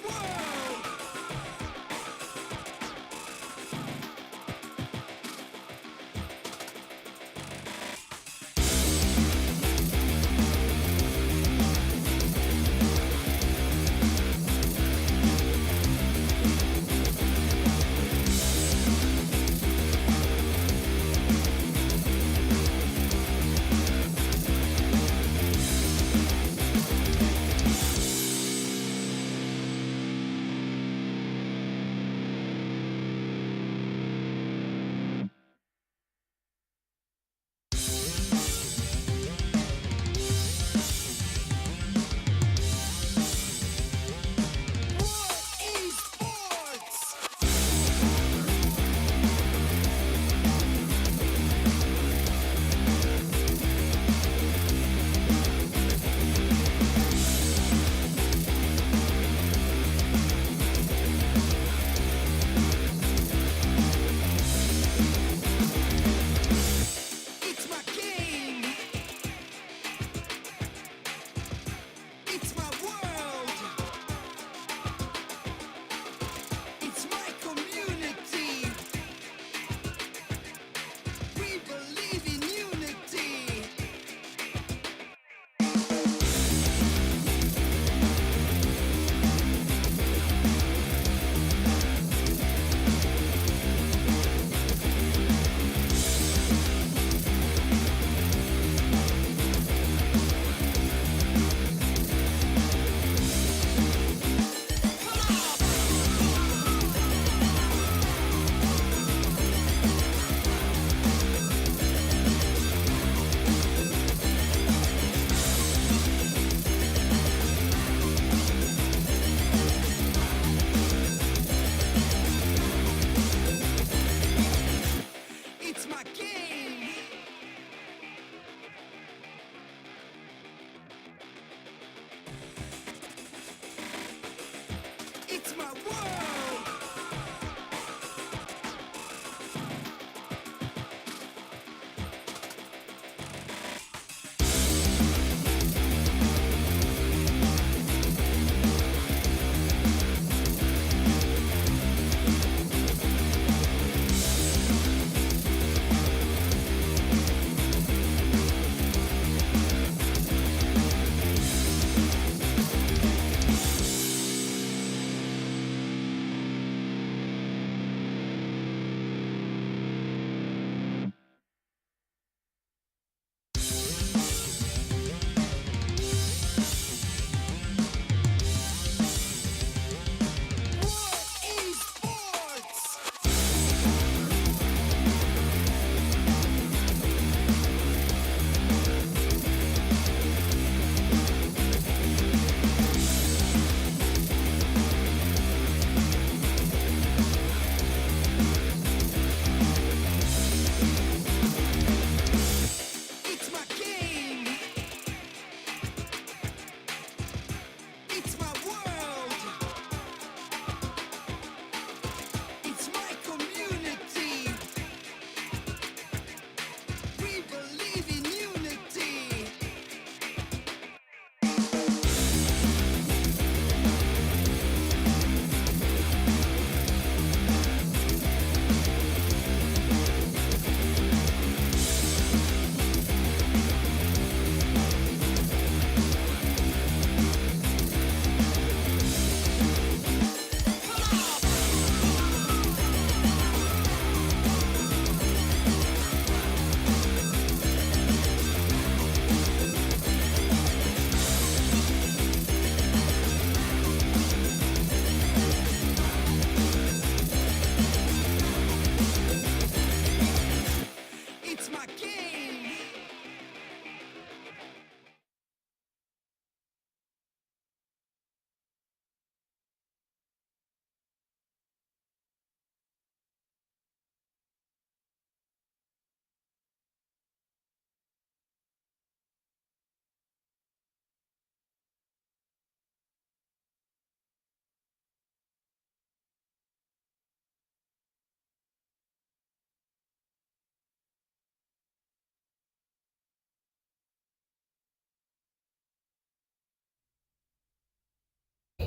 world. Esports. It's my game. It's my world. It's my community. We believe in unity. It's my game. It's my world.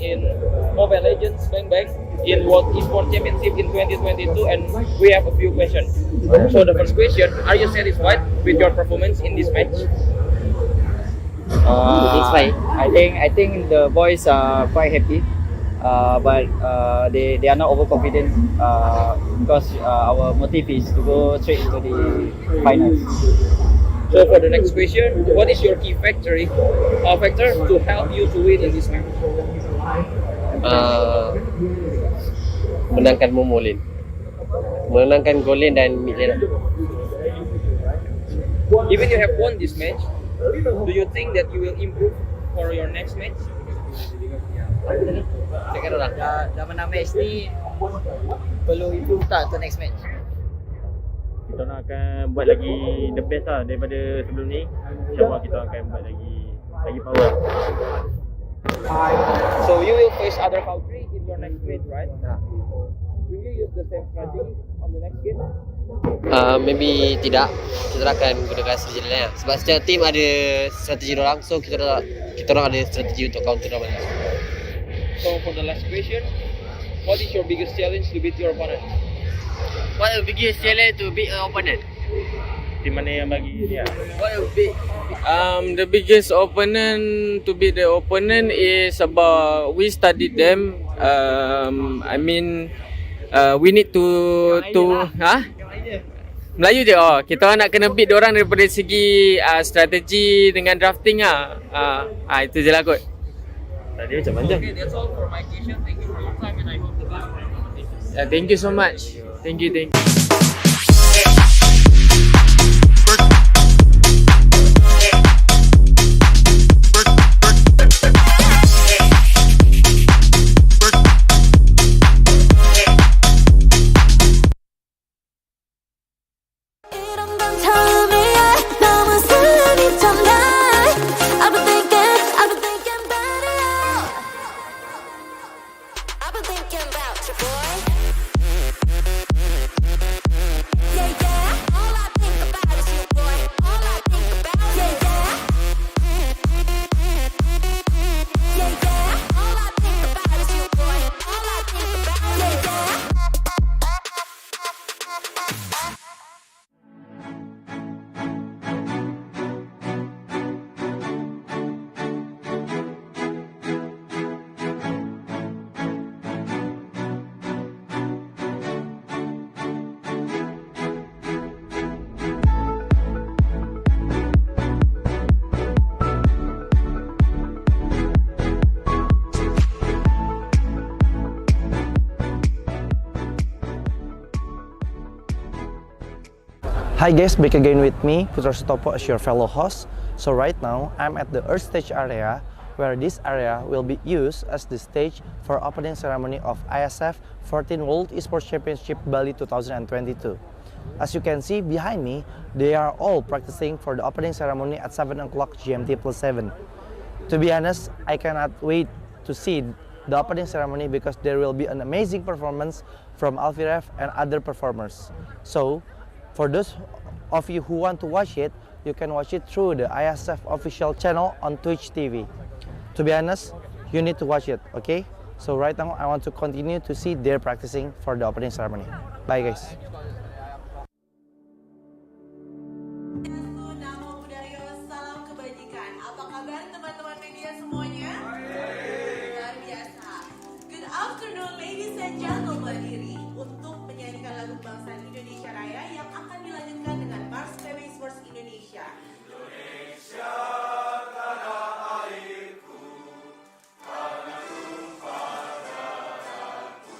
in Mobile Legends Bang Bang in World Esports Championship in 2022, and we have a few questions. So the first question: are you satisfied with your performance in this match? I think the boys are quite happy, but they are not overconfident because our motive is to go straight into the finals. So for the next question, what is your key factor to help you to win in this match? Menangkan Momo lane, menangkan goal lane dan mid lane. Even you have won this match, do you think that you will improve for your next match? Cakap orang. Dah menang match ni, perlu improve tak untuk next match? Kita nak akan buat lagi the best lah daripada sebelum ni. InsyaAllah kita akan buat lagi power. So you will face other country in your next match, right? Will you use the same strategy on the next game? Maybe tidak. Kita akan gunakan strategi lain lah. Sebab setiap team ada strategi orang, so kita orang ada strategi untuk counter orang. So for the last question, what is your biggest challenge to beat your opponent? What the biggest challenge to beat an opponent? Team mana yang bagi dia? What the big The biggest opponent to beat the opponent is about we studied them. We need to Melayu je. Kita orang nak kena beat diorang daripada segi strategi dengan drafting itu je lah kot. Tadi macam mana? Okay, that's all for my question. Thank you for your time, and I hope the best for your competition. Thank you so much. Thank you. Hi guys, back again with me, Putra Sutopo as your fellow host. So right now, I'm at the Earth Stage area, where this area will be used as the stage for opening ceremony of IESF 14th World Esports Championship Bali 2022. As you can see behind me, they are all practicing for the opening ceremony at 7 o'clock GMT +7. To be honest, I cannot wait to see the opening ceremony because there will be an amazing performance from Alfiref and other performers. So, for those of you who want to watch it, you can watch it through the IESF official channel on Twitch TV. To be honest, you need to watch it, okay? So right now, I want to continue to see their practicing for the opening ceremony. Bye guys. Salam kebajikan. Apa kabar teman-teman media semuanya? Luar biasa. Good afternoon ladies and gentlemen. Berdiri untuk menyanyikan lagu kebangsaan Indonesia Raya yang akan dilanjutkan dengan Mars PB Esports Indonesia. Indonesia tanah airku, tanah tumpah darahku.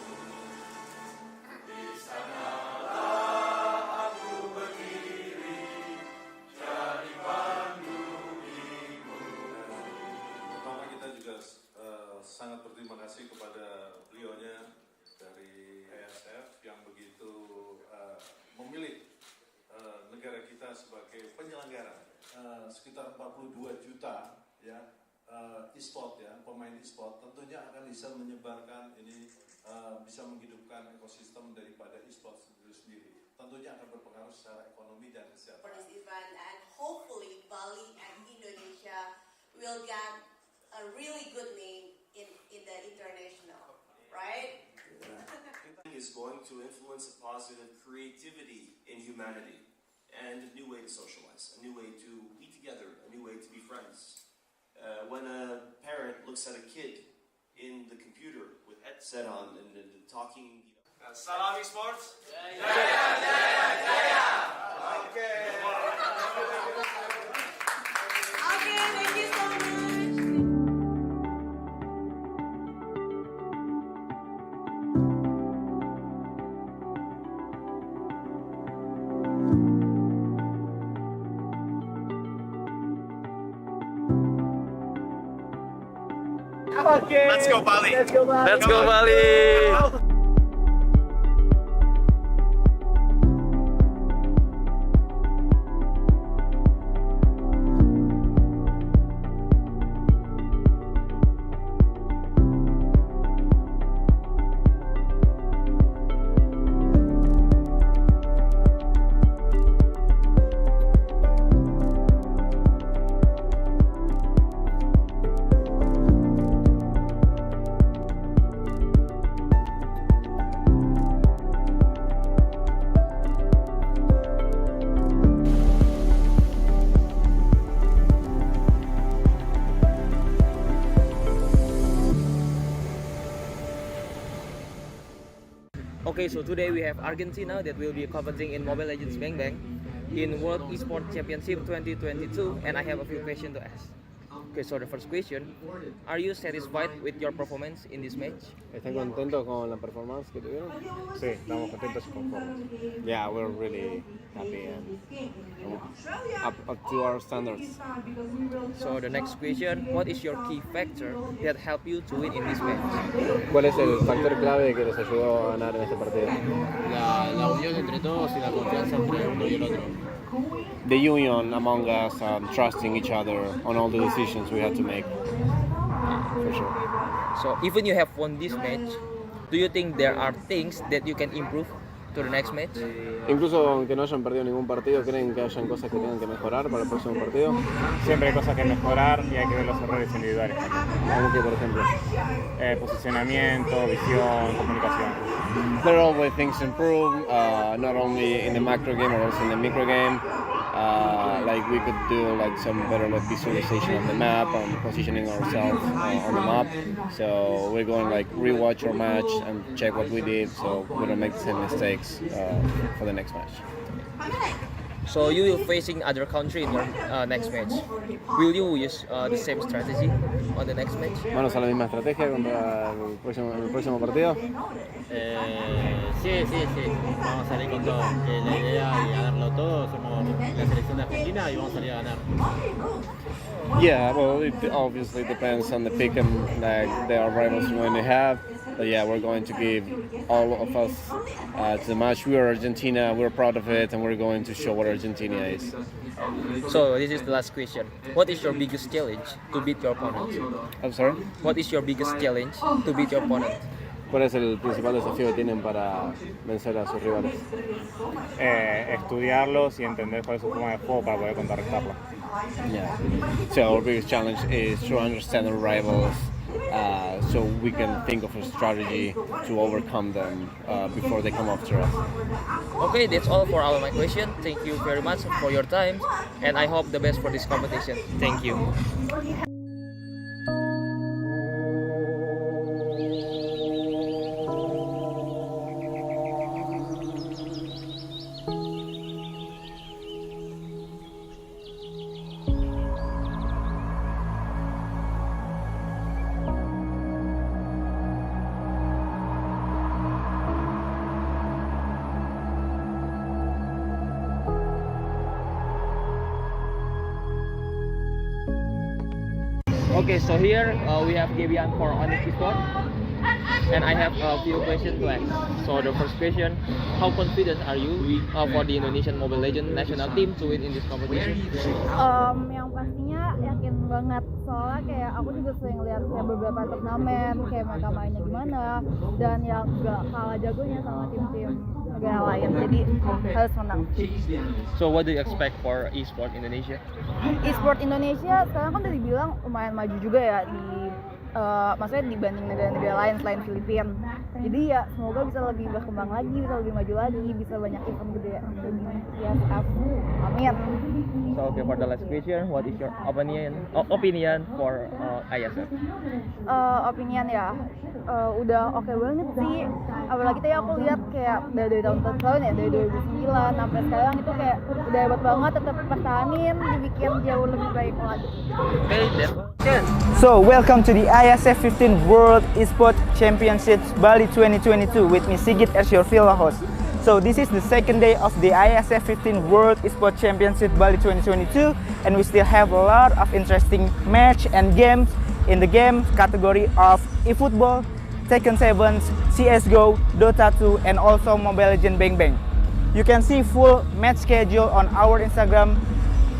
Di sanalah aku berdiri, jadi pandu ibu. Pertama kita juga sangat berterima kasih kepada beliaunya dari IESF yang begitu memilih negara kita sebagai penyelenggara. Sekitar 42 juta ya e-sport ya, pemain e-sport tentunya akan bisa menyebarkan ini, bisa menghidupkan ekosistem daripada e-sport itu sendiri. Tentunya akan berpengaruh secara ekonomi dan kesehatan. For this event, and hopefully Bali and Indonesia will get a really good name in the is going to influence a positive creativity in humanity and a new way to socialize, a new way to be together, a new way to be friends. When a parent looks at a kid in the computer with headset on and talking. Salam Esports. Okay, thank you so much. Let's go Bali. Let's go Bali. Okay, so today we have Argentina that will be competing in Mobile Legends Bang Bang in World Esports Championship 2022, and I have a few questions to ask. Okay, so the first question, are you satisfied with your performance in this match? ¿Están contentos con la performance que tuvieron? Sí, estamos contentos y conformes. Yeah, we're really happy and up to our standards. So the next question, what is your key factor that helped you to win in this match? ¿Cuál es el factor clave que les ayudó a ganar en este partido? La unión entre todos y la confianza entre uno y el otro. The union among us and trusting each other on all the decisions we had to make. For sure. So even you have won this match, do you think there are things that you can improve to the next match? Incluso aunque no hayan perdido ningún partido, ¿creen que hayan cosas que tengan que mejorar para el próximo partido? Siempre hay cosas que mejorar y hay que ver los errores individuales. ¿Cómo que, por ejemplo? Posicionamiento, visión, comunicación. There are always things to improve, not only in the macro game, but also in the micro game. Like we could do like some better visualization of the map and positioning ourselves on the map. So we're going like rewatch our match and check what we did, so we don't make the same mistakes for the next match. So you will facing other country in your next match. Will you use the same strategy on the next match? ¿Vamos a la misma estrategia contra el próximo partido? Sí. Vamos a salir con todo. La idea es ganarlo todo. Somos la selección de Argentina y vamos a salir a ganar. Yeah, well, it obviously depends on the pick and like the rivals we're going to have. But yeah, we're going to give all of us to the match. We are Argentina, we're proud of it, and we're going to show what Argentina is. So this is the last question. What is your biggest challenge to beat your opponent? I'm sorry? What is your biggest challenge to beat your opponent? ¿Cuál es el principal desafío que tienen para vencer a sus rivales? Estudiarlos y entender cuál es su forma de juego para poder contrarrestarlo. Yeah. So our biggest challenge is to understand our rivals, so we can think of a strategy to overcome them before they come after us. Okay, that's all for all my questions. Thank you very much for your time, and I hope the best for this competition. Thank you. Okay, so here we have Gabian for Honest Esports, and I have a few questions to ask. So the first question, how confident are you for the Indonesian Mobile Legends national team to win in this competition? Yang pastinya yakin banget, soalnya kayak aku juga sering lihat kayak beberapa turnamen kayak mereka mainnya gimana, dan yang gak kalah jagonya sama tim-tim negara lain, jadi harus menang. So what do you expect for Esports Indonesia? Esports Indonesia sekarang kan udah dibilang lumayan maju juga ya di maksudnya dibanding negara-negara lain selain Filipina. Jadi ya semoga bisa lebih berkembang lagi, bisa lebih maju lagi, bisa banyak event gede di IESF. Amin. So okay, for the last question, what is your opinion for IESF? Opinion ya, udah oke banget sih. Apalagi tadi aku lihat kayak dari tahun ya, dari 2009 sampai sekarang itu kayak udah hebat banget, tetap pertahanin, dibikin jauh lebih baik lagi. Okay, that's good. So, welcome to the IESF 15th World Esports Championships Bali 2022 with me Sigit as your villa host. So, this is the second day of the IESF 15th World Esports Championship Bali 2022 and we still have a lot of interesting match and games in the game category of eFootball, Tekken 7, CSGO, Dota 2 and also Mobile Legends Bang Bang. You can see full match schedule on our Instagram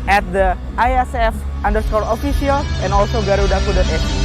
at the IESF_official and also garudaku.se.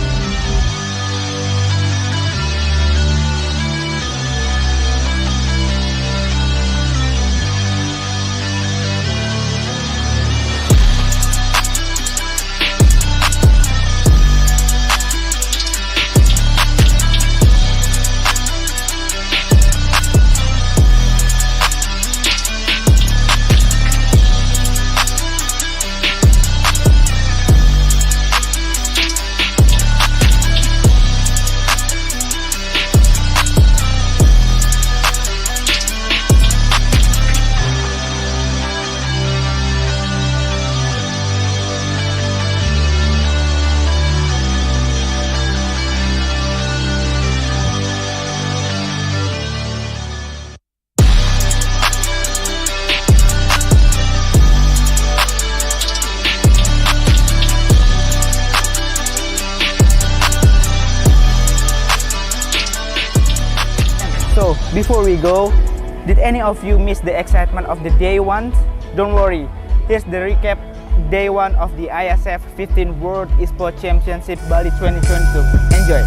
So, before we go, did any of you miss the excitement of the day one? Don't worry, here's the recap day one of the IESF 15th World Esports Championship Bali 2022. Enjoy!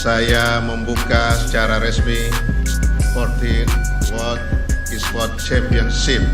Saya membuka secara resmi 14th World Esports Championship.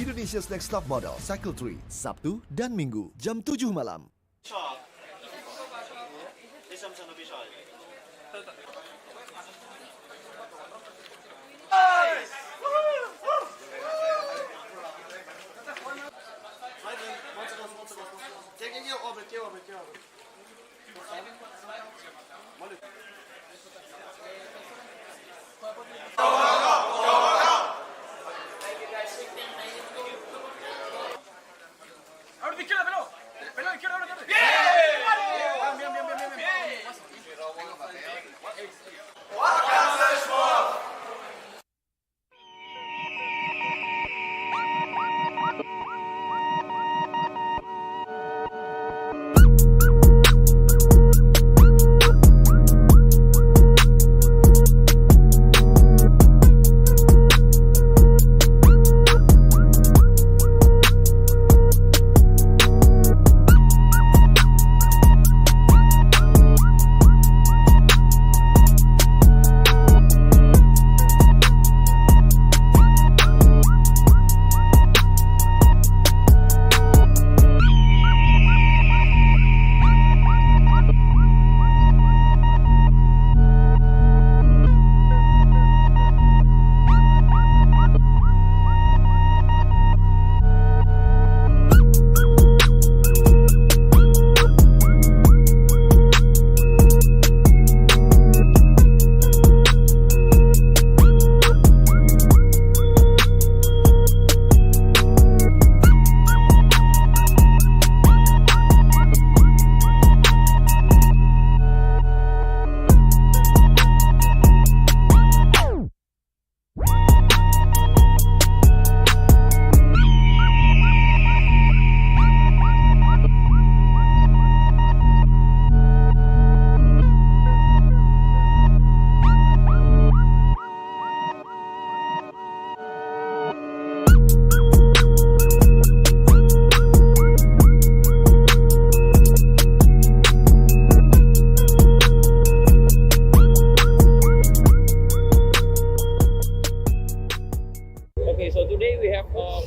Indonesia's Next Top Model Cycle 3, Sabtu dan Minggu, jam 7 malam.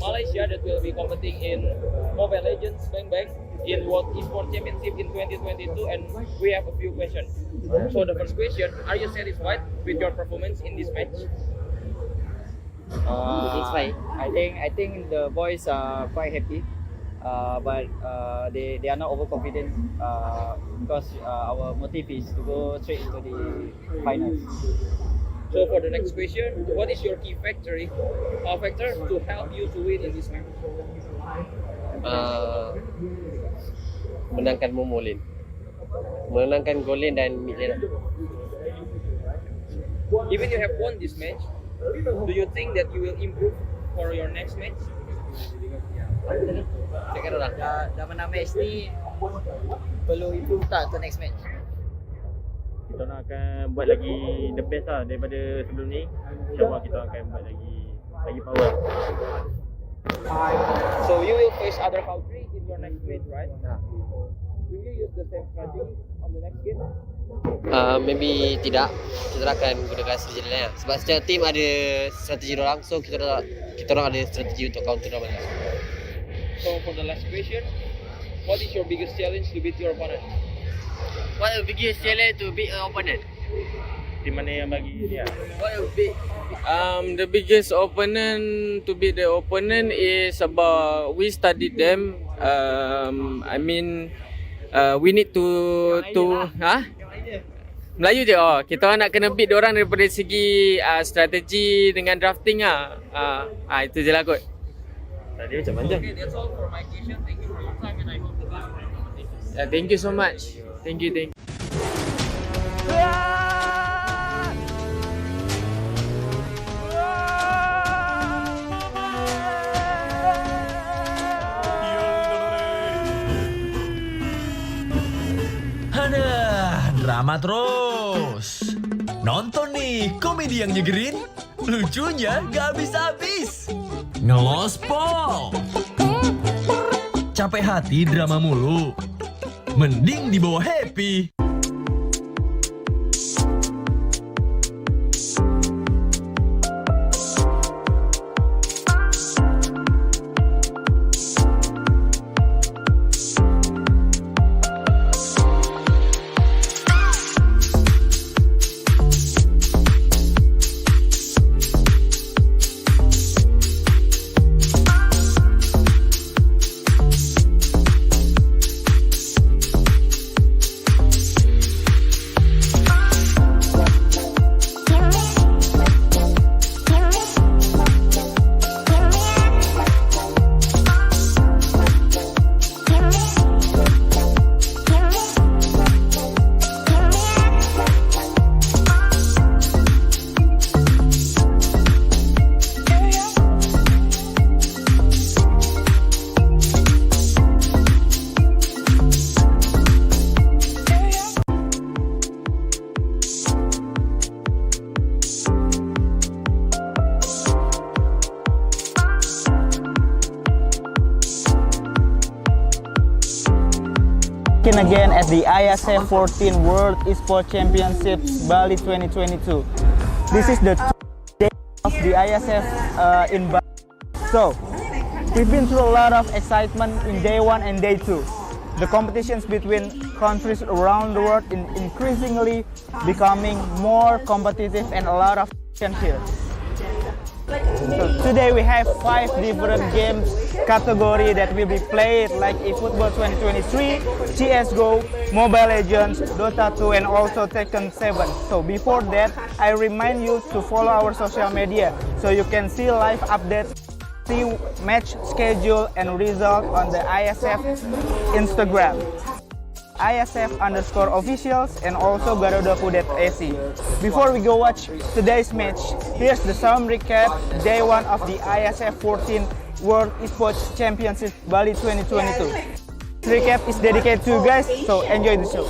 Malaysia that will be competing in Mobile Legends Bang Bang in World Esports Championship in 2022, and we have a few questions. So the first question, are you satisfied with your performance in this match? I think the boys are quite happy, but they are not overconfident because our motive is to go straight into the finals. So for the next question, what is your key factor to help you to win in this match? Menangkan Momo lane, menangkan goal lane dan mid lane. Even you have won this match, do you think that you will improve for your next match? Dah menang match ni, perlu improve tak untuk next match? Kita nak akan buat lagi the best lah daripada sebelum ni. InsyaAllah kita akan buat lagi power. So you will face other country in your next match, right? Will you use the same strategy on the next game? Maybe tidak. Kita akan gunakan strategi lain lah. Sebab setiap team ada strategi orang, so kita orang ada strategi untuk counter orang. So for the last question, what is your biggest challenge to beat your opponent? What is the biggest challenge to beat an opponent? Team mana yang bagi dia? What is big? The biggest opponent to beat the opponent is about we studied them. We need to Melayu je. Kita orang nak kena beat diorang daripada segi strategi dengan drafting itu je lah kot. Tadi macam panjang. Okay, that's all for my question. Thank you for your time and I hope the best for the competition. Thank you so much. Thank you. Aduh, drama terus. Nonton nih komedi yang nyegerin, lucunya gak habis-habis. Ngelospol. Capek hati drama mulu, mending dibawa happy. Looking again at the IESF 14th World Esports Championships Bali 2022. This is the day of the IESF in Bali. So, we've been through a lot of excitement in day 1 and day 2. The competitions between countries around the world is increasingly becoming more competitive and a lot of action here. So today we have 5 different games category that will be played, like eFootball 2023, CSGO, Mobile Legends, Dota 2 and also Tekken 7. So before that, I remind you to follow our social media so you can see live updates, see match schedule and result on the IESF Instagram, IESF_officials and also garudaku.ac. Before we go watch today's match, here's the sound recap day 1 of the IESF 14th World Esports Championship Bali 2022. This recap is dedicated to you guys, so enjoy the show.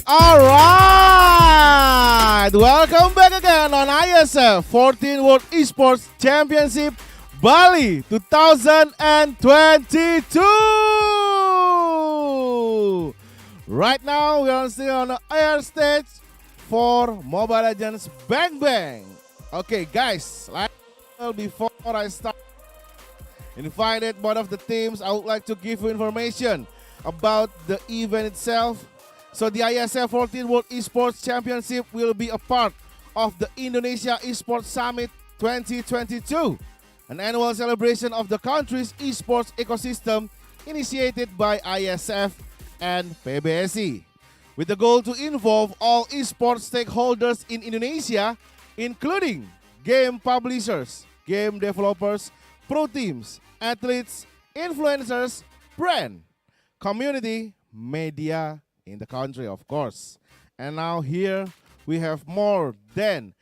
All right. Welcome back again on IESF 14th World Esports Championship Bali 2022. Right now we are still on the air stage for Mobile Legends Bang Bang. Okay, guys, before I start, invited one of the teams, I would like to give you information about the event itself. So the IESF 14th World Esports Championship will be a part of the Indonesia Esports Summit 2022, an annual celebration of the country's esports ecosystem initiated by IESF and PBSI, with the goal to involve all esports stakeholders in Indonesia, including game publishers, game developers, pro teams, athletes, influencers, brand, community, media, in the country, of course. And now here we have more than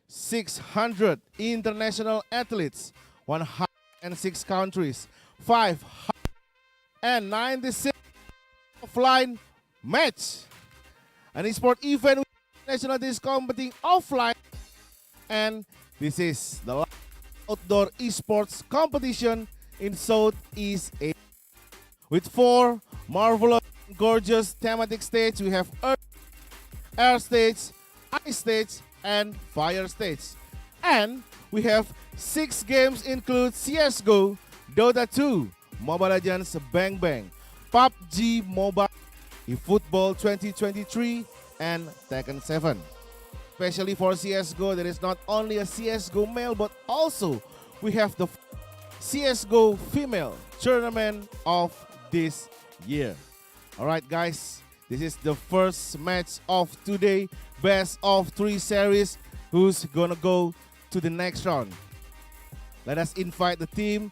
600 international athletes, 106 countries, 596 offline match. An esport event with nationalities competing offline, and this is the outdoor esports competition in Southeast Asia. With 4 marvelous, gorgeous thematic stage, we have Earth, Air stage, Ice stage, and Fire stage. And we have 6 games include CSGO, Dota 2, Mobile Legends Bang Bang, PUBG Mobile, eFootball 2023, and Tekken 7. Especially for CSGO, there is not only a CSGO male, but also we have the CSGO female tournament of this year. Alright guys, this is the first match of today, best of 3 series. Who's gonna go to the next round? Let us invite the team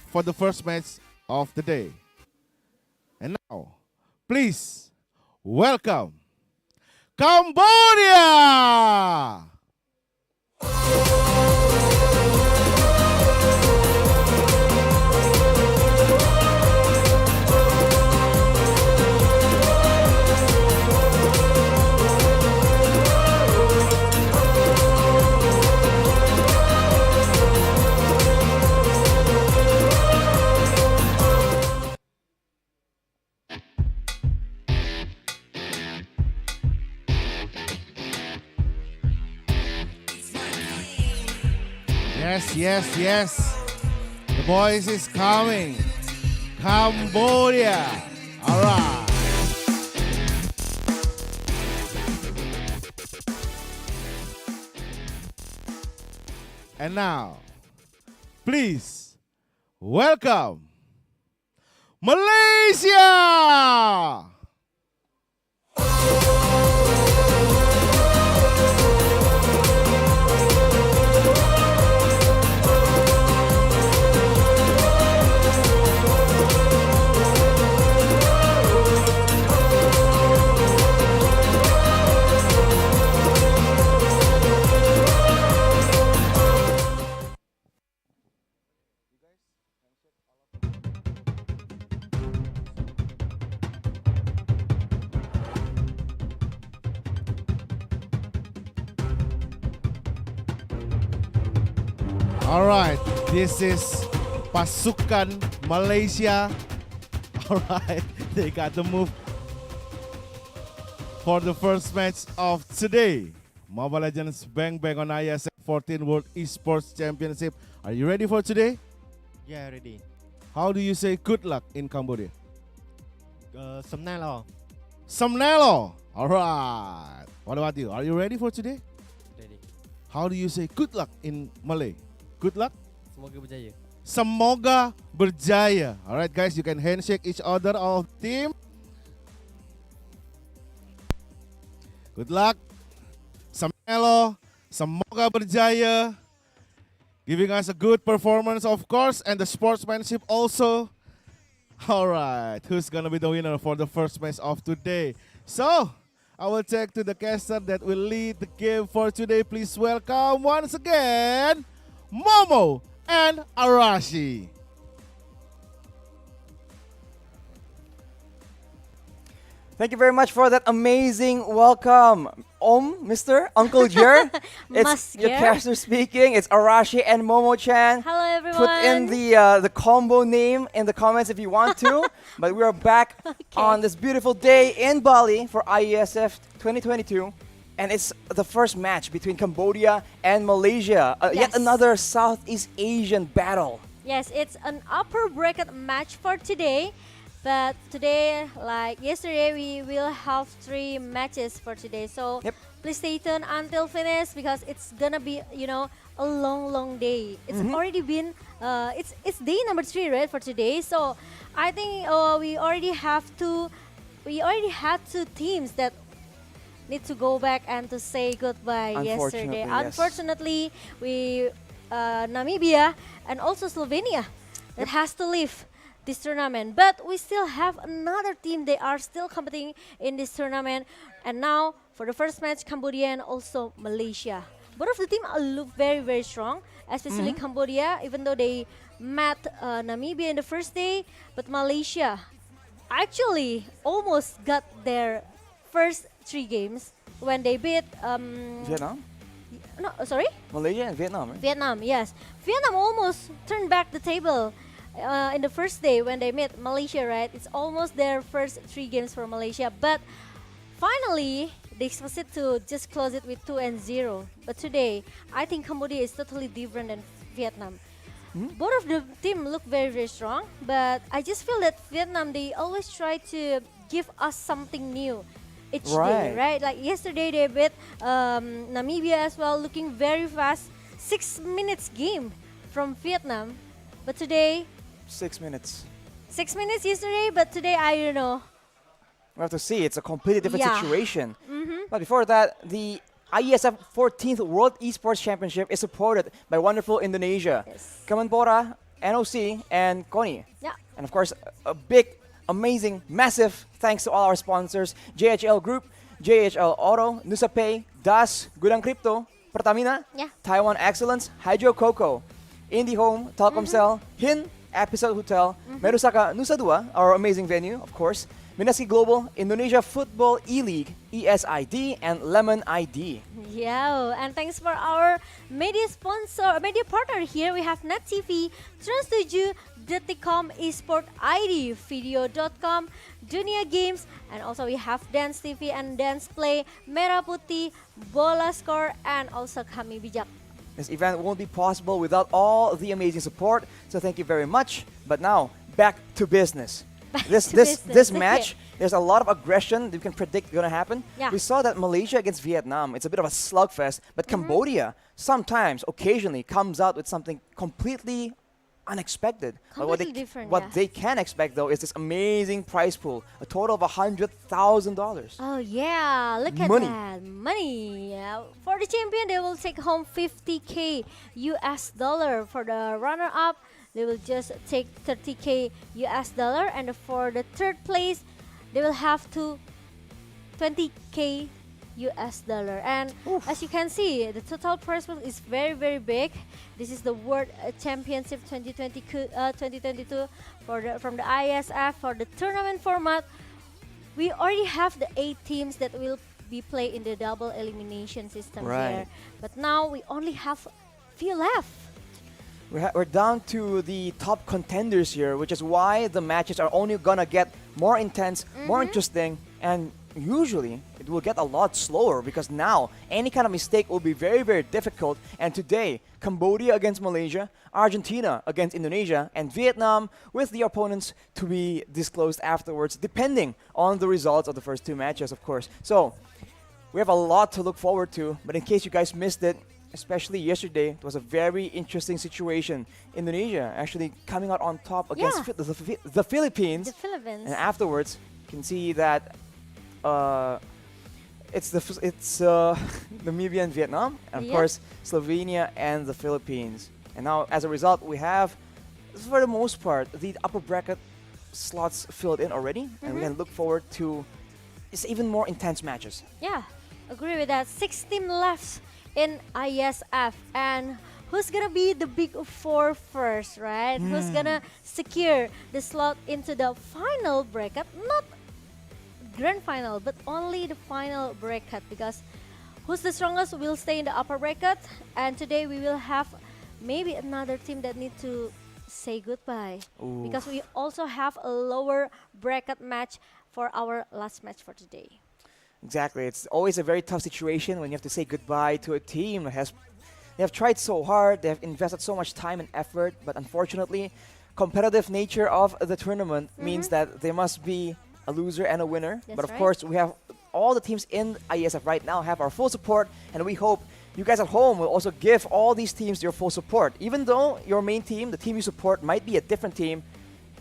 for the first match of the day. And now, please welcome Cambodia! Yes. The boys is coming. Cambodia. All right. And now, please welcome Malaysia. All right, this is pasukan Malaysia. All right, they got the move for the first match of today. Mobile Legends Bang Bang on IESF 14th World Esports Championship. Are you ready for today? Yeah, ready. How do you say good luck in Cambodia? Samnalo. Samnalo. All right. What about you? Are you ready for today? Ready. How do you say good luck in Malay? Good luck? Semoga berjaya. Semoga berjaya. Alright guys, you can handshake each other of team. Good luck. Samelo. Semoga berjaya. Giving us a good performance of course and the sportsmanship also. Alright, who's gonna be the winner for the first match of today? So, I will take to the caster that will lead the game for today. Please welcome once again Momo and Arashi. Thank you very much for that amazing welcome. Mr. Uncle Jer. It's your caster speaking. It's Arashi and Momo-chan. Hello, everyone. Put in the combo name in the comments if you want to. But we are back on this beautiful day in Bali for IESF 2022. And it's the first match between Cambodia and Malaysia. Yet another Southeast Asian battle. Yes, it's an upper bracket match for today. But today, like yesterday, we will have 3 matches for today. So please stay tuned until finish because it's gonna be, a long day. It's already been, it's day number 3, right, for today. So I think we already have 2 teams that need to go back and to say goodbye yesterday. Unfortunately, we Namibia and also Slovenia that has to leave this tournament, but we still have another team. They are still competing in this tournament, and now for the first match, Cambodia and also Malaysia. Both of the teams look very strong, especially Cambodia, even though they met Namibia in the first day, but Malaysia actually almost got their first 3 games when they beat Vietnam? No, sorry? Malaysia and Vietnam, right? Vietnam, yes. Vietnam almost turned back the table in the first day when they met Malaysia, right? It's almost their first 3 games for Malaysia, but finally they succeeded to just close it with 2-0. But today, I think Cambodia is totally different than Vietnam. Both of the team look very strong, but I just feel that Vietnam, they always try to give us something new each day, right? Like yesterday they beat Namibia as well, looking very fast. 6 minutes game from Vietnam, but today 6 minutes. 6 minutes yesterday, but today I don't know. We have to see. It's a completely different situation. But before that, the IESF 14th World Esports Championship is supported by wonderful Indonesia, Kemenpora, NOC, and KONI. Yeah. And of course, a big, amazing, massive thanks to all our sponsors: JHL Group, JHL Auto, Nusapay, DAS, Gudang Crypto, Pertamina, Taiwan Excellence, Hydro Coco, IndiHome, Telkomsel, HIN, Episode Hotel, Merusaka Nusa Dua, our amazing venue, of course, Minaski Global, Indonesia Football E-League, ESID, and Lemon ID. Yeah, and thanks for our media sponsor, media partner here. We have Net TV, Trans7, Deticom, Esports ID, Video.com, Dunia Games, and also we have Dance TV and Dance Play, Merah Putih, Bola Score, and also Kami Bijak. This event won't be possible without all the amazing support. So thank you very much. But now, back to business. This match, there's a lot of aggression that you can predict going to happen. Yeah. We saw that Malaysia against Vietnam, it's a bit of a slugfest, but Cambodia sometimes, occasionally, comes out with something completely unexpected. Completely different, What yeah. they can expect, though, is this amazing prize pool, a total of $100,000. Oh yeah, look at Money. that money. For the champion, they will take home 50k US dollar. For the runner-up, they will just take 30k US dollar, and for the third place, they will have to 20k US dollar. And as you can see, the total prize pool is very, very big. This is the World Championship 2022 from the IESF for the tournament format. We already have the 8 teams that will be played in the double elimination system here. But now we only have few left. We're down to the top contenders here, which is why the matches are only gonna get more intense, more interesting, and usually it will get a lot slower because now any kind of mistake will be very, very difficult. And today, Cambodia against Malaysia, Argentina against Indonesia, and Vietnam with the opponents to be disclosed afterwards, depending on the results of the first 2 matches, of course. So we have a lot to look forward to, but in case you guys missed it, especially yesterday, it was a very interesting situation. Indonesia actually coming out on top against the Philippines. The Philippines. And afterwards, you can see that it's Namibia and Vietnam, and of course Slovenia and the Philippines. And now, as a result, we have, for the most part, the upper bracket slots filled in already, and we can look forward to even more intense matches. Yeah, agree with that. 6 teams left in IESF, and who's gonna be the big 4 first, right? Who's gonna secure the slot into the final bracket? Not grand final, but only the final bracket, because who's the strongest will stay in the upper bracket. And today we will have maybe another team that need to say goodbye, because we also have a lower bracket match for our last match for today. Exactly. It's always a very tough situation when you have to say goodbye to a team that they have tried so hard, they have invested so much time and effort, but unfortunately, competitive nature of the tournament means that there must be a loser and a winner. But of course, we have all the teams in IESF right now have our full support, and we hope you guys at home will also give all these teams your full support. Even though your main team, the team you support, might be a different team,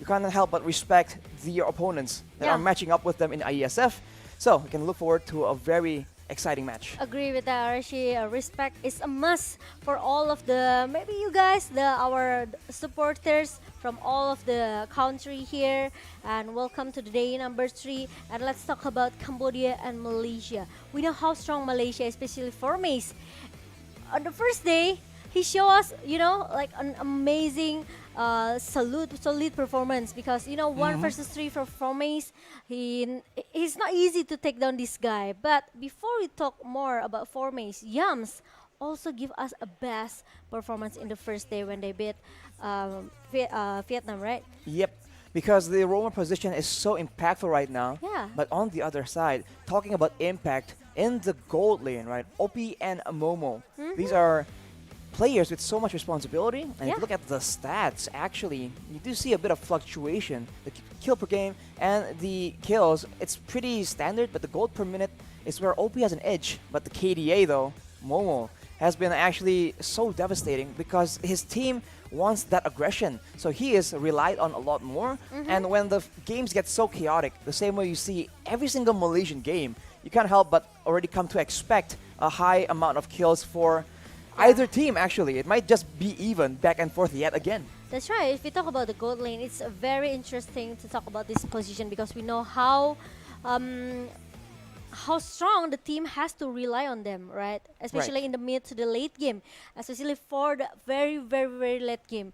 you can't help but respect your opponents that are matching up with them in IESF. So we can look forward to a very exciting match. Agree with that, Arashi. Respect is a must for all of the, maybe you guys, our supporters from all of the country here. And welcome to the day number 3. And let's talk about Cambodia and Malaysia. We know how strong Malaysia, especially for Mace. On the first day, he showed us, like an amazing solid performance, because 1 versus 3 for Mace, he's not easy to take down this guy. But before we talk more about Mace, Yams also give us a best performance in the first day when they beat Vietnam, right? Yep, because the Roman position is so impactful right now. Yeah. But on the other side, talking about impact in the gold lane, right? OP and Momo, these are players with so much responsibility, and if you look at the stats, actually, you do see a bit of fluctuation. The kill per game and the kills, it's pretty standard, but the gold per minute is where OP has an edge. But the KDA, though, Momo, has been actually so devastating because his team wants that aggression. So he is relied on a lot more. And when the games get so chaotic, the same way you see every single Malaysian game, you can't help but already come to expect a high amount of kills for either team. Actually, it might just be even back and forth yet again. That's right. If we talk about the gold lane, it's very interesting to talk about this position, because we know how strong the team has to rely on them, right? Especially in the mid to the late game, especially for the very, very, very late game.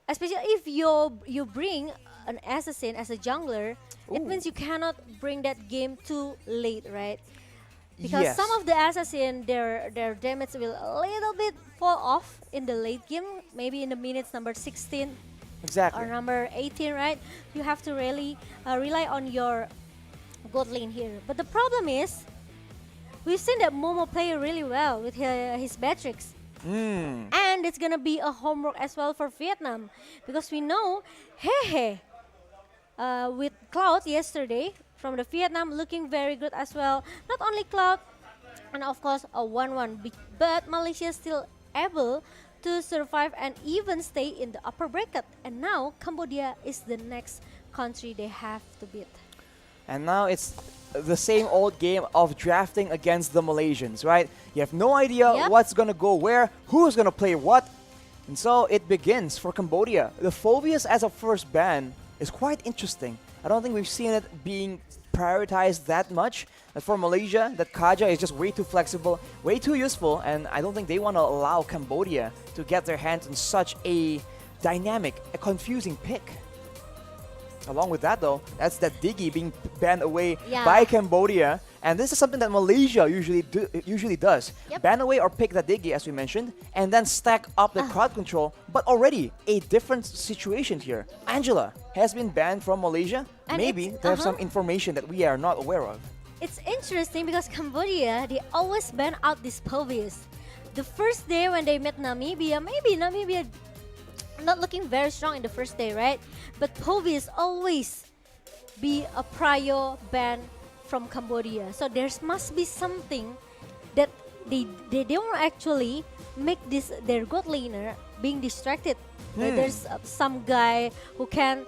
Especially if you bring an assassin as a jungler, it means you cannot bring that game too late, right? Because some of the assassin, their damage will a little bit fall off in the late game, maybe in the minutes number 16 or number 18, right? You have to really rely on your gold lane here. But the problem is, we've seen that Momo play really well with his Beatrix. And it's gonna be a homework as well for Vietnam because we know Hehe with Cloud yesterday from the Vietnam looking very good as well. Not only Cloud and of course a 1-1, but Malaysia still able to survive and even stay in the upper bracket. And now Cambodia is the next country they have to beat. And now it's the same old game of drafting against the Malaysians, right? You have no idea what's gonna go where, who's gonna play what. And so it begins for Cambodia. The Phobias as a first ban is quite interesting. I don't think we've seen it being prioritized that much. But for Malaysia, that Kaja is just way too flexible, way too useful, and I don't think they want to allow Cambodia to get their hands on such a dynamic, a confusing pick. Along with that though, that's that Diggy being banned away by Cambodia. And this is something that Malaysia usually does. Ban away or pick that Diggy, as we mentioned, and then stack up the crowd control. But already a different situation here. Angela has been banned from Malaysia. And maybe they have some information that we are not aware of. It's interesting because Cambodia, they always ban out these Phobias. The first day when they met Namibia, maybe Namibia not looking very strong in the first day, right? But Phobias always be a prior ban from Cambodia. So there must be something that they don't actually make this their god laner being distracted. There's some guy who can,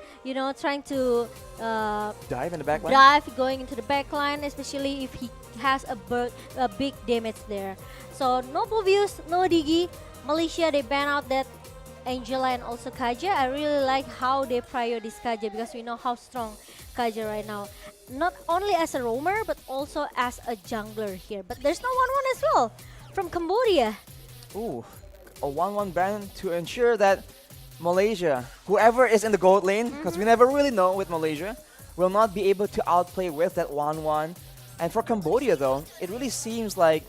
trying to dive in the back line? Dive going into the back line, especially if he has a big damage there. So no Phobias, no Diggy. Malaysia, they ban out that Angela and also Kaja. I really like how they prior this Kaja because we know how strong Kaja right now. Not only as a roamer, but also as a jungler here. But there's no 1-1 as well from Cambodia. Ooh, a 1-1 ban to ensure that Malaysia, whoever is in the gold lane, because we never really know with Malaysia, will not be able to outplay with that 1-1. And for Cambodia though, it really seems like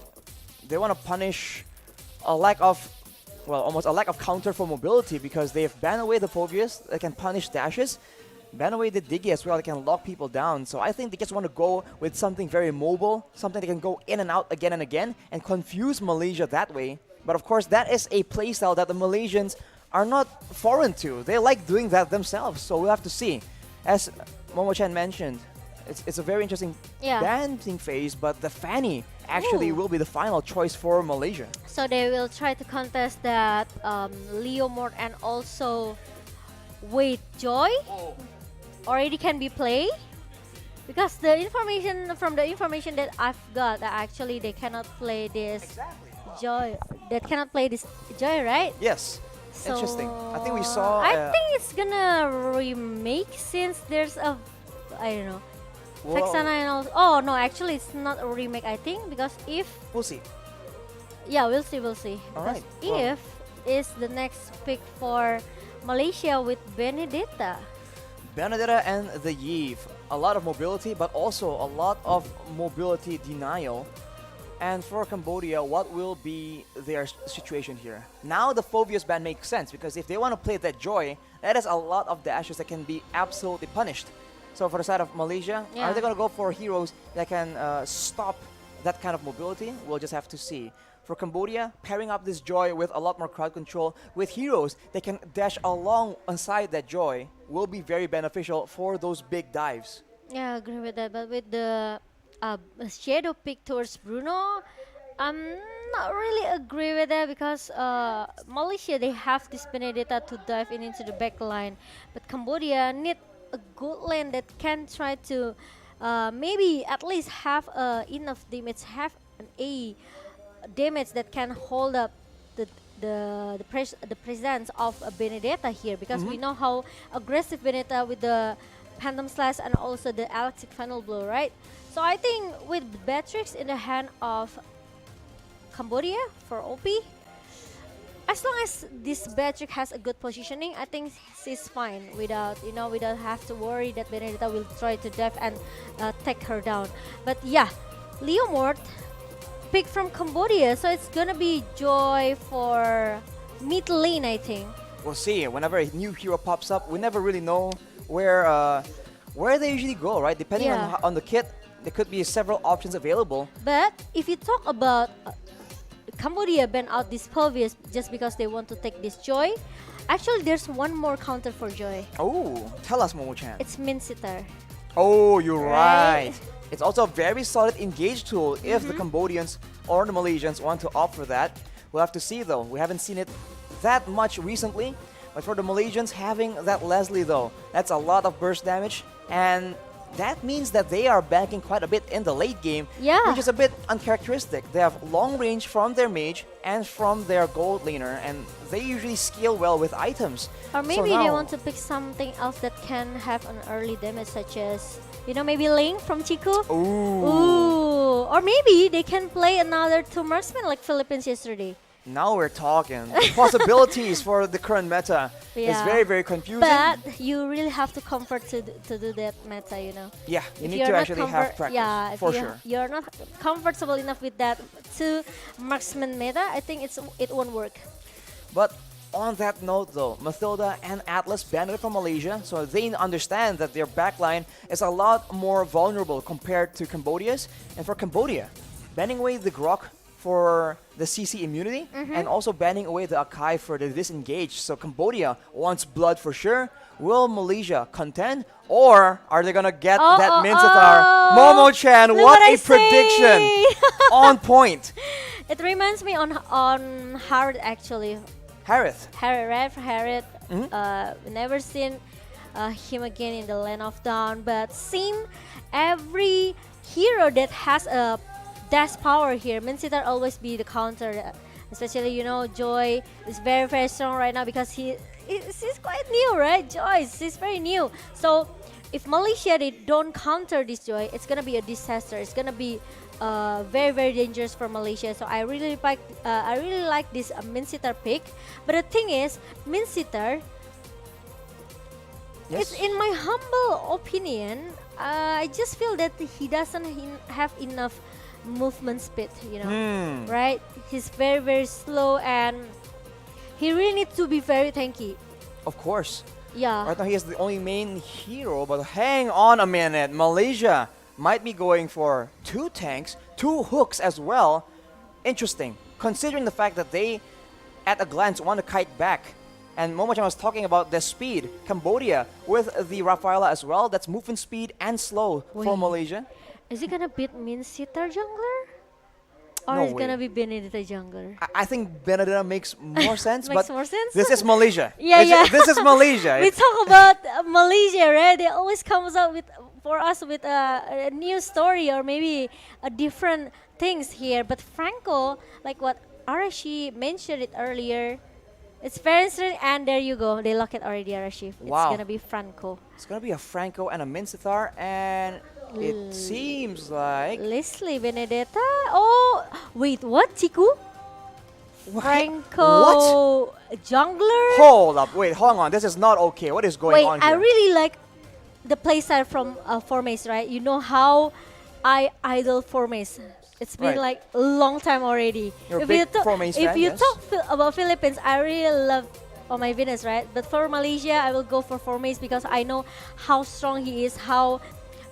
they want to punish a lack of, almost a lack of counter for mobility because they've banned away the Phobias that can punish dashes, ban away the Diggy as well that can lock people down. So I think they just want to go with something very mobile, something that can go in and out again and again and confuse Malaysia that way. But of course, that is a playstyle that the Malaysians are not foreign to. They like doing that themselves. So we'll have to see. As Momo Chan mentioned, it's a very interesting banting phase, but the Fanny actually will be the final choice for Malaysia. So they will try to contest that Leo Mort and also Wait Joy already can be played because the information that I've got that actually they cannot play this Joy. They cannot play this Joy, right? Yes. So interesting. I think we saw. I think it's gonna remake since there's a I don't know. Vexana and also, oh no, actually it's not a remake. I think because if we'll see. Yeah, we'll see. All right. If is the next pick for Malaysia with Benedetta. Benedetta and the Yves. A lot of mobility, but also a lot of mobility denial. And for Cambodia, what will be their situation here? Now the Phobias ban makes sense because if they want to play that Joy, that is a lot of dashes that can be absolutely punished. So for the side of Malaysia, are they going to go for heroes that can stop that kind of mobility? We'll just have to see. For Cambodia, pairing up this Joy with a lot more crowd control with heroes that can dash alongside that Joy will be very beneficial for those big dives. Yeah, I agree with that. But with the shadow pick towards Bruno, I'm not really agree with that because Malaysia, they have this Benedetta to dive into the back line. But Cambodia need a good lane that can try to maybe at least have enough damage, have an A damage that can hold up the presence of a Benedetta here because we know how aggressive Benedetta with the Phantom Slash and also the Electric Final Blow, right? So I think with Beatrix in the hand of Cambodia for OP, as long as this Beatrix has a good positioning, I think she's fine without have to worry that Benedetta will try to dive and take her down. But yeah, Leo Mort pick from Cambodia, so it's gonna be Joy for mid lane, I think. We'll see. Whenever a new hero pops up, we never really know where they usually go, right? Depending on the kit, there could be several options available. But if you talk about Cambodia banned out this pelvis just because they want to take this Joy. Actually, there's one more counter for Joy. Oh, tell us, Momo-chan. It's Min-sitter. Oh, you're Right. right. It's also a very solid engage tool if the Cambodians or the Malaysians want to opt for that. We'll have to see though. We haven't seen it that much recently. But for the Malaysians, having that Leslie though, that's a lot of burst damage. And that means that they are banking quite a bit in the late game, Yeah. which is a bit uncharacteristic. They have long range from their mage and from their gold laner, and they usually scale well with items. Or So maybe they now- want to pick something else that can have an early damage, such as, maybe Ling from Chiku. Ooh. Or maybe they can play another 2 marksmen like Philippines yesterday. Now we're talking. The possibilities for the current meta is Yeah. very, very confusing. But you really have to comfort to do that meta, Yeah, you If need you're to not actually have practice. Yeah, if for you- sure. you're not comfortable enough with that 2 marksman meta, I think it won't work. But on that note though, Mathilda and Atlas banned it from Malaysia, so they understand that their backline is a lot more vulnerable compared to Cambodia's. And for Cambodia, banning away the Grok for the CC immunity and also banning away the Akai for the disengage. So Cambodia wants blood for sure. Will Malaysia contend, or are they gonna get that Minsitar? Momo-chan, Look what what I a prediction! On point. It reminds me on Harrod actually. Harith. Harrod. Never seen him again in the Land of Dawn, but seen every hero that has a dash power here. Minsitar always be the counter, especially Joy is very, very strong right now because he's quite new, right? Joy, she's very new. So if Malaysia they don't counter this Joy, it's gonna be a disaster. It's gonna be very, very dangerous for Malaysia. So I really like this Minsitar pick. But the thing is, Minsitar, it's in my humble opinion, I just feel that he doesn't have enough movement speed, right? He's very, very slow and he really needs to be very tanky. Of course. Yeah. Right now he is the only main hero, but hang on a minute. Malaysia might be going for 2 tanks, 2 hooks as well. Interesting, considering the fact that they, at a glance, want to kite back. And Momo-chan was talking about the speed. Cambodia with the Rafaela as well. That's movement speed and slow for Wait. Malaysia. Is he gonna beat Minsitar jungler? Or No is it gonna way. be Benedetta jungler? I think Benedetta makes more sense, Makes but more sense? this is Malaysia. Yeah, yeah. This is Malaysia. We talk about Malaysia, right? They always comes up with for us with a new story or maybe a different things here. But Franco, like what Arashi mentioned it earlier, it's very interesting. And there you go, they lock it already, Arashi. It's Wow. gonna be Franco. It's gonna be a Franco and a Minsitar, and it seems like Leslie Benedetta. Oh, wait, what? Chiku? Franco jungler? Hold up, wait, hold on. This is not okay. What is going Wait, on I here? really like the playstyle from Formace, right? You know how I idol Formace. It's been Right. like a long time already. You're a big Formace if fan, you yes? talk about Philippines, I really love Oh My Venus, right? But for Malaysia, I will go for Formace because I know how strong he is, how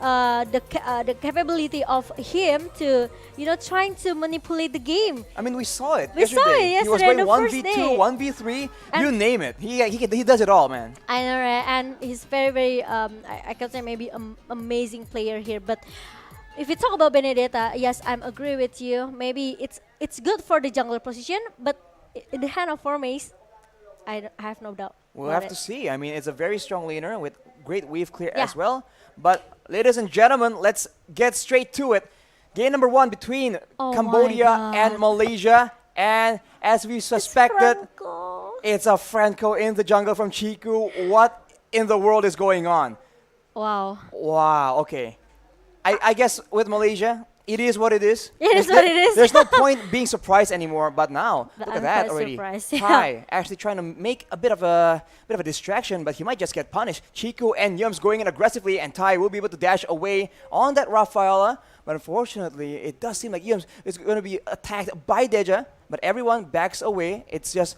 the capability of him to, trying to manipulate the game. I mean, we saw it We saw it He was yesterday, going the first 1v2, day. 1v3, you And- name it. He does it all, man. I know, right? And he's very, very, I can say maybe amazing player here. But if you talk about Benedetta, yes, I'm agree with you. Maybe it's good for the jungler position, but in the hand of Formace, I have no doubt. We'll about have to it. see. I mean, it's a very strong laner with great wave clear Yeah. as well. But ladies and gentlemen, let's get straight to it. Game number 1 between Oh Cambodia my God. and Malaysia. And as we suspected, it's a Franco in the jungle from Chiku. What in the world is going on? Wow. Wow, okay. I guess with Malaysia, it is what it is. It is what it is. There's no point being surprised anymore. But now, But look at I'm that quite already. surprised, yeah. Ty actually trying to make a bit of a distraction, but he might just get punished. Chiku and Yums going in aggressively, and Ty will be able to dash away on that Rafaela. But unfortunately, it does seem like Yums is going to be attacked by Deja. But everyone backs away. It's just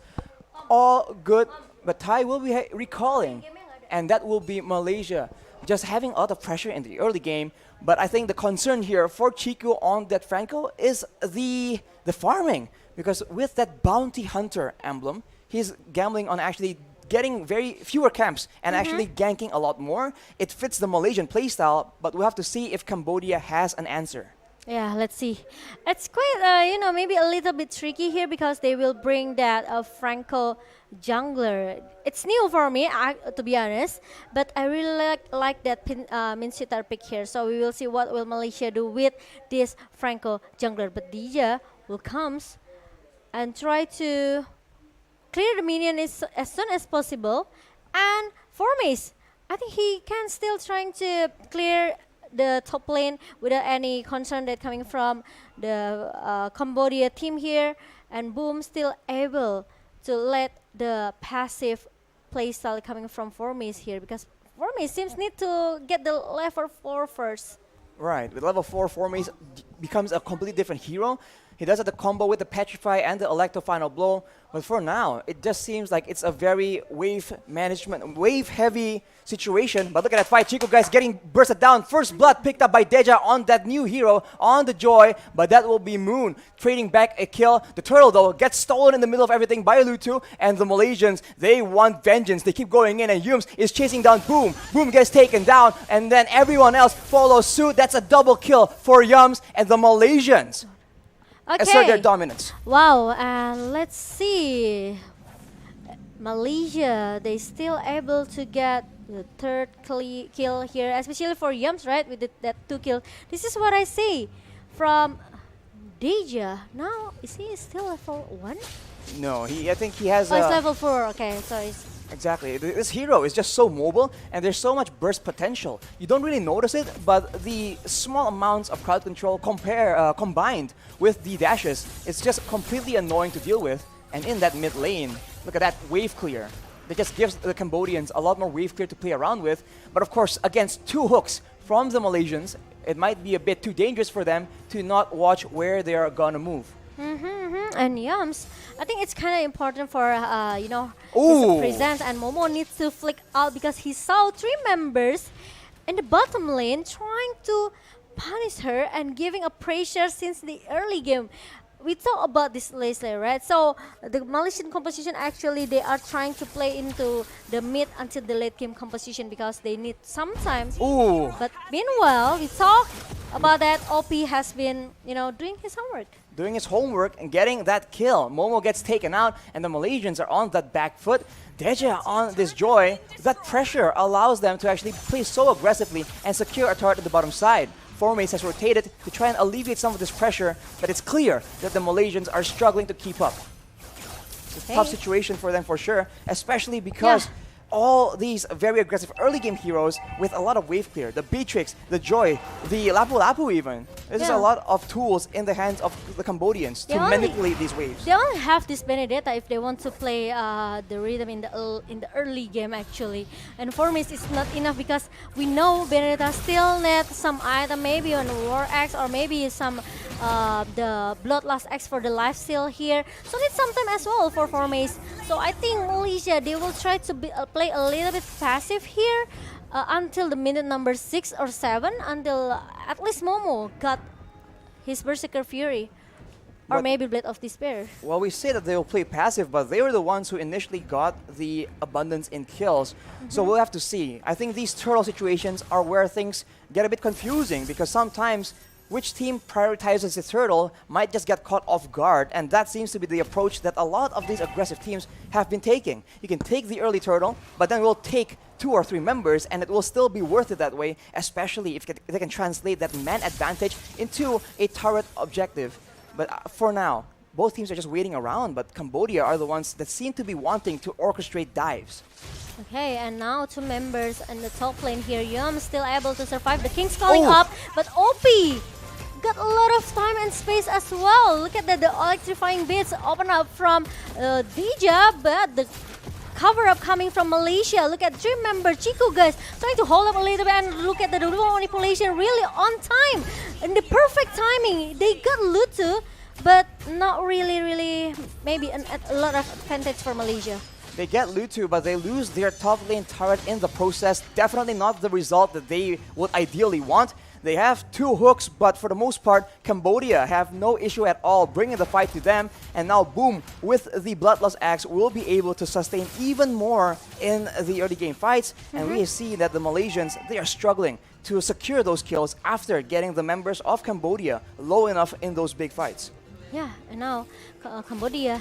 all good. But Ty will be recalling, and that will be Malaysia just having a lot of pressure in the early game. But I think the concern here for Chiku on that Franco is the farming. because with that bounty hunter emblem, he's gambling on actually getting very fewer camps and actually ganking a lot more. It fits the Malaysian playstyle, but we'll have to see if Cambodia has an answer. Yeah, let's see. It's quite, maybe a little bit tricky here because they will bring that Franco jungler. It's new for me, to be honest, but I really like that Min Sitar pick here. So we will see what will Malaysia do with this Franco jungler. But Dija will comes and try to clear the minion as soon as possible. And Formis, I think he can still trying to clear the top lane without any concern that coming from the Cambodia team here. And Boom still able to let the passive playstyle coming from Formis here, because Formis seems need to get the level 4 first. Right, with level 4, Formis becomes a completely different hero. He does have the combo with the Petrify and the Electro Final Blow, but for now, it just seems like it's a very wave management, wave-heavy situation. But look at that fight, Chico guys getting bursted down. First blood picked up by Deja on that new hero, on the Joy, but that will be Moon trading back a kill. The turtle, though, gets stolen in the middle of everything by Lutu, and the Malaysians, they want vengeance. They keep going in, and Yums is chasing down Boom. Boom gets taken down, and then everyone else follows suit. That's a double kill for Yums, and the Malaysians assert their dominance. Wow, and let's see. Malaysia, they still able to get the third kill here, especially for Yums, right? With that 2 kill. This is what I see from Deja. Now, is he still level 1? No, I think he has. Oh, it's level 4. Okay, so it's. Exactly. This hero is just so mobile, and there's so much burst potential. You don't really notice it, but the small amounts of crowd control combined with the dashes, it's just completely annoying to deal with. And in that mid lane, look at that wave clear. That just gives the Cambodians a lot more wave clear to play around with. But of course, against 2 hooks from the Malaysians, it might be a bit too dangerous for them to not watch where they are gonna move. And Yums, I think it's kind of important for his presence, and Momo needs to flick out because he saw 3 members in the bottom lane trying to punish her and giving a pressure since the early game. We talk about this later, right? So the Malaysian composition, actually they are trying to play into the mid until the late game composition because they need sometimes. But meanwhile, we talk about that OP has been, doing his homework. Doing his homework and getting that kill. Momo gets taken out, and the Malaysians are on that back foot. Deja on this Joy. That pressure allows them to actually play so aggressively and secure a turret at the bottom side. Formis has rotated to try and alleviate some of this pressure, but it's clear that the Malaysians are struggling to keep up. It's a tough situation for them for sure, especially because all these very aggressive early game heroes with a lot of wave clear. The Beatrix, the Joy, the Lapu Lapu even. There's a lot of tools in the hands of the Cambodians to manipulate these waves. They only have this Benedetta if they want to play the rhythm in the early game actually. And for me, it's not enough because we know Benedetta still needs some item, maybe on War Axe or maybe some the Bloodlust Axe for the lifesteal here. So need some time as well for Formis. So I think Malaysia, they will try to play a little bit passive here until the minute number 6 or 7, until at least Momo got his Berserker Fury. Or maybe Blade of Despair. Well, we say that they will play passive, but they were the ones who initially got the abundance in kills. So we'll have to see. I think these turtle situations are where things get a bit confusing, because sometimes which team prioritizes the turtle might just get caught off guard, and that seems to be the approach that a lot of these aggressive teams have been taking. You can take the early turtle, but then we'll take 2 or 3 members, and it will still be worth it that way, especially if they can translate that man advantage into a turret objective. But for now, both teams are just waiting around, but Cambodia are the ones that seem to be wanting to orchestrate dives. Okay, and now 2 members in the top lane here. Yum still able to survive. The King's calling up, but OP got a lot of time and space as well. Look at that, the electrifying bits open up from Dija, but the cover up coming from Malaysia. Look at 3 member Chico guys trying to hold up a little bit, and look at the manipulation really on time. In the perfect timing, they got Lutu, but not really, maybe a lot of advantage for Malaysia. They get Lutu, but they lose their top lane turret in the process. Definitely not the result that they would ideally want. They have 2 hooks, but for the most part, Cambodia have no issue at all bringing the fight to them. And now, boom, with the Bloodlust Axe, will be able to sustain even more in the early game fights. And we see that the Malaysians, they are struggling to secure those kills after getting the members of Cambodia low enough in those big fights. Yeah, and now Cambodia,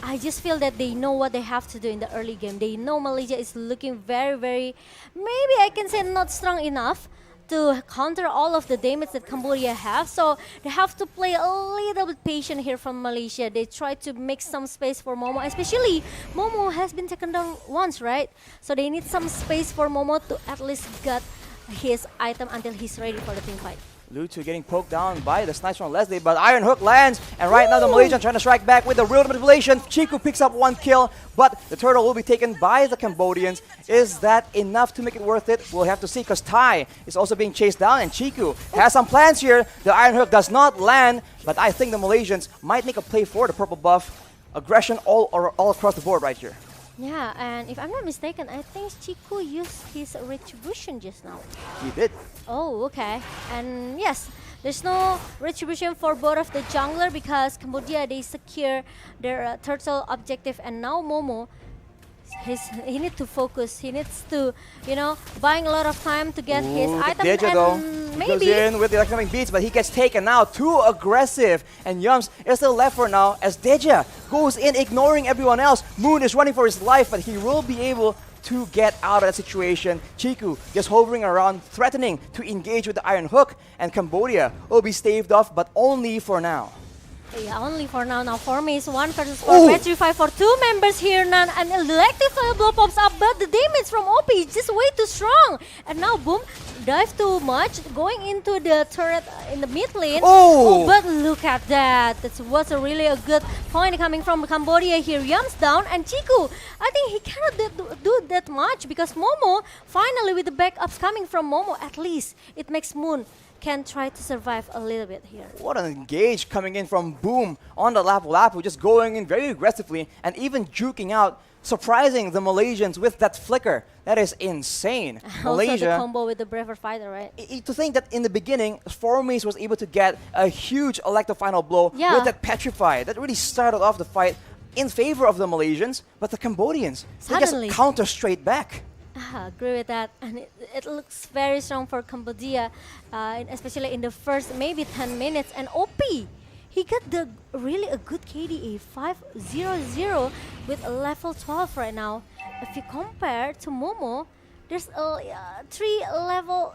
I just feel that they know what they have to do in the early game. They know Malaysia is looking very, very, maybe I can say not strong enough to counter all of the damage that Cambodia have. So they have to play a little bit patient here from Malaysia. They try to make some space for Momo, especially Momo has been taken down once, right? So they need some space for Momo to at least get his item until he's ready for the team fight. Lutu getting poked down by the sniper from Leslie, but Iron Hook lands, and right now the Malaysian trying to strike back with the real manipulation. Chiku picks up 1 kill, but the turtle will be taken by the Cambodians. Is that enough to make it worth it? We'll have to see, because Tai is also being chased down, and Chiku has some plans here. The Iron Hook does not land, but I think the Malaysians might make a play for the purple buff. Aggression all across the board right here. Yeah, and if I'm not mistaken, I think Chiku used his retribution just now. He did. Oh, okay. And yes, there's no retribution for both of the jungler because Cambodia, they secure their turtle objective, and now Momo, he needs to focus. He needs to, buying a lot of time to get his item. And maybe goes in with the electronic beats, but he gets taken out. Too aggressive, and Yums is still left for now as Deja goes in, ignoring everyone else. Moon is running for his life, but he will be able to get out of that situation. Chiku just hovering around, threatening to engage with the Iron Hook, and Cambodia will be staved off, but only for now. Yeah, only for now. Now, for me, it's 1 versus 4. Petrify for 2 members here. Nan, and electric fire blow pops up, but the damage from OP is just way too strong. And now, boom, dive too much, going into the turret in the mid lane. Oh, but look at that. That was really a good point coming from Cambodia here. Yums down, and Chiku, I think he cannot do that much because Momo, finally with the backups coming from Momo, at least it makes Moon can try to survive a little bit here. What an engage coming in from Boom on the Lapu Lapu, just going in very aggressively and even juking out, surprising the Malaysians with that flicker. That is insane. Also the combo with the Braver Fighter, right? To think that in the beginning, Formace was able to get a huge electro final blow with that Petrify. That really started off the fight in favor of the Malaysians, but the Cambodians, they just counter straight back. I agree with that, and it looks very strong for Cambodia, especially in the first maybe 10 minutes. And OP, he got really a good KDA, 500 with a level 12 right now. If you compare to Momo, there's a 3 level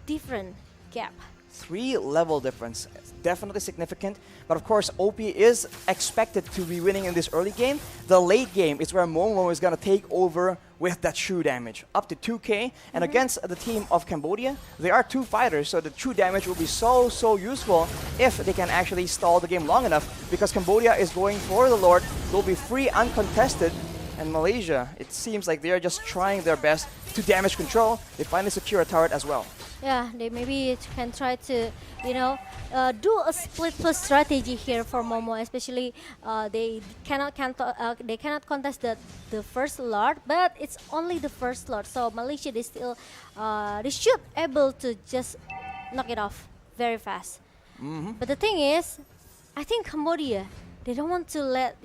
different gap. 3 level difference. It's definitely significant, but of course OP is expected to be winning in this early game. The late game is where Momo is going to take over with that true damage, up to 2k, and against the team of Cambodia, there are 2 fighters, so the true damage will be so useful if they can actually stall the game long enough, because Cambodia is going for the Lord, will be free uncontested, and Malaysia, it seems like they are just trying their best to damage control. They finally secure a turret as well. Yeah, they maybe can try to, do a split plus strategy here for Momo. Especially, they cannot contest the first Lord, but it's only the first Lord. So Malaysia, they still, they should able to just knock it off very fast. But the thing is, I think Cambodia, they don't want to let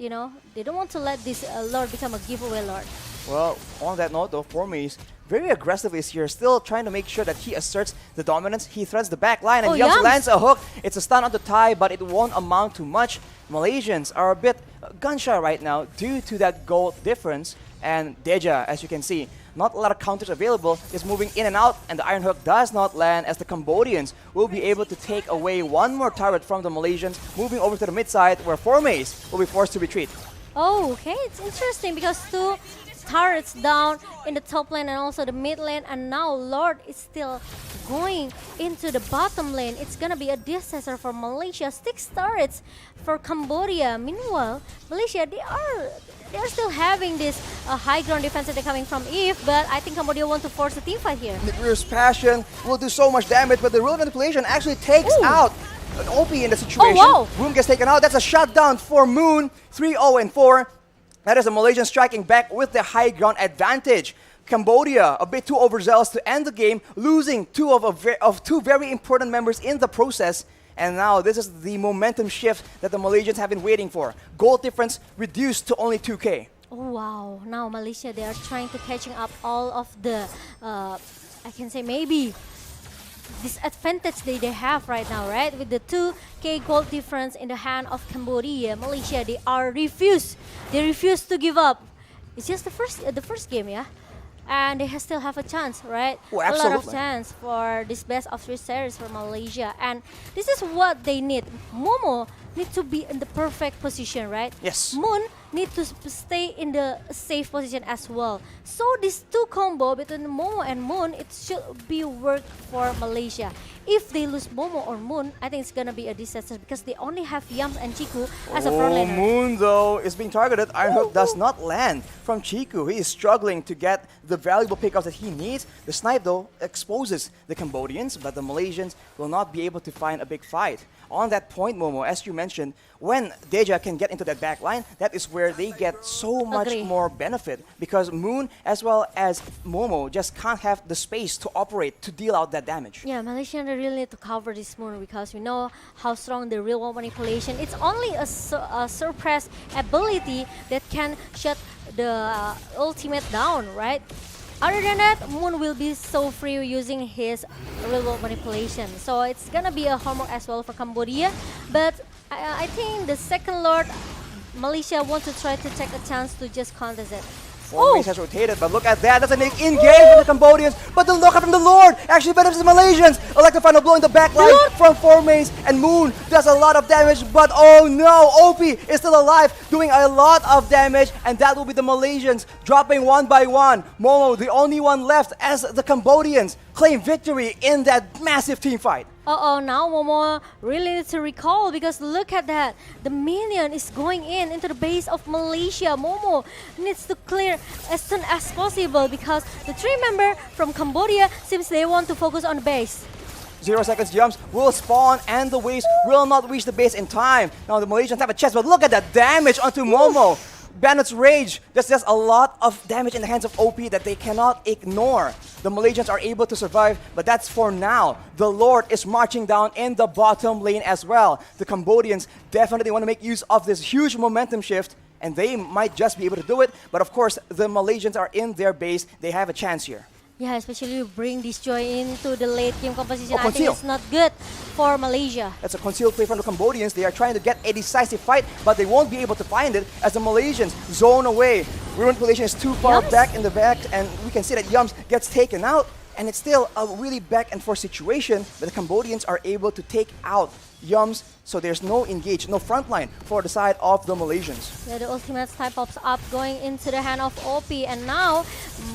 this Lord become a giveaway Lord. Well, on that note though, Formace very aggressive is here, still trying to make sure that he asserts the dominance. He threads the back line and Yums lands a hook. It's a stun on the Tai, but it won't amount to much. Malaysians are a bit gun-shy right now due to that gold difference. And Deja, as you can see, not a lot of counters available, is moving in and out, and the Iron Hook does not land as the Cambodians will be able to take away 1 more turret from the Malaysians, moving over to the mid side where Formace will be forced to retreat. Oh, okay, it's interesting because 2 turrets down in the top lane and also the mid lane, and now Lord is still going into the bottom lane. It's gonna be a disaster for Malaysia. 6 turrets for Cambodia. Meanwhile, Malaysia, they're still having this high ground defense that they're coming from Eve, but I think Cambodia want to force a team fight here. Nigru's Passion will do so much damage, but the real manipulation actually takes out an OP in the situation. Oh, wow. Boom gets taken out. That's a shutdown for Moon. 3-0-4. That is a Malaysian striking back with the high ground advantage. Cambodia a bit too overzealous to end the game, losing two very important members in the process. And now this is the momentum shift that the Malaysians have been waiting for. Goal difference reduced to only 2K. Oh wow! Now Malaysia, they are trying to catching up all of the, I can say maybe disadvantage they have right now, right? With the 2K goal difference in the hand of Cambodia, Malaysia, they refuse to give up. It's just the first game, yeah, and they still have a chance, right? Oh, a lot of absolutely. chance for this best of 3 series for Malaysia, and this is what they need. Momo need to be in the perfect position, right? Yes. Moon need to stay in the safe position as well. So this two combo between Momo and Moon, it should be work for Malaysia. If they lose Momo or Moon, I think it's gonna be a disaster because they only have Yams and Chiku as a frontliner. Moon though is being targeted. Iron Hook does not land from Chiku. He is struggling to get the valuable pickups that he needs. The snipe though exposes the Cambodians, but the Malaysians will not be able to find a big fight. On that point, Momo, as you mentioned, when Deja can get into that back line, that is where they get so much Agree. more benefit because Moon as well as Momo just can't have the space to operate to deal out that damage. Yeah, Malaysian really need to cover this Moon because we know how strong the real world manipulation. It's only a suppress ability that can shut the ultimate down, right? Other than that, Moon will be so free using his real world manipulation. So it's gonna be a homework as well for Cambodia. But I think the second Lord, Malaysia want to try to take a chance to just contest it. Four has rotated, but look at that. That's an in-game for the Cambodians. But the look from the Lord actually benefits the Malaysians. Electric final blow in the back line from 4 mains, and Moon does a lot of damage. But oh no, OP is still alive, doing a lot of damage, and that will be the Malaysians dropping one by one. Momo, the only one left as the Cambodians claim victory in that massive team fight. Now Momo really needs to recall because look at that. The minion is going into the base of Malaysia. Momo needs to clear as soon as possible because the 3 member from Cambodia seems they want to focus on the base. 0 seconds jumps will spawn and the waves will not reach the base in time. Now the Malaysians have a chance, but look at that damage onto Momo. Bandit's Rage, that's just a lot of damage in the hands of OP that they cannot ignore. The Malaysians are able to survive, but that's for now. The Lord is marching down in the bottom lane as well. The Cambodians definitely want to make use of this huge momentum shift, and they might just be able to do it. But of course, the Malaysians are in their base. They have a chance here. Yeah, especially you bring this joy into the late game composition. I think conceal. it's not good for Malaysia. That's a concealed play from the Cambodians. They are trying to get a decisive fight, but they won't be able to find it as the Malaysians zone away. Real manipulation is too far back in the back, and we can see that Yums gets taken out, and it's still a really back and forth situation, but the Cambodians are able to take out Yums, so there's no engage, no front line for the side of the Malaysians. Yeah, the ultimate snipe pops up going into the hand of OP, and now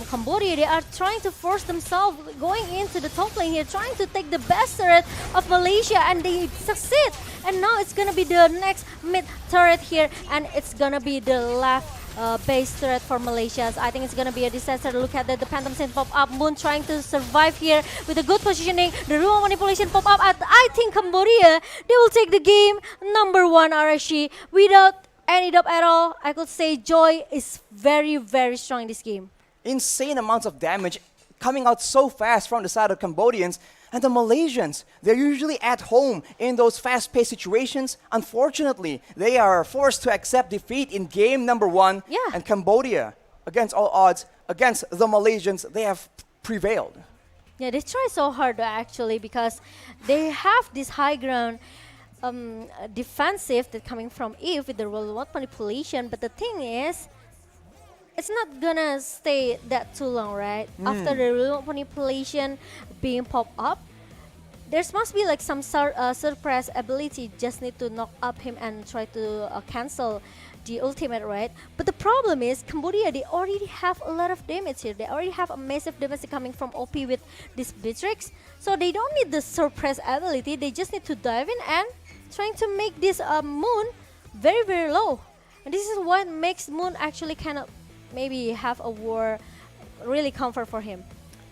Cambodia, they are trying to force themselves going into the top lane here, trying to take the best turret of Malaysia, and they succeed. And now it's gonna be the next mid turret here, and it's gonna be the left base turret for Malaysia. So I think it's gonna be a disaster. Look at that, the Phantom Saint pop up. Moon trying to survive here with a good positioning. The Rumo manipulation pop up. I think Cambodia, they will take the game number 1 RSG without any doubt at all. I could say Joy is very, very strong in this game. Insane amounts of damage coming out so fast from the side of Cambodians. And the Malaysians, they're usually at home in those fast-paced situations. Unfortunately, they are forced to accept defeat in game number 1. Yeah. And Cambodia, against all odds, against the Malaysians, they have prevailed. Yeah, they try so hard actually because they have this high ground defensive that coming from Eve with the remote manipulation. But the thing is, it's not gonna stay that too long, right? After the remote manipulation being popped up, there must be like some suppress ability. Just need to knock up him and try to cancel the ultimate, right? But the problem is Cambodia, they already have a lot of damage here. They already have a massive damage coming from OP with this Beatrix. So they don't need the suppress ability. They just need to dive in and trying to make this Moon very, very low. And this is what makes Moon actually kind of maybe have a war really comfort for him.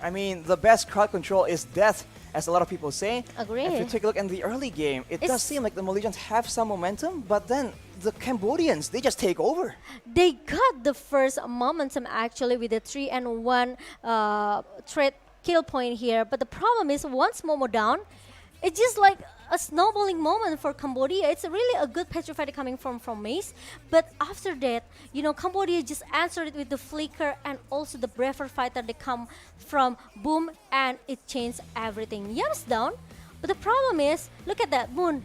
I mean, the best crowd control is death as a lot of people say. Agree. If you take a look in the early game, it does It's- seem like the Malaysians have some momentum, but then the Cambodians, they just take over. They got the first momentum actually with the 3-1 trade kill point here. But the problem is once Momo down, it's just like a snowballing moment for Cambodia. It's really a good petro fighter coming from Mace. But after that, Cambodia just answered it with the flicker and also the braver fighter that come from Boom, and it changed everything. Yam's down, but the problem is, look at that, Moon.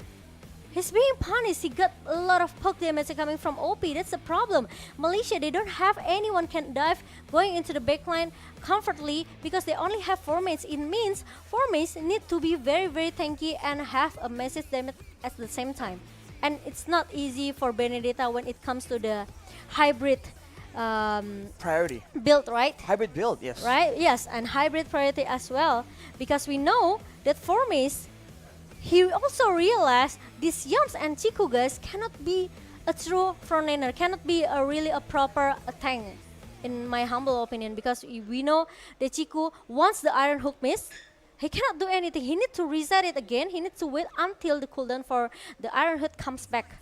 He's being punished. He got a lot of poke damage coming from OP. That's the problem. Malaysia, they don't have anyone can dive going into the backline comfortably because they only have 4 mates. It means 4 mates need to be very, very tanky and have a massive damage at the same time. And it's not easy for Benedetta when it comes to the hybrid Priority. build, right? Hybrid build, yes. Right? Yes, and hybrid priority as well. Because we know that 4 mates, he also realized these Yams and Chiku guys cannot be a true frontliner, cannot be really a proper tank, in my humble opinion, because we know that Chiku, once the Iron Hook miss, he cannot do anything. He needs to reset it again. He needs to wait until the cooldown for the Iron Hook comes back.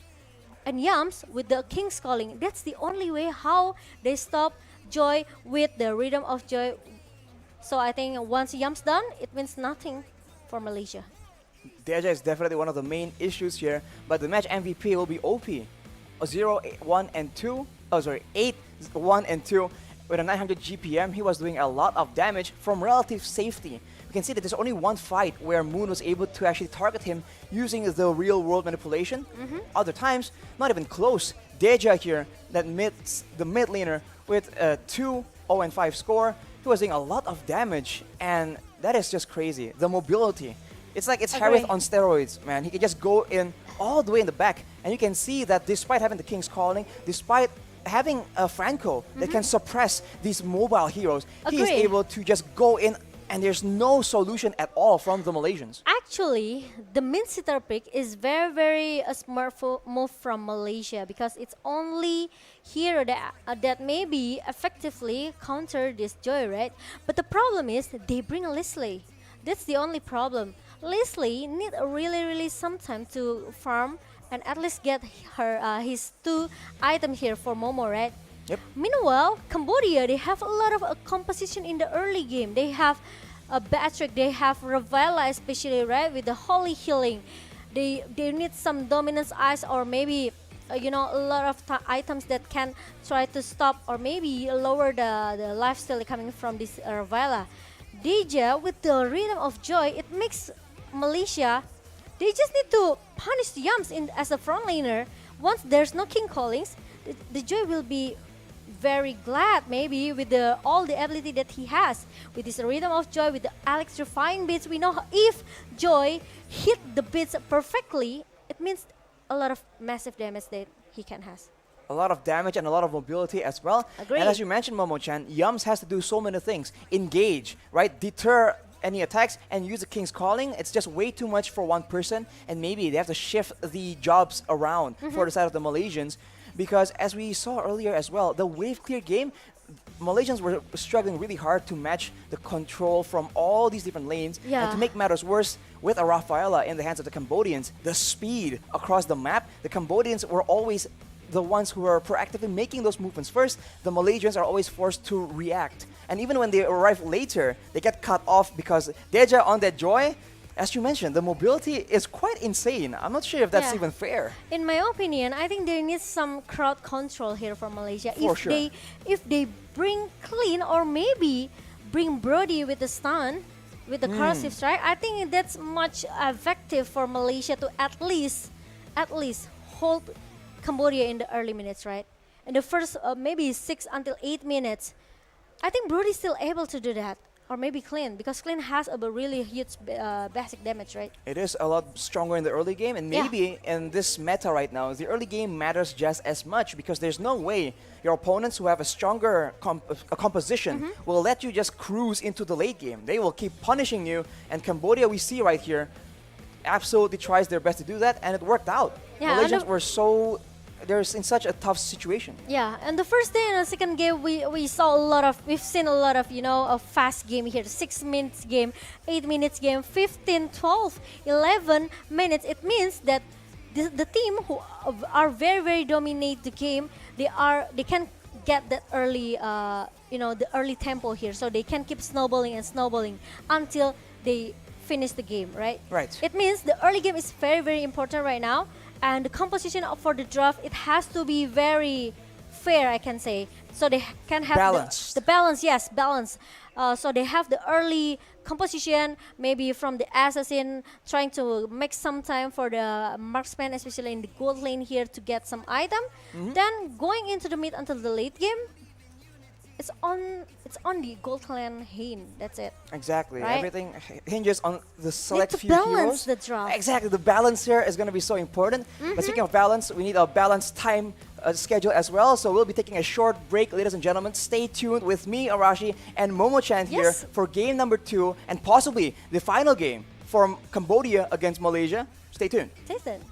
And Yams, with the King's Calling, that's the only way how they stop Joy with the Rhythm of Joy. So I think once Yams done, it means nothing for Malaysia. Deja is definitely one of the main issues here, but the match MVP will be OP. 0, 1, and 2. Oh, sorry, 8, 1, and 2. With a 900 GPM, he was doing a lot of damage from relative safety. We can see that there's only one fight where Moon was able to actually target him using the real-world manipulation. Other times, not even close. Deja here, the mid laner, with a 2, 0, and 5 score. He was doing a lot of damage, and that is just crazy. The mobility. It's like it's Agree. Harith on steroids, man. He can just go in all the way in the back, and you can see that despite having the King's Calling, despite having a Franco that can suppress these mobile heroes, he is Agree. able to just go in, and there's no solution at all from the Malaysians. Actually, the mid-sitter pick is very, very a smart move from Malaysia because it's only here that maybe effectively counter this Joy, right? But the problem is they bring a Leslie. That's the only problem. Leslie need really some time to farm and at least get his 2 items here for Momo, right? Yep. Meanwhile, Cambodia, they have a lot of composition in the early game. They have a Batrick, they have Ravila especially, right, with the Holy Healing. They need some Dominance Eyes or maybe a lot of items that can try to stop or maybe lower the lifesteal coming from this Ravila. Deja, with the Rhythm of Joy, it makes Malaysia, they just need to punish the Yams as a frontliner. Once there's no King Callings, the Joy will be very glad maybe with all the ability that he has. With his Rhythm of Joy, with the electrifying beats, we know if Joy hit the beats perfectly, it means a lot of massive damage that he can has. A lot of damage and a lot of mobility as well. Agree. And as you mentioned, Momo-chan, Yums has to do so many things. Engage, right? Deter any attacks and use the King's Calling. It's just way too much for one person, and maybe they have to shift the jobs around for the side of the Malaysians, because as we saw earlier as well, the wave clear game, Malaysians were struggling really hard to match the control from all these different lanes. Yeah. And to make matters worse, with a Rafaela in the hands of the Cambodians, the speed across the map, the Cambodians were always the ones who are proactively making those movements first. The Malaysians are always forced to react. And even when they arrive later, they get cut off because Deja on that Joy, as you mentioned, the mobility is quite insane. I'm not sure if that's even fair. In my opinion, I think there needs some crowd control here for Malaysia. For sure. If they bring Clean or maybe bring Brody with the stun, with the corrosive strike, I think that's much effective for Malaysia to at least hold Cambodia in the early minutes, right? In the first maybe 6 until 8 minutes, I think Brody's still able to do that. Or maybe Clean, because Clean has a really huge basic damage, right? It is a lot stronger in the early game, and maybe in this meta right now, the early game matters just as much, because there's no way your opponents who have a stronger composition will let you just cruise into the late game. They will keep punishing you, and Cambodia, we see right here, absolutely tries their best to do that, and it worked out. Yeah, Malaysians were so they're in such a tough situation. Yeah, and the first day and the second game, we've seen a lot of, a fast game here. 6 minutes game, 8 minutes game, 15, 12, 11 minutes. It means that the team who are very, very dominate the game, they can get that early, the early tempo here. So they can keep snowballing until they finish the game, right? Right. It means the early game is very, very important right now. And the composition for the draft, it has to be very fair, I can say. So they can have the balance, yes, balance. So they have the early composition, maybe from the assassin, trying to make some time for the marksman, especially in the gold lane here, to get some item. Then going into the mid until the late game, it's on the gold lane hand. That's it. Exactly. Right? Everything hinges on the select to few balance heroes. the draft. Exactly. The balance here is going to be so important. But speaking of balance, we need a balanced time schedule as well. So we'll be taking a short break, ladies and gentlemen. Stay tuned with me, Arashi, and Momo-chan here for game number 2 and possibly the final game from Cambodia against Malaysia. Stay tuned. Stay tuned.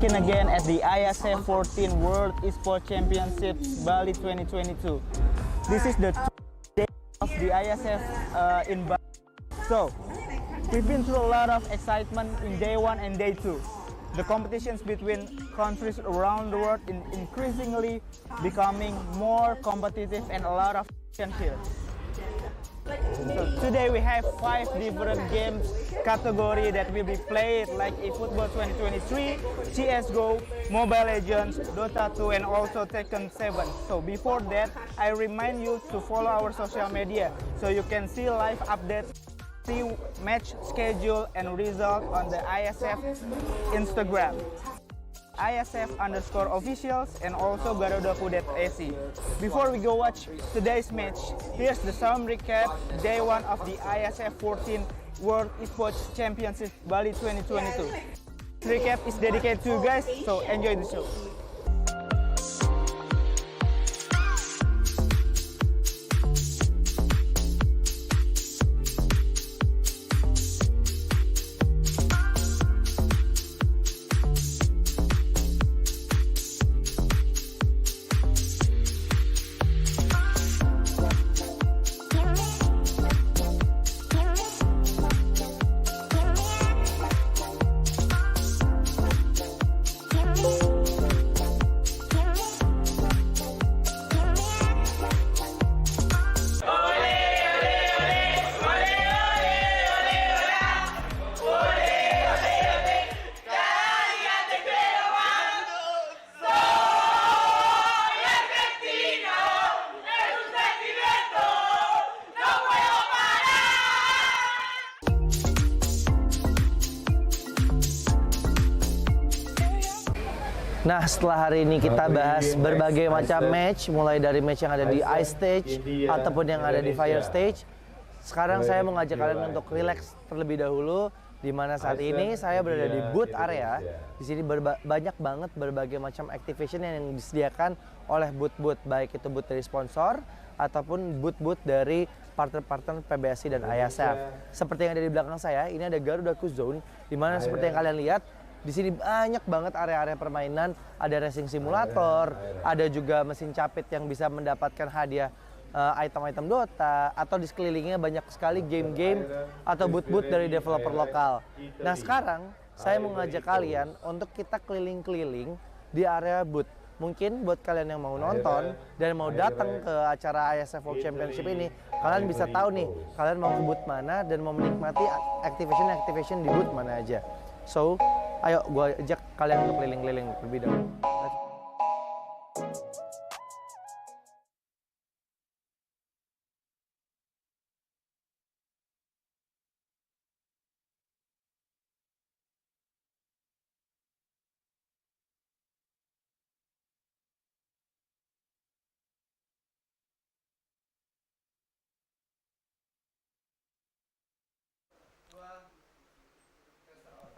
Looking again at the IESF 14th World Esports Championships Bali 2022. This is the day of the IESF in Bali. So, we've been through a lot of excitement in day 1 and day 2. The competitions between countries around the world is increasingly becoming more competitive and a lot of action here. So today we have 5 different games category that will be played, like eFootball 2023, CSGO, Mobile Legends, Dota 2, and also Tekken 7. So before that, I remind you to follow our social media so you can see live updates, see match schedule and result on the IESF Instagram. IESF_officials and also garudaku.ac. Before we go watch today's match, here's the some recap day 1 of the IESF 14th World Esports Championship Bali 2022. This recap is dedicated to you guys, so enjoy the show. Nah, setelah hari ini kita bahas berbagai macam match, mulai dari match yang ada di Ice Stage ataupun yang ada di Fire Stage. Sekarang saya mengajak kalian untuk relax terlebih dahulu, di mana saat ini saya berada di booth area. Di sini banyak banget berbagai macam activation yang disediakan oleh booth-booth, baik itu booth dari sponsor ataupun booth-booth dari partner-partner PBSI dan IESF. Seperti yang ada di belakang saya, ini ada Garudaku Zone, di mana seperti yang kalian lihat, di sini banyak banget area-area permainan, ada racing simulator, ada juga mesin capit yang bisa mendapatkan hadiah item-item Dota, atau di sekelilingnya banyak sekali game-game atau booth-booth dari developer lokal. Nah sekarang saya mengajak kalian untuk kita keliling-keliling di area booth. Mungkin buat kalian yang mau nonton dan mau datang ke acara IESF World Championship ini, kalian bisa tahu nih, kalian mau ke booth mana dan mau menikmati activation di booth mana aja. So, ayo gue ajak kalian untuk keliling-keliling lebih dahulu.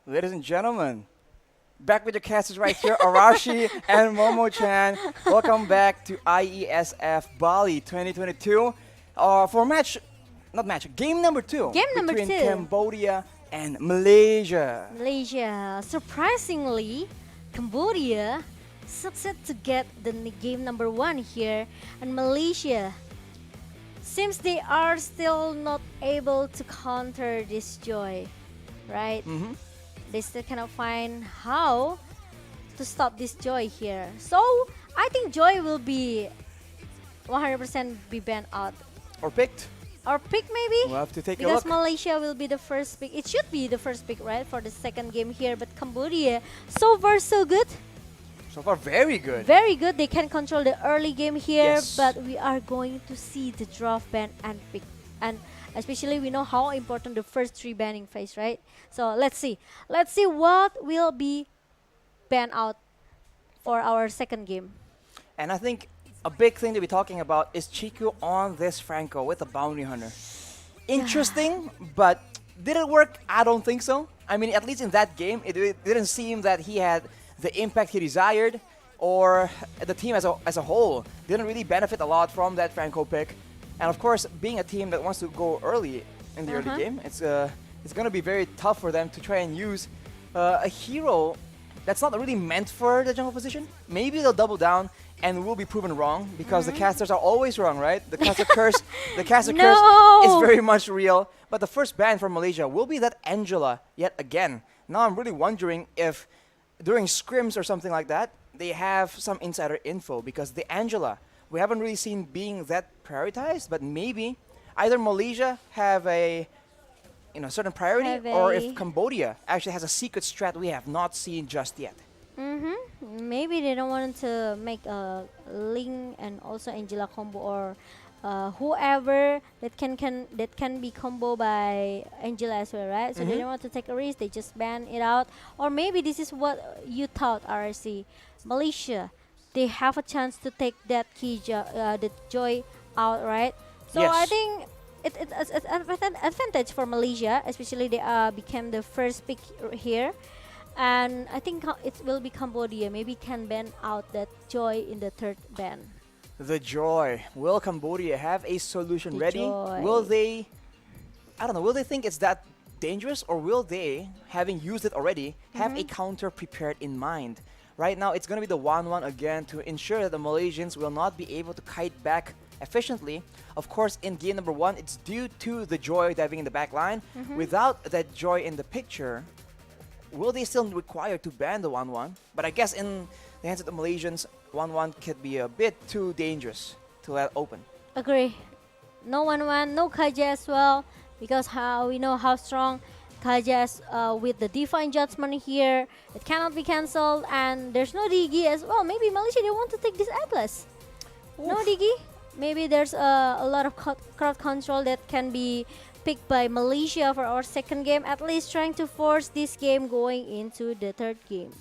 Ladies and gentlemen, back with your casters right here, Arashi and Momo-chan. Welcome back to IESF Bali 2022 for game number 2 between Cambodia and Malaysia. Surprisingly, Cambodia succeeded to get the game number 1 here, and Malaysia seems they are still not able to counter this Joy, right? They still cannot find how to stop this Joy here. So I think Joy will be 100% be banned out. Or picked. Or picked maybe? We'll have to take a because look. Malaysia will be the first pick. It should be the first pick, right, for the second game here. But Cambodia, so far so good. So far very good. Very good. They can control the early game here. Yes. But we are going to see the draft ban and pick. And especially we know how important the first 3 banning phase, right? So let's see. Let's see what will be banned out for our second game. And I think a big thing to be talking about is Chiku on this Franco with a bounty hunter. Interesting, but did it work? I don't think so. I mean, at least in that game, it didn't seem that he had the impact he desired, or the team as a whole didn't really benefit a lot from that Franco pick. And of course, being a team that wants to go early in the early game, it's going to be very tough for them to try and use a hero that's not really meant for the jungle position. Maybe they'll double down and will be proven wrong because the casters are always wrong, right? The caster curse, the caster curse is very much real. But the first ban from Malaysia will be that Angela yet again. Now I'm really wondering if during scrims or something like that, they have some insider info because the Angela, we haven't really seen being that prioritized, but maybe either Malaysia have a certain priority or if Cambodia actually has a secret strat we have not seen just yet. Maybe they don't want to make a Ling and also Angela combo or whoever that can be combo by Angela as well, right? So they don't want to take a risk. They just ban it out. Or maybe this is what you thought, RRC. Malaysia, they have a chance to take that the Joy out, right? So I think it's an advantage for Malaysia, especially they became the first pick here. And I think it will be Cambodia. Maybe can ban out that Joy in the third ban. The Joy. Will Cambodia have a solution ready? Joy. Will they, I don't know, will they think it's that dangerous or will they, having used it already, have a counter prepared in mind? Right now, it's going to be the 1-1 again to ensure that the Malaysians will not be able to kite back efficiently. Of course, in game number 1, it's due to the Joy diving in the back line. Without that Joy in the picture, will they still require to ban the 1-1? But I guess in the hands of the Malaysians, 1-1 could be a bit too dangerous to let open. Agree. No 1-1, no Kaja as well, because we know how strong Kaja is with the Divine Judgment here. It cannot be cancelled, and there's no Digi as well. Maybe Malaysia, they want to take this Atlas. No Digi. Maybe there's a lot of crowd control that can be picked by Malaysia for our second game, at least trying to force this game going into the third game.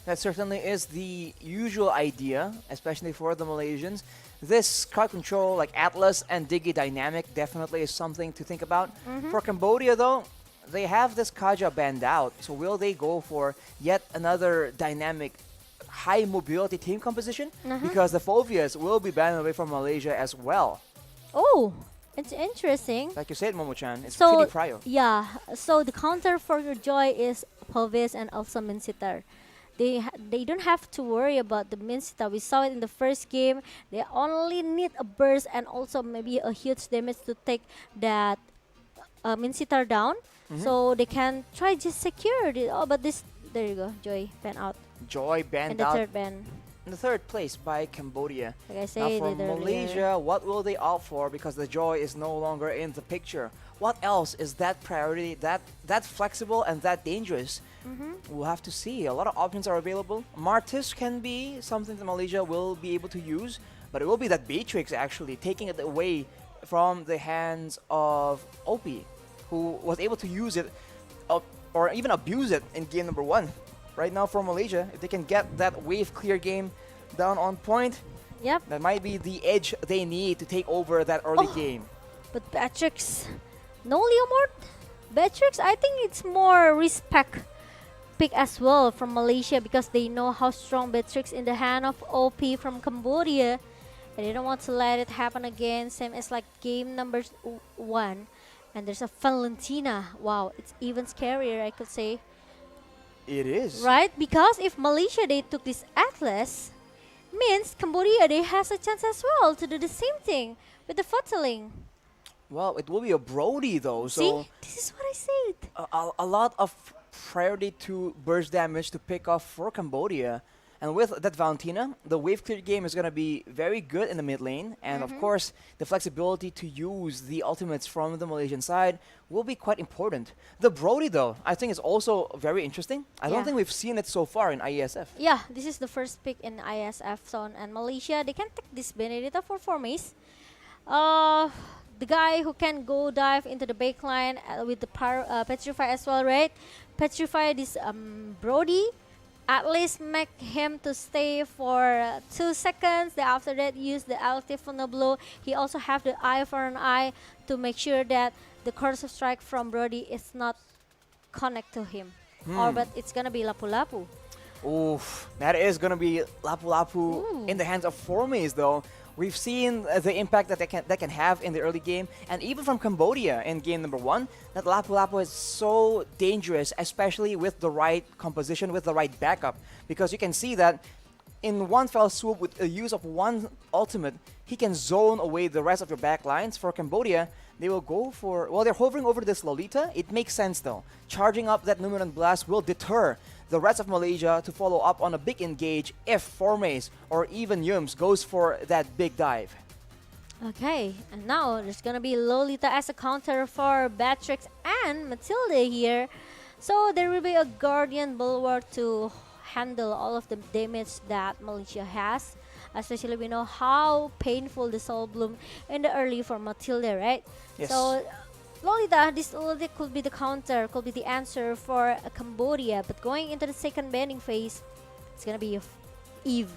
That certainly is the usual idea, especially for the Malaysians. This crowd control like Atlas and Digi dynamic definitely is something to think about. For Cambodia though, they have this Kaja banned out, so will they go for yet another dynamic high mobility team composition? Because the Phobias will be banned away from Malaysia as well. Oh, it's interesting. Like you said, Momo-chan, it's pretty prio. Yeah, so the counter for your Joy is Phobias and also Minsitar. They don't have to worry about the Minsitar. We saw it in the first game. They only need a burst and also maybe a huge damage to take that Minsitar down. So they can try just secure it. Oh, but there you go, Joy ban out. Joy banned and the out third ban. in the third place by Cambodia. Like I Now said for Malaysia, what will they opt for because the Joy is no longer in the picture? What else is that priority, that flexible and that dangerous? We'll have to see. A lot of options are available. Martis can be something that Malaysia will be able to use, but it will be that Beatrix actually taking it away from the hands of OP, who was able to use it or even abuse it in game number 1. Right now for Malaysia, if they can get that wave clear game down on point, that might be the edge they need to take over that early game. But Beatrix, no Leomord? Beatrix, I think it's more respect pick as well from Malaysia because they know how strong Beatrix in the hand of OP from Cambodia. And they don't want to let it happen again, same as like game number 1. And there's a Valentina. Wow, it's even scarier, I could say. It is. Right? Because if Malaysia, they took this Atlas, means Cambodia, they has a chance as well to do the same thing with the Foteling. Well, it will be a Brody though. So see, this is what I said. A lot of priority to burst damage to pick off for Cambodia. And with that Valentina, the wave clear game is going to be very good in the mid lane. And of course, the flexibility to use the ultimates from the Malaysian side will be quite important. The Brody though, I think is also very interesting. I don't think we've seen it so far in IESF. Yeah, this is the first pick in ISF zone. And Malaysia, they can take this Benedetta for 4 mace. The guy who can go dive into the backline with the Petrify as well, right? Petrify this Brody. At least make him to stay for 2 seconds. Then after that, use the active blow. He also have the eye for an eye to make sure that the curse of strike from Brody is not connect to him. Or but it's gonna be Lapu Lapu. Oof, that is gonna be Lapu Lapu in the hands of Formays though. We've seen the impact that they can have in the early game, and even from Cambodia in game number 1, that Lapu-Lapu is so dangerous, especially with the right composition, with the right backup, because you can see that in one fell swoop with the use of one ultimate, he can zone away the rest of your back lines. For Cambodia, they will go for, well, they're hovering over this Lolita. It makes sense though. Charging up that Numeron Blast will deter the rest of Malaysia to follow up on a big engage if Formace or even Yums goes for that big dive. Okay, and now there's gonna be Lolita as a counter for Batrix and Matilda here. So there will be a Guardian Bulwark to handle all of the damage that Malaysia has. Especially we know how painful the Soul Bloom in the early for Matilda, right? Yes. So Lolita, this Lolita could be the counter, could be the answer for Cambodia. But going into the second banning phase, it's gonna be Eve.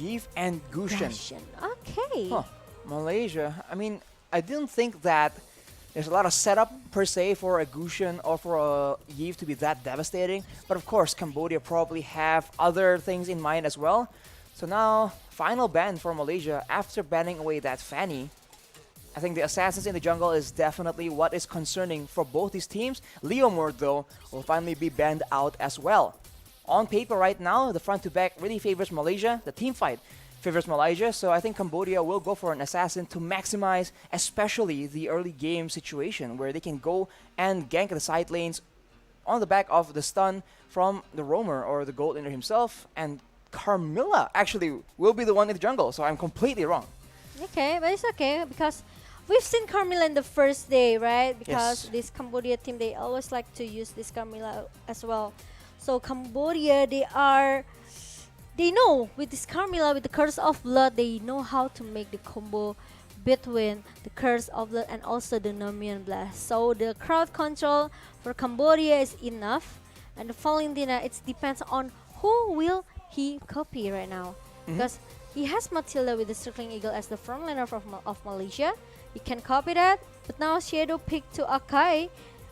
Eve and Gushen. Okay. Huh. Malaysia, I mean, I didn't think that there's a lot of setup per se for a Gushen or for a Eve to be that devastating. But of course, Cambodia probably have other things in mind as well. So now, final ban for Malaysia after banning away that Fanny. I think the Assassins in the jungle is definitely what is concerning for both these teams. Leomord, though, will finally be banned out as well. On paper right now, the front to back really favors Malaysia. The team fight favors Malaysia, so I think Cambodia will go for an Assassin to maximize especially the early game situation where they can go and gank the side lanes on the back of the stun from the roamer or the gold laner himself, and Carmilla actually will be the one in the jungle, so I'm completely wrong. Okay, but it's okay because we've seen Carmilla in the first day, right? Because Yes. this Cambodia team, they always like to use this Carmilla as well. So Cambodia, they know with this Carmilla, with the Curse of Blood, they know how to make the combo between the Curse of Blood and also the Numeron Blast. So the crowd control for Cambodia is enough, and the Valentina, it depends on who will he copy right now, because he has Matilda with the Circling Eagle as the frontliner of Malaysia. He can copy that, but now Shadow pick to Akai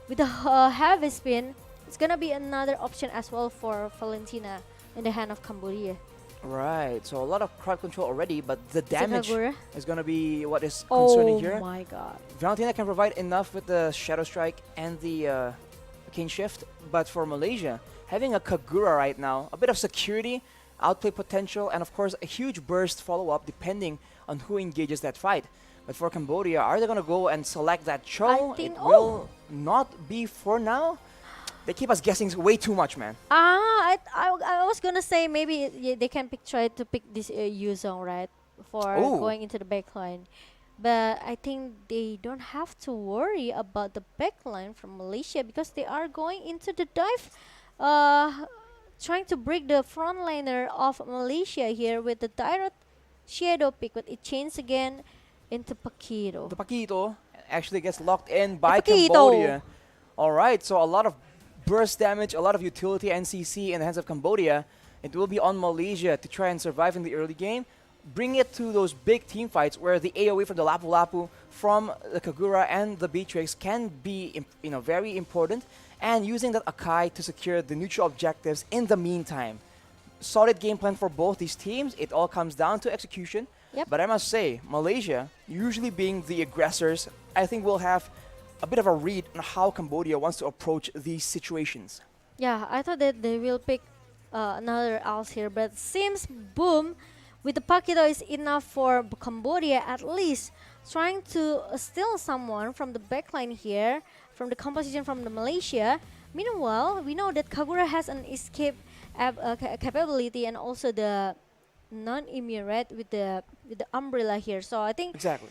with the heavy spin. It's gonna be another option as well for Valentina in the hand of Cambodia. Right, so a lot of crowd control already, but the damage Kagura? is gonna be what is concerning here. Oh my god. Valentina can provide enough with the Shadow Strike and the Cane Shift, but for Malaysia, having a Kagura right now, a bit of security, outplay potential, and of course a huge burst follow-up depending on who engages that fight. But for Cambodia, are they going to go and select that Cho? I think- It will not be for now. They keep us guessing way too much, man. I was gonna say maybe they can try to pick this Yuzong, right, for Ooh. going into the backline. But I think they don't have to worry about the backline from Malaysia because they are going into the dive, trying to break the frontliner of Malaysia here with the direct Shadow pick, but it changed again into Paquito. The Paquito actually gets locked in by Paquito. Cambodia. All right, so a lot of burst damage, a lot of utility NCC in the hands of Cambodia. It will be on Malaysia to try and survive in the early game. Bring it to those big team fights where the AoE from the Lapu-Lapu, from the Kagura and the Beatrix can be very important, and using that Akai to secure the neutral objectives in the meantime. Solid game plan for both these teams. It all comes down to execution. Yep. But I must say, Malaysia, usually being the aggressors, I think will have a bit of a read on how Cambodia wants to approach these situations. Yeah, I thought that they will pick another else here, but seems Boom with the Paquito is enough for Cambodia at least, trying to steal someone from the backline here, from the composition from the Malaysia. Meanwhile, we know that Kagura has an escape capability and also the non-immune, right, with the umbrella here. So I think Exactly.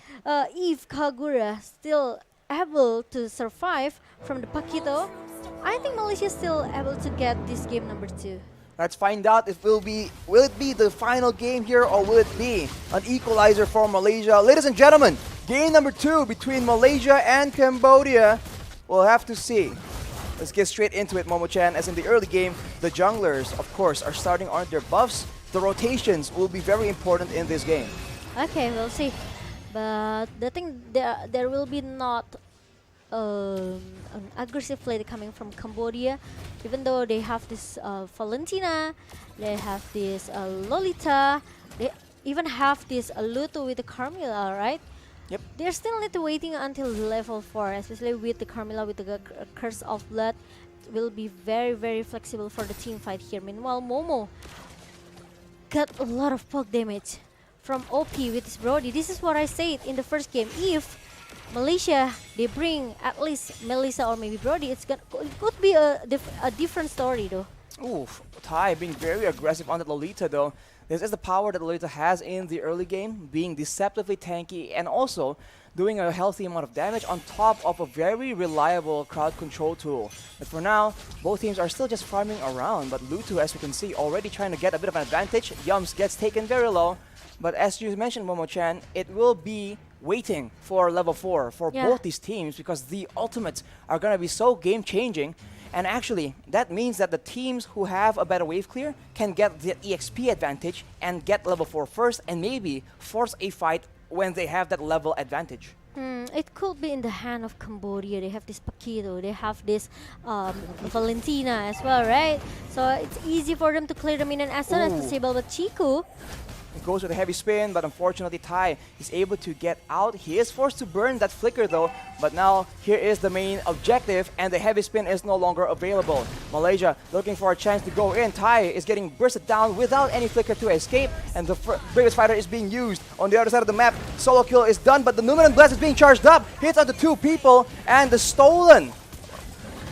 if Kagura still able to survive from the Paquito, I think Malaysia is still able to get this game number 2. Let's find out if will it be the final game here, or will it be an equalizer for Malaysia? Ladies and gentlemen, game number 2 between Malaysia and Cambodia. We'll have to see. Let's get straight into it, Momo-chan, as in the early game, the junglers, of course, are starting on their buffs. The rotations will be very important in this game. Okay, we'll see. But the thing, there will be not an aggressive play coming from Cambodia, even though they have this Valentina, they have this Lolita. even have this Luto with the Carmilla, right? Yep. They're still need to waiting until level 4, especially with the Carmilla with the Curse of Blood. It will be very, very flexible for the team fight here. Meanwhile, Momo got a lot of poke damage from OP with his Brody. This is what I said in the first game. If Malaysia, they bring at least Melissa or maybe Brody, it could be a different story though. Oof, Thai being very aggressive on the Lolita though. This is the power that Lolita has in the early game, being deceptively tanky and also doing a healthy amount of damage on top of a very reliable crowd control tool. But for now, both teams are still just farming around, but Lutu, as we can see, already trying to get a bit of an advantage. Yums gets taken very low, but as you mentioned, Momo-chan, it will be waiting for level 4 for both these teams because the ultimates are going to be so game-changing. And actually, that means that the teams who have a better wave clear can get the EXP advantage and get level 4 first and maybe force a fight when they have that level advantage. It could be in the hand of Cambodia. They have this Paquito, they have this Valentina as well, right? So it's easy for them to clear the minion as soon as possible. But Chiku, it goes with a heavy spin, but unfortunately Thai is able to get out. He is forced to burn that flicker though, but now here is the main objective and the heavy spin is no longer available. Malaysia looking for a chance to go in. Thai is getting bursted down without any flicker to escape, and the biggest fighter is being used on the other side of the map. Solo kill is done, but the Numinous Blast is being charged up. Hits onto 2 people, and the stolen.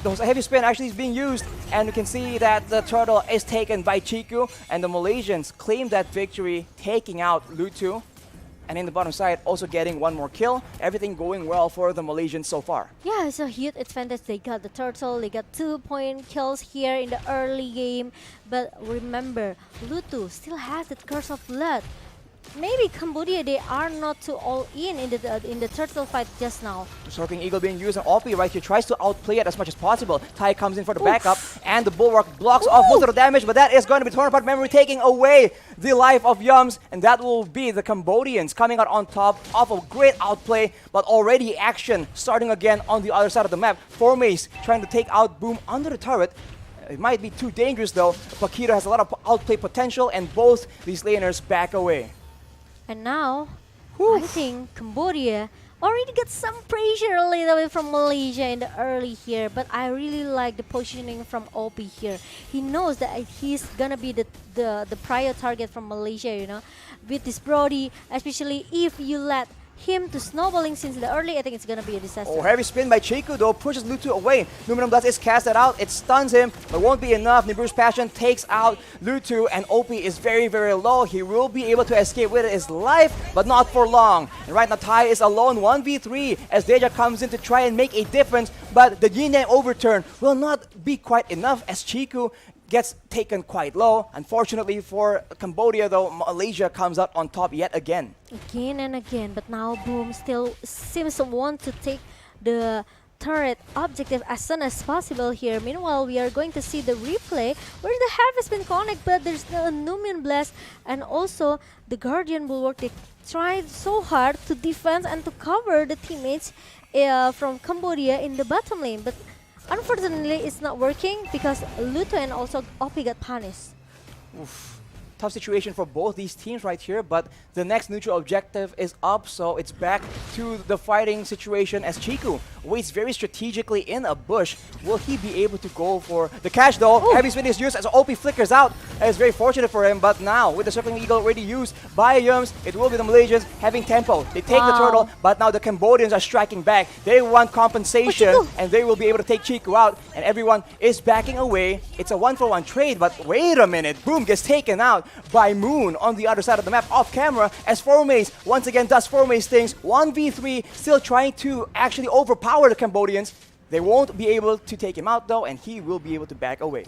The heavy spin actually is being used, and you can see that the turtle is taken by Chiku, and the Malaysians claim that victory, taking out Lutu. And in the bottom side, also getting 1 more kill. Everything going well for the Malaysians so far. yeah, it's a huge advantage. They got the turtle, they got 2-point kills here in the early game. But remember, Lutu still has that Curse of Blood. Maybe Cambodia, they are not too all in the turtle fight just now. Soaking Eagle being used, and Opie right here tries to outplay it as much as possible. Thai comes in for the backup, and the Bulwark blocks off most of the damage, but that is going to be torn apart memory, taking away the life of Yums, and that will be the Cambodians coming out on top of a great outplay, but already action starting again on the other side of the map. Formace trying to take out Boom under the turret. It might be too dangerous though. Paquito has a lot of outplay potential, and both these laners back away. And now, I think Cambodia already got some pressure a little bit from Malaysia in the early here, but I really like the positioning from OP here. He knows that he's gonna be the prior target from Malaysia, you know, with this Brody, especially if you let him to snowballing since the early. I think it's gonna be a disaster. Oh, heavy spin by Chiku though, pushes Lutu away. Numinum Blast is casted out, it stuns him, but won't be enough. Nibiru's Passion takes out Lutu, and OP is very, very low. He will be able to escape with his life, but not for long. And right now, Thai is alone, 1v3, as Deja comes in to try and make a difference, but the Yin Yang overturn will not be quite enough as Chiku gets taken quite low. Unfortunately for Cambodia though, Malaysia comes out on top yet again. Again and again, but now Boom still seems to want to take the turret objective as soon as possible here. Meanwhile, we are going to see the replay where the half has been connected, but there's the Numian Blast and also the Guardian Bulwark. They tried so hard to defend and to cover the teammates from Cambodia in the bottom lane, but unfortunately, it's not working because Luto and also OP got punished. Oof. Tough situation for both these teams right here, but the next neutral objective is up, so it's back to the fighting situation as Chiku waits very strategically in a bush. Will he be able to go for the catch though? Ooh. Heavy spin is used as OP flickers out. It's very fortunate for him, but now with the Circling Eagle already used by Yums, it will be the Malaysians having tempo. They take the turtle, but now the Cambodians are striking back. They want compensation, and they will be able to take Chiku out, and everyone is backing away. It's a 1-for-1 trade, but wait a minute. Boom gets taken out by Moon on the other side of the map off camera as Formace once again does Formace things. 1v3, still trying to actually overpower the Cambodians. They won't be able to take him out though, and he will be able to back away.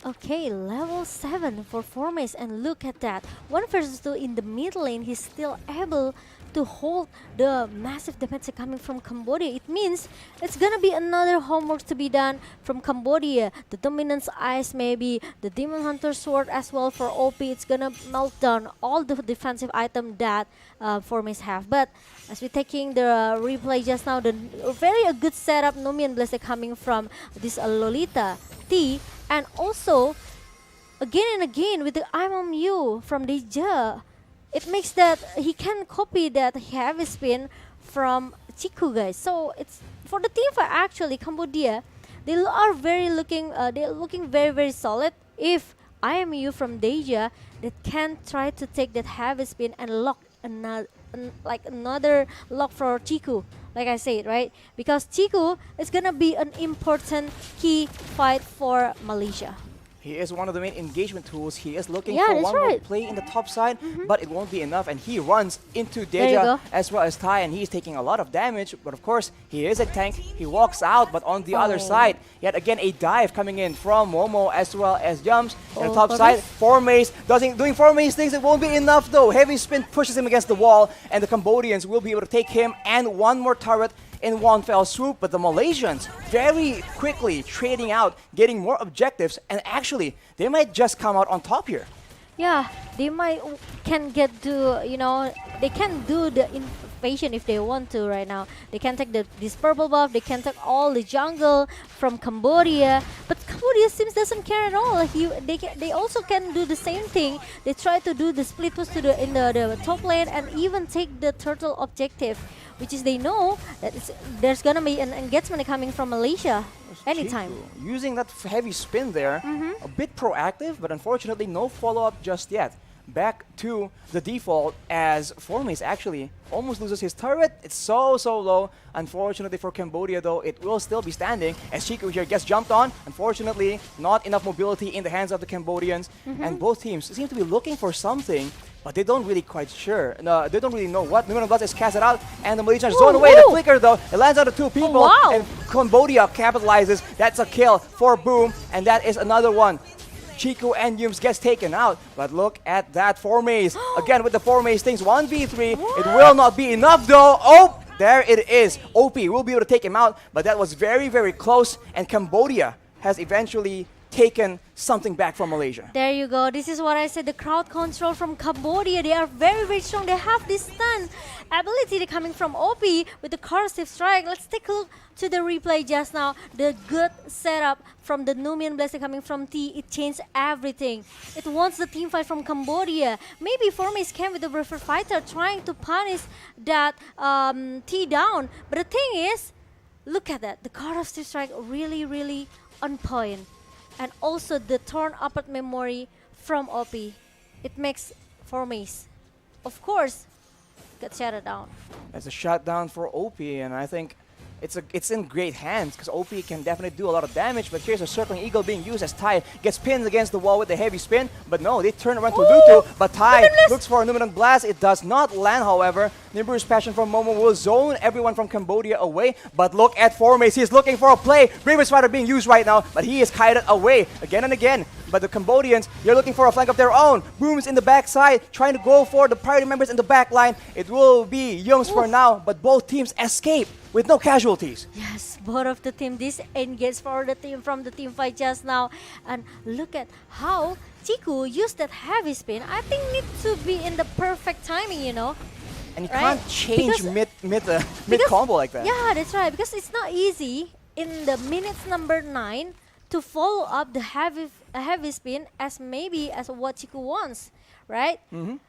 Okay, level 7 for Formace, and look at that. 1 versus 2 in the mid lane, he's still able to hold the massive damage coming from Cambodia. It means it's gonna be another homework to be done from Cambodia. The Dominance Ice, maybe the Demon Hunter Sword as well for OP. It's gonna melt down all the defensive item that Formace have. But as we're taking the replay just now, the very good setup Numian Blessed coming from this Lolita T, and also again and again with the I'm on you from Deja. it makes that he can copy that heavy spin from Chiku, guys. So it's for the team fight. Actually, Cambodia, they're looking very very solid. If I am you from Deja, that can try to take that heavy spin and lock another lock for Chiku. Like I said, right? Because Chiku is gonna be an important key fight for Malaysia. He is one of the main engagement tools. He is looking Yeah, for that's one more right. play in the top side, but it won't be enough. And he runs into There you Deja go. as well as Tai, and he's taking a lot of damage. But of course, he is a tank. He walks out, but on the other Oh. side, yet again a dive coming in from Momo as well as Jumps. And the Oh, top side, Formace. Formace doing Formace things. It won't be enough though. Heavy spin pushes him against the wall, and the Cambodians will be able to take him and one more turret in one fell swoop. But the Malaysians very quickly trading out, getting more objectives, and actually they might just come out on top here. Yeah, they can get to, they can do the invasion if they want to right now. They can take this purple buff, they can take all the jungle from Cambodia, but Cambodia seems doesn't care at all. They also can do the same thing. They try to do the split push to the top lane and even take the turtle objective, which is they know that there's gonna be an engagement coming from Malaysia anytime. Chiku using that heavy spin there, a bit proactive, but unfortunately no follow-up just yet. Back to the default as Formace actually almost loses his turret. It's so low. Unfortunately for Cambodia though, it will still be standing as Chiku here gets jumped on. Unfortunately, not enough mobility in the hands of the Cambodians, and both teams seem to be looking for something, but they don't really quite sure. No, they don't really know what. Numen Blast is casted out, and the Malaysians zone away. The flicker though, it lands on the two people, and Cambodia capitalizes. That's a kill for Boom, and that is another one. Chiku and Yums gets taken out, but look at that Formace. Again with the Formace things, 1v3. It will not be enough though. Oh, there it is. OP will be able to take him out, but that was very, very close, and Cambodia has eventually taken something back from Malaysia. There you go. This is what I said. The crowd control from Cambodia. They are very, very strong. They have this stun ability coming from OP with the corrosive strike. Let's take a look to the replay just now. The good setup from the Numian Blast coming from T. It changed everything. It wants the team fight from Cambodia. Maybe Formace came with the Refer Fighter trying to punish that T down. But the thing is, look at that. The corrosive strike really, really on point. And also the torn apart memory from OP. It makes Formace, of course, get shut down. That's a shutdown for OP, and I think it's in great hands because OP can definitely do a lot of damage. But here's a circling eagle being used as Tai gets pinned against the wall with the heavy spin. But no, they turn around to Lutu. But Tai looks for a Numen Blast. It does not land, however. Nimbu's passion from Momo will zone everyone from Cambodia away. But look at Formace. He's looking for a play. Bravest Fighter being used right now, but he is kited away again and again. But the Cambodians, they're looking for a flank of their own. Boom's in the backside, trying to go for the priority members in the back line. It will be Youngs for now, but both teams escape with no casualties. Yes, both of the team disengaged for the team from the team fight just now. And look at how Chiku used that heavy spin. I think needs to be in the perfect timing, And you right? can't change Because- mid combo like that. Yeah, that's right. Because it's not easy in the minutes number 9 to follow up the heavy spin as what Chiku wants, right?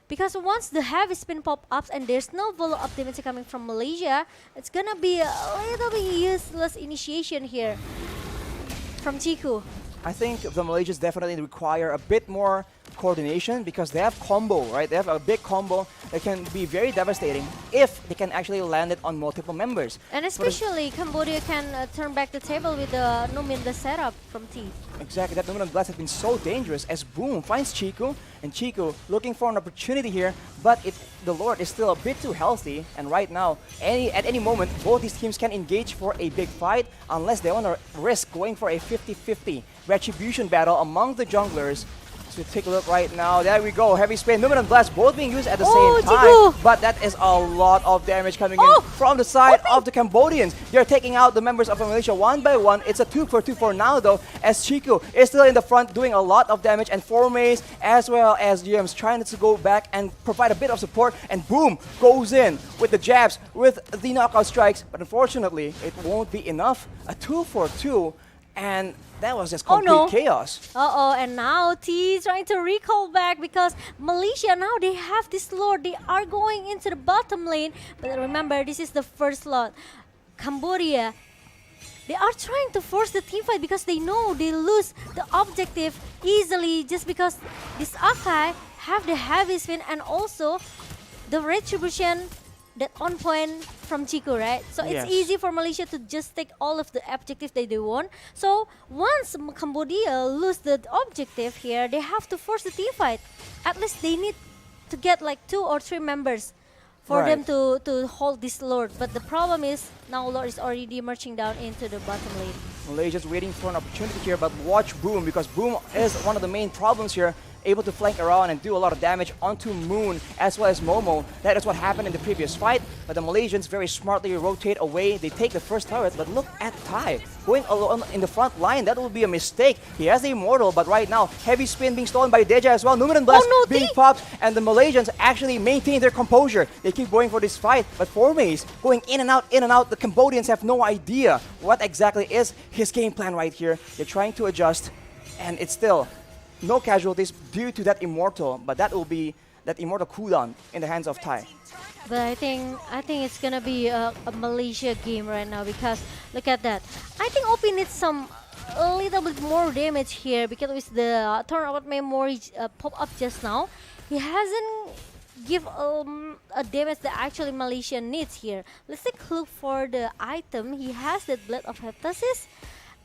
Because once the heavy spin pop ups and there's no follow up damage coming from Malaysia, it's gonna be a little bit useless initiation here from Chiku. I think the Malaysians definitely require a bit more coordination because they have combo, right? They have a big combo that can be very devastating if they can actually land it on multiple members. And especially Cambodia can turn back the table with the Numen Blast setup from T. Exactly, that Numen Blast has been so dangerous as Boom finds Chiku, and Chiku looking for an opportunity here, but the Lord is still a bit too healthy, and right now, at any moment, both these teams can engage for a big fight unless they want to risk going for a 50-50 retribution battle among the junglers. So take a look right now. There we go. Heavy spin. Numen and Blast both being used at the same time. Chiku. But that is a lot of damage coming in from the side of the Cambodians. They're taking out the members of Malaysia one by one. It's a 2-for-2 for now though, as Chiku is still in the front doing a lot of damage, and Formace as well as GM's trying to go back and provide a bit of support, and Boom goes in with the jabs, with the knockout strikes, but unfortunately it won't be enough. A 2-for-2, and That was just Oh complete no. chaos. And now T is trying to recall back because Malaysia now they have this lord. They are going into the bottom lane. But remember, this is the first lot. Cambodia, they are trying to force the team fight because they know they lose the objective easily just because this Akai have the heavy spin and also the retribution that on point from Chico, right? So it's Yes. easy for Malaysia to just take all of the objectives that they want. So once Cambodia lose the objective here, they have to force the team fight. At least they need to get like 2 or 3 members for them to hold this Lord. But the problem is now Lord is already marching down into the bottom lane. Malaysia's waiting for an opportunity here, but watch Boom, because Boom is one of the main problems here, able to flank around and do a lot of damage onto Moon as well as Momo. That is what happened in the previous fight, but the Malaysians very smartly rotate away. They take the first turret, but look at Tai going alone in the front line. That will be a mistake. He has the Immortal, but right now, heavy spin being stolen by Deja as well. Numen and Blast being popped, and the Malaysians actually maintain their composure. They keep going for this fight, but Formace going in and out. The Cambodians have no idea what exactly is his game plan right here. They're trying to adjust, and it's still no casualties due to that Immortal, but that will be that Immortal cooldown in the hands of Tai. But I think it's gonna be a Malaysia game right now because look at that. I think OP needs a little bit more damage here because with the turnaround memory pop up just now, he hasn't give a damage that actually Malaysia needs here. Let's take a look for the item. He has that Blade of Heptasis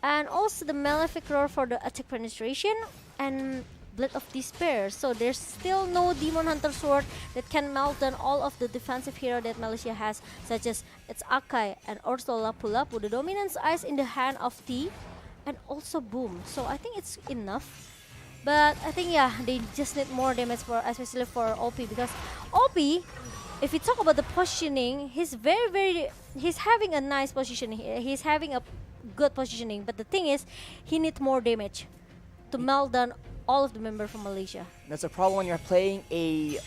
and also the Malefic Roar for the attack penetration and Blade of Despair. So there's still no Demon Hunter Sword that can melt down all of the defensive hero that Malaysia has, such as its Akai and also Lapu Lapu. The Dominance Ice in the hand of T and also Boom. So I think it's enough. But I think they just need more damage for, especially for OP, because OP, if we talk about the positioning, he's he's having a nice position here. He's having a good positioning, but the thing is, he needs more damage to melt down all of the members from Malaysia. That's a problem when you're playing a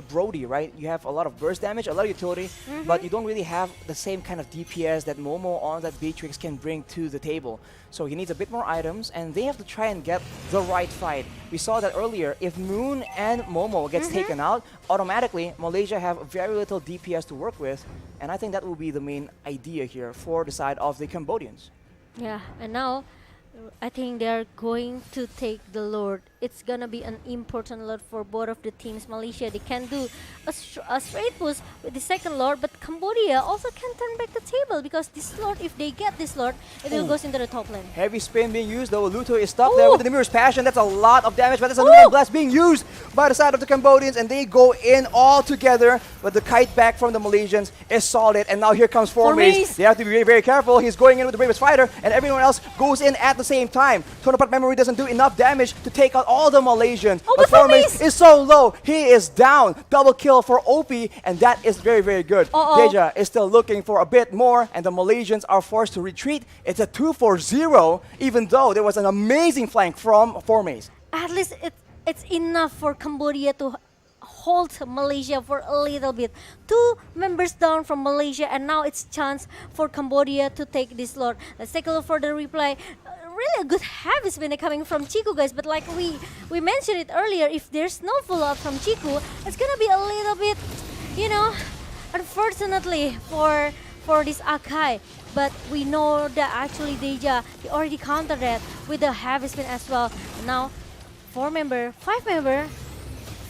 Brody, right? You have a lot of burst damage, a lot of utility, but you don't really have the same kind of DPS that Momo on that Beatrix can bring to the table. So he needs a bit more items, and they have to try and get the right fight. We saw that earlier. If Moon and Momo gets taken out, automatically Malaysia have very little DPS to work with, and I think that will be the main idea here for the side of the Cambodians. Yeah, and now I think they're going to take the Lord. It's gonna be an important Lord for both of the teams. Malaysia, they can do a straight push with the second Lord, but Cambodia also can turn back the table because this Lord, if they get this Lord, it will go into the top lane. Heavy spin being used though. Luto is stuck there with the Mirror's Passion. That's a lot of damage, but there's a Lunar Blast being used by the side of the Cambodians, and they go in all together. But the kite back from the Malaysians is solid, and now here comes Formace. They have to be very, very careful. He's going in with the Bravest Fighter, and everyone else goes in at the same time. Tonopart Memory doesn't do enough damage to take out all the Malaysians. But Formace is so low. He is down. Double kill for OP, and that is very, very good. Deja is still looking for a bit more, and the Malaysians are forced to retreat. It's a 2-4-0, even though there was an amazing flank from Formace. At least it's enough for Cambodia to hold Malaysia for a little bit. 2 members down from Malaysia, and now it's chance for Cambodia to take this Lord. Let's take a look for the replay. Really a good heavy spin coming from Chiku, guys, but like we mentioned it earlier, if there's no follow-up from Chiku, it's gonna be a little bit, unfortunately for this Akai. But we know that actually Deja, he already countered that with the heavy spin as well. Now 4 member, 5 member,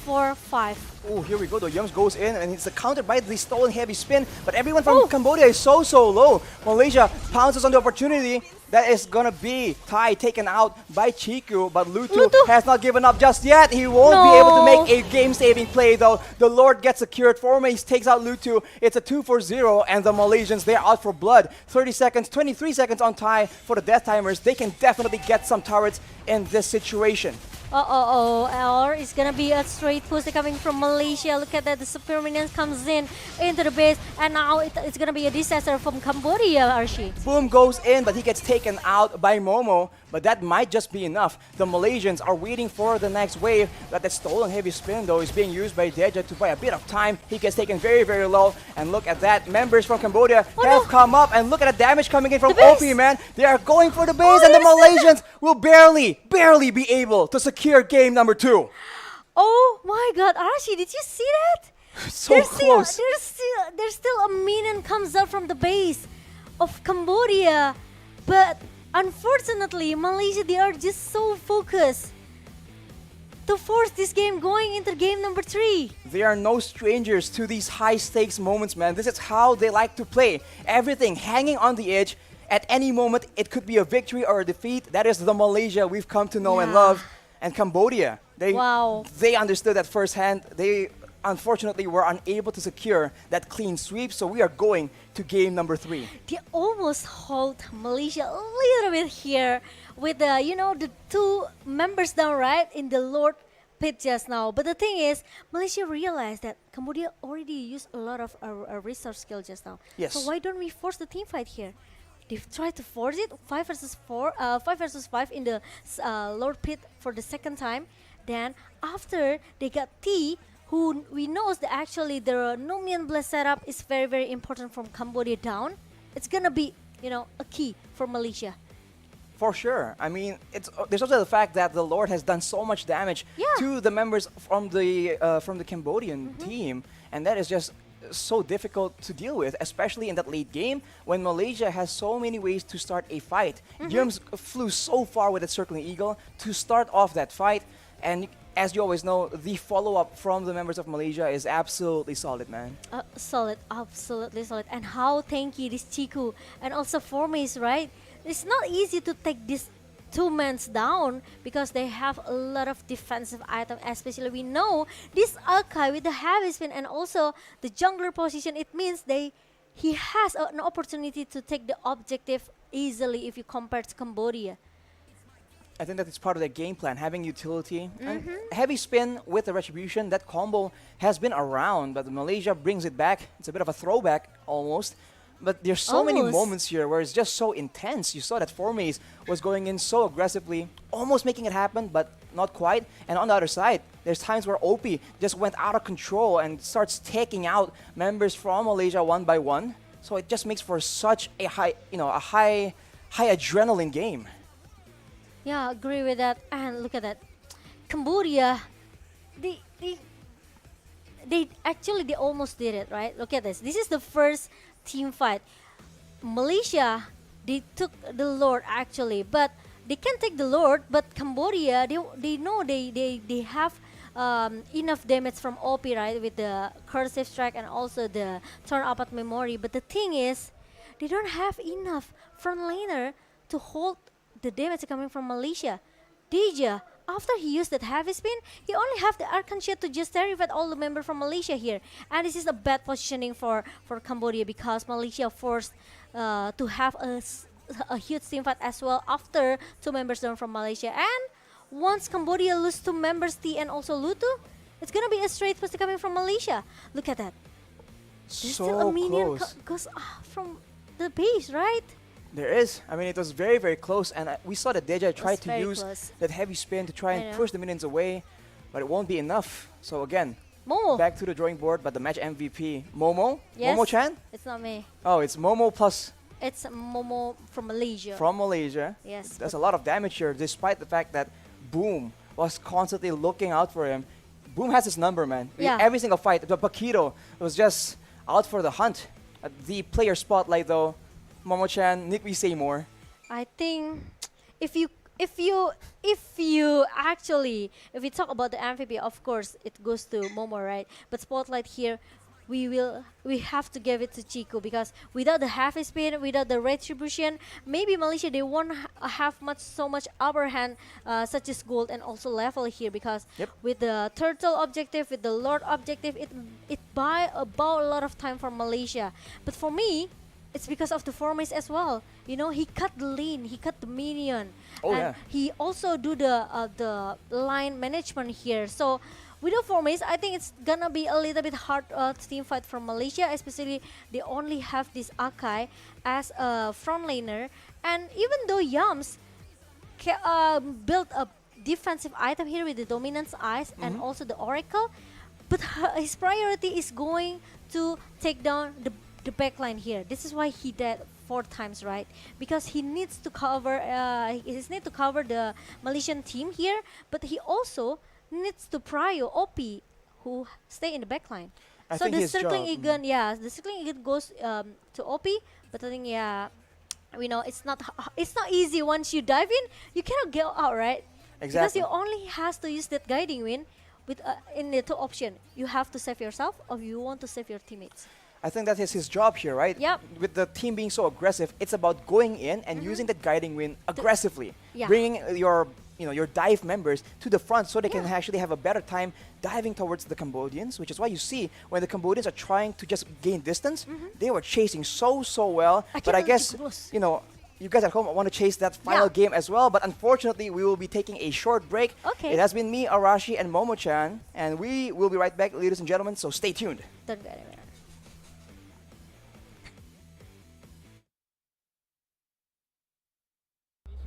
4, 5. Oh, here we go. The Yums goes in, and it's countered by the stolen heavy spin. But everyone from Cambodia is so low. Malaysia pounces on the opportunity. That is gonna be Tai taken out by Chiku, but Lutu has not given up just yet. He won't be able to make a game-saving play though. The Lord gets secured. Formace takes out Lutu. It's a 2-4-0, and the Malaysians, they're out for blood. 30 seconds, 23 seconds on Tai for the death timers. They can definitely get some turrets in this situation. Or it's gonna be a straight push coming from Malaysia. Look at that, the super minions comes in into the base, and now it's gonna be a disaster from Cambodia, Archie. Boom goes in, but he gets taken out by Momo. But that might just be enough. The Malaysians are waiting for the next wave. But that stolen heavy spin, though, is being used by Deja to buy a bit of time. He gets taken very, very low. And look at that. Members from Cambodia have come up. And look at the damage coming in from OP, man. They are going for the base. And the Malaysians will barely be able to secure game number 2. Oh my god, Archie, did you see that? So close. There's still a minion comes out from the base of Cambodia. But unfortunately, Malaysia, they are just so focused to force this game going into game number 3. They are no strangers to these high-stakes moments, man. This is how they like to play. Everything hanging on the edge. At any moment, it could be a victory or a defeat. That is the Malaysia we've come to know and love. And Cambodia, they understood that firsthand. They unfortunately were unable to secure that clean sweep, so we are going to game number 3. They almost hold Malaysia a little bit here with the, the 2 members down, right, in the Lord pit just now. But the thing is, Malaysia realized that Cambodia already used a lot of resource skill just now. Yes. So why don't we force the team fight here? They've tried to force it 5 versus 5 in the Lord pit for the second time. Then after they got T, who we knows that actually the Nomian Blast setup is very, very important from Cambodia down. It's gonna be, a key for Malaysia. For sure. I mean, there's also the fact that the Lord has done so much damage to the members from the Cambodian team, and that is just so difficult to deal with, especially in that late game when Malaysia has so many ways to start a fight. Yums flew so far with that Circling Eagle to start off that fight, and as you always know, the follow-up from the members of Malaysia is absolutely solid, man. Solid, absolutely solid. And how tanky this Chiku and also Formace, right? It's not easy to take these 2 men down because they have a lot of defensive items. Especially we know this Akai with the heavy spin and also the jungler position. It means he has an opportunity to take the objective easily if you compare to Cambodia. I think that it's part of their game plan, having utility. And heavy spin with the retribution, that combo has been around, but Malaysia brings it back. It's a bit of a throwback almost. But there's so many moments here where it's just so intense. You saw that Formace was going in so aggressively, almost making it happen, but not quite. And on the other side, there's times where OP just went out of control and starts taking out members from Malaysia one by one. So it just makes for such a high adrenaline game. Yeah, agree with that. And look at that, Cambodia, they almost did it, right? Look at this. This is the first team fight. Malaysia, they took the Lord actually, but they can take the Lord. But Cambodia, they know they have enough damage from OP, right, with the cursive strike and also the turn up at memory. But the thing is, they don't have enough front laner to hold the damage coming from Malaysia. Deja, after he used that heavy spin, he only have the Archon Shield to just terrify all the members from Malaysia here. And this is a bad positioning for Cambodia because Malaysia forced to have a huge team fight as well after 2 members down from Malaysia. And once Cambodia lose 2 members, T and also Lutu, it's gonna be a straight push coming from Malaysia. Look at that. There's still a minion goes from the base, right? There is. I mean, it was very, very close, and we saw that Deja tried to use that heavy spin to try and push the minions away, but it won't be enough. So again, back to the drawing board, but the match MVP, Momo? Yes. Momo-chan? It's not me. Oh, it's Momo plus... It's Momo from Malaysia. From Malaysia. Yes. There's a lot of damage here, despite the fact that Boom was constantly looking out for him. Boom has his number, man. Yeah. Every single fight, the Paquito was just out for the hunt. The player spotlight, though, Momo-chan, Nick, we say more. I think if we talk about the MVP, of course it goes to Momo, right? But spotlight here, we have to give it to Chico because without the heavy spin, without the retribution, maybe Malaysia they won't have so much upper hand, such as gold and also level here because with the turtle objective, with the Lord objective, it buy about a lot of time for Malaysia. But for me, it's because of the formats as well. You know, he cut the lane, he cut the minion, Oh, and yeah. he also do the line management here. So with the formats, I think it's gonna be a little bit hard team fight from Malaysia, especially they only have this Akai as a front laner, and even though Yams built a defensive item here with the dominance eyes and also the oracle, but his priority is going to take down the backline here. This is why he died 4 times, right? Because he needs to cover the Malaysian team here, but he also needs to prio OP who stay in the backline. I So think the his circling job- Egan, yeah, the circling Egan goes to OP, but I think we know it's not easy. Once you dive in, you cannot get out, right? Because Exactly. you only has to use that guiding wind with in the 2 option. You have to save yourself, or you want to save your teammates. I think that is his job here, right? Yep. With the team being so aggressive, it's about going in and using that guiding wind aggressively, Yeah. bringing your dive members to the front so they can actually have a better time diving towards the Cambodians, which is why you see when the Cambodians are trying to just gain distance, they were chasing so well. But I guess you guys at home want to chase that final game as well. But unfortunately, we will be taking a short break. Okay. It has been me, Arashi, and Momo-chan, and we will be right back, ladies and gentlemen. So stay tuned. Don't go anywhere.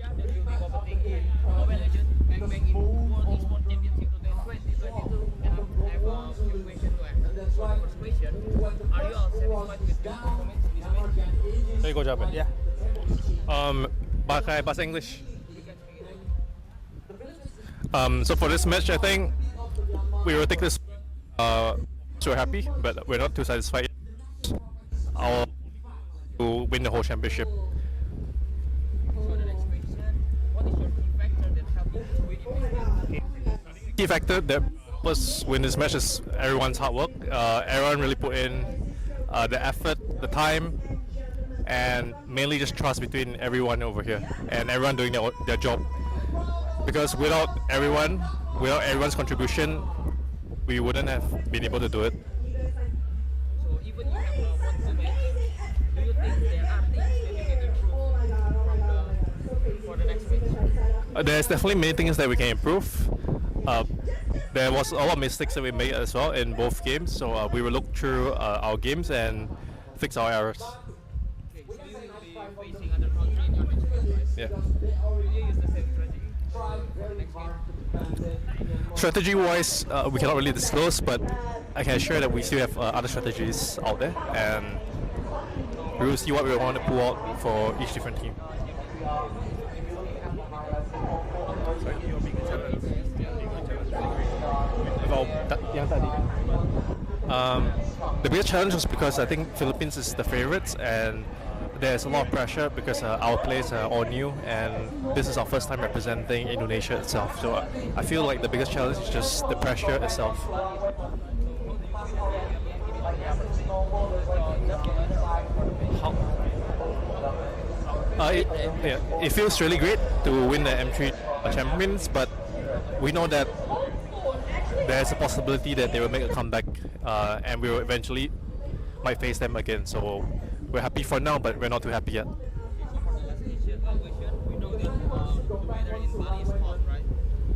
That will be competing in Mobile Legends Bang Bang in World Esports Championship 2022, and I have a few questions to ask. So the first question, are you all satisfied with the performance in this match? Saya kau jawab. Yeah. Pakai bahasa English. So for this match, I think we will take this. So happy, but we're not too satisfied. Our to win the whole championship. So the next question, what is your key factor that helped you to win in this match? Key factor that was win this match is everyone's hard work. Everyone really put in the effort, the time, and mainly just trust between everyone over here and everyone doing their job. Because without everyone's contribution, we wouldn't have been able to do it. So even you have won the match, do you think there are things that you can improve for the next match? There's definitely many things that we can improve. There was a lot of mistakes that we made as well in both games, so we will look through our games and fix our errors. Okay, so you will be facing other country in your next match, right? Yeah. Will you use the same strategy for the next game? Strategy-wise, we cannot really disclose, but I can assure that we still have other strategies out there, and we will see what we want to pull out for each different team. The biggest challenge was because I think Philippines is the favorites, and there's a lot of pressure because our players are all new, and this is our first time representing Indonesia itself. So I feel like the biggest challenge is just the pressure itself. It feels really great to win the M3 champions, but we know that there's a possibility that they will make a comeback, and we will eventually might face them again. So we're happy for now, but we're not too happy yet. We know that the weather in Bali is hot, right?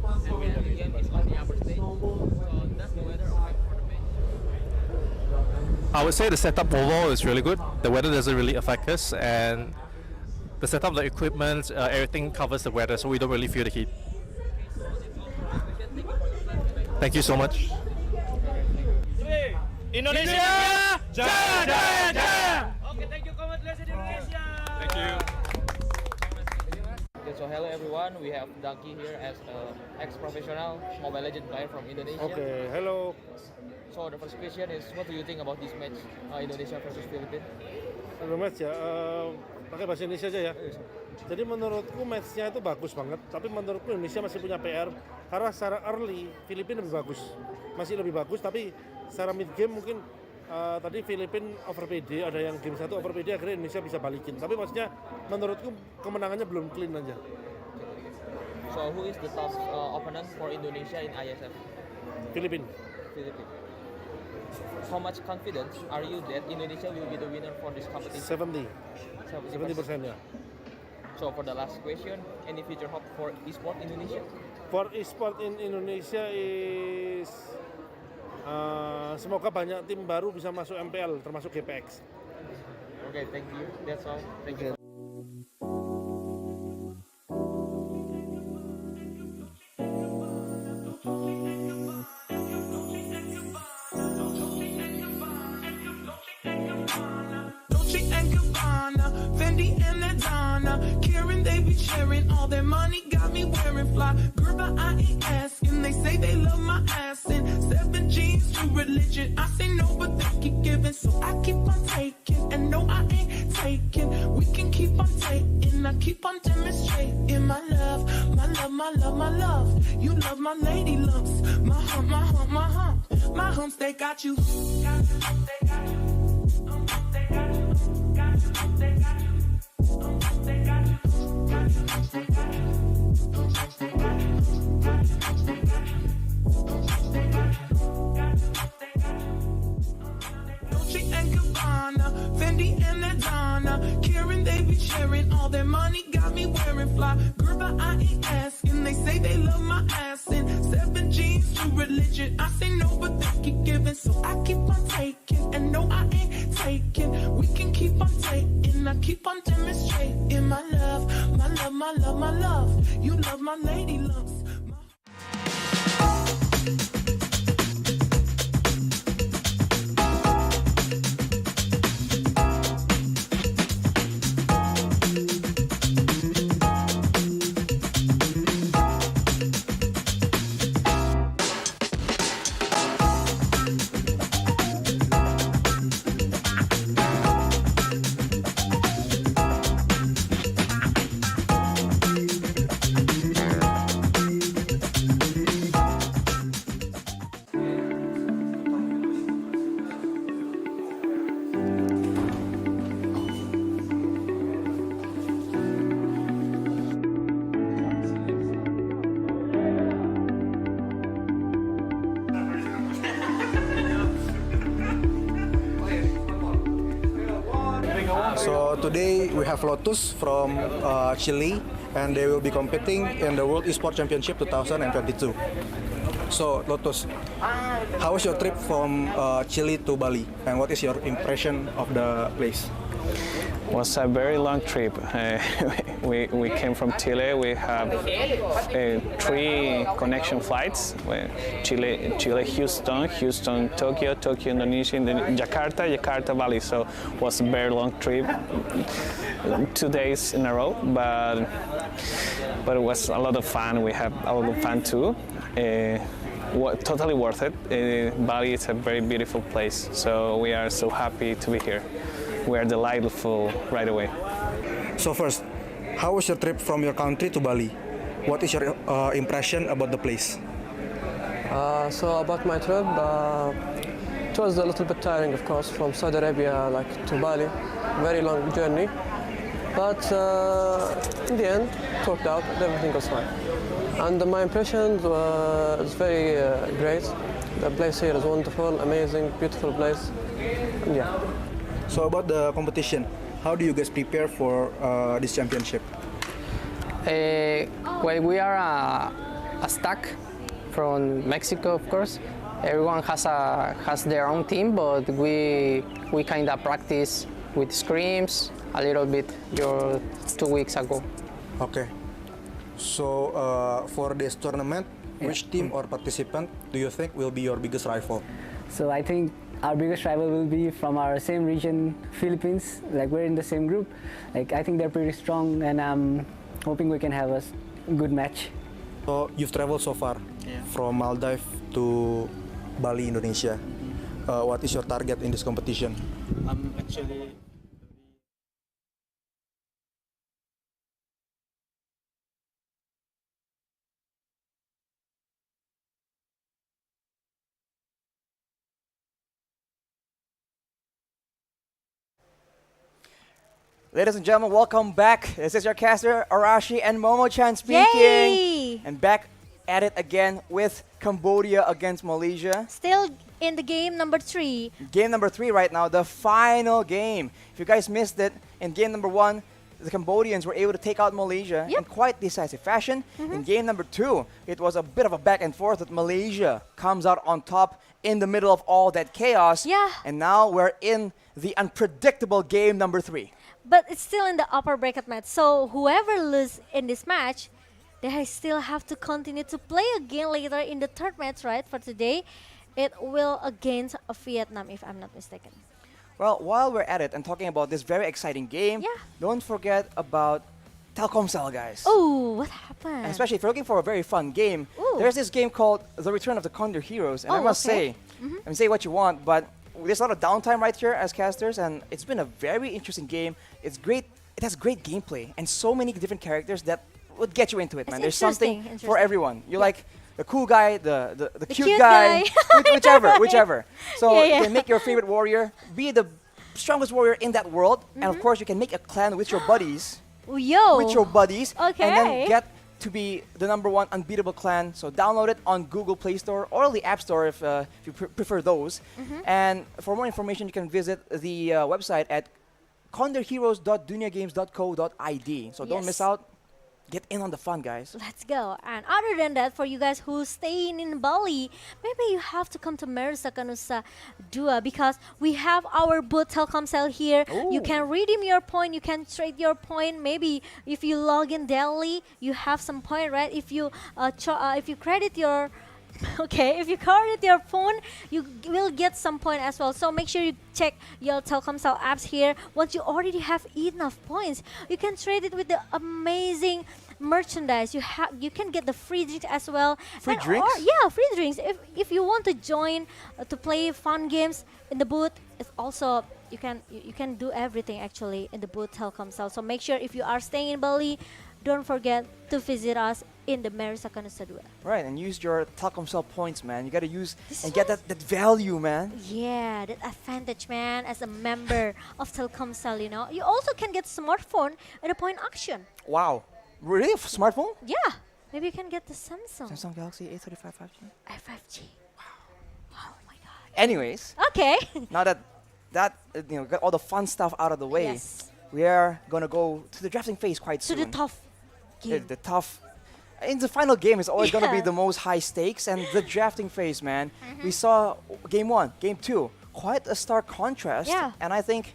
And when the game is on the upper stage, so does the weather affect for the match? I would say the setup overall is really good. The weather doesn't really affect us, and the setup, the equipment, everything covers the weather, so we don't really feel the heat. Thank you so much. Indonesia, jaya jaya jaya. Okay, thank you, congratulations Indonesia. Thank you. Okay, so hello everyone. We have Daki here as an ex-professional Mobile Legends player from Indonesia. Okay, hello. So the first question is, what do you think about this match, Indonesia versus Philippines? Hello match ya, pakai bahasa Indonesia aja ya. Jadi menurutku matchnya itu bagus banget, tapi menurutku Indonesia masih punya PR karena secara early Filipina lebih bagus, masih lebih bagus, tapi secara mid game mungkin tadi Filipina over PD, ada yang game 1 over PD, akhirnya Indonesia bisa balikin. Tapi maksudnya menurutku kemenangannya belum clean aja. So who is the top opponent for Indonesia in IESF? Filipina. how much confidence are you that Indonesia will be the winner for this competition? 70%, yeah. So for the last question, any future hope for Esports Indonesia? For Esports in Indonesia is semoga banyak tim baru bisa masuk MPL termasuk GPX. Okay, thank you. That's all. Thank you. Fendi and Adana, Karen, they be sharing all their money, got me wearing fly. Girl, but I ain't asking. They say they love my ass and 7 G's to religion. I say no, but they keep giving, so I keep on taking. And no, I ain't taking. We can keep on taking. I keep on demonstrating my love, my love, my love, my love. You love my lady lumps, my hump, my hump, my hump. My humps, they got you. Got you, they got you. They got you. They got you. Dolce and Gabbana, Fendi and Adana, Karen, they be sharing all their money, got me wearing fly. Girl, but I ain't asking. They say they love my ass and 7 G's to religion. I say no, but they keep giving, so I keep on taking. And no, I ain't taking. We can keep on taking. I keep on demonstrating my love, my love, my love, my love. You love my lady lumps. So today we have Lotus from Chile, and they will be competing in the World Esports Championship 2022. So Lotus, how was your trip from Chile to Bali, and what is your impression of the place? Was a very long trip. We came from Chile. We have 3 connection flights: Chile, Houston, Houston, Tokyo, Tokyo, Indonesia, Jakarta, Jakarta, Bali. So it was a very long trip, 2 days in a row, but it was a lot of fun. We have a lot of fun too. Totally worth it. Bali is a very beautiful place, so we are so happy to be here. We are delightful right away. So first, how was your trip from your country to Bali? What is your impression about the place? So about my trip, it was a little bit tiring, of course, from Saudi Arabia to Bali. Very long journey, but in the end, it worked out. Everything was fine. And my impression was very great. The place here is wonderful, amazing, beautiful place. And yeah. So about the competition, how do you guys prepare for this championship? Well, we are a stack from Mexico, of course. Everyone has their own team, but we kind of practice with scrims a little bit 2 weeks ago. Okay. So for this tournament, which team or participant do you think will be your biggest rival? So I think our biggest rival will be from our same region, Philippines. We're in the same group. I think they're pretty strong, and I'm hoping we can have a good match. So you've traveled so far from Maldives to Bali, Indonesia. What is your target in this competition? Actually. Ladies and gentlemen, welcome back. This is your caster, Arashi and Momo-chan speaking. Yay! And back at it again with Cambodia against Malaysia. Still in the game number 3. Game number 3 right now, the final game. If you guys missed it, in game number 1, the Cambodians were able to take out Malaysia in quite decisive fashion. In game number 2, it was a bit of a back and forth that Malaysia comes out on top in the middle of all that chaos. And now we're in the unpredictable game number 3. But it's still in the upper bracket match. So whoever loses in this match, they still have to continue to play again later in the third match, right? For today, it will against Vietnam, if I'm not mistaken. Well, while we're at it and talking about this very exciting game, don't forget about Telkomsel, guys. Oh, what happened? And especially if you're looking for a very fun game, there's this game called The Return of the Condor Heroes. And I must say, say what you want, but there's a lot of downtime right here as casters, and it's been a very interesting game. It's great. It has great gameplay and so many different characters that would get you into it, man. There's something for everyone. You like the cool guy, the cute guy, whichever. So you can make your favorite warrior, be the strongest warrior in that world, and of course you can make a clan with your buddies. And then get to be the #1 unbeatable clan. So download it on Google Play Store or the App Store if you prefer those. And for more information, you can visit the website at condorheroes.duniagames.co.id. So don't miss out. Get in on the fun, guys. Let's go. And other than that, for you guys who's staying in Bali, maybe you have to come to Merusakan Nusa Dua because we have our booth Telkomsel here. You can redeem your point, you can trade your point. Maybe if you log in daily, you have some point, right? If you credit your if you credit your phone, you will get some point as well. So make sure you check your Telkomsel apps here. Once you already have enough points, you can trade it with the amazing merchandise. You can get the free drinks as well. Free drinks? Free drinks. If you want to join to play fun games in the booth, it's also you can do everything actually in the booth Telkomsel. So make sure if you are staying in Bali, don't forget to visit us in the Merusakan Nusa Dua. Right, and use your Telkomsel points, man. You gotta use and get that value, man. Yeah, that advantage, man, as a member of Telkomsel, you know. You also can get smartphone at a point auction. Wow. Really? A smartphone? Yeah. Maybe you can get the Samsung Galaxy A35 5G. 5G. Wow. Oh my god. Anyways. Okay. Now that got all the fun stuff out of the way, we are gonna go to the drafting phase quite soon. To the tough game. The tough. In the final game is always gonna be the most high stakes, and the drafting phase, man. We saw game 1, game 2, quite a stark contrast. And I think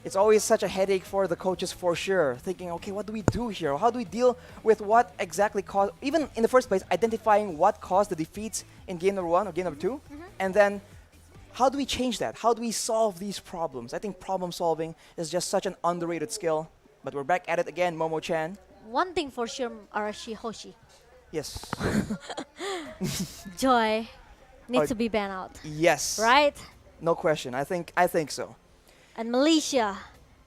it's always such a headache for the coaches for sure, thinking, okay, what do we do here? How do we deal with what exactly caused, even in the first place, identifying what caused the defeats in game number 1 or game number 2, and then how do we change that? How do we solve these problems? I think problem solving is just such an underrated skill. But we're back at it again, Momo-chan. One thing for sure, Arashi Hoshi. Yes. Joy needs to be banned out. Yes. Right? No question. I think so. And Malaysia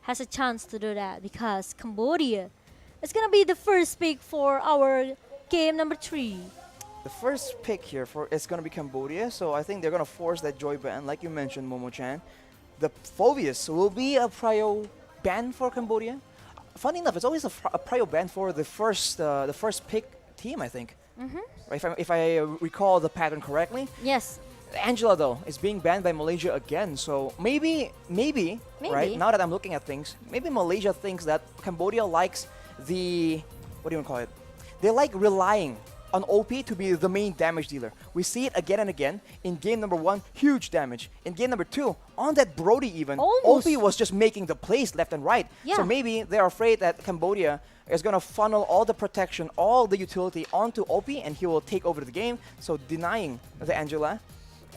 has a chance to do that because Cambodia is gonna be the first pick for our game number 3. The first pick here is gonna be Cambodia, so I think they're gonna force that Joy ban, like you mentioned, Momo-chan. The Phobius will be a prio ban for Cambodia. Funny enough, it's always a prio ban for the first pick team, I think. If I recall the pattern correctly. Yes. Angela, though, is being banned by Malaysia again. So maybe, right, now that I'm looking at things, maybe Malaysia thinks that Cambodia likes the, what do you want to call it? They like relying on OP to be the main damage dealer. We see it again and again. In game number 1, huge damage. In game number 2, on that Brody even, OP was just making the plays left and right. So maybe they're afraid that Cambodia is going to funnel all the protection, all the utility onto OP, and he will take over the game. So denying the Angela,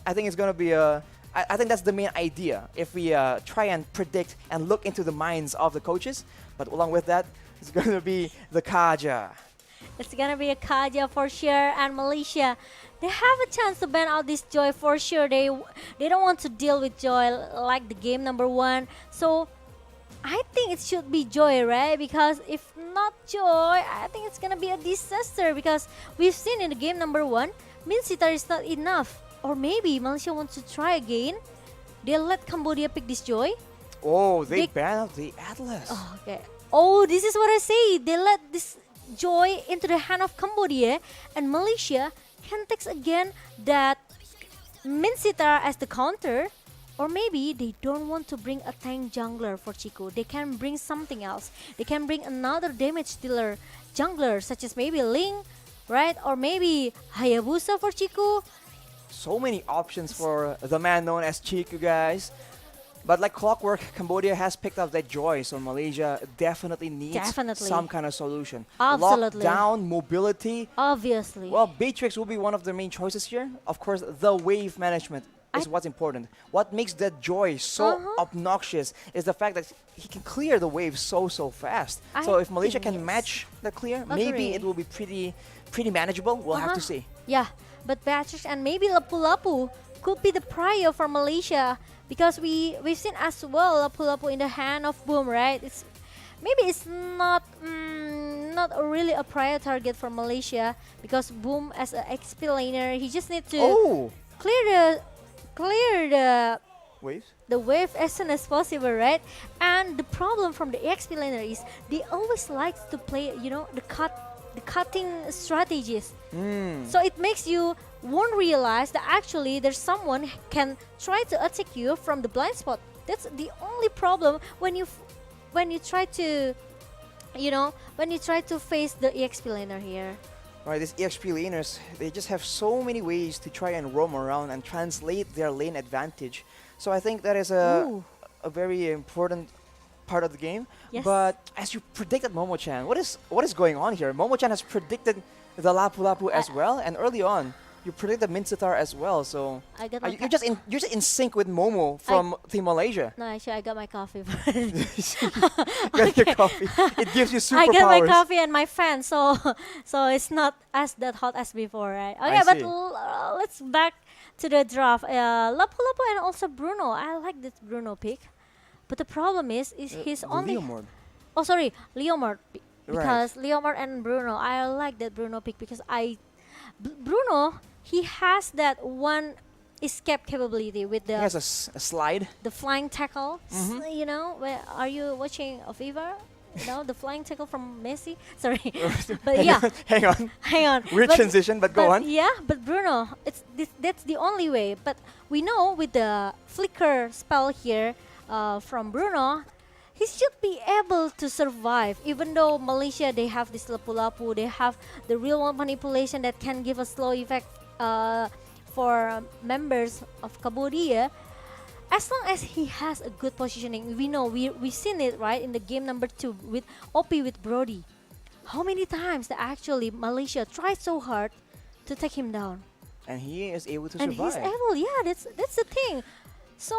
I think it's going to be a... I think that's the main idea if we try and predict and look into the minds of the coaches. But along with that, it's going to be the Kaja. It's gonna be a Kaja for sure, and Malaysia, they have a chance to ban out this Joy for sure. They don't want to deal with Joy like the game number 1. So I think it should be Joy, right? Because if not Joy, I think it's gonna be a disaster because we've seen in the game number 1, Min Sitar is not enough. Or maybe Malaysia wants to try again. They'll let Cambodia pick this Joy. Oh, they ban out the Atlas. Oh, okay. Oh, this is what I say. They let this Joy into the hand of Cambodia, and Malaysia can take again that Minsitar as the counter, or maybe they don't want to bring a tank jungler for Chico. They can bring something else. They can bring another damage dealer jungler, such as maybe Ling, right? Or maybe Hayabusa for Chico. So many options for the man known as Chiku, guys. But like clockwork, Cambodia has picked up that joy, so Malaysia definitely needs some kind of solution. Absolutely. Lockdown, mobility. Obviously. Well, Beatrix will be one of the main choices here. Of course, the wave management is what's important. What makes that joy so obnoxious is the fact that he can clear the wave so fast. So if Malaysia can match the clear, maybe it will be pretty manageable. We'll have to see. Yeah, but Beatrix and maybe Lapu-Lapu could be the prior for Malaysia, because we've seen as well Lapu-Lapu in the hand of Boom, right? It's not really a prior target for Malaysia, because Boom as an XP laner, he just need to clear the wave? The wave as soon as possible, right? And the problem from the XP laner is they always like to play, the cutting strategies. So it makes you won't realize that actually there's someone can try to attack you from the blind spot. That's the only problem when you try to face the EXP laner here. Right, these EXP laners, they just have so many ways to try and roam around and translate their lane advantage. So I think that is a very important part of the game. Yes. But as you predicted, Momo-chan, what is going on here? Momo-chan has predicted the Lapu-Lapu as well, and early on you predicted Minsitar as well. So you're just in sync with Momo from Team Malaysia. No, actually I got my coffee. Get your coffee. It gives you superpowers. I get my coffee and my fan, so it's not as that hot as before, right? Okay, but let's back to the draft. Lapu-Lapu and also Bruno. I like this Bruno pick, but the problem is he's only Leomord. Oh, sorry, Leomord. Because Leomord and Bruno, I like that Bruno pick because Bruno, he has that one escape capability with the. He has a slide. The flying tackle. Where are you watching FIFA? The flying tackle from Messi. Sorry, but yeah. Hang on. Weird transition, but go on. Yeah, but Bruno, that's the only way. But we know with the flicker spell here from Bruno, he should be able to survive. Even though Malaysia, they have this Lapu-Lapu, they have the real one manipulation that can give a slow effect for members of Cambodia. As long as he has a good positioning, we know we've seen it right in the game number 2 with OP with Brody. How many times that actually Malaysia tried so hard to take him down, and he is able to survive. And he's able, yeah. That's the thing. So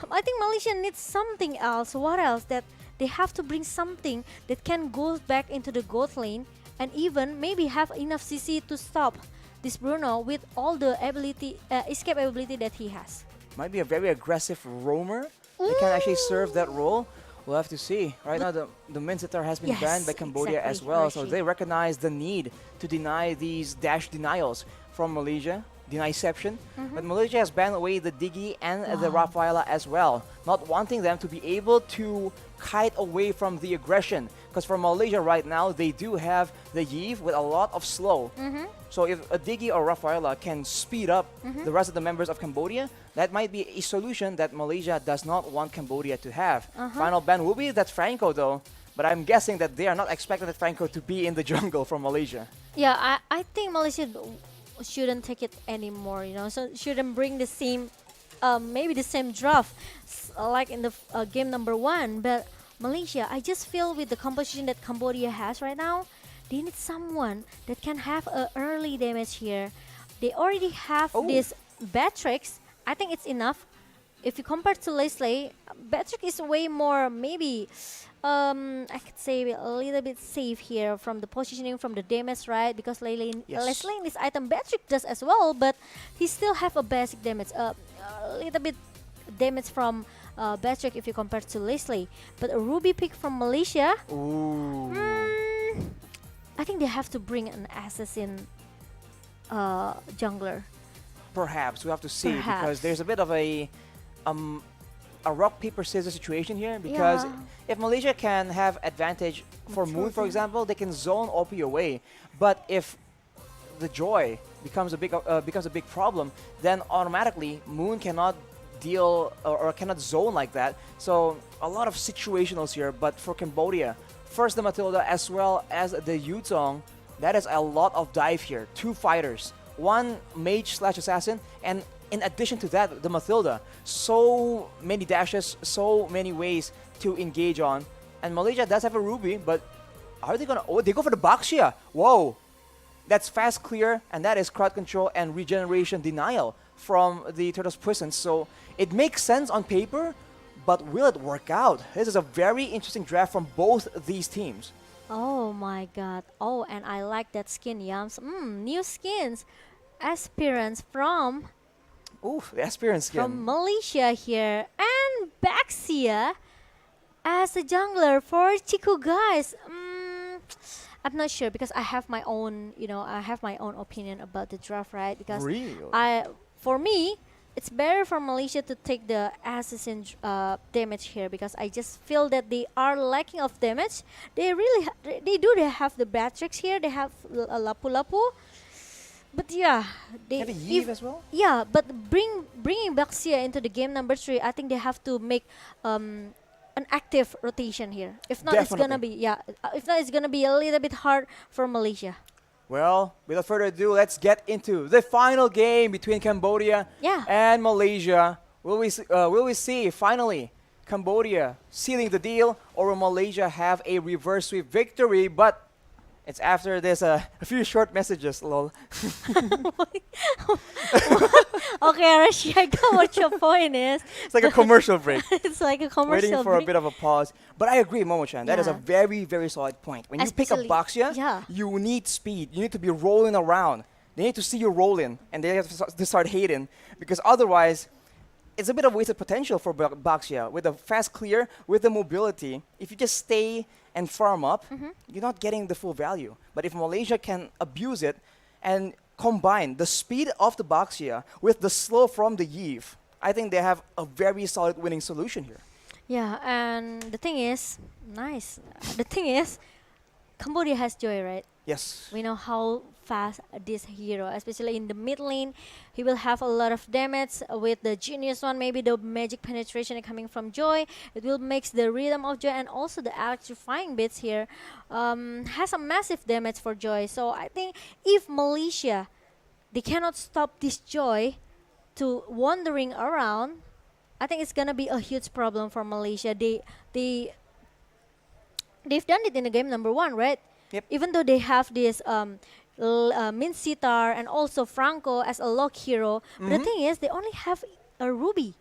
I think Malaysia needs something else. What else? That they have to bring something that can go back into the gold lane and even maybe have enough CC to stop this Bruno with all the escape ability that he has. Might be a very aggressive roamer that can actually serve that role. We'll have to see. Right now, the Minsitar has been banned by Cambodia as well, so they recognize the need to deny these dash denials from Malaysia. Deniception, but Malaysia has banned away the Diggy and the Rafaela as well, not wanting them to be able to kite away from the aggression. Because for Malaysia right now, they do have the Yves with a lot of slow. So if a Diggy or Rafaela can speed up the rest of the members of Cambodia, that might be a solution that Malaysia does not want Cambodia to have. Final ban will be that Franco though, but I'm guessing that they are not expecting that Franco to be in the jungle from Malaysia. Yeah, I think Malaysia shouldn't take it anymore, so shouldn't bring the same maybe the same draft like in the game number 1. But Malaysia, I just feel with the composition that Cambodia has right now, they need someone that can have a early damage here. They already have this Beatrix. I think it's enough. If you compare to Leslie, Beatrix is way more maybe I could say a little bit safe here from the positioning, from the damage, right? Because Leslie in this item, Beatrix does as well, but he still have a basic damage, a little bit damage from Beatrix if you compare to Leslie. But a Ruby pick from Malaysia, I think they have to bring an assassin jungler. Perhaps we have to see because there's a bit of a rock paper scissors situation here, because if Malaysia can have advantage for Moon, for example, they can zone OP away. But if the Joy becomes a big problem, then automatically Moon cannot deal or cannot zone like that. So a lot of situationals here. But for Cambodia, first the Matilda as well as the Yutong, that is a lot of dive here. 2 fighters, 1 mage/assassin, and in addition to that, the Matilda. So many dashes, so many ways to engage on. And Malaysia does have a Ruby, but are they gonna... Oh, they go for the Baxia. Whoa. That's fast clear, and that is crowd control and regeneration denial from the Turtles Prison. So it makes sense on paper, but will it work out? This is a very interesting draft from both these teams. Oh my god. Oh, and I like that skin, Yams. New skins. Aspirants from... Ooh, the Aspirant skin. From Malaysia here. And Baxia as a jungler for Chiku, guys. I'm not sure because I have my own, I have my own opinion about the draft, right? Because for me, it's better for Malaysia to take the assassin damage here because I just feel that they are lacking of damage. They really, they have the Batrix here. They have a Lapu-Lapu. But yeah, they have a Yves as well. Yeah, but bringing Baxia into the game number 3, I think they have to make an active rotation here. If not, it's gonna be If not, it's gonna be a little bit hard for Malaysia. Well, without further ado, let's get into the final game between Cambodia and Malaysia. Will we see finally Cambodia sealing the deal, or will Malaysia have a reverse sweep victory? But it's after this a few short messages, lol. Okay, Rashi, I got what your point is. It's like a commercial break. It's like a commercial Waiting for break. a bit of a pause. But I agree, Momo-chan. That is a very, very solid point. When you pick up Baxia, you need speed. You need to be rolling around. They need to see you rolling, and they have to start hating. Because otherwise, it's a bit of wasted potential for Baxia. With the fast clear, with the mobility, if you just stay and farm up, you're not getting the full value. But if Malaysia can abuse it and combine the speed of the Baxia with the slow from the Yves, I think they have a very solid winning solution here. Yeah, and the thing is, the thing is, Cambodia has Joy, right? Yes. We know how fast this hero, especially in the mid lane, he will have a lot of damage with the Genius one, maybe the magic penetration coming from Joy. It will mix the rhythm of Joy, and also the electrifying bits here has a massive damage for Joy. So I think if Malaysia, they cannot stop this Joy to wandering around, I think it's gonna be a huge problem for Malaysia. They've done it in the game number 1, right? Yep. Even though they have this Min Sitar and also Franco as a lock hero, but the thing is, they only have a Ruby.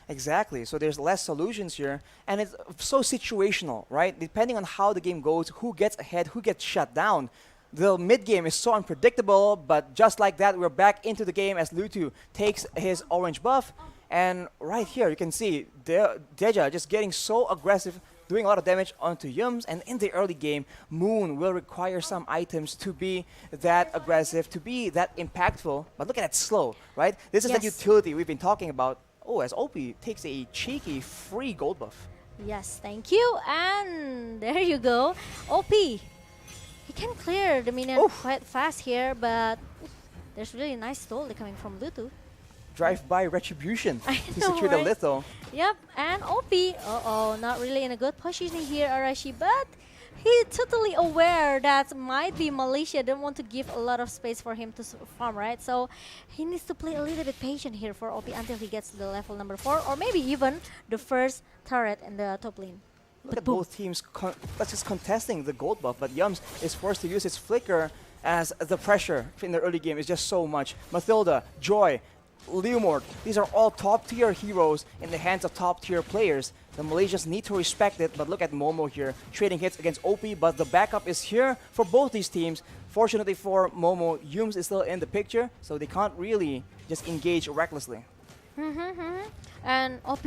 Exactly. So there's less solutions here, and it's so situational, right? Depending on how the game goes, who gets ahead, who gets shut down. The mid game is so unpredictable, but just like that, we're back into the game as Lutu takes his orange buff. And right here, you can see Deja just getting so aggressive, doing a lot of damage onto Yums. And in the early game, Moon will require some items to be that aggressive, to be that impactful. But look at that slow, right? This is the utility we've been talking about. Oh, as OP takes a cheeky free gold buff. Yes, thank you. And there you go. OP. He can clear the minion quite fast here, but there's really nice stole coming from Lutu. Drive-by retribution to know, secure the right? lethal. Yep, and OP, not really in a good position here, Arashi, but he's totally aware that might be Malaysia don't want to give a lot of space for him to farm, right? So he needs to play a little bit patient here for OP until he gets the level number 4, or maybe even the first turret in the top lane. Look at both teams just contesting the gold buff, but Yums is forced to use his flicker as the pressure in the early game is just so much. Mathilda, Joy, Leomord, these are all top-tier heroes in the hands of top-tier players. The Malaysians need to respect it, but look at Momo here, trading hits against OP, but the backup is here for both these teams. Fortunately for Momo, Yums is still in the picture, so they can't really just engage recklessly. And OP,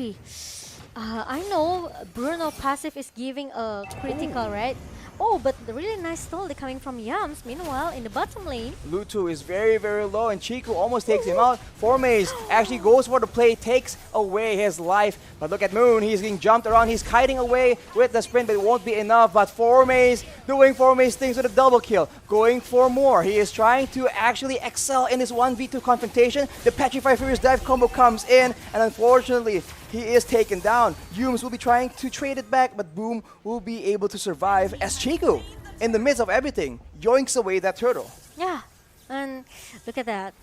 I know Bruno passive is giving a critical, right? Oh, but the really nice stall coming from Yams. Meanwhile, in the bottom lane, Lutu is very, very low, and Chiku almost takes him out. Formaze actually goes for the play, takes away his life. But look at Moon, he's getting jumped around. He's kiting away with the sprint, but it won't be enough. But Formaze doing Formaze things with a double kill, going for more. He is trying to actually excel in his 1v2 confrontation. The Petrify Furious Dive combo comes in, and unfortunately, he is taken down. Yums will be trying to trade it back, but Boom will be able to survive as Chiku, in the midst of everything, yoinks away that turtle. yeah, and look at that.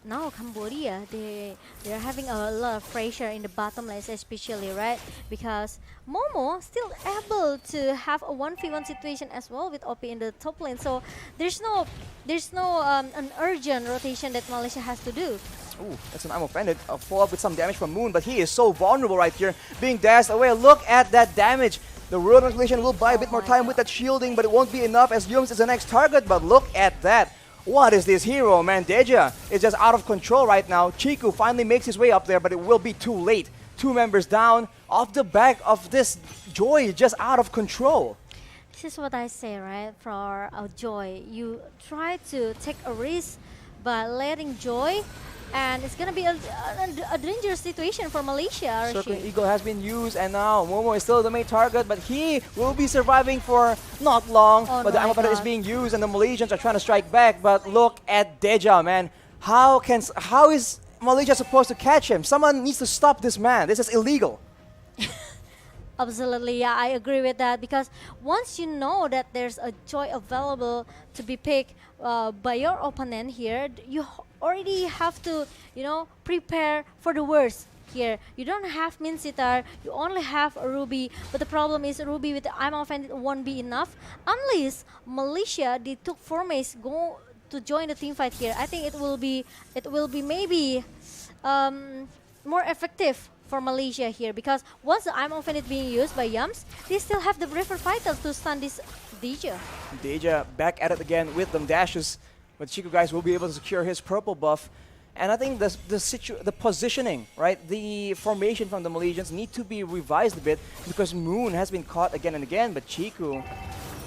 Now Cambodia, they're having a lot of pressure in the bottom lane, especially, right? Because Momo still able to have a 1v1 situation as well with OP in the top lane. So there's no an urgent rotation that Malaysia has to do. Ooh, that's an I'm offended. A follow-up with some damage from Moon, but he is so vulnerable right here, being dashed away. Look at that damage. The World Manipulation will buy a bit more time with that shielding, but it won't be enough as Yums is the next target. But look at that. What is this hero, man? Deja is just out of control right now. Chiku finally makes his way up there, but it will be too late. 2 members down off the back of this Joy, just out of control. This is what I say, right? For Joy, you try to take a risk by letting Joy, and it's gonna be a dangerous situation for Malaysia. Circling Eagle has been used, and now Momo is still the main target, but he will be surviving for not long. But the Amapata is being used, and the Malaysians are trying to strike back. But look at Deja, man. How is Malaysia supposed to catch him? Someone needs to stop this man. This is illegal. Absolutely, yeah, I agree with that, because once you know that there's a Joy available to be picked by your opponent here, you already have to, prepare for the worst here. You don't have Minsitar, you only have a Ruby, but the problem is Ruby with the I'm offended won't be enough unless Malaysia, they took Formace go to join the team fight here. I think it will be maybe more effective for Malaysia here, because once the I'm offended being used by Yums, they still have the River Fighter to stun this Deja. Deja back at it again with them dashes, but Chiku guys will be able to secure his purple buff. And I think the positioning, right, the formation from the Malaysians need to be revised a bit, because Moon has been caught again and again, but Chiku,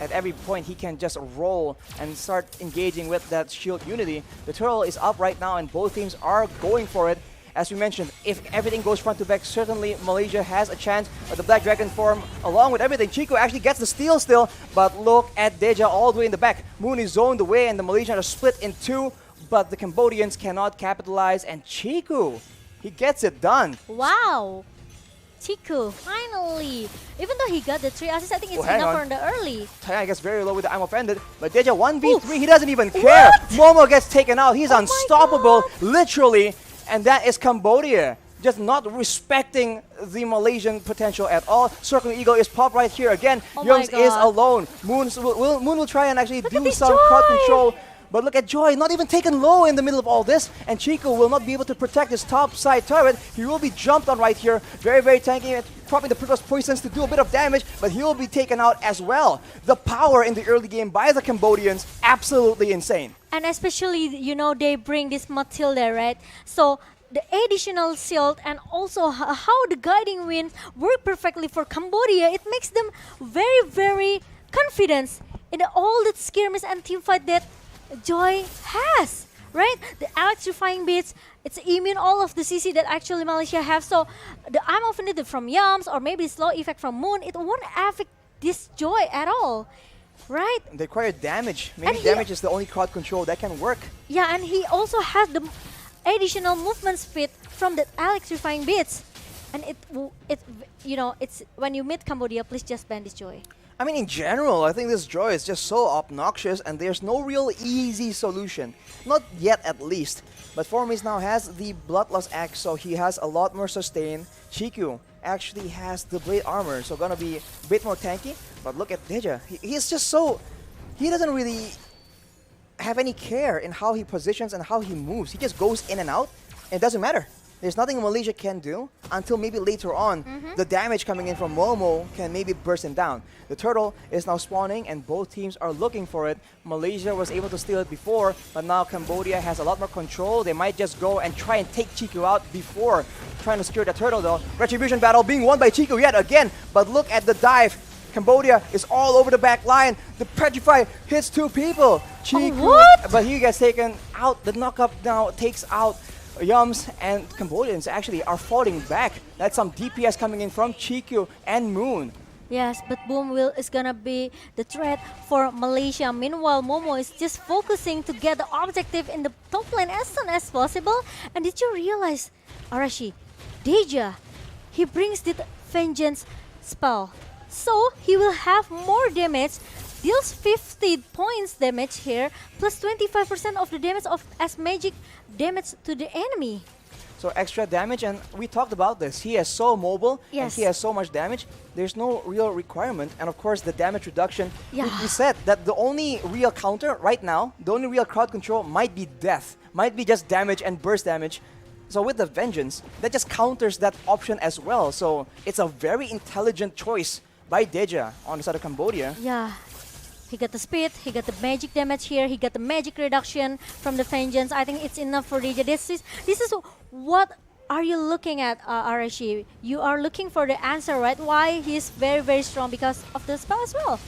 at every point he can just roll and start engaging with that shield unity. The turtle is up right now, and both teams are going for it. As we mentioned, if everything goes front to back, certainly Malaysia has a chance. But the Black Dragon form, along with everything, Chiku actually gets the steal still. But look at Deja all the way in the back. Moon is zoned away, and the Malaysians are split in 2. But the Cambodians cannot capitalize, and Chiku, he gets it done. Wow! Chiku, finally! Even though he got the 3 assists, I think it's enough for the early. Tayang gets very low with the I'm offended, but Deja 1v3, he doesn't even care. Momo gets taken out, he's unstoppable, literally. And that is Cambodia, just not respecting the Malaysian potential at all. Circling Eagle is popped right here again. Yums is alone. Moon will try and actually do some crowd control. But look at Joy, not even taken low in the middle of all this. And Chico will not be able to protect his top side turret. He will be jumped on right here. Very, very tanky. Probably the Prickle's Poisons to do a bit of damage, but he will be taken out as well. The power in the early game by the Cambodians, absolutely insane. And especially, they bring this Matilda, right? So the additional shield and also how the guiding winds work perfectly for Cambodia, it makes them very, very confident in all the skirmish and teamfight that Joy has, right? The electrifying beats, it's immune all of the CC that actually Malaysia have. So the I'm offended from Yams or maybe slow effect from Moon, it won't affect this Joy at all. Right? They require damage. Maybe damage is the only crowd control that can work. Yeah, and he also has the additional movement speed from the electrifying beats. And it's when you meet Cambodia, please just ban this Joy. I mean, in general, I think this Joy is just so obnoxious and there's no real easy solution. Not yet, at least. But Formace now has the Bloodlust Axe, so he has a lot more sustain. Chiku actually has the Blade Armor, so gonna be a bit more tanky. But look at Deja. He's just so... He doesn't really have any care in how he positions and how he moves. He just goes in and out, and it doesn't matter. There's nothing Malaysia can do until maybe later on the damage coming in from Momo can maybe burst him down. The turtle is now spawning and both teams are looking for it. Malaysia was able to steal it before, but now Cambodia has a lot more control. They might just go and try and take Chiku out before trying to secure the turtle though. Retribution battle being won by Chiku yet again, but look at the dive. Cambodia is all over the back line. The Petrify hits 2 people. Chiku, but he gets taken out. The knockup now takes out Yums, and Cambodians actually are falling back. That's some DPS coming in from Chiku and Moon. Yes, but Boom is gonna be the threat for Malaysia. Meanwhile, Momo is just focusing to get the objective in the top lane as soon as possible. And did you realize, Arashi, Deja, he brings the Vengeance spell. So he will have more damage, deals 50 points damage here, plus 25% of the damage as magic damage to the enemy. So extra damage, and we talked about this. He is so mobile, and Yes. he has so much damage. There's no real requirement, and of course the damage reduction. Yeah. We said that the only real counter right now, the only real crowd control might be death, might be just damage and burst damage. So with the Vengeance, that just counters that option as well. So it's a very intelligent choice by Deja on the side of Cambodia. Yeah. He got the speed, he got the magic damage here, he got the magic reduction from the Vengeance. I think it's enough for Deja. This is what are you looking at, Arashi? You are looking for the answer, right? Why he's very, very strong because of the spell as well.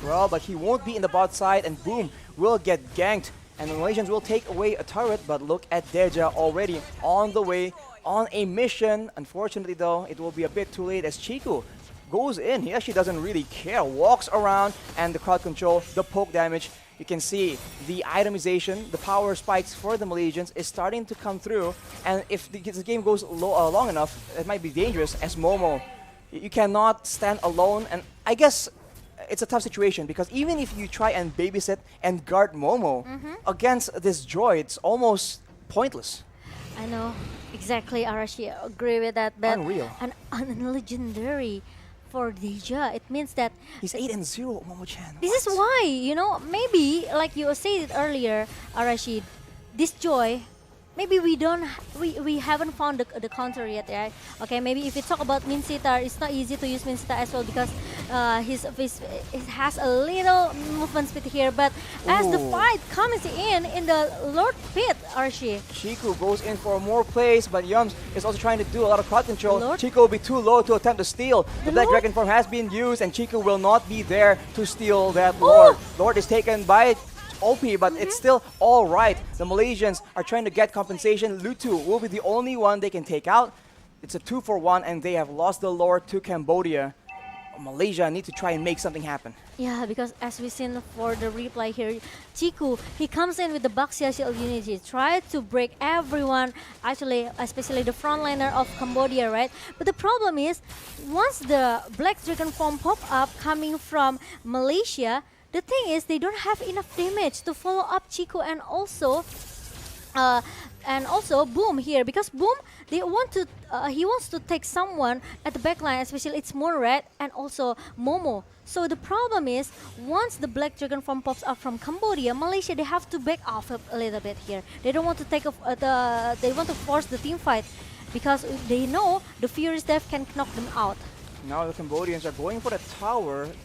Well, but he won't be in the bot side, and Boom will get ganked. And the Malaysians will take away a turret, but look at Deja already on the way on a mission. Unfortunately though, it will be a bit too late as Chiku goes in. He actually doesn't really care, walks around, and the crowd control, the poke damage. You can see the itemization, the power spikes for the Malaysians is starting to come through. And if the game goes long enough, it might be dangerous as Momo. You cannot stand alone, and I guess it's a tough situation because even if you try and babysit and guard Momo against this Joy, it's almost pointless. I know, exactly, Arashi, I agree with that. But Unreal. An legendary for Deja, it means that he's 8-0, Momo-chan. This is why, you know, maybe like you said it earlier, Arashi, this Joy, maybe we haven't found the counter yet, right? Okay, maybe if we talk about Minsita, it's not easy to use Minsita as well because it has a little movement speed here. But as the fight comes in the Lord Pit, Archie, Chiku goes in for more plays, but Yums is also trying to do a lot of crowd control. Chiku will be too low to attempt to steal. The Black Dragon form has been used, and Chiku will not be there to steal that Lord. Lord is taken by OP, but it's still all right. The Malaysians are trying to get compensation. Lutu will be the only one they can take out. It's a 2-for-1, and they have lost the Lord to Cambodia. Malaysia need to try and make something happen. Yeah, because as we've seen for the replay here, Chiku, he comes in with the Baxia Shield unity, try to break everyone, actually, especially the frontliner of Cambodia, right? But the problem is, once the Black Dragon form pop up coming from Malaysia, the thing is they don't have enough damage to follow up Chiku and also Boom here, because Boom he wants to take someone at the backline, especially it's Moonred and also Momo. So the problem is once the Black Dragon form pops up from Cambodia, Malaysia, they have to back off a little bit here. They don't want to take off they want to force the team fight because they know the Furious Death can knock them out. Now the Cambodians are going for the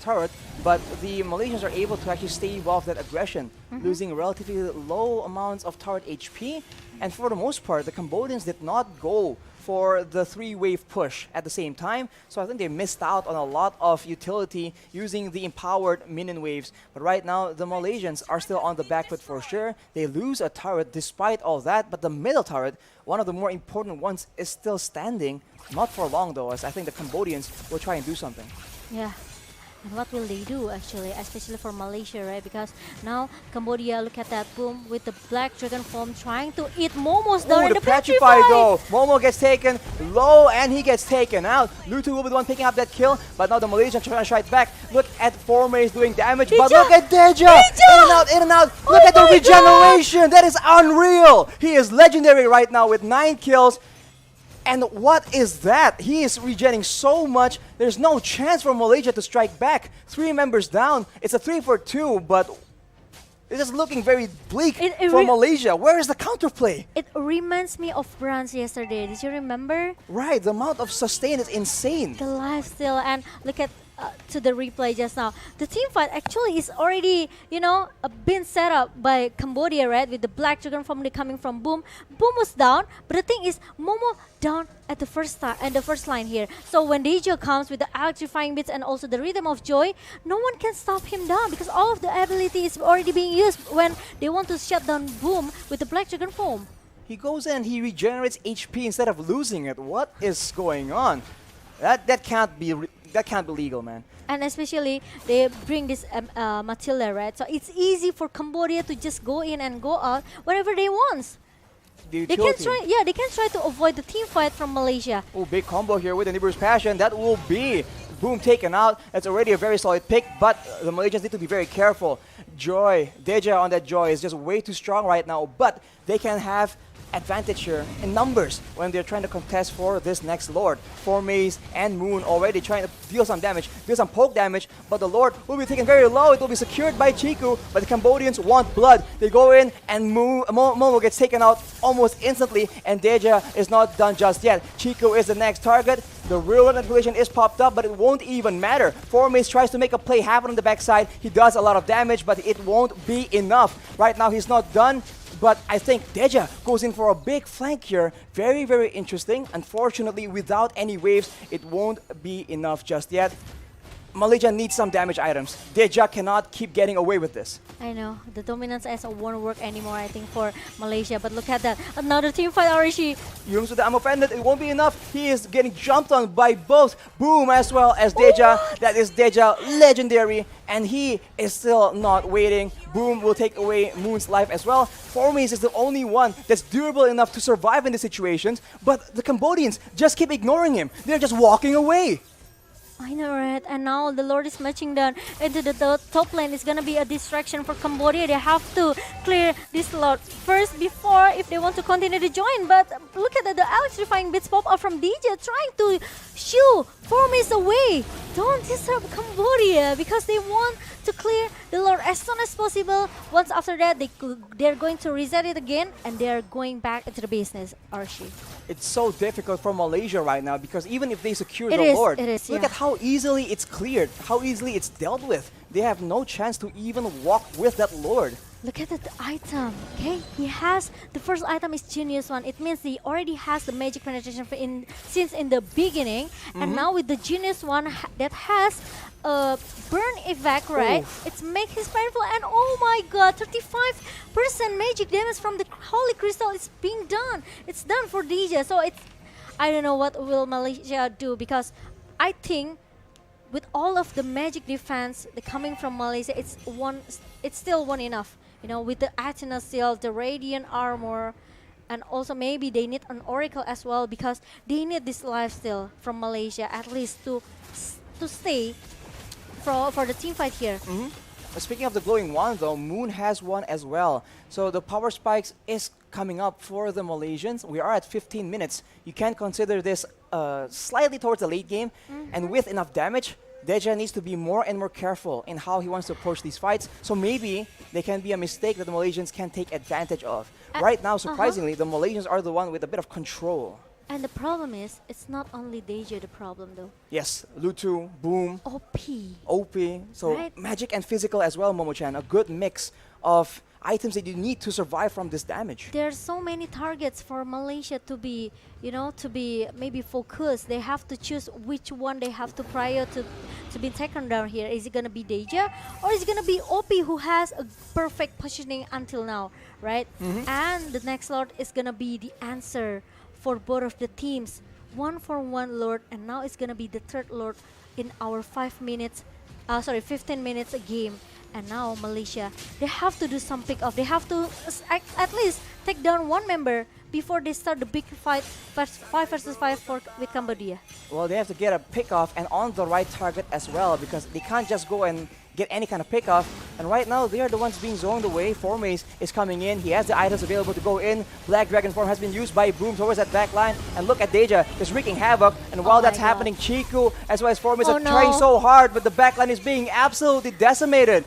turret, but the Malaysians are able to actually stave off that aggression, losing relatively low amounts of turret HP. And for the most part, the Cambodians did not go for the 3-wave push at the same time. So I think they missed out on a lot of utility using the empowered minion waves. But right now, the Malaysians are still on the back foot for sure. They lose a turret despite all that, but the middle turret, one of the more important ones, is still standing. Not for long though, as I think the Cambodians will try and do something. Yeah. And what will they do actually, especially for Malaysia, right? Because now Cambodia, look at that Boom with the Black Dragon form trying to eat Momo's down in the Petrify though. Momo gets taken low and he gets taken out. Lutu will be the one picking up that kill, but now the Malaysians trying to strike back. Look at Formays doing damage, but look at Deja! In and out. Look at the regeneration. That is unreal. He is legendary right now with 9 kills. And what is that? He is regenerating so much. There's no chance for Malaysia to strike back. 3 members down. It's a 3-for-2, but it's just looking very bleak for Malaysia. Where is the counterplay? It reminds me of Bronze yesterday. Did you remember? Right, the amount of sustain is insane. The lifesteal, and look at to the replay just now. The team fight actually is already, been set up by Cambodia, right? With the Black Dragon family coming from Boom. Boom was down, but the thing is, Momo down at the first line here. So when Deja comes with the electrifying beats and also the rhythm of joy, no one can stop him down because all of the ability is already being used when they want to shut down Boom with the Black Dragon form. He goes in, he regenerates HP instead of losing it. What is going on? That can't be legal, man. And especially they bring this Matilda, right? So it's easy for Cambodia to just go in and go out whenever they want. They can try to avoid the team fight from Malaysia. Oh, big combo here with the Nibiru's Passion. That will be Boom taken out. That's already a very solid pick, but the Malaysians need to be very careful. Joy, Deja on that Joy is just way too strong right now, but they can have advantage here in numbers when they're trying to contest for this next Lord. Maze and Moon already trying to deal some damage, deal some poke damage, but the Lord will be taken very low. It will be secured by Chiku, but the Cambodians want blood. They go in and Momo gets taken out almost instantly, and Deja is not done just yet. Chiku is the next target. The real manipulation is popped up, but it won't even matter. Maze tries to make a play happen on the backside. He does a lot of damage, but it won't be enough. Right now, he's not done. But I think Deja goes in for a big flank here. Very, very interesting. Unfortunately, without any waves, it won't be enough just yet. Malaysia needs some damage items. Deja cannot keep getting away with this. I know. The dominance as won't work anymore, I think, for Malaysia. But look at that. Another team fight, Arishi. Yums with the I'm offended. It won't be enough. He is getting jumped on by both Boom as well as Deja. That is Deja legendary. And he is still not waiting. Boom will take away Moon's life as well. Maze is the only one that's durable enough to survive in these situations. But the Cambodians just keep ignoring him. They're just walking away. I know, right? And now the Lord is matching down into the top lane. It's gonna be a distraction for Cambodia. They have to clear this Lord first before if they want to continue to join. But look at the electrifying bits pop up from DJ trying to shoo Maze away. Don't disturb Cambodia because they want to clear the Lord as soon as possible. Once after that, they're going to reset it again and they're going back into the business, Archie. It's so difficult for Malaysia right now because even if they secure the Lord, look at how easily it's cleared, how easily it's dealt with. They have no chance to even walk with that Lord. Look at the item, okay? He has, the first item is Genius One. It means he already has the magic penetration since in the beginning. And now with the Genius One that has a burn effect, right? It's make his painful and oh my god, 35% magic damage from the Holy Crystal is being done. It's done for DJ. So it's, I don't know what will Malaysia do because I think with all of the magic defense coming from Malaysia, it's still one enough. You know, with the Athena Seal, the Radiant Armor, and also maybe they need an Oracle as well because they need this lifesteal from Malaysia at least to stay for the team fight here. Speaking of the glowing wand though, Moon has one as well. So the power spikes is coming up for the Malaysians. We are at 15 minutes. You can consider this slightly towards the late game. And with enough damage, Deja needs to be more and more careful in how he wants to approach these fights. So maybe they can be a mistake that the Malaysians can take advantage of. Right now, surprisingly, the Malaysians are the one with a bit of control. And the problem is, it's not only Deja the problem though. Yes, Lutu, Boom, OP. So magic and physical as well, Momo-chan. A good mix of items that you need to survive from this damage. There are so many targets for Malaysia to be, maybe focused. They have to choose which one they have to prior to be taken down here. Is it gonna be Deja or is it gonna be OP who has a perfect positioning until now, right? And the next Lord is gonna be the answer for both of the teams. 1-for-1 Lord, and now it's gonna be the third Lord in our 15 minutes a game. And now Malaysia, they have to do some pick off. They have to at least take down one member before they start the big fight, 5 versus 5 with Cambodia. Well, they have to get a pick off and on the right target as well because they can't just go and get any kind of pick off. And right now, they are the ones being zoned away. Maze is coming in. He has the items available to go in. Black Dragon form has been used by Boom towards that back line. And look at Deja, just wreaking havoc. And while that's happening, Chiku as well as Maze are trying so hard, but the back line is being absolutely decimated.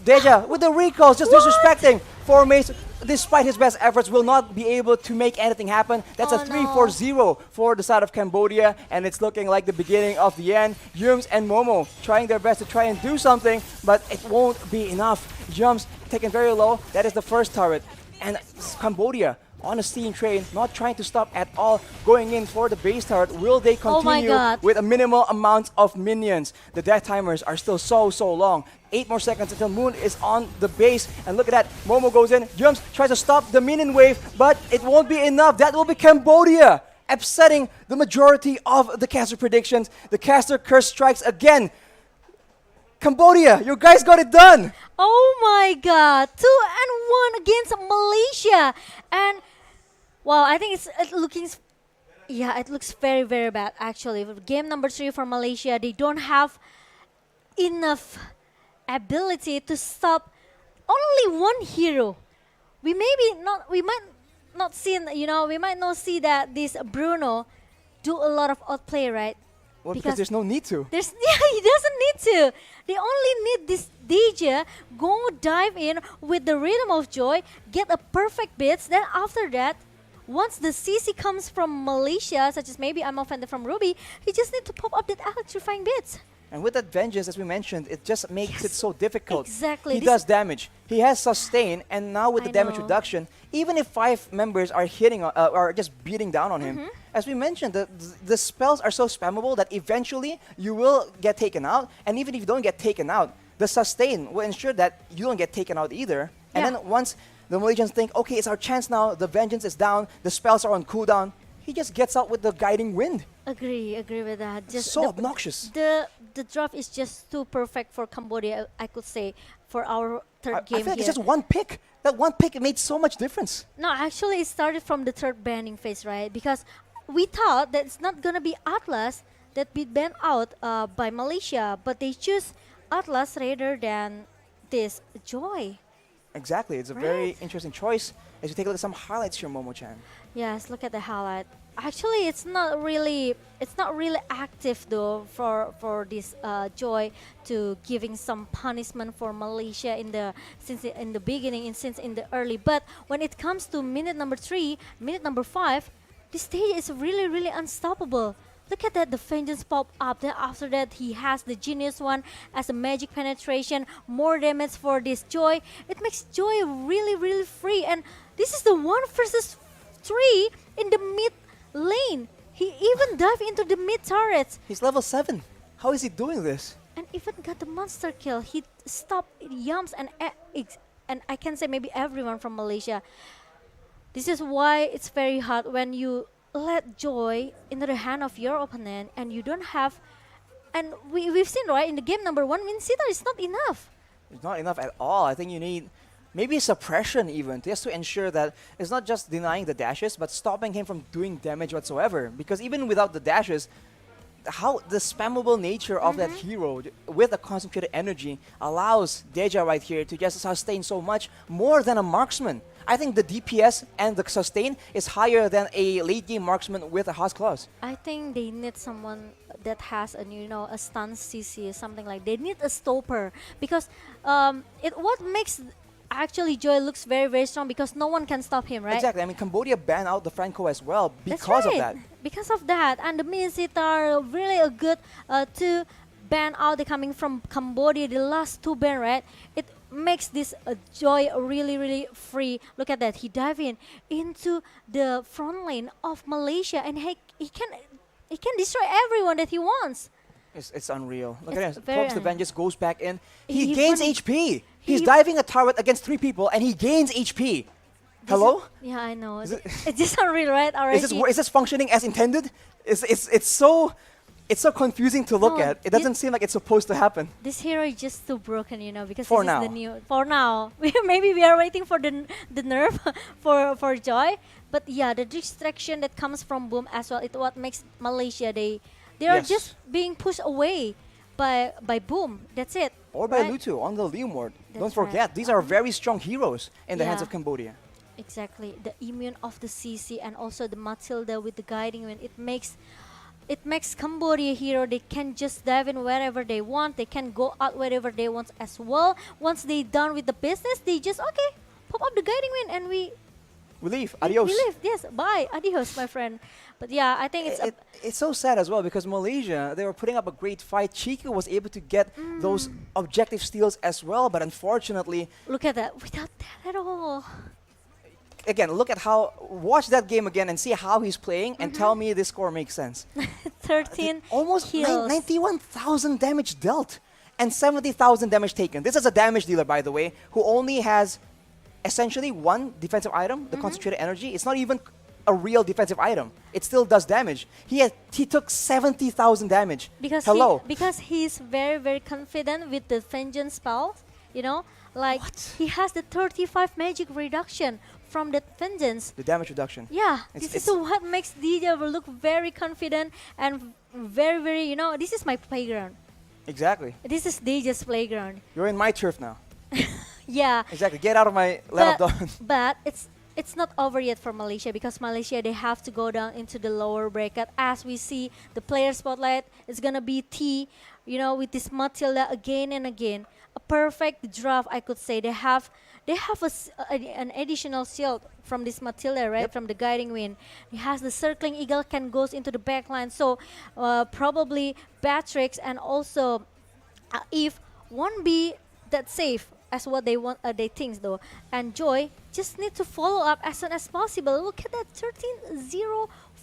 Deja with the recalls, just disrespecting. 4 mates, despite his best efforts, will not be able to make anything happen. That's a 3-4-0 for the side of Cambodia, and it's looking like the beginning of the end. Yums and Momo trying their best to try and do something, but it won't be enough. Yums taken very low. That is the first turret. And Cambodia on a steam train, not trying to stop at all, going in for the base turret. Will they continue with a minimal amount of minions? The death timers are still so long. 8 more seconds until Moon is on the base. And look at that, Momo goes in, Jumps tries to stop the minion wave, but it won't be enough. That will be Cambodia, upsetting the majority of the caster predictions. The caster curse strikes again. Cambodia, you guys got it done! Oh my god, 2-1 against Malaysia. And wow, I think it looks very bad actually. Game number 3 for Malaysia, they don't have enough ability to stop only one hero. We might not see that this Bruno do a lot of outplay, right? Well, because there's no need to. He doesn't need to. They only need this DJ go dive in with the rhythm of joy, get a perfect bits. Then after that, once the CC comes from Malaysia, such as maybe I'm offended from Ruby, he just need to pop up that electrifying bits. And with that Vengeance, as we mentioned, it just makes it so difficult. Exactly. He does damage. He has sustain, and now with the damage reduction, even if 5 members are hitting or just beating down on him, as we mentioned, the spells are so spammable that eventually you will get taken out. And even if you don't get taken out, the sustain will ensure that you don't get taken out either. And then once the Malaysians think, okay, it's our chance now, the Vengeance is down, the spells are on cooldown, he just gets out with the Guiding Wind. Agree with that. Just so obnoxious. The draft is just too perfect for Cambodia, I could say, for our third game I feel like here. it's just one pick. That one pick made so much difference. No, actually it started from the third banning phase, right? Because we thought that it's not gonna be Atlas that be banned out by Malaysia, but they choose Atlas rather than this Joy. Exactly, it's a very interesting choice. As you take a look at some highlights here, Momo-chan. Yes, look at the highlight. Actually, it's not really active though for this Joy to giving some punishment for Malaysia in the beginning and since in the early. But when it comes to minute number 3, minute number 5, this stage is really unstoppable. Look at that, the Vengeance pop up. Then after that, he has the Genius one as a magic penetration, more damage for this Joy. It makes Joy really free. And this is the 1 versus 3 in the mid lane. He even dive into the mid turrets. He's level 7. How is he doing this? And even got the monster kill. He stopped Yums and I can say maybe everyone from Malaysia. This is why it's very hard when you let Joy into the hand of your opponent and you don't have. And we've seen, right, in the game number 1, Winsita is not enough. It's not enough at all. I think you need maybe suppression even, just to ensure that it's not just denying the dashes, but stopping him from doing damage whatsoever. Because even without the dashes, how the spammable nature of that hero with a concentrated energy allows Deja right here to just sustain so much more than a marksman. I think the DPS and the sustain is higher than a late game marksman with a House Claws. I think they need someone that has a stun CC, something like. They need a stopper because what makes actually Joy looks very strong because no one can stop him, right? Exactly. I mean, Cambodia banned out the Franco as well because of that. Because of that, and the Minsita are really a good to ban out. They coming from Cambodia, the last 2 ban, right? It makes this Joy really free. Look at that, he dive into the front lane of Malaysia, and he can destroy everyone that he wants. It's unreal. Look at this. Pops the Vengeance goes back in. He gains HP. He's diving a turret against 3 people, and he gains HP. Hello? Yeah, I know. It's just unreal, right? Is this functioning as intended? It's so confusing to look at. It doesn't seem like it's supposed to happen. This hero is just too broken, because for this now. is the new. For now, maybe we are waiting for the nerf for Joy. But yeah, the distraction that comes from Boom as well. It's what makes Malaysia they are just being pushed away by Boom. That's it. Or by Lutu on the Liam ward. Don't forget, these are very strong heroes in the hands of Cambodia. Exactly. The immune of the CC and also the Matilda with the Guiding Wind. It makes Cambodia hero. They can just dive in wherever they want. They can go out wherever they want as well. Once they done with the business, they just pop up the guiding wind and we leave. Adios. We leave. Yes, bye. Adios, my friend. But yeah, I think it's so sad as well because Malaysia, they were putting up a great fight. Chico was able to get those objective steals as well, but unfortunately, look at that. Without that at all. Again, watch that game again and see how he's playing and tell me this score makes sense. 13 almost kills. 91,000 damage dealt and 70,000 damage taken. This is a damage dealer, by the way, who only has essentially one defensive item, the concentrated energy. It's not even a real defensive item. It still does damage. He took 70,000 damage. Because because he's very, very confident with the vengeance spell. You know, like he has the 35 magic reduction from that vengeance. The damage reduction. Yeah, this is what makes DJ look very confident and very, very, you know, this is my playground. Exactly. This is DJ's playground. You're in my turf now. Yeah. Exactly. Get out of my lane of dawn. But it's not over yet for Malaysia because Malaysia, they have to go down into the lower bracket. As we see, the player spotlight is gonna be T, you know, with this Matilda again and again. A perfect draft, I could say. They have an additional shield from this Matilda, right? From the guiding wind. He has the circling eagle can goes into the back line. So probably Batrix and also Eve won't be that safe as what they want. They think though. And Joy just need to follow up as soon as possible. Look at that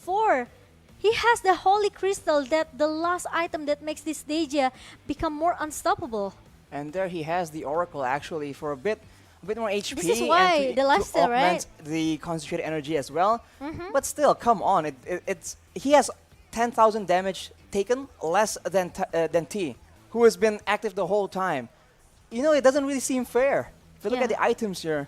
13-0-4. He has the Holy Crystal, that the last item that makes this Deja become more unstoppable. And there he has the Oracle actually for a bit more HP. This is why and the lifesteal, right? The concentrated energy as well. But still, come on, he has 10,000 damage taken, less than T, who has been active the whole time. You know, it doesn't really seem fair. If you look at the items here,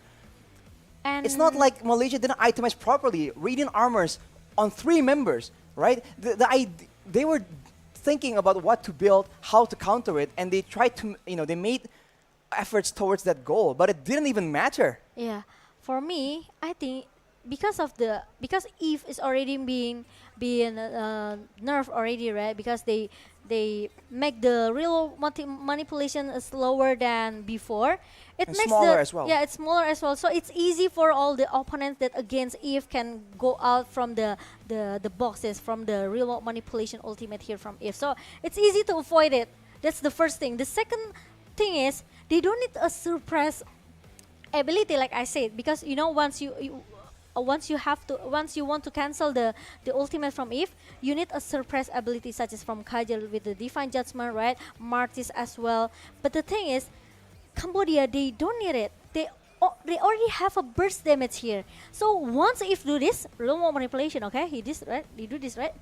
and it's not like Malaysia didn't itemize properly. Radiant armors on 3 members, right? They were thinking about what to build, how to counter it, and they tried to, they made efforts towards that goal, but it didn't even matter. Yeah, for me, I think because Eve is already being nerfed already, right? Because they make the real manipulation slower than before. It and makes smaller as well. Yeah, it's smaller as well. So it's easy for all the opponents that against Eve can go out from the boxes from the real manipulation ultimate here from Eve. So it's easy to avoid it. That's the first thing. The second thing is they don't need a suppress ability, like I said, because once you want to cancel the ultimate from Eve, you need a suppress ability such as from Kajal with the Divine Judgment, right? Martis as well. But the thing is, Cambodia, they don't need it. They already have a burst damage here. So once Eve do this, real manipulation, okay? He do this, right?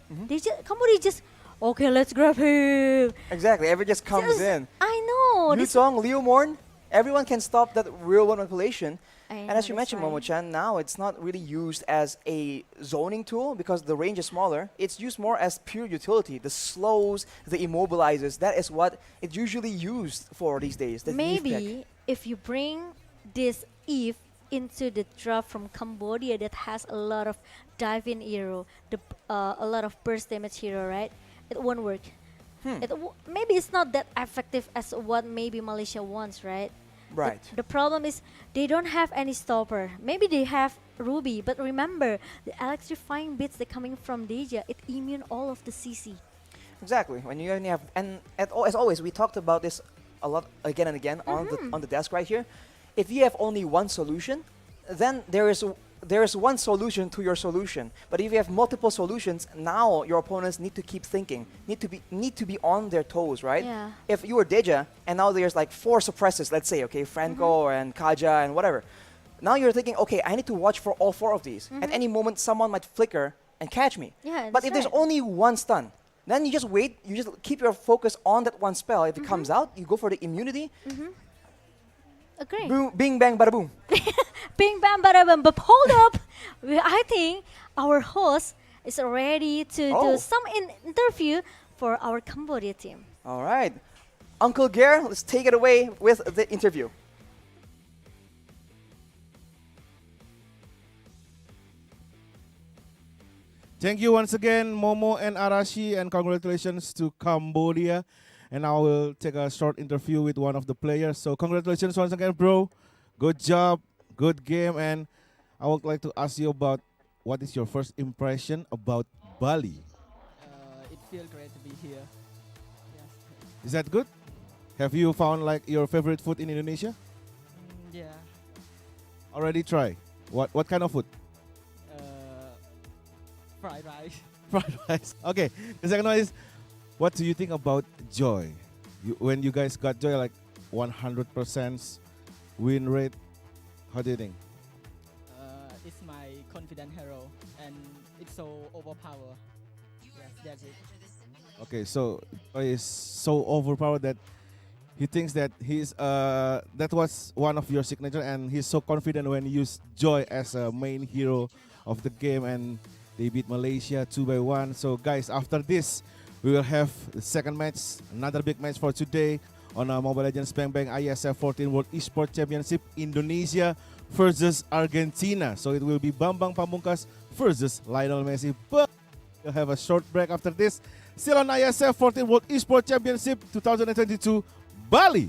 Cambodia just, okay, let's grab him. Exactly, everyone just comes in. I know. Yu Song, Liu Morn, everyone can stop that real manipulation. And as you mentioned, Momo-chan, now it's not really used as a zoning tool because the range is smaller. It's used more as pure utility. The slows, the immobilizers, that is what it's usually used for these days. Maybe if you bring this Eve into the draft from Cambodia that has a lot of dive-in hero, a lot of burst damage hero, right? It won't work. Maybe it's not that effective as what maybe Malaysia wants, right? Right. The problem is they don't have any stopper. Maybe they have Ruby, but remember the electrifying bits that coming from Deja, it immune all of the CC. Exactly. When you only have, and as always, we talked about this a lot again and again on the desk right here. If you have only one solution, then there is one solution to your solution. But if you have multiple solutions, now your opponents need to keep thinking, need to be on their toes, right? Yeah. If you were Deja and now there's like 4 suppressors, let's say, okay, Franco and Kaja and whatever. Now you're thinking, okay, I need to watch for all 4 of these. At any moment, someone might flicker and catch me. Yeah, but if there's only one stun, then you just wait. You just keep your focus on that one spell. If it comes out, you go for the immunity. Agree. Boom, bing, bang, bada, boom. Bing, bang, bada, boom. But hold up. I think our host is ready to do some interview for our Cambodia team. All right. Uncle Gare, let's take it away with the interview. Thank you once again, Momo and Arashi, and congratulations to Cambodia. And I will take a short interview with one of the players. So congratulations once again, bro. Good job. Good game, and I would like to ask you about what is your first impression about Bali? It feels great to be here. Yes. Is that good? Have you found like your favorite food in Indonesia? Yeah. Already try? What kind of food? Fried rice. Fried rice. Okay. The second one is, what do you think about Joy? When you guys got Joy like 100% win rate, how do you think? It's my confident hero, and it's so overpowered. Yes, that's it. Okay, so Joy is so overpowered that he thinks that that was one of your signature, and he's so confident when you use Joy as a main hero of the game, and they beat Malaysia 2-1. So guys, after this, we will have the second match, another big match for today on Mobile Legends Bang Bang IESF 14th World Esports Championship, Indonesia versus Argentina. So it will be Bambang Pamungkas versus Lionel Messi. But we'll have a short break after this. Still on IESF 14th World Esports Championship 2022, Bali.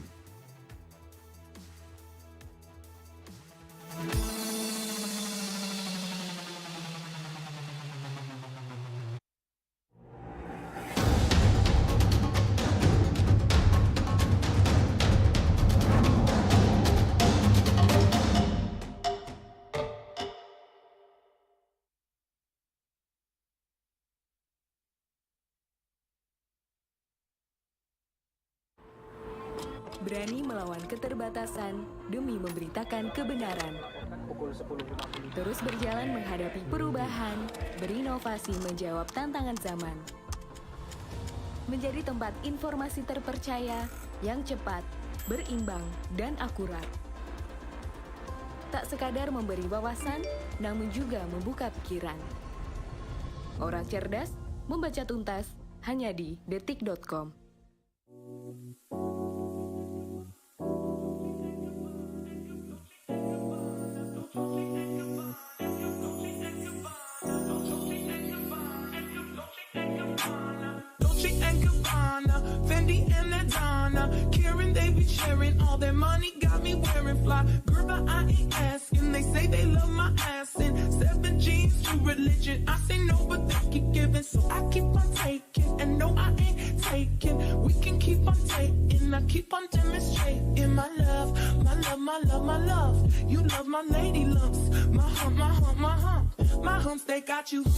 Berani melawan keterbatasan demi memberitakan kebenaran. Terus berjalan menghadapi perubahan, berinovasi menjawab tantangan zaman. Menjadi tempat informasi terpercaya yang cepat, berimbang, dan akurat. Tak sekadar memberi wawasan, namun juga membuka pikiran. Orang cerdas, membaca tuntas, hanya di detik.com. Sharing all their money got me wearing fly. Girl, by IES, and they say they love my ass. And 7 G's to religion. I say no, but they keep giving, so I keep on taking. And no, I ain't taking. We can keep on taking. I keep on demonstrating my love, my love, my love, my love. You love my lady lumps, my hump, my hump, my hump. My humps, they got you. Got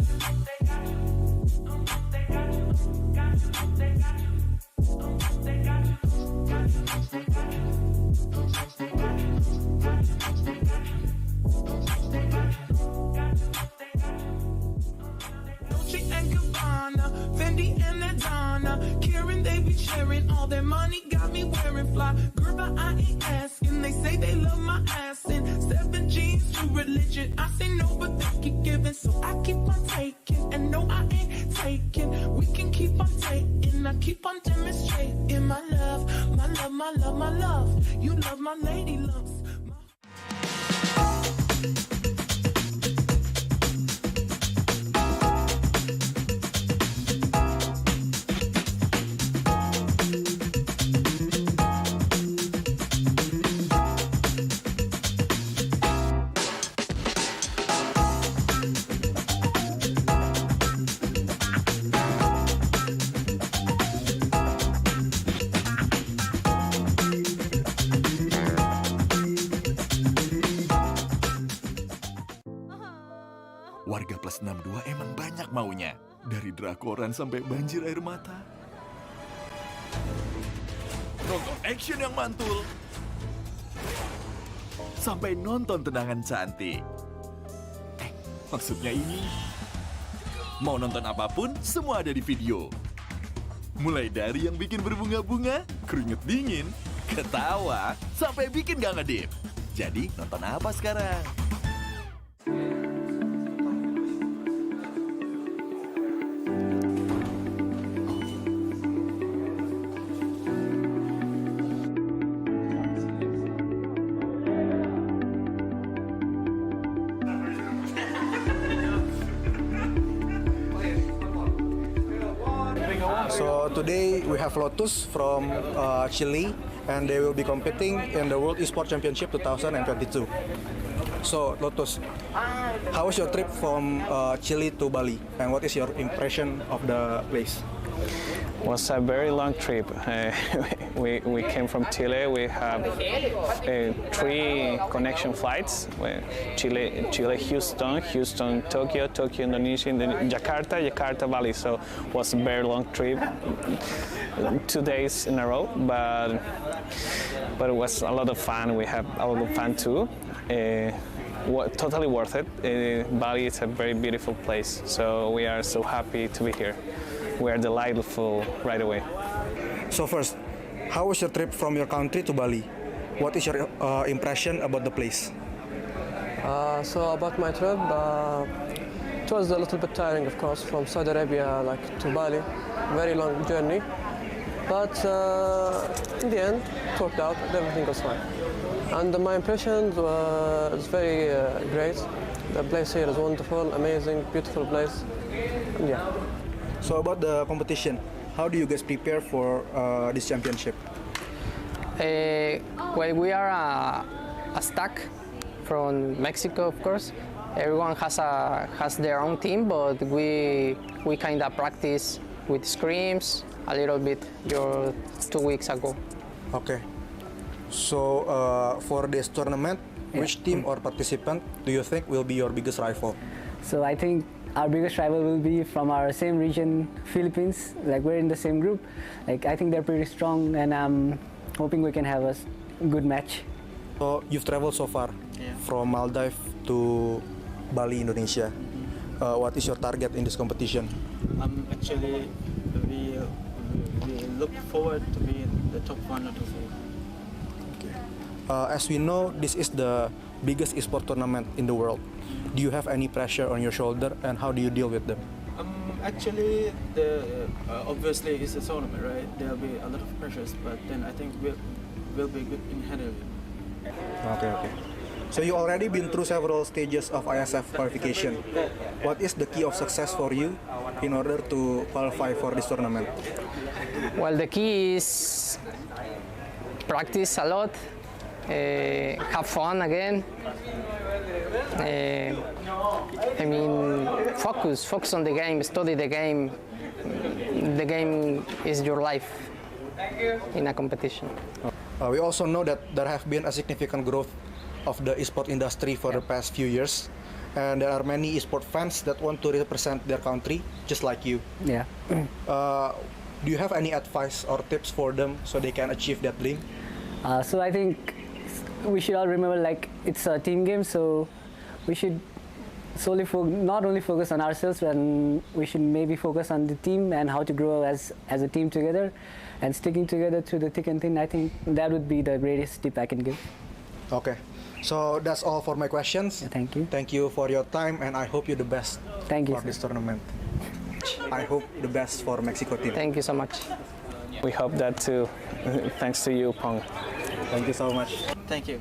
you, they got you. They got you. Got you, they got you. They got you. Dolce and Gabbana, Fendi and Adana, Karen, they be sharing all their money got me wearing fly. Girl, by IES, and they say they love my ass. And 7 G's to religion. I say no, but they keep giving, so I keep on taking. And no, I ain't taking. We can keep on taking. I keep on demonstrating my love, my love, my love, my love. You love my lady lumps. Warga plus 62 emang banyak maunya. Dari drakoran sampai banjir air mata. Nonton action yang mantul. Sampai nonton tendangan cantik. Maksudnya ini. Mau nonton apapun, semua ada di video. Mulai dari yang bikin berbunga-bunga, keringet dingin, ketawa, sampai bikin gak ngedip. Jadi nonton apa sekarang? So today we have Lotus from Chile and they will be competing in the World Esports Championship 2022. So, Lotus, how was your trip from Chile to Bali, and what is your impression of the place? Was a very long trip. We came from Chile. We have 3 connection flights: Chile, Houston, Tokyo, Indonesia, Jakarta, Bali. So was a very long trip, 2 days in a row. But it was a lot of fun. We have a lot of fun too. Totally worth it. Bali is a very beautiful place. So we are so happy to be here. We are delightful right away. So first, how was your trip from your country to Bali? What is your impression about the place? So about my trip, it was a little bit tiring, of course, from Saudi Arabia to Bali. Very long journey, but in the end, it worked out. Everything was fine. And my impression was very great. The place here is wonderful, amazing, beautiful place. And yeah. So about the competition, how do you guys prepare for this championship? Well, we are a stack from Mexico, of course. Everyone has their own team, but we kind of practice with scrims a little bit 2 weeks ago. Okay. So for this tournament, which team or participant do you think will be your biggest rival? So I think our biggest rival will be from our same region, Philippines. We're in the same group. I think they're pretty strong, and I'm hoping we can have a good match. So you've traveled so far from Maldives to Bali, Indonesia. What is your target in this competition? Actually, we look forward to be in the top 1 or 2. As we know, this is the biggest esports tournament in the world. Do you have any pressure on your shoulder, and how do you deal with them? Actually, obviously it's a tournament, right? There'll be a lot of pressures, but then I think we'll be good in handling it. Okay. So you already been through several stages of IESF qualification. What is the key of success for you in order to qualify for this tournament? Well, the key is practice a lot, have fun again. Focus on the game, study the game. The game is your life in a competition. We also know that there have been a significant growth of the esports industry for the past few years, and there are many esports fans that want to represent their country, just like you. Yeah. Do you have any advice or tips for them so they can achieve that dream? So I think we should all remember it's a team game, so we should solely not only focus on ourselves, but we should maybe focus on the team and how to grow as a team together, and sticking together through the thick and thin. I think that would be the greatest tip I can give. Okay, so that's all for my questions. Thank you. Thank you for your time, and I hope you the best. Thank you for this tournament. I hope the best for Mexico team. Thank you so much. We hope that too. Thanks to you, Pong. Thank you so much. Thank you.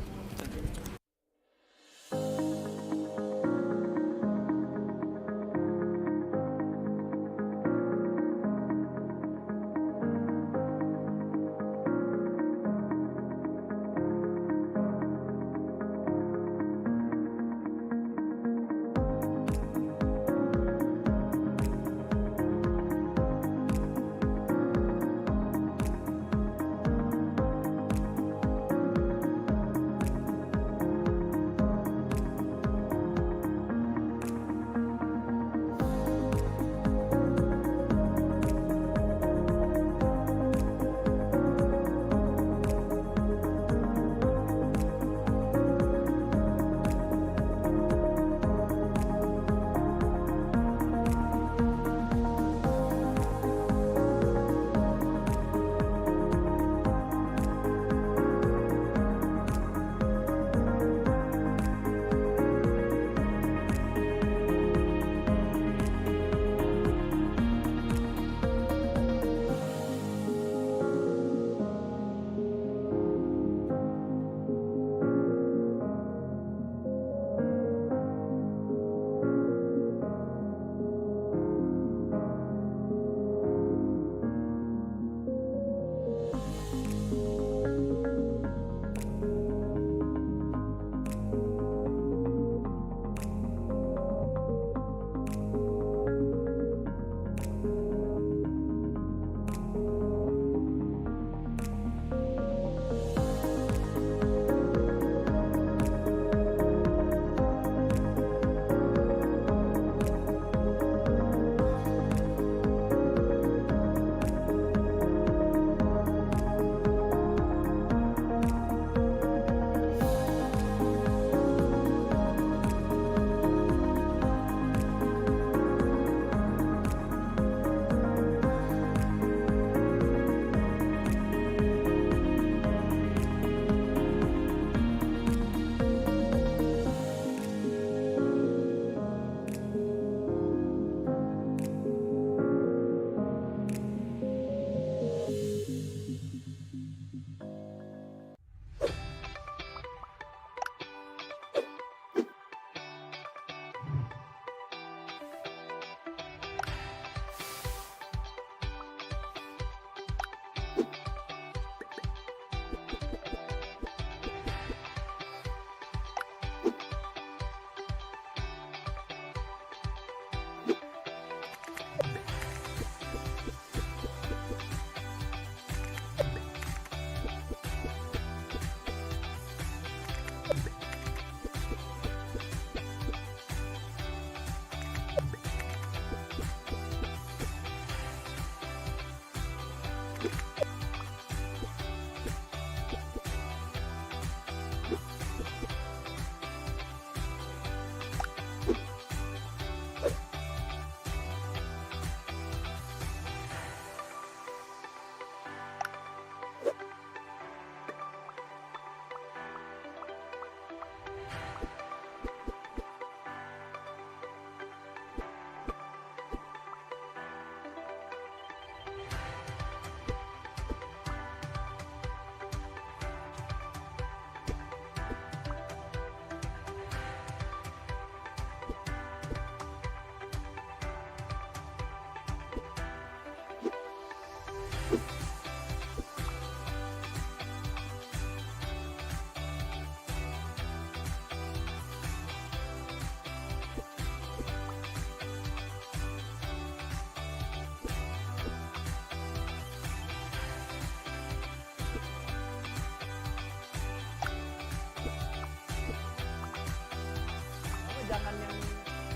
Jangan yang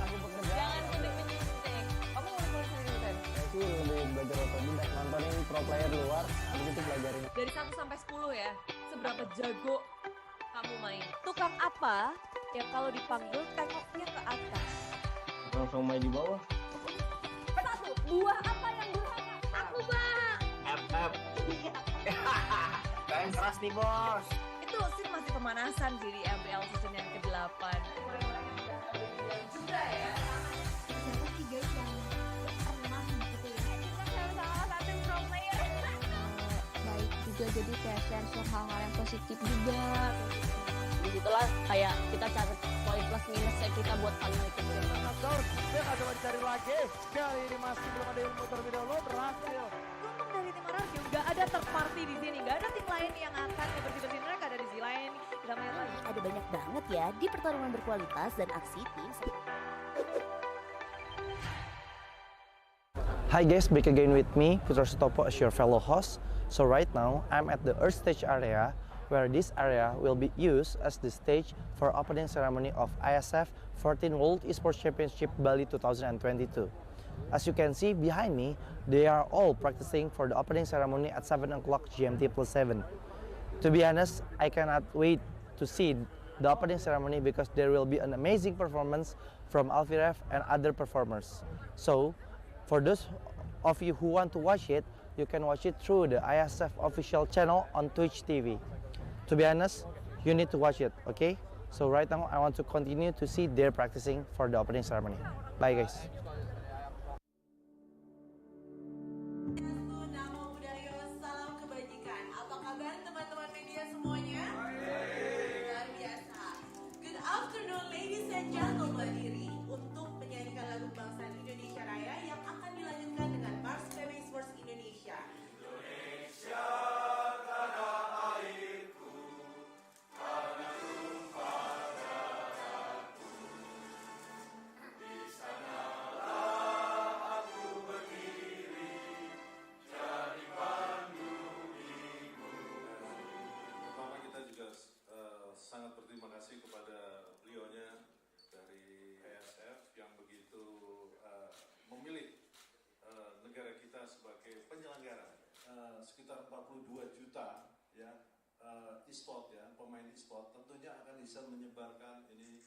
aku bekerja. Jangan penting-penting. Kamu mau nulis sendiri Butet? Saya sih lebih belajar otodidak, nontonin pro player luar, habis itu pelajarin. Dari 1 sampai 10 ya, seberapa jago kamu main? Tukang apa yang kalau dipanggil tengoknya ke atas? Langsung main di bawah. Satu, buah apa yang durhaka? Aku bang. FF. Kalian keras nih bos. Itu sih masih pemanasan sih di MPL season yang ke-8. Juga ya. Siapa sih guys yang pernah gitu ya? Kita salah satu pro player. Baik juga, jadi kayak share hal-hal yang positif juga. Disitulah kayak kita cari poin plus minusnya kita buat paling itu. Dia nggak coba dicari lagi. Kali ini masih belum ada ilmu terlebih dahulu, berhasil. Untung dari tim Ararjo nggak ada third party di sini, nggak ada tim lain yang akan bersih-bersihin mereka dari sisi lain. Kita main lagi. Ada banyak banget ya di pertarungan berkualitas dan aksi tim. Hi guys, back again with me, Putra Sutopo as your fellow host. So right now, I'm at the Earth Stage area, where this area will be used as the stage for opening ceremony of IESF 14th World Esports Championship Bali 2022. As you can see behind me, they are all practicing for the opening ceremony at 7 o'clock GMT+7. To be honest, I cannot wait to see the opening ceremony because there will be an amazing performance from Alfiref and other performers. So, for those of you who want to watch it, you can watch it through the IESF official channel on Twitch TV. To be honest, you need to watch it, okay? So right now, I want to continue to see their practicing for the opening ceremony. Bye guys. Salam kebajikan. Apa kabar teman-teman media semuanya? Luar biasa. Good afternoon ladies and gentlemen. Diri untuk menyanyikan lagu kebangsaan Indonesia Raya yang akan dilanjutkan dengan Mars PB Esports Indonesia. Indonesia tanah airku, tanah tumpah darahku. Di sanalah aku berdiri, jadi pandu ibu. Pertama kita juga sangat berterima kasih kepada beliaunya dari IESF yang begitu memilih negara kita sebagai penyelenggara. Sekitar 42 juta ya e-sport ya, pemain e-sport tentunya akan bisa menyebarkan ini,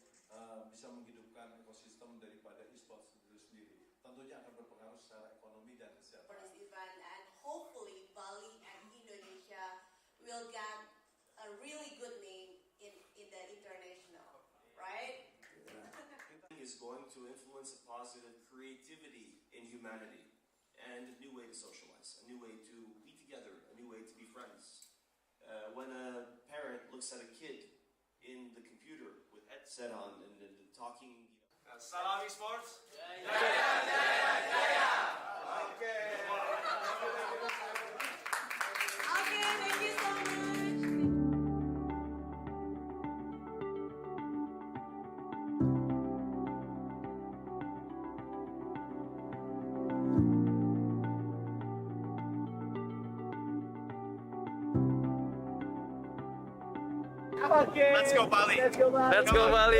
bisa menghidupkan ekosistem daripada e-sport itu sendiri. Tentunya akan berpengaruh secara ekonomi dan kesehatan. For this event, and hopefully Bali and Indonesia will get a really good name in the international, right? Is going to influence a positive creativity in humanity and a new way to socialize, a new way to be together, a new way to be friends. When a parent looks at a kid in the computer with headset on and talking. Salam Esports. Jaya, jaya, jaya. Okay. Okay, thank you so much. Okay. Let's go Bali. Let's go Bali.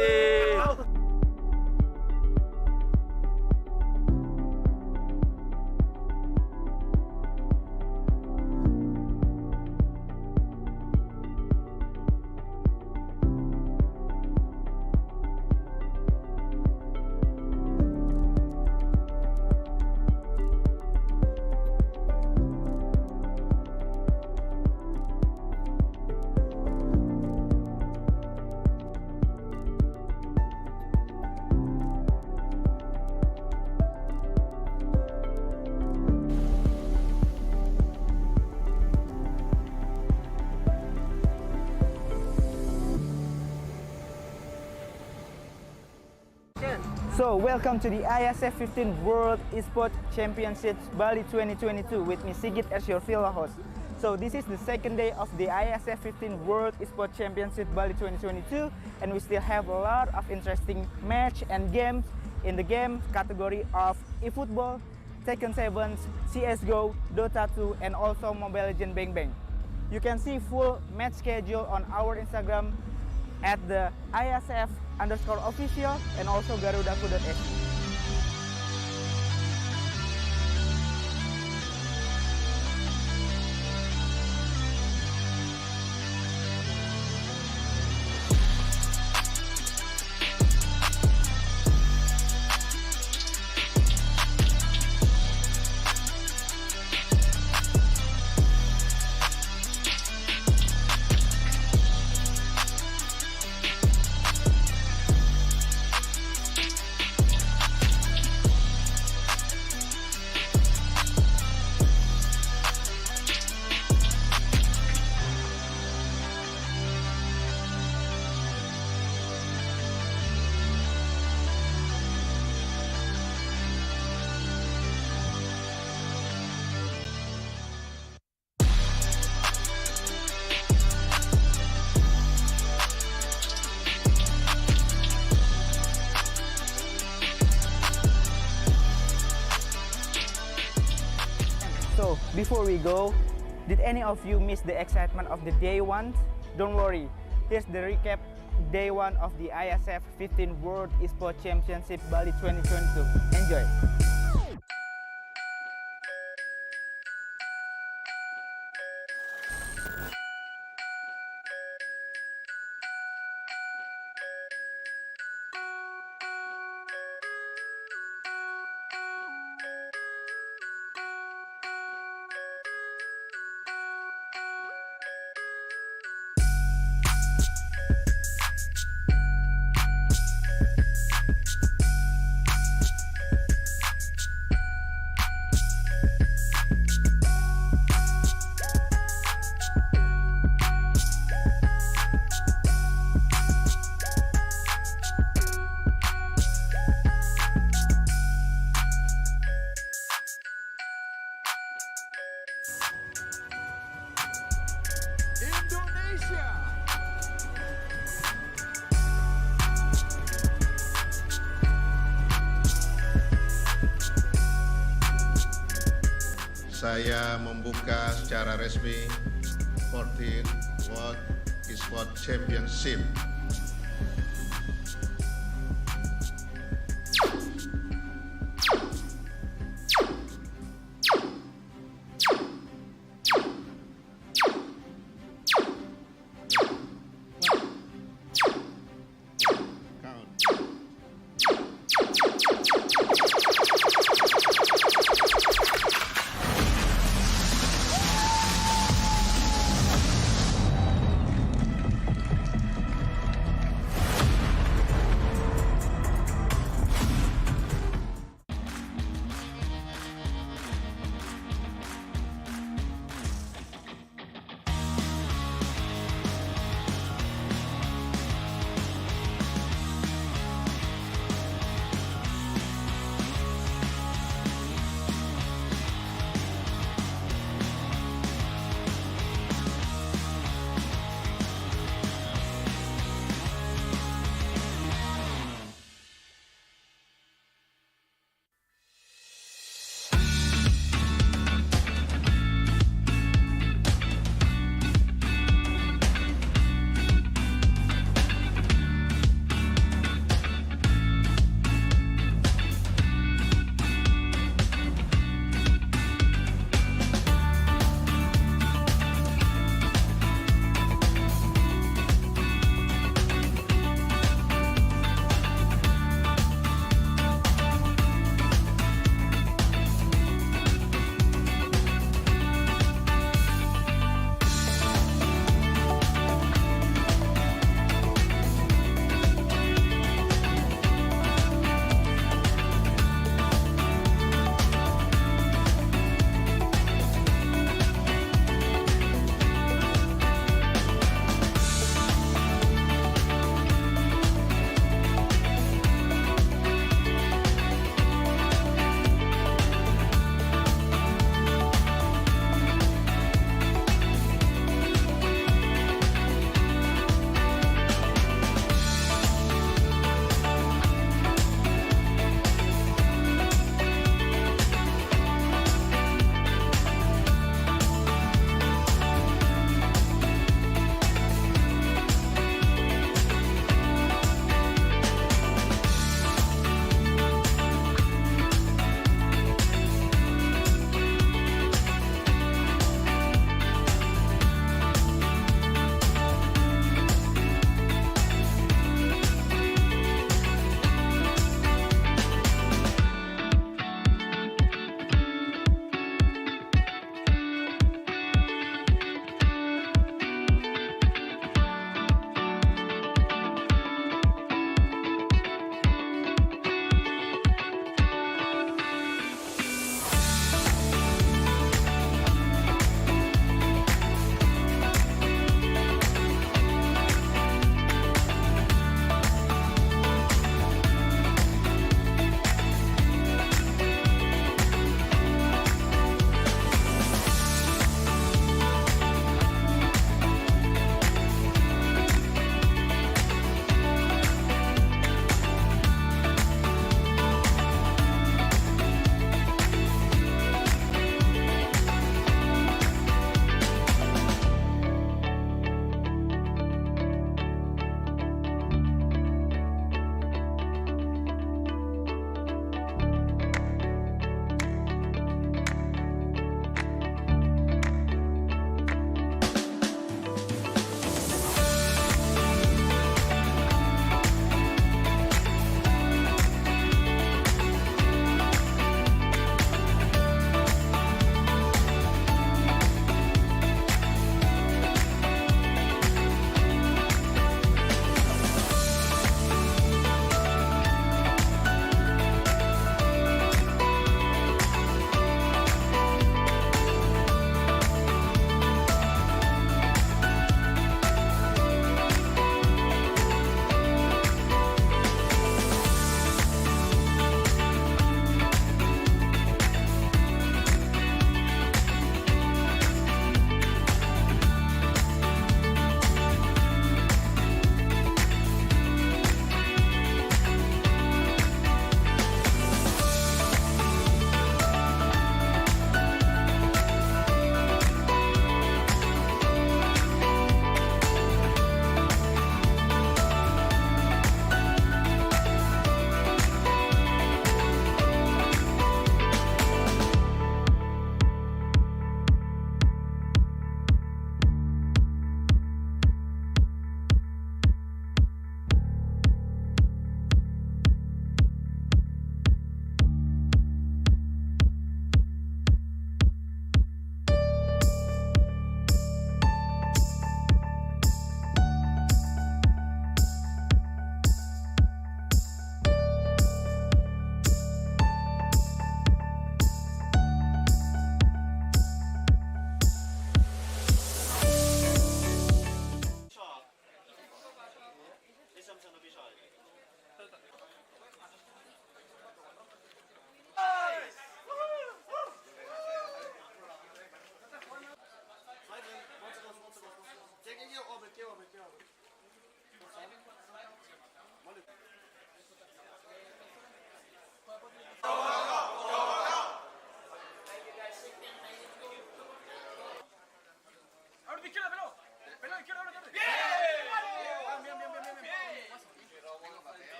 So, welcome to the IESF 14th World Esports Championships Bali 2022 with me Sigit as your field host. So, this is the second day of the IESF 15th World Esports Championship Bali 2022 and we still have a lot of interesting match and games in the game category of eFootball, Tekken 7, CSGO, Dota 2 and also Mobile Legends Bang Bang. You can see full match schedule on our Instagram at the IESF_official and also garudaku.se. So, before we go, did any of you miss the excitement of the day one? Don't worry, here's the recap day one of the IESF 15th World Esports Championship Bali 2022. Enjoy! Saya membuka secara resmi 14th World Esports Championship.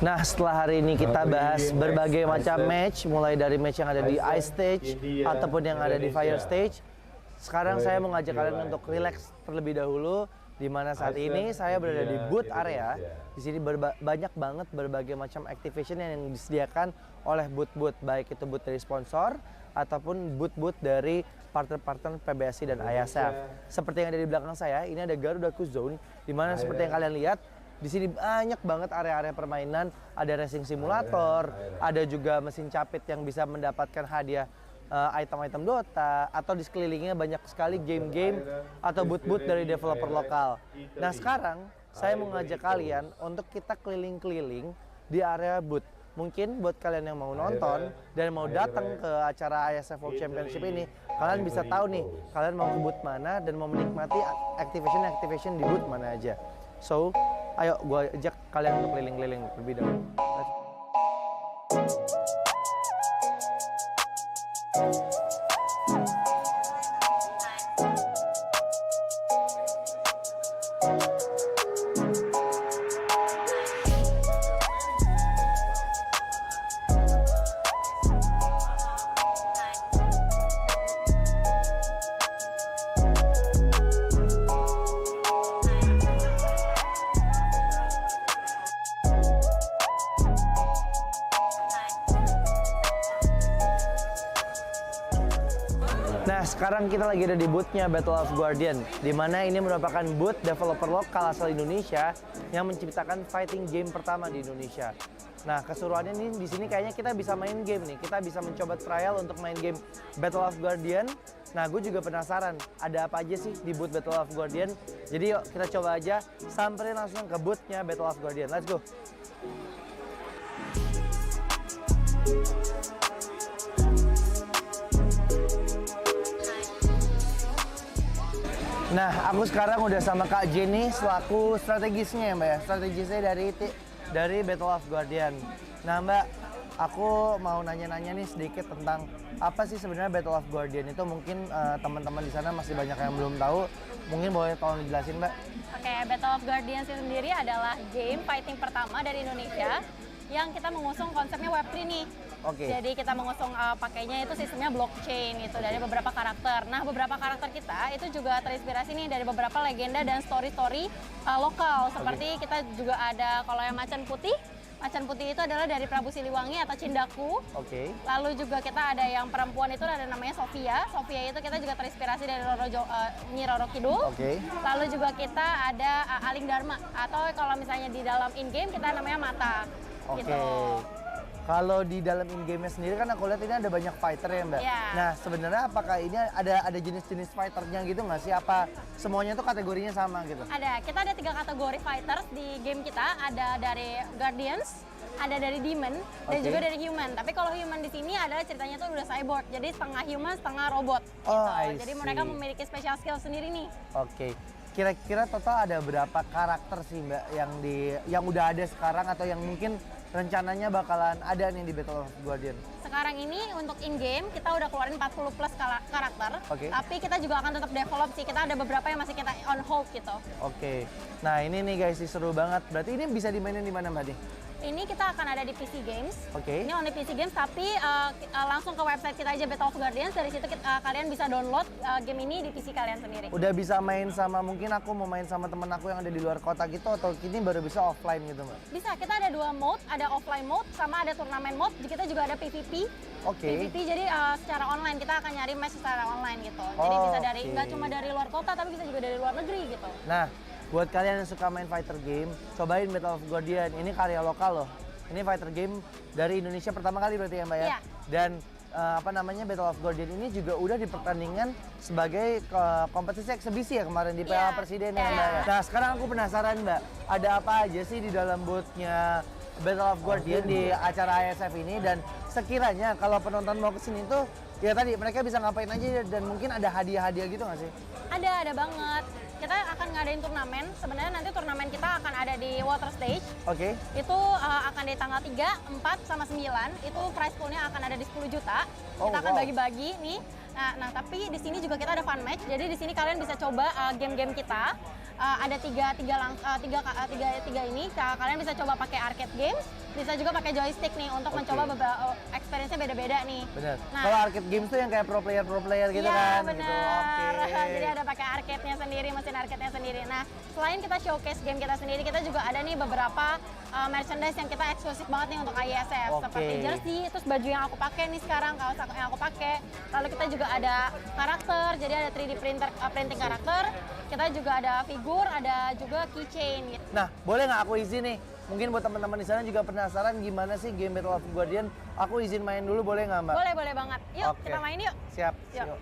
Nah, setelah hari ini kita bahas berbagai macam match, mulai dari match yang ada di ice stage ataupun yang ada di fire stage. Sekarang saya mau ngajak kalian untuk relax terlebih dahulu, di mana saat ini saya berada di booth area. Di sini banyak banget berbagai macam activation yang disediakan oleh booth-booth, baik itu booth dari sponsor ataupun booth-booth dari partner-partner PBSI dan IESF. Seperti yang ada di belakang saya, ini ada Garuda Zone, di mana seperti yang kalian lihat, di sini banyak banget area-area permainan, ada racing simulator, ada juga mesin capit yang bisa mendapatkan hadiah item-item Dota, atau di sekelilingnya banyak sekali game-game atau booth-booth dari developer lokal. Nah, sekarang saya mau ngajak kalian untuk kita keliling-keliling di area booth. Mungkin buat kalian yang mau nonton dan mau datang ke acara IESF World Championship ini, kalian bisa tahu nih, kalian mau ke booth mana dan mau menikmati activation di booth mana aja. So, ayo gue ajak kalian untuk keliling-keliling lebih dahulu. Nah, sekarang kita lagi ada di booth-nya Battle of Guardian, di mana ini merupakan booth developer lokal asal Indonesia yang menciptakan fighting game pertama di Indonesia. Nah, keseruannya nih di sini kayaknya kita bisa main game nih. Kita bisa mencoba trial untuk main game Battle of Guardian. Nah, gue juga penasaran ada apa aja sih di booth Battle of Guardian. Jadi yuk kita coba aja samperin langsung ke booth-nya Battle of Guardian. Let's go. Nah, aku sekarang udah sama Kak Jenny selaku strategisnya ya Mbak ya, strategisnya dari Battle of Guardian. Nah Mbak, aku mau nanya-nanya nih sedikit tentang apa sih sebenarnya Battle of Guardian itu. Mungkin teman-teman di sana masih banyak yang belum tahu, mungkin boleh tolong dijelasin Mbak. Oke, Battle of Guardian sendiri adalah game fighting pertama dari Indonesia yang kita mengusung konsepnya Web3 nih. Oke. Jadi kita mengusung pakainya itu sistemnya blockchain gitu dari beberapa karakter. Nah, beberapa karakter kita itu juga terinspirasi nih dari beberapa legenda dan story-story lokal. Seperti kita juga ada kalau yang macan putih. Macan putih itu adalah dari Prabu Siliwangi atau Cindaku. Oke. Lalu juga kita ada yang perempuan itu ada namanya Sofia. Sofia itu kita juga terinspirasi dari Nyi Roro Kidul. Oke. Lalu juga kita ada Aling Dharma atau kalau misalnya di dalam in-game kita namanya Mata. Oke. Gitu. Kalau di dalam in-game-nya sendiri kan aku lihat ini ada banyak fighter ya Mbak. Yeah. Nah, sebenarnya apakah ini ada jenis-jenis fighternya gitu nggak sih? Apa semuanya tuh kategorinya sama gitu? Ada, kita ada 3 kategori fighters di game kita. Ada dari Guardians, ada dari Demon, dan juga dari Human. Tapi kalau Human di sini adalah ceritanya tuh udah cyborg, jadi setengah human, setengah robot. Oh, gitu. Jadi mereka memiliki special skill sendiri nih. Oke. Kira-kira total ada berapa karakter sih Mbak yang udah ada sekarang atau yang mungkin rencananya bakalan ada nih di Battle of Guardian? Sekarang ini untuk in-game kita udah keluarin 40 plus karakter. Oke. Tapi kita juga akan tetap develop sih. Kita ada beberapa yang masih kita on hold gitu. Oke. Nah, ini nih guys, seru banget. Berarti ini bisa dimainin di mana Mbak nih? Ini kita akan ada di PC Games. Oke. Ini only PC Games, tapi langsung ke website kita aja Battle of Guardians. Dari situ kalian bisa download game ini di PC kalian sendiri. Udah bisa main sama, mungkin aku mau main sama temen aku yang ada di luar kota gitu, atau ini baru bisa offline gitu Mbak? Bisa, kita ada 2 mode, ada offline mode sama ada turnamen mode. Kita juga ada PvP. Oke. PvP jadi secara online, kita akan nyari match secara online gitu. Jadi bisa dari nggak cuma dari luar kota, tapi bisa juga dari luar negeri gitu. Nah, buat kalian yang suka main fighter game, cobain Battle of Guardian. Ini karya lokal loh. Ini fighter game dari Indonesia pertama kali berarti ya Mbak ya? Iya. Dan Battle of Guardian ini juga udah dipertandingkan sebagai kompetisi eksebisi ya kemarin di Piala Presiden ya Mbak ya? Nah, sekarang aku penasaran Mbak, ada apa aja sih di dalam booth-nya Battle of Guardian di acara IESF ini, dan sekiranya kalau penonton mau kesini tuh ya tadi mereka bisa ngapain aja dan mungkin ada hadiah-hadiah gitu nggak sih? Ada banget. Kita akan ngadain turnamen. Sebenarnya nanti turnamen kita akan ada di water stage. Oke. Itu akan di tanggal 3, 4, sama 9. Itu prize pool-nya akan ada di 10 juta. Kita akan bagi-bagi nih. Nah, tapi di sini juga kita ada fun match. Jadi di sini kalian bisa coba game-game kita. Ada tiga ini. Kalian bisa coba pakai arcade games, bisa juga pakai joystick nih untuk mencoba beberapa experience-nya beda-beda nih. Bener. Nah, Kalau arcade games tuh yang kayak pro player gitu kan. bener. Gitu. Oke. Jadi ada pakai arcade-nya sendiri, mesin arcade-nya sendiri. Nah, selain kita showcase game kita sendiri, kita juga ada nih beberapa merchandise yang kita eksklusif banget nih untuk IESF. Seperti jersey, terus baju yang aku pakai nih sekarang, kaos yang aku pakai. Lalu kita juga ada karakter, jadi ada 3D printing karakter. Kita juga ada figur, ada juga keychain gitu. Nah, boleh nggak aku izin nih? Mungkin buat teman-teman di sana juga penasaran gimana sih game Battle of Guardian. Aku izin main dulu, boleh nggak, Mbak? Boleh banget. Yuk, kita main yuk. Siap. Yuk.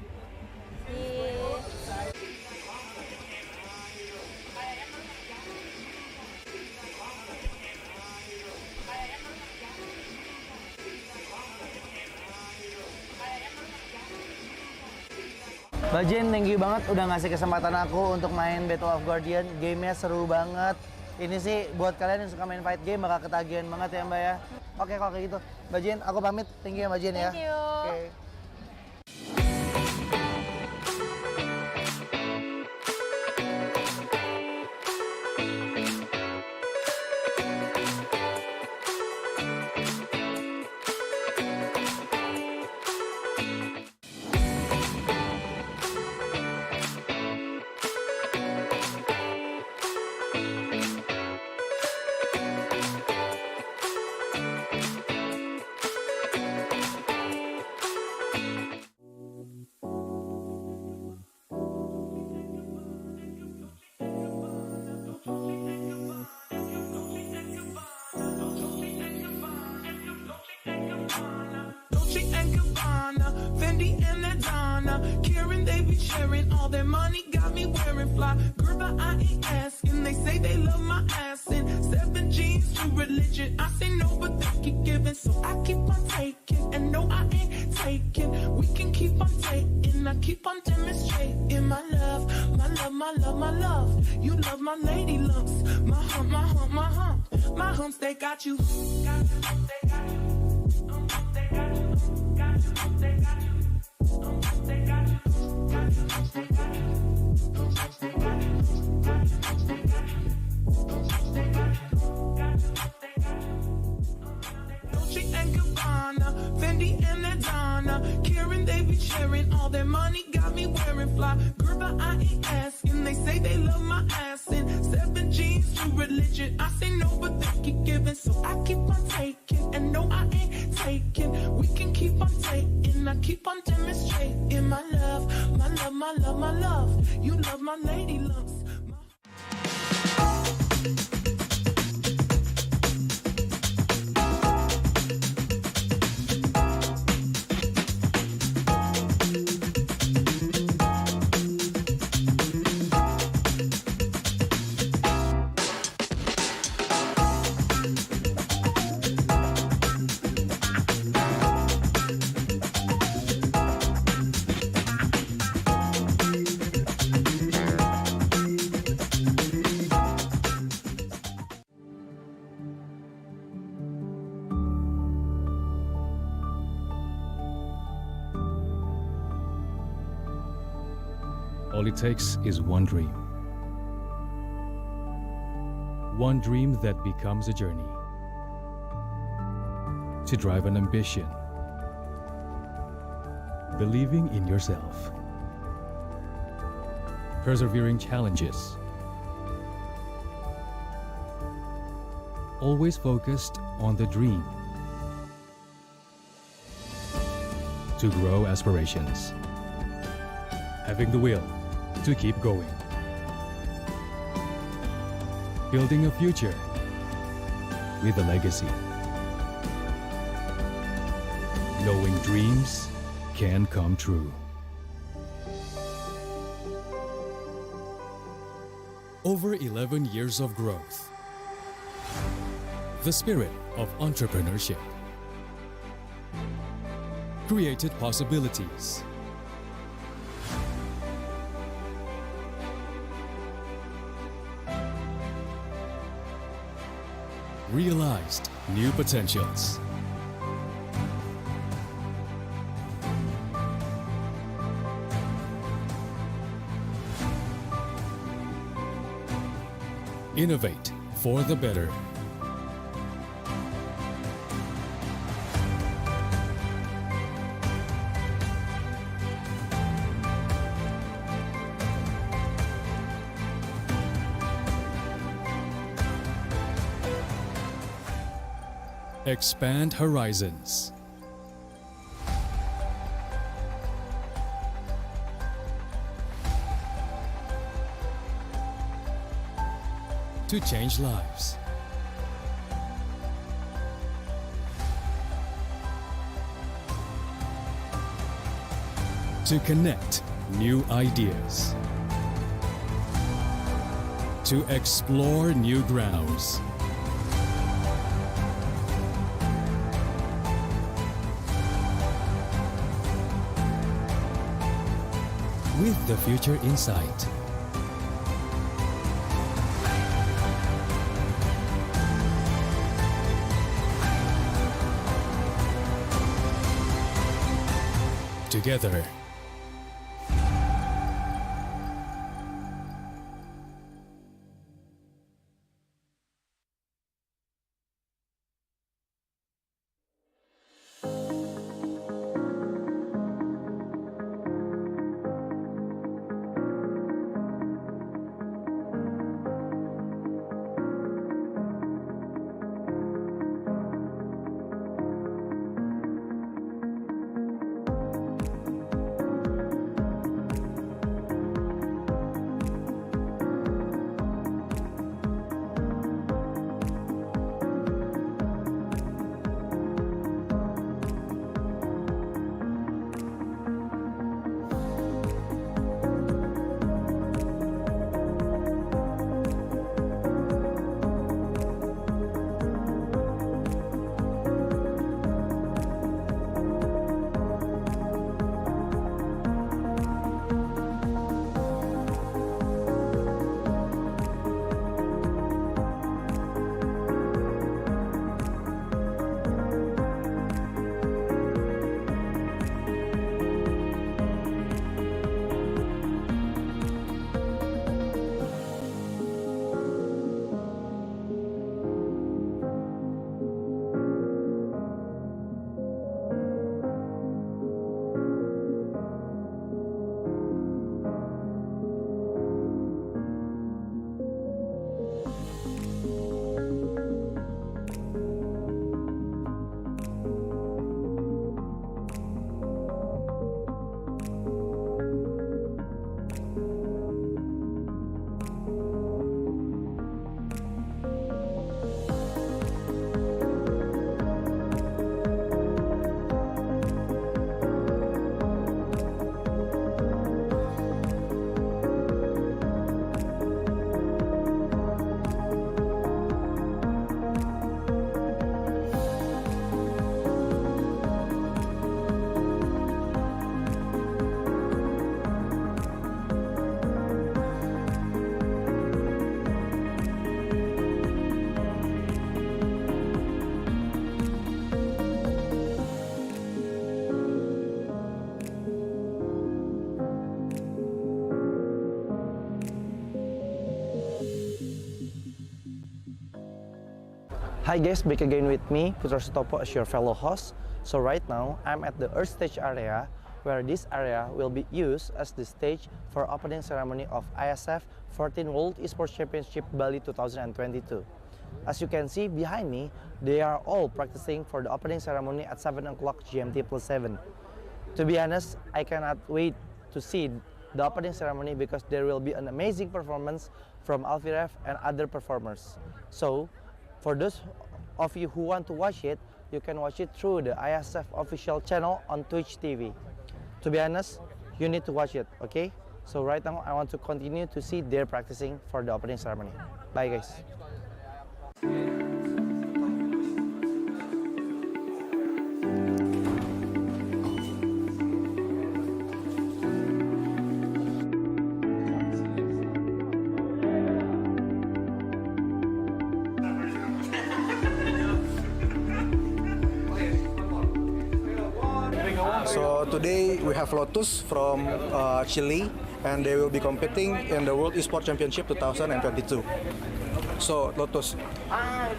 Mbak Jen, thank you banget udah ngasih kesempatan aku untuk main Battle of Guardian. Gamenya seru banget. Ini sih buat kalian yang suka main fight game bakal ketagihan banget ya Mbak ya. Oke kalau kayak gitu. Mbak Jen, aku pamit. Thank you ya Mbak Jen ya. Thank you. Okay. Sharing all their money got me wearing fly. Girl, but I ain't asking. They say they love my ass and 7 G's to religion. I say no, but they keep giving, so I keep on taking. And no, I ain't taking. We can keep on taking. I keep on demonstrating my love, my love, my love, my love. You love my lady lumps, my hump, my hump, my hump. My humps, they got you. Got you, they got you. They got you, got you, they got you. They got you. Dolce and Gabbana, Fendi and Adana, Karen, they be sharing all their money got me wearing fly. Girl, but I ain't asking. They say they love my ass and 7 G's to religion. I say no, but they keep giving, so I keep on taking. And no, I ain't taking. We can keep on taking. I keep on demonstrating my love, my love, my love, my love. You love my lady lumps. All it takes is one dream. One dream that becomes a journey. To drive an ambition. Believing in yourself. Persevering challenges. Always focused on the dream. To grow aspirations. Having the will to keep going. Building a future with a legacy. Knowing dreams can come true. Over 11 years of growth. The spirit of entrepreneurship. Created possibilities. Realized new potentials. Innovate for the better. Expand horizons. To change lives. To connect new ideas. To explore new grounds. With the future in sight. Together. Hi guys, back again with me, Putra Sutopo as your fellow host. So right now, I'm at the Earth Stage area, where this area will be used as the stage for opening ceremony of IESF 14th World Esports Championship Bali 2022. As you can see behind me, they are all practicing for the opening ceremony at 7 o'clock GMT plus 7. To be honest, I cannot wait to see the opening ceremony because there will be an amazing performance from Alfiref and other performers. So, for those of you who want to watch it, you can watch it through the IESF official channel on Twitch TV. To be honest, you need to watch it, okay? So right now, I want to continue to see their practicing for the opening ceremony. Bye guys. So today we have Lotus from Chile, and they will be competing in the World Esports Championship 2022. So Lotus,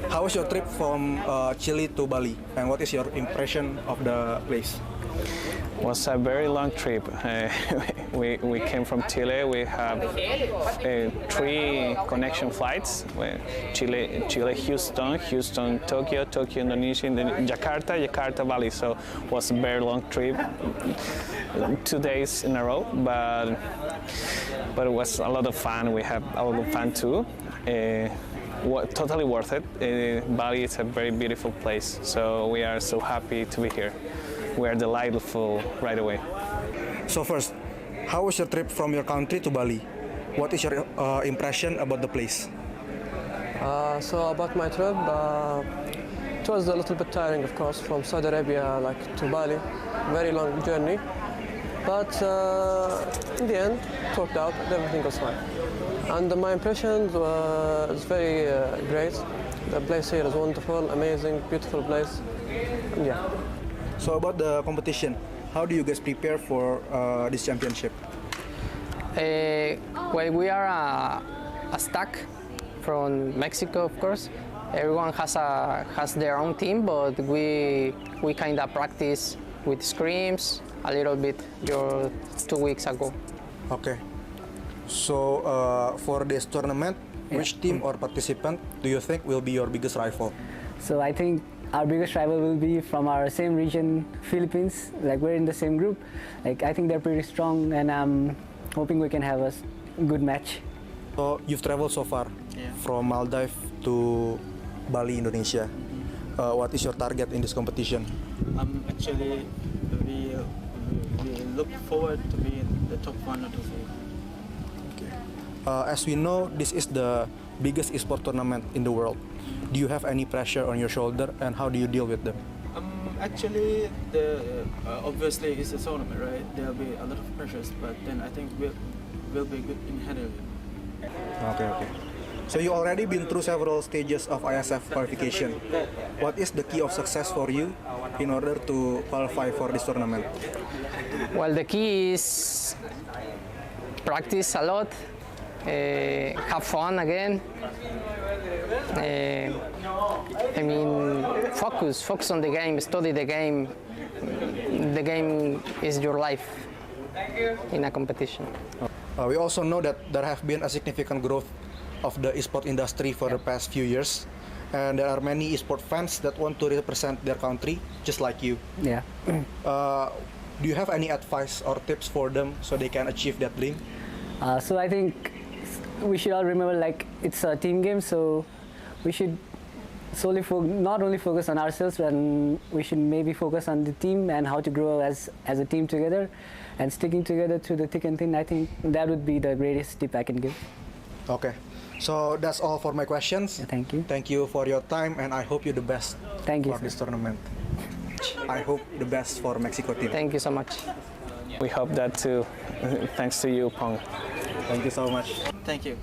how was your trip from Chile to Bali, and what is your impression of the place? was a very long trip. We came from Chile. We have 3 connection flights: Chile, Houston, Tokyo, Indonesia, and then Jakarta, Bali. So it was a very long trip, 2 days in a row, but it was a lot of fun. We had a lot of fun too. Totally worth it. Bali is a very beautiful place, so we are so happy to be here. We are delightful right away. So first, how was your trip from your country to Bali? What is your impression about the place? So about my trip, it was a little bit tiring, of course, from Saudi Arabia to Bali, very long journey. But in the end, it worked out. Everything was fine. And my impression was very great. The place here is wonderful, amazing, beautiful place. And yeah. So about the competition, how do you guys prepare for this championship? Well, we are a stack from Mexico, of course. Everyone has their own team, but we kind of practice with scrims a little bit 2 weeks ago. Okay. So for this tournament, which team or participant do you think will be your biggest rival? So I think our biggest rival will be from our same region, Philippines. We're in the same group. I think they're pretty strong, and I'm hoping we can have a good match. So you've traveled so far from Maldives to Bali, Indonesia. What is your target in this competition? Actually, we look forward to be in the top 1 or 2. As we know, this is the biggest esports tournament in the world. Do you have any pressure on your shoulder, and how do you deal with them? Actually, obviously it's a tournament, right? There'll be a lot of pressures, but then I think we'll be good in handling it. Okay. So you already been through several stages of IESF qualification. What is the key of success for you in order to qualify for this tournament? Well, the key is practice a lot, have fun again. Focus on the game, study the game. The game is your life in a competition. We also know that there have been a significant growth of the esports industry for the past few years, and there are many esports fans that want to represent their country just like you. Yeah. Do you have any advice or tips for them so they can achieve that dream? So I think we should all remember it's a team game, so we should solely not only focus on ourselves, and we should maybe focus on the team and how to grow as a team together and sticking together through the thick and thin. I think that would be the greatest tip I can give. Okay. So that's all for my questions. Thank you. Thank you for your time, and I hope you the best for this tournament. I hope the best for Mexico team. Thank you so much. We hope that too. Thanks to you, Pong. Thank you so much. Thank you.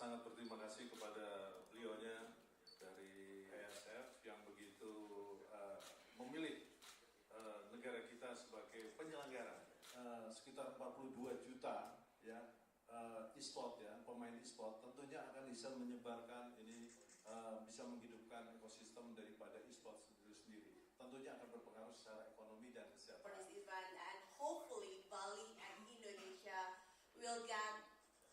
sangat berterima kasih kepada beliaunya dari sekitar 42 juta ya e-sport ya, pemain e-sport, tentunya akan bisa menyebarkan ini, bisa menghidupkan ekosistem daripada e-sport itu sendiri. Tentunya akan berpengaruh secara ekonomi dan kesehatan. For this event, and hopefully Bali and Indonesia will get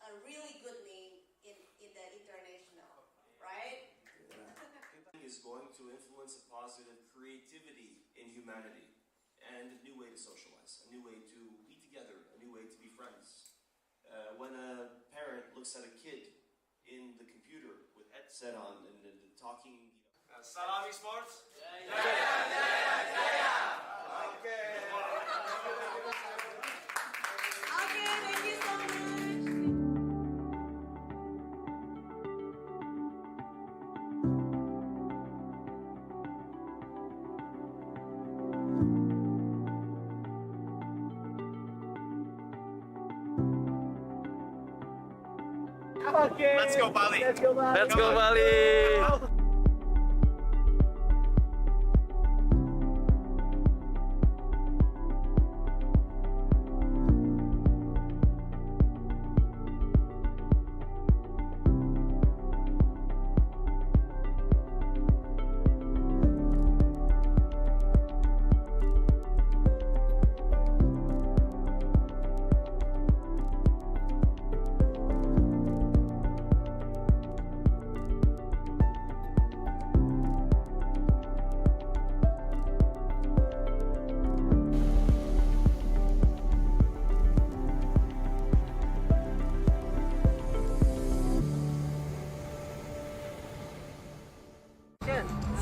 a really good name in the international, right? Is going to influence a positive creativity in humanity and a new way to socialize, a new way to be together, a new way to be friends. When a parent looks at a kid in the computer with headset on and talking. Salam Esports. Okay, thank you so much. Okay. Let's go Bali. Let's go Bali.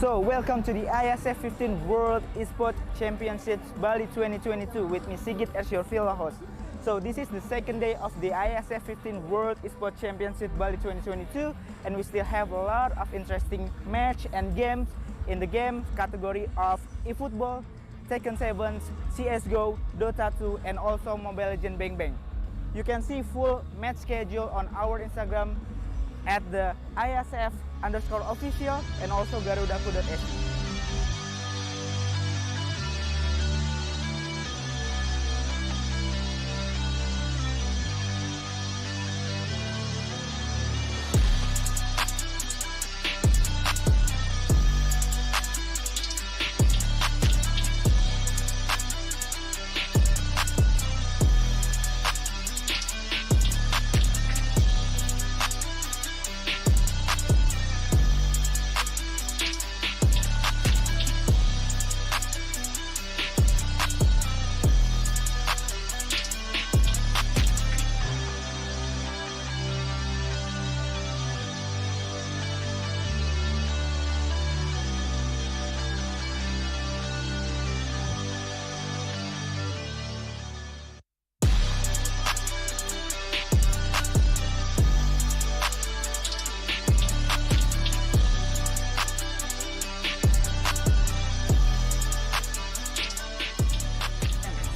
So, welcome to the IESF 14th World Esports Championships Bali 2022 with me Sigit as your field host. So, this is the second day of the IESF 15th World Esports Championship Bali 2022 and we still have a lot of interesting match and games in the game category of eFootball, Tekken 7, CSGO, Dota 2 and also Mobile Legends Bang Bang. You can see full match schedule on our Instagram at the IESF_official and also garudaku.sg.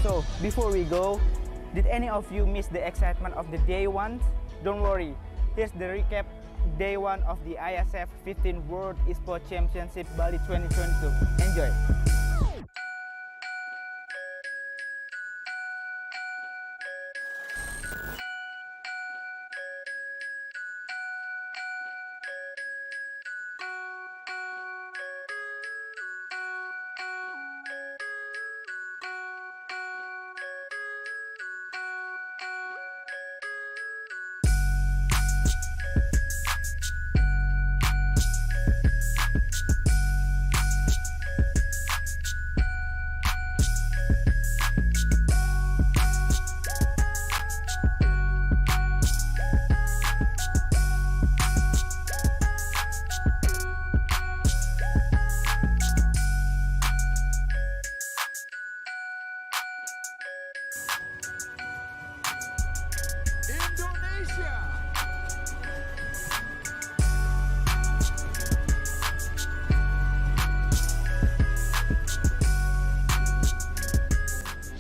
So, before we go, did any of you miss the excitement of the day one? Don't worry, here's the recap day one of the IESF 15th World Esports Championship Bali 2022. Enjoy!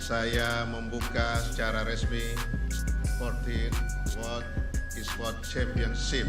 Saya membuka secara resmi 14th World Esports Championship.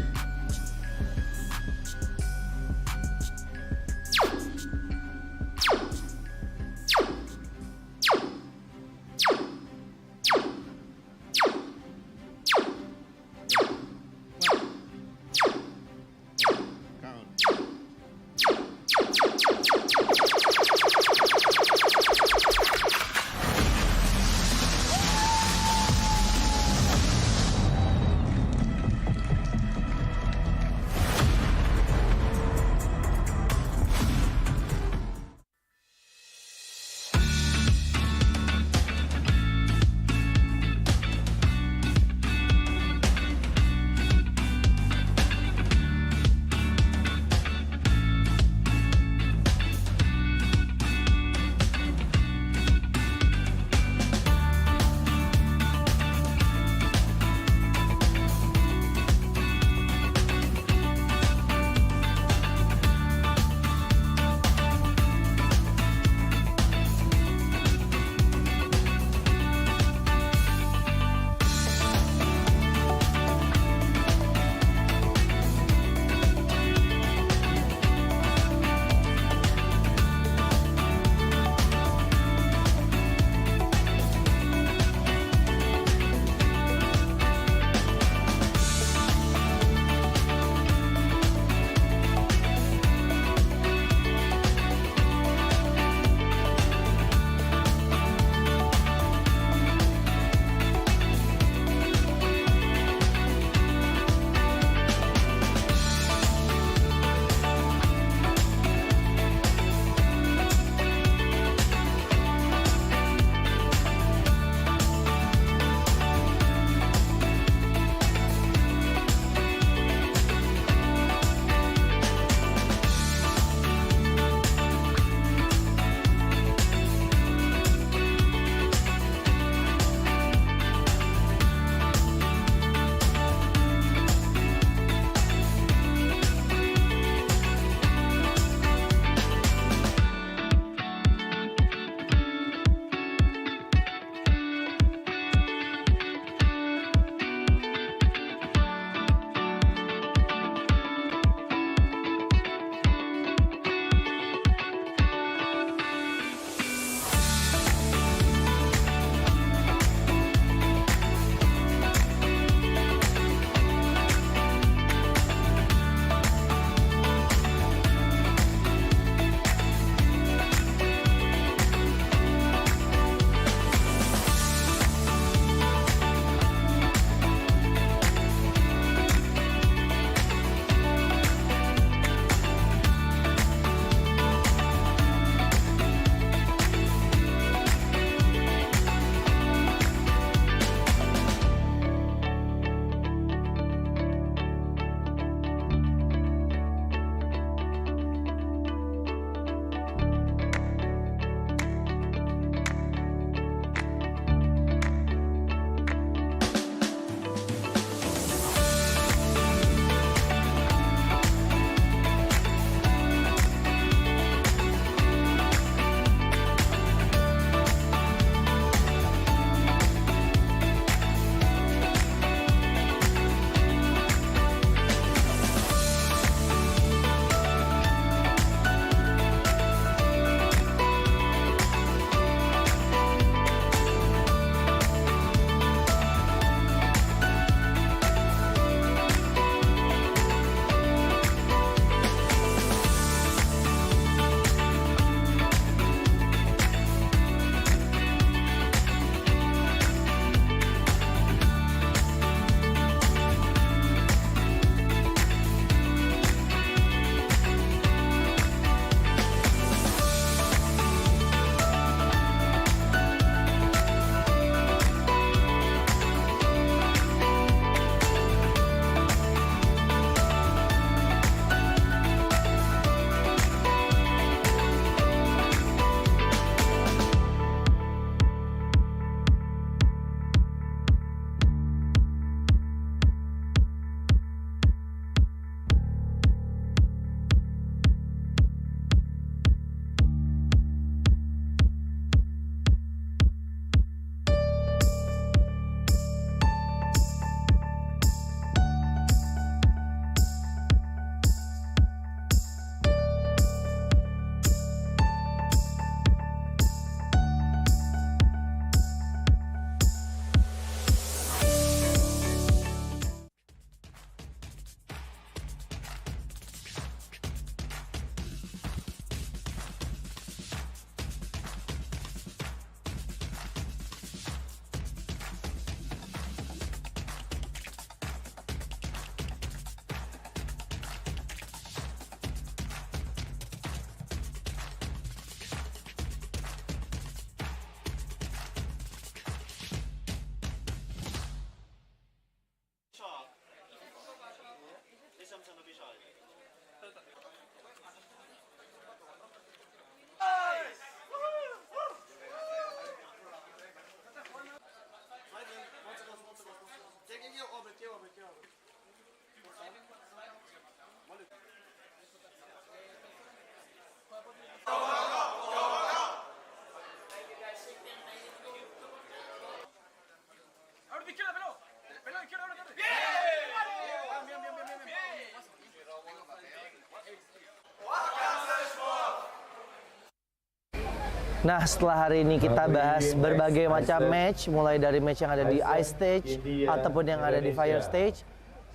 Nah, setelah hari ini kita bahas berbagai macam match, mulai dari match yang ada di ice stage ataupun yang ada di fire stage.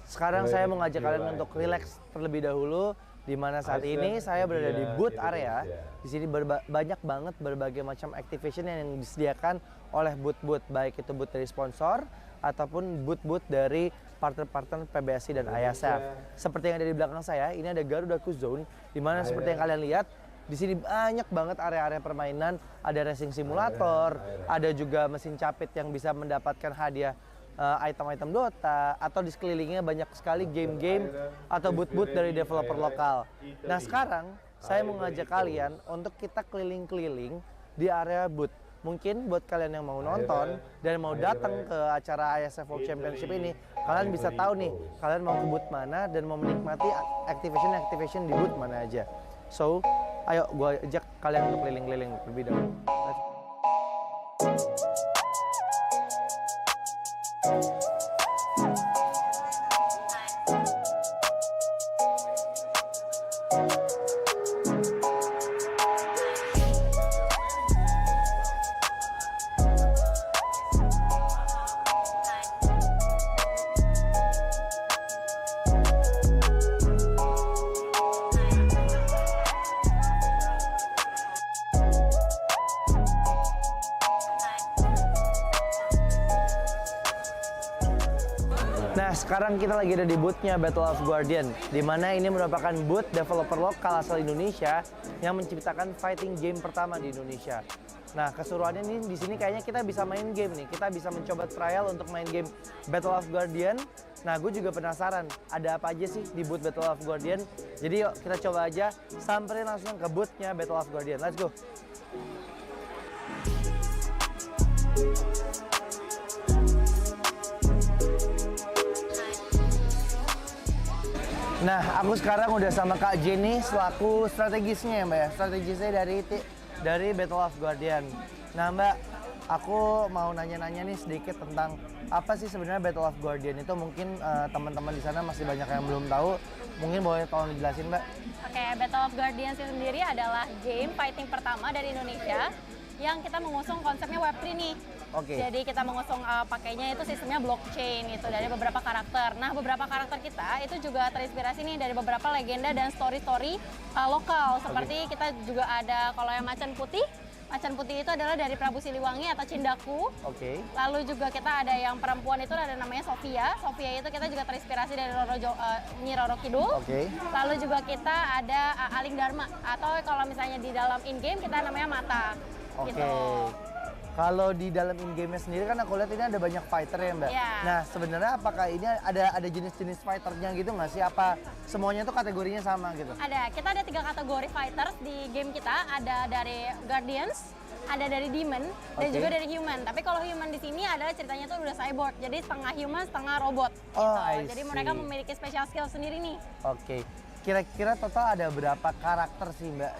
Sekarang saya mau ngajak kalian untuk relax terlebih dahulu, di mana saat ini saya berada di booth area. Di sini banyak banget berbagai macam activation yang disediakan oleh booth-booth, baik itu booth dari sponsor ataupun booth-booth dari partner-partner PBSI dan IESF. Seperti yang ada di belakang saya, ini ada Garuda Zone, di mana seperti yang kalian lihat, di sini banyak banget area-area permainan, ada racing simulator, ada juga mesin capit yang bisa mendapatkan hadiah item-item Dota, atau di sekelilingnya banyak sekali game-game atau booth-booth dari developer lokal. Nah, sekarang saya mau ngajak kalian untuk kita keliling-keliling di area booth. Mungkin buat kalian yang mau nonton dan mau datang ke acara IESF World Championship ini, kalian bisa tahu nih, kalian mau ke booth mana dan mau menikmati activation di booth mana aja. So, ayo gue ajak kalian untuk keliling-keliling lebih dahulu. Nah, sekarang kita lagi ada di booth-nya Battle of Guardian, di mana ini merupakan booth developer lokal asal Indonesia yang menciptakan fighting game pertama di Indonesia. Nah, keseruannya nih di sini kayaknya kita bisa main game nih. Kita bisa mencoba trial untuk main game Battle of Guardian. Nah, gue juga penasaran ada apa aja sih di booth Battle of Guardian. Jadi yuk kita coba aja samperin langsung ke booth-nya Battle of Guardian. Let's go. Nah, aku sekarang udah sama Kak Jenny selaku strategisnya ya Mbak ya. Strategisnya dari Battle of Guardian. Nah Mbak, aku mau nanya-nanya nih sedikit tentang apa sih sebenarnya Battle of Guardian itu. Mungkin teman-teman di sana masih banyak yang belum tahu. Mungkin boleh tolong dijelasin Mbak. Oke, Battle of Guardian sendiri adalah game fighting pertama dari Indonesia yang kita mengusung konsepnya Web3 nih. Oke. Jadi kita mengusung pakainya itu sistemnya blockchain gitu dari beberapa karakter. Nah, beberapa karakter kita itu juga terinspirasi nih dari beberapa legenda dan story-story lokal. Seperti kita juga ada kalau yang Macan Putih. Macan Putih itu adalah dari Prabu Siliwangi atau Cindaku. Oke. Lalu juga kita ada yang perempuan itu ada namanya Sofia. Sofia itu kita juga terinspirasi dari Nyi Roro Kidul. Oke. Lalu juga kita ada Aling Dharma atau kalau misalnya di dalam in-game kita namanya Mata. Oke. Gitu. Kalau di dalam in-game-nya sendiri kan aku lihat ini ada banyak fighter ya Mbak. Yeah. Nah, sebenarnya apakah ini ada jenis-jenis fighternya gitu nggak sih? Apa semuanya tuh kategorinya sama gitu? Ada, kita ada 3 kategori fighters di game kita. Ada dari Guardians, ada dari Demon, dan juga dari Human. Tapi kalau Human di sini adalah ceritanya tuh udah cyborg. Jadi setengah human, setengah robot. Oh, gitu. Jadi mereka memiliki special skill sendiri nih. Oke. Kira-kira total ada berapa karakter sih Mbak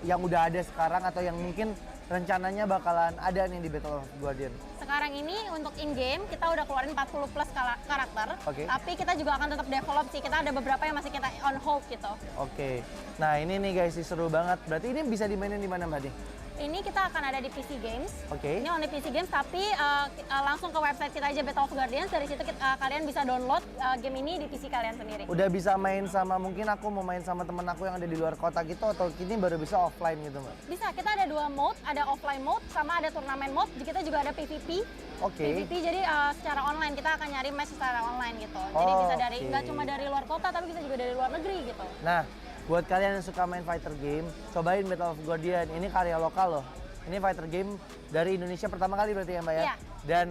yang udah ada sekarang atau yang mungkin rencananya bakalan ada nih di Battle of Guardian? Sekarang ini untuk in-game kita udah keluarin 40 plus karakter. Oke. Tapi kita juga akan tetap develop sih. Kita ada beberapa yang masih kita on hold gitu. Oke. Nah, ini nih guys, seru banget. Berarti ini bisa dimainin di mana Mbak nih? Ini kita akan ada di PC Games. Oke. Ini only PC Games, tapi langsung ke website kita aja Battle of Guardians. Dari situ kalian bisa download game ini di PC kalian sendiri. Udah bisa main sama, mungkin aku mau main sama temen aku yang ada di luar kota gitu, atau ini baru bisa offline gitu Mbak? Bisa, kita ada 2 mode, ada offline mode sama ada turnamen mode. Kita juga ada PVP. Oke. PVP jadi secara online, kita akan nyari match secara online gitu. Jadi bisa dari nggak cuma dari luar kota, tapi bisa juga dari luar negeri gitu. Nah, buat kalian yang suka main fighter game, cobain Battle of Guardian. Ini karya lokal loh. Ini fighter game dari Indonesia pertama kali berarti ya Mbak ya? Iya. Dan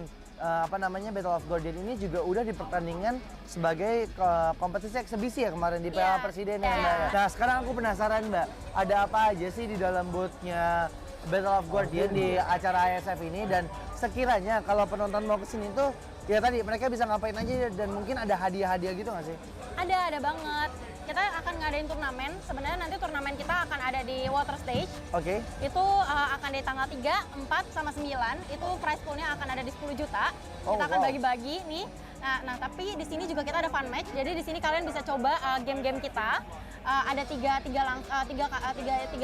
Battle of Guardian ini juga udah dipertandingkan sebagai kompetisi eksibisi ya kemarin di Piala Presiden ya Mbak ya? Nah, sekarang aku penasaran Mbak, ada apa aja sih di dalam booth-nya Battle of Guardian di acara IESF ini, dan sekiranya kalau penonton mau kesini tuh ya tadi mereka bisa ngapain aja dan mungkin ada hadiah-hadiah gitu nggak sih? Ada banget. Kita akan ngadain turnamen. Sebenarnya nanti turnamen kita akan ada di water stage. Oke. Itu akan di tanggal 3, 4, sama 9. Itu prize pool-nya akan ada di 10 juta. Kita akan bagi-bagi nih. Nah, tapi di sini juga kita ada fun match. Jadi di sini kalian bisa coba game-game kita. Ada tiga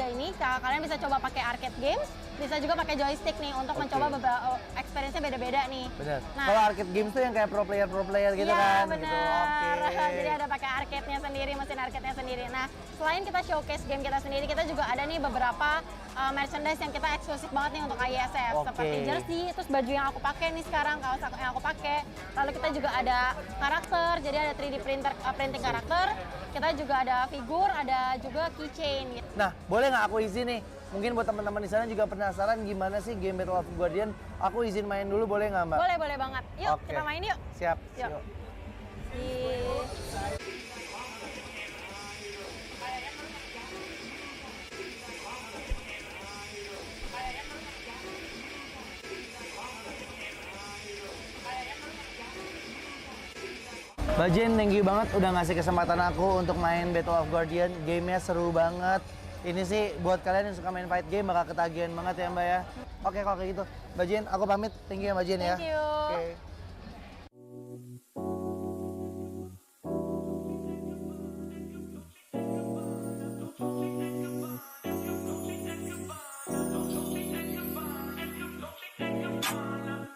ini. Kalian bisa coba pakai arcade games, bisa juga pakai joystick nih untuk mencoba beberapa experience-nya beda-beda nih. Bener. Nah, Kalau arcade games tuh yang kayak pro player gitu kan. bener. Gitu. Oke. Jadi ada pakai arcade-nya sendiri, mesin arcade-nya sendiri. Nah, selain kita showcase game kita sendiri, kita juga ada nih beberapa merchandise yang kita eksklusif banget nih untuk IESF. Seperti jersey, terus baju yang aku pakai nih sekarang, kaos yang aku pakai. Lalu kita juga ada karakter, jadi ada 3D printing karakter. Kita juga ada figur, ada juga keychain. Nah, boleh nggak aku izin nih? Mungkin buat teman-teman di sana juga penasaran gimana sih game Battle of Guardian. Aku izin main dulu, boleh nggak Mbak? Boleh, boleh banget. Yuk, kita main yuk. Siap. Yuk. Mbak Jen, thank you banget udah ngasih kesempatan aku untuk main Battle of Guardian. Gamenya seru banget. Ini sih buat kalian yang suka main fight game bakal ketagihan banget ya Mbak ya. Oke kalau kayak gitu. Mbak Jen, aku pamit. Thank you ya Mbak Jen ya. Thank you. Oke.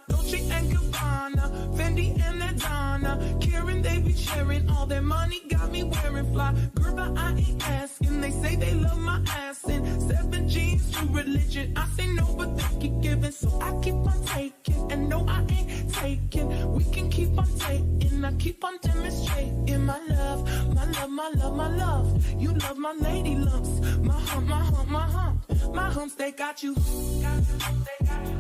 Dolce and Gabbana, Fendi and Adana, Karen, they be sharing all their money, got me wearing fly. Girl, but I ain't asking. They say they love my ass and 7 jeans to religion. I say no, but they keep giving, so I keep on taking. And no, I ain't taking. We can keep on taking. I keep on demonstrating my love, my love, my love, my love. You love my lady lumps, my hump, my hump, my hump, my humps. They got you. They got you.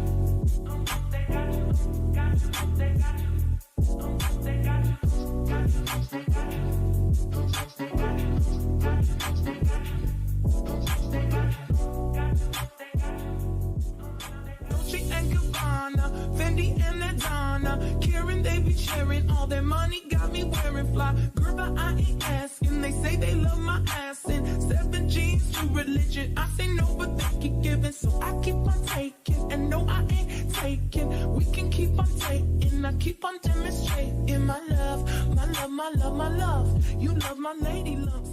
Dolce and Gabbana, Fendi and Adana, Karen, they be sharing all their money, got me wearing fly. Girl, but I ain't asking. They say they love my ass and 7 jeans to religion. I say no, but they keep giving, so I keep on taking. And no, I ain't taking. We can keep on taking. I keep on demonstrating my love, my love, my love, my love. You love my lady lumps.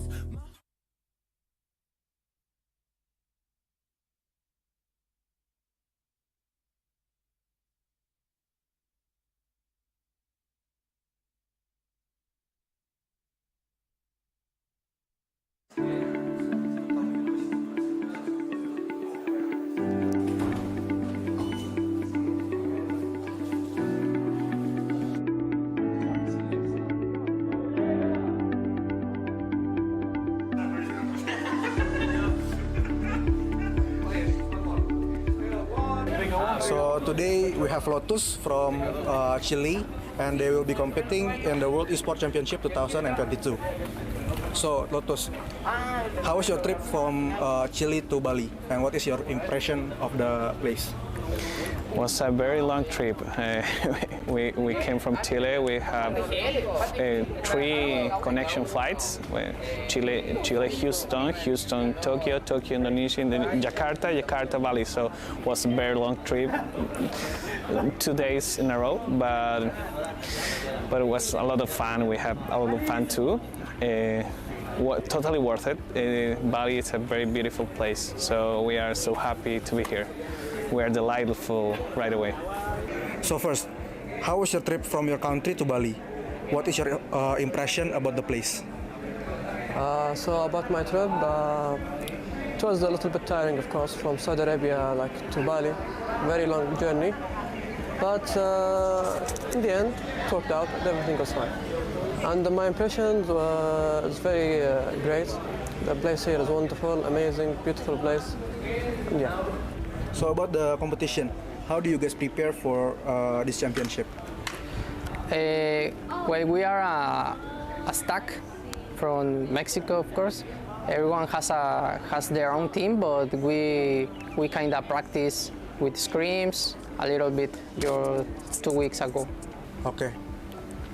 So today we have Lotus from Chile, and they will be competing in the World Esports Championship 2022. So Lotus, how was your trip from Chile to Bali, and what is your impression of the place? It was a very long trip. We came from Chile. We have 3 connection flights: Chile, Houston, Tokyo, Indonesia, and then Jakarta, Bali. So it was a very long trip, 2 days in a row, but it was a lot of fun. We had a lot of fun too. Totally worth it. Bali is a very beautiful place, so we are so happy to be here. We are delightful right away. So first, how was your trip from your country to Bali? What is your impression about the place? So about my trip, it was a little bit tiring, of course, from Saudi Arabia to Bali. Very long journey, but in the end, it worked out. Everything was fine, and my impressions is very great. The place here is wonderful, amazing, beautiful place. And yeah. So about the competition, how do you guys prepare for this championship? Well, we are a stack from Mexico, of course. Everyone has their own team, but we kind of practice with scrims a little bit 2 weeks ago. Okay.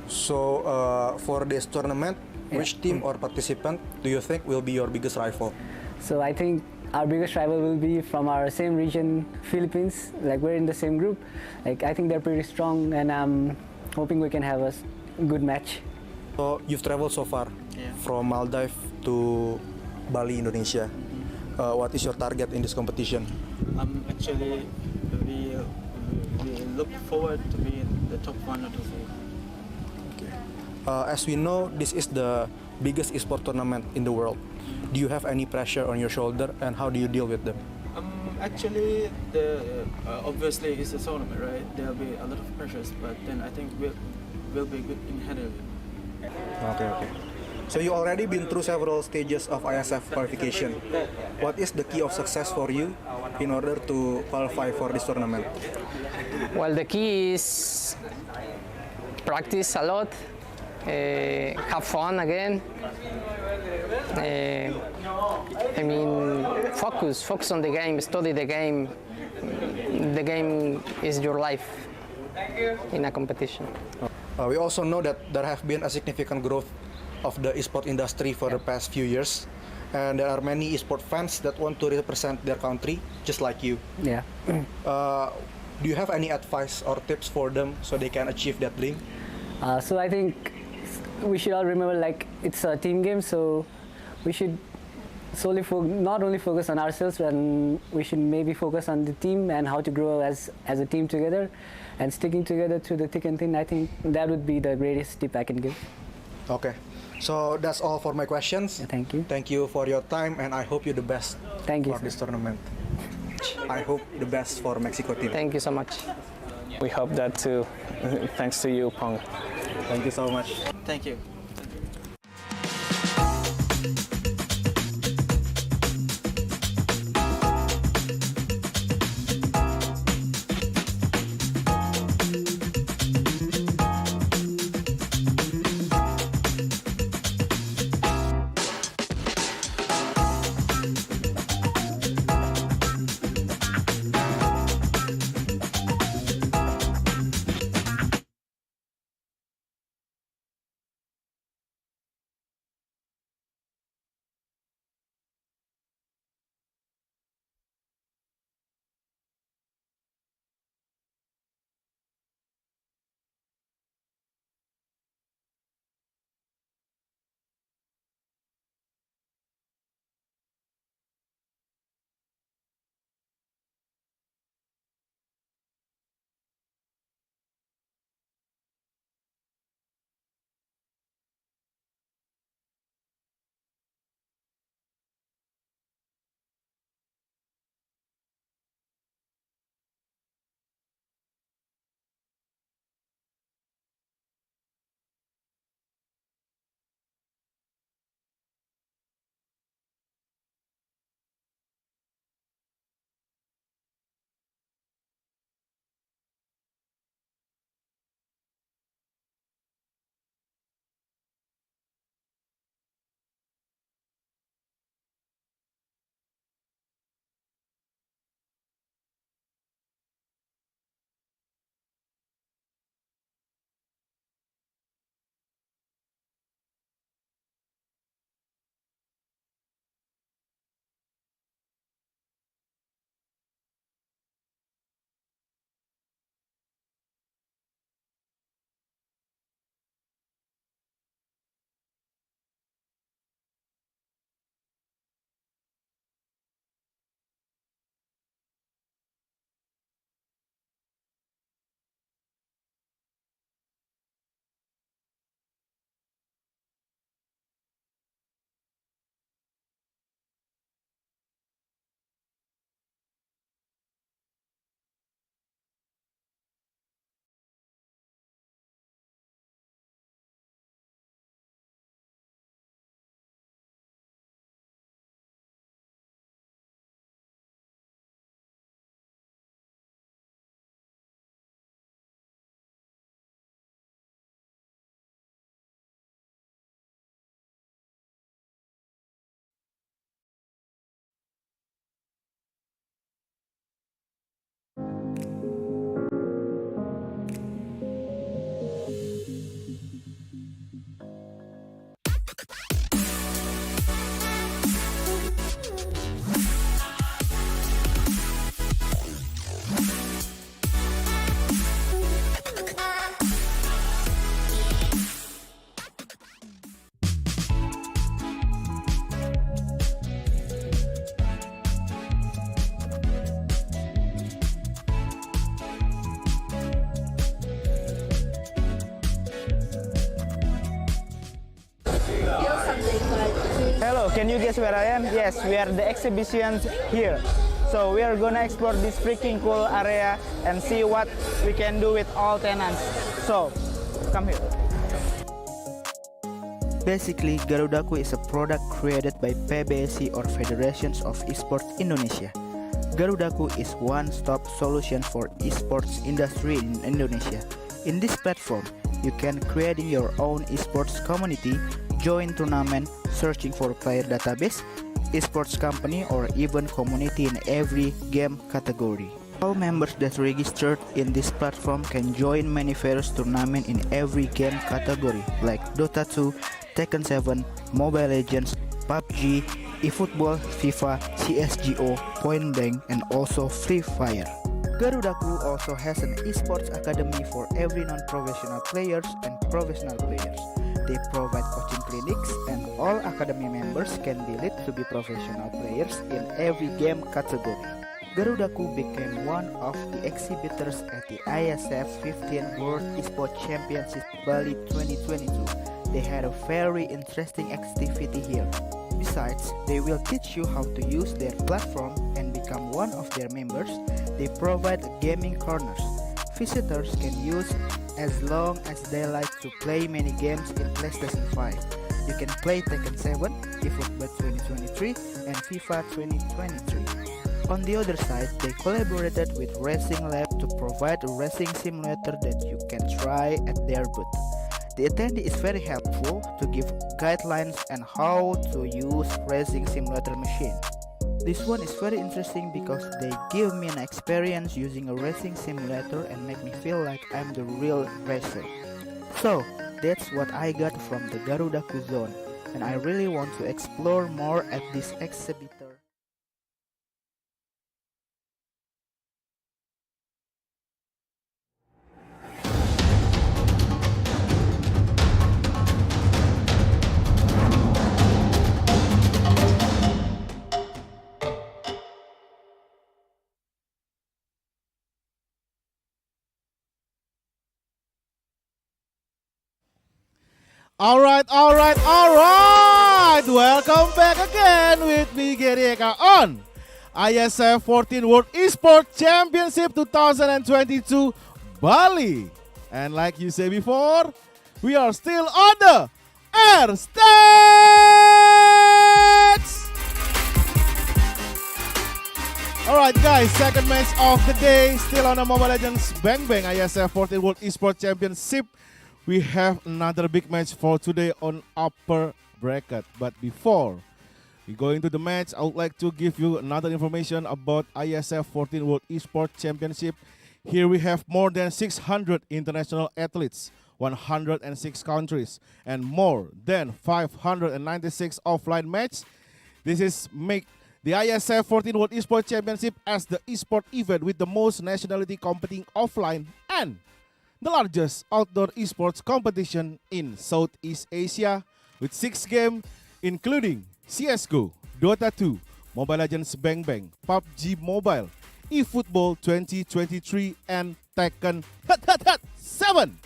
So for this tournament, which team or participant do you think will be your biggest rival? So I think our biggest rival will be from our same region, Philippines. We're in the same group. I think they're pretty strong, and I'm hoping we can have a good match. So you've traveled so far from Maldives to Bali, Indonesia. What is your target in this competition? Actually, we look forward to be in the top 1 or 2. As we know, this is the biggest esport tournament in the world. Do you have any pressure on your shoulder, and how do you deal with them? Actually, obviously it's a tournament, right? There'll be a lot of pressures, but then I think we'll be good in handling it. Okay. So you already been through several stages of ISF qualification. What is the key of success for you in order to qualify for this tournament? Well, the key is practice a lot, have fun again. Focus on the game, study the game. The game is your life in a competition. We also know that there have been a significant growth of the esport industry for the past few years, and there are many esport fans that want to represent their country, just like you. Yeah. Do you have any advice or tips for them so they can achieve that dream? So I think we should all remember, like, it's a team game, so we should solely not only focus on ourselves, and we should maybe focus on the team and how to grow as a team together and sticking together through the thick and thin. I think that would be the greatest tip I can give. Okay, so that's all for my questions. Yeah, thank you. Thank you for your time, and I hope you the best for this tournament. I hope the best for Mexico team. Thank you so much. We hope that too. Thanks to you, Pong. Thank you so much. Thank you. So, can you guess where I am? Yes, we are the exhibitions here. So, we are gonna explore this freaking cool area and see what we can do with all tenants. So, come here. Basically, Garudaku is a product created by PBSI or Federations of Esports Indonesia. Garudaku is one-stop solution for esports industry in Indonesia. In this platform, you can create your own esports community, join tournament, searching for player database, esports company, or even community in every game category. All members that registered in this platform can join many various tournaments in every game category like Dota 2, Tekken 7, Mobile Legends, PUBG, eFootball, FIFA, CSGO, Point Blank, and also Free Fire. Garudaku also has an esports academy for every non-professional players and professional players. They provide coaching clinics and all academy members can be lead to be professional players in every game category. Garudaku became one of the exhibitors at the IESF 14th World Esports Championship Bali 2022. They had a very interesting activity here. Besides, they will teach you how to use their platform and become one of their members. They provide gaming corners. Visitors can use as long as they like to play many games in PlayStation 5. You can play Tekken 7, eFootball 2023, and FIFA 2023. On the other side, they collaborated with Racing Lab to provide a racing simulator that you can try at their booth. The attendee is very helpful to give guidelines on how to use racing simulator machine. This one is very interesting because they give me an experience using a racing simulator and make me feel like I'm the real racer. So, that's what I got from the Garudaku zone, and I really want to explore more at this exhibitor. All right. Welcome back again with me, Gary Eka, on IESF 14th World Esports Championship 2022 Bali. And like you said before, we are still on the air stage. All right, guys, second match of the day, still on the Mobile Legends Bang Bang IESF 14th World Esports Championship. We have another big match for today on upper bracket. But before we go into the match, I would like to give you another information about IESF 14th World Esports Championship. Here we have more than 600 international athletes, 106 countries, and more than 596 offline matches. This is make the IESF 14th World Esports Championship as the esport event with the most nationality competing offline and the largest outdoor esports competition in Southeast Asia with 6 games including CSGO, Dota 2, Mobile Legends Bang Bang, PUBG Mobile, eFootball 2023, and Tekken 7.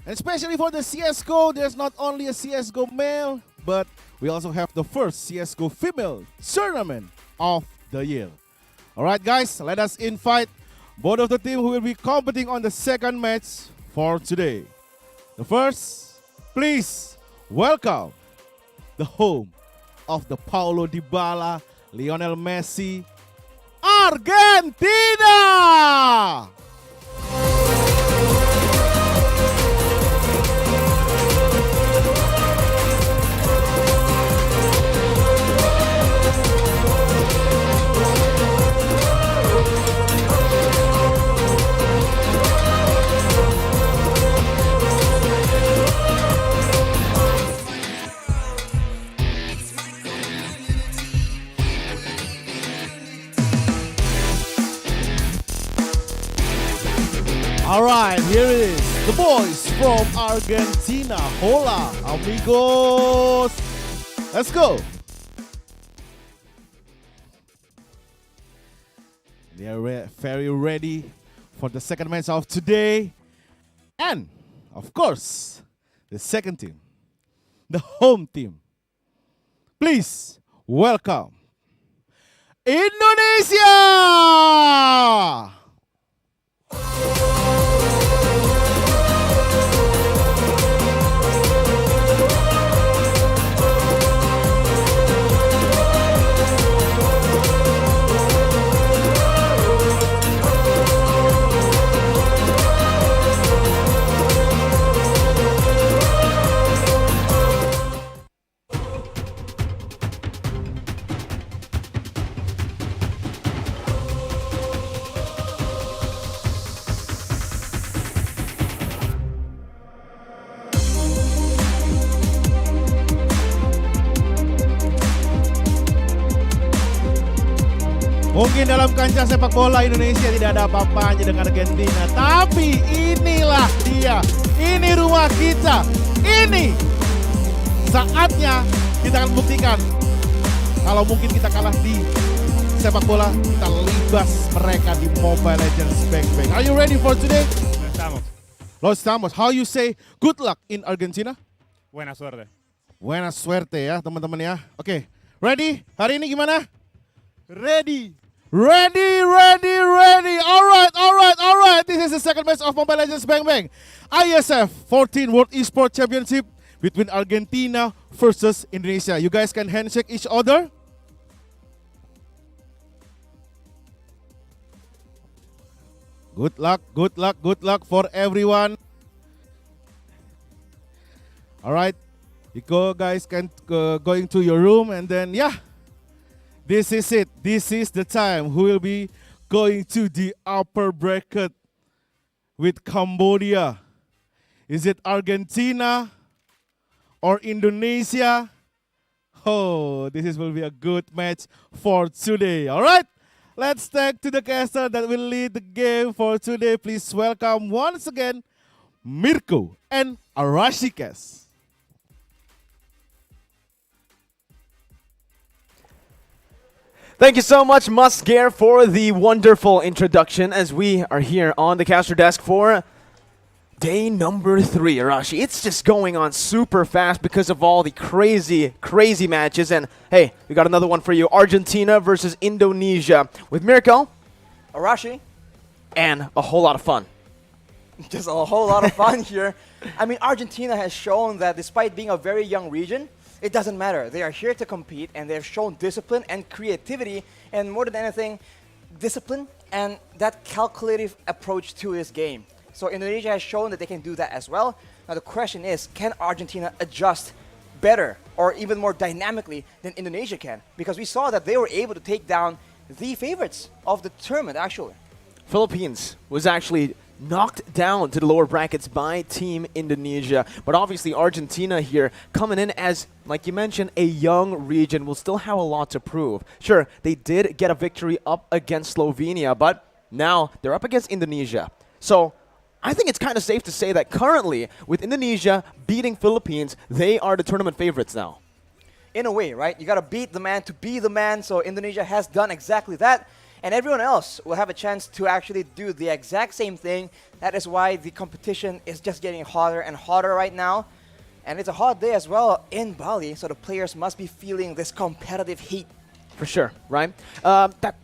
And especially for the CSGO, there's not only a CSGO male, but we also have the first CSGO female tournament of the year. Alright guys, let us invite both of the team who will be competing on the second match for today. The first, please welcome the home of the Paulo Dybala, Lionel Messi, Argentina! All right, here it is. The boys from Argentina. Hola, amigos. Let's go. They are very ready for the second match of today. And, of course, the second team, the home team, Please welcome Indonesia! Mungkin dalam kancah sepak bola Indonesia tidak ada apa-apanya dengan Argentina, tapi inilah dia, ini rumah kita, ini saatnya kita akan buktikan kalau mungkin kita kalah di sepak bola, kita libas mereka di Mobile Legends Bang Bang. Are you ready for today? Los estamos. How you say good luck in Argentina? Buena suerte. Buena suerte ya teman-teman ya. Oke, ready? Hari ini gimana? Ready. Ready. Alright. This is the second match of Mobile Legends Bang Bang. IESF 14th World Esports Championship between Argentina versus Indonesia. You guys can handshake each other. Good luck for everyone. Alright, you go guys can going to your room and then this is it. This is the time who will be going to the upper bracket with Cambodia. Is it Argentina or Indonesia? Oh, will be a good match for today. All right, let's take to the caster that will lead the game for today. Please welcome once again Mirko and Arashikes. Thank you so much, Musgare, for the wonderful introduction as we are here on the caster desk for day number 3, Arashi. It's just going on super fast because of all the crazy matches. And hey, we got another one for you. Argentina versus Indonesia with Mirko, Arashi, and a whole lot of fun. Just a whole lot of fun here. I mean, Argentina has shown that despite being a very young region, it doesn't matter. They are here to compete, and they've shown discipline and creativity, and more than anything, discipline and that calculative approach to this game. So Indonesia has shown that they can do that as well. Now the question is, can Argentina adjust better or even more dynamically than Indonesia can? Because we saw that they were able to take down the favorites of the tournament, actually. Philippines was actually knocked down to the lower brackets by Team Indonesia. But obviously Argentina here coming in as, like you mentioned, a young region will still have a lot to prove. Sure, they did get a victory up against Slovenia, but now they're up against Indonesia. So I think it's kind of safe to say that currently, with Indonesia beating Philippines, they are the tournament favorites now. In a way, right? You got to beat the man to be the man, so Indonesia has done exactly that. And everyone else will have a chance to actually do the exact same thing. That is why the competition is just getting hotter and hotter right now. And it's a hot day as well in Bali, so the players must be feeling this competitive heat. For sure, right? That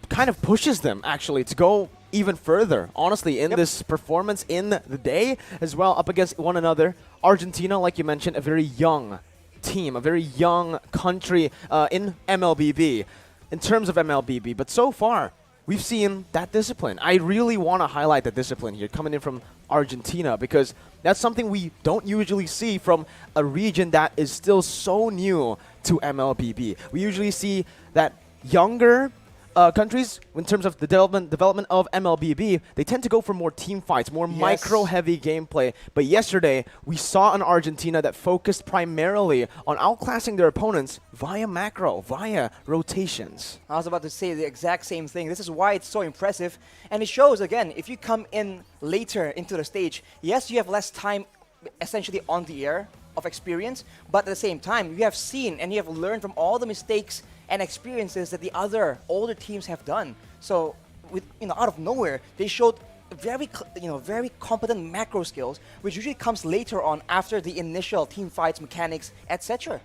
kind of pushes them, actually, to go even further, honestly, in this performance in the day as well, up against one another. Argentina, like you mentioned, a very young team, a very young country in MLBB. In terms of MLBB, but so far, we've seen that discipline. I really want to highlight the discipline here coming in from Argentina because that's something we don't usually see from a region that is still so new to MLBB. We usually see that younger countries, in terms of the development of MLBB, they tend to go for more team fights, more micro-heavy gameplay. But yesterday, we saw an Argentina that focused primarily on outclassing their opponents via macro, via rotations. I was about to say the exact same thing. This is why it's so impressive. And it shows, again, if you come in later into the stage, yes, you have less time essentially on the air of experience, but at the same time, you have seen and you have learned from all the mistakes and experiences that the other older teams have done. So, with out of nowhere, they showed very competent macro skills, which usually comes later on after the initial team fights, mechanics, etc.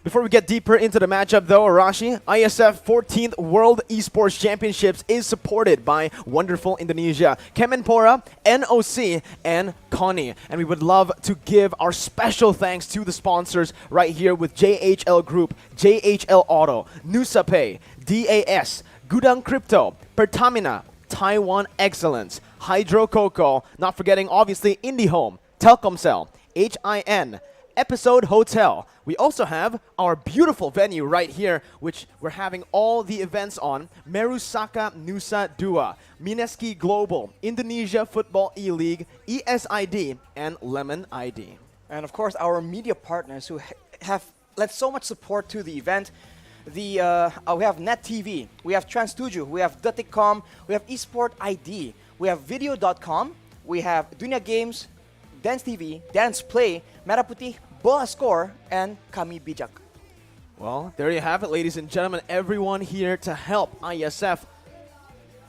Before we get deeper into the matchup though, Arashi, IESF 14th World Esports Championships is supported by wonderful Indonesia, Kemenpora, NOC, and Connie. And we would love to give our special thanks to the sponsors right here with JHL Group, JHL Auto, Nusa Pay, DAS, Gudang Crypto, Pertamina, Taiwan Excellence, Hydro Coco, not forgetting obviously IndiHome, Telkomsel, HIN, Episode Hotel. We also have our beautiful venue right here, which we're having all the events on. Merusaka Nusa Dua, Mineski Global, Indonesia Football E-League, ESID, and Lemon ID. And of course, our media partners who have led so much support to the event. We have Net TV, we have Trans7, we have Detikcom, we have Esport ID, we have Video.com, we have Dunia Games, Dance TV, Dance Play, Merah Putih, Bola Score, and Kami Bijak. Well, there you have it, ladies and gentlemen. Everyone here to help IESF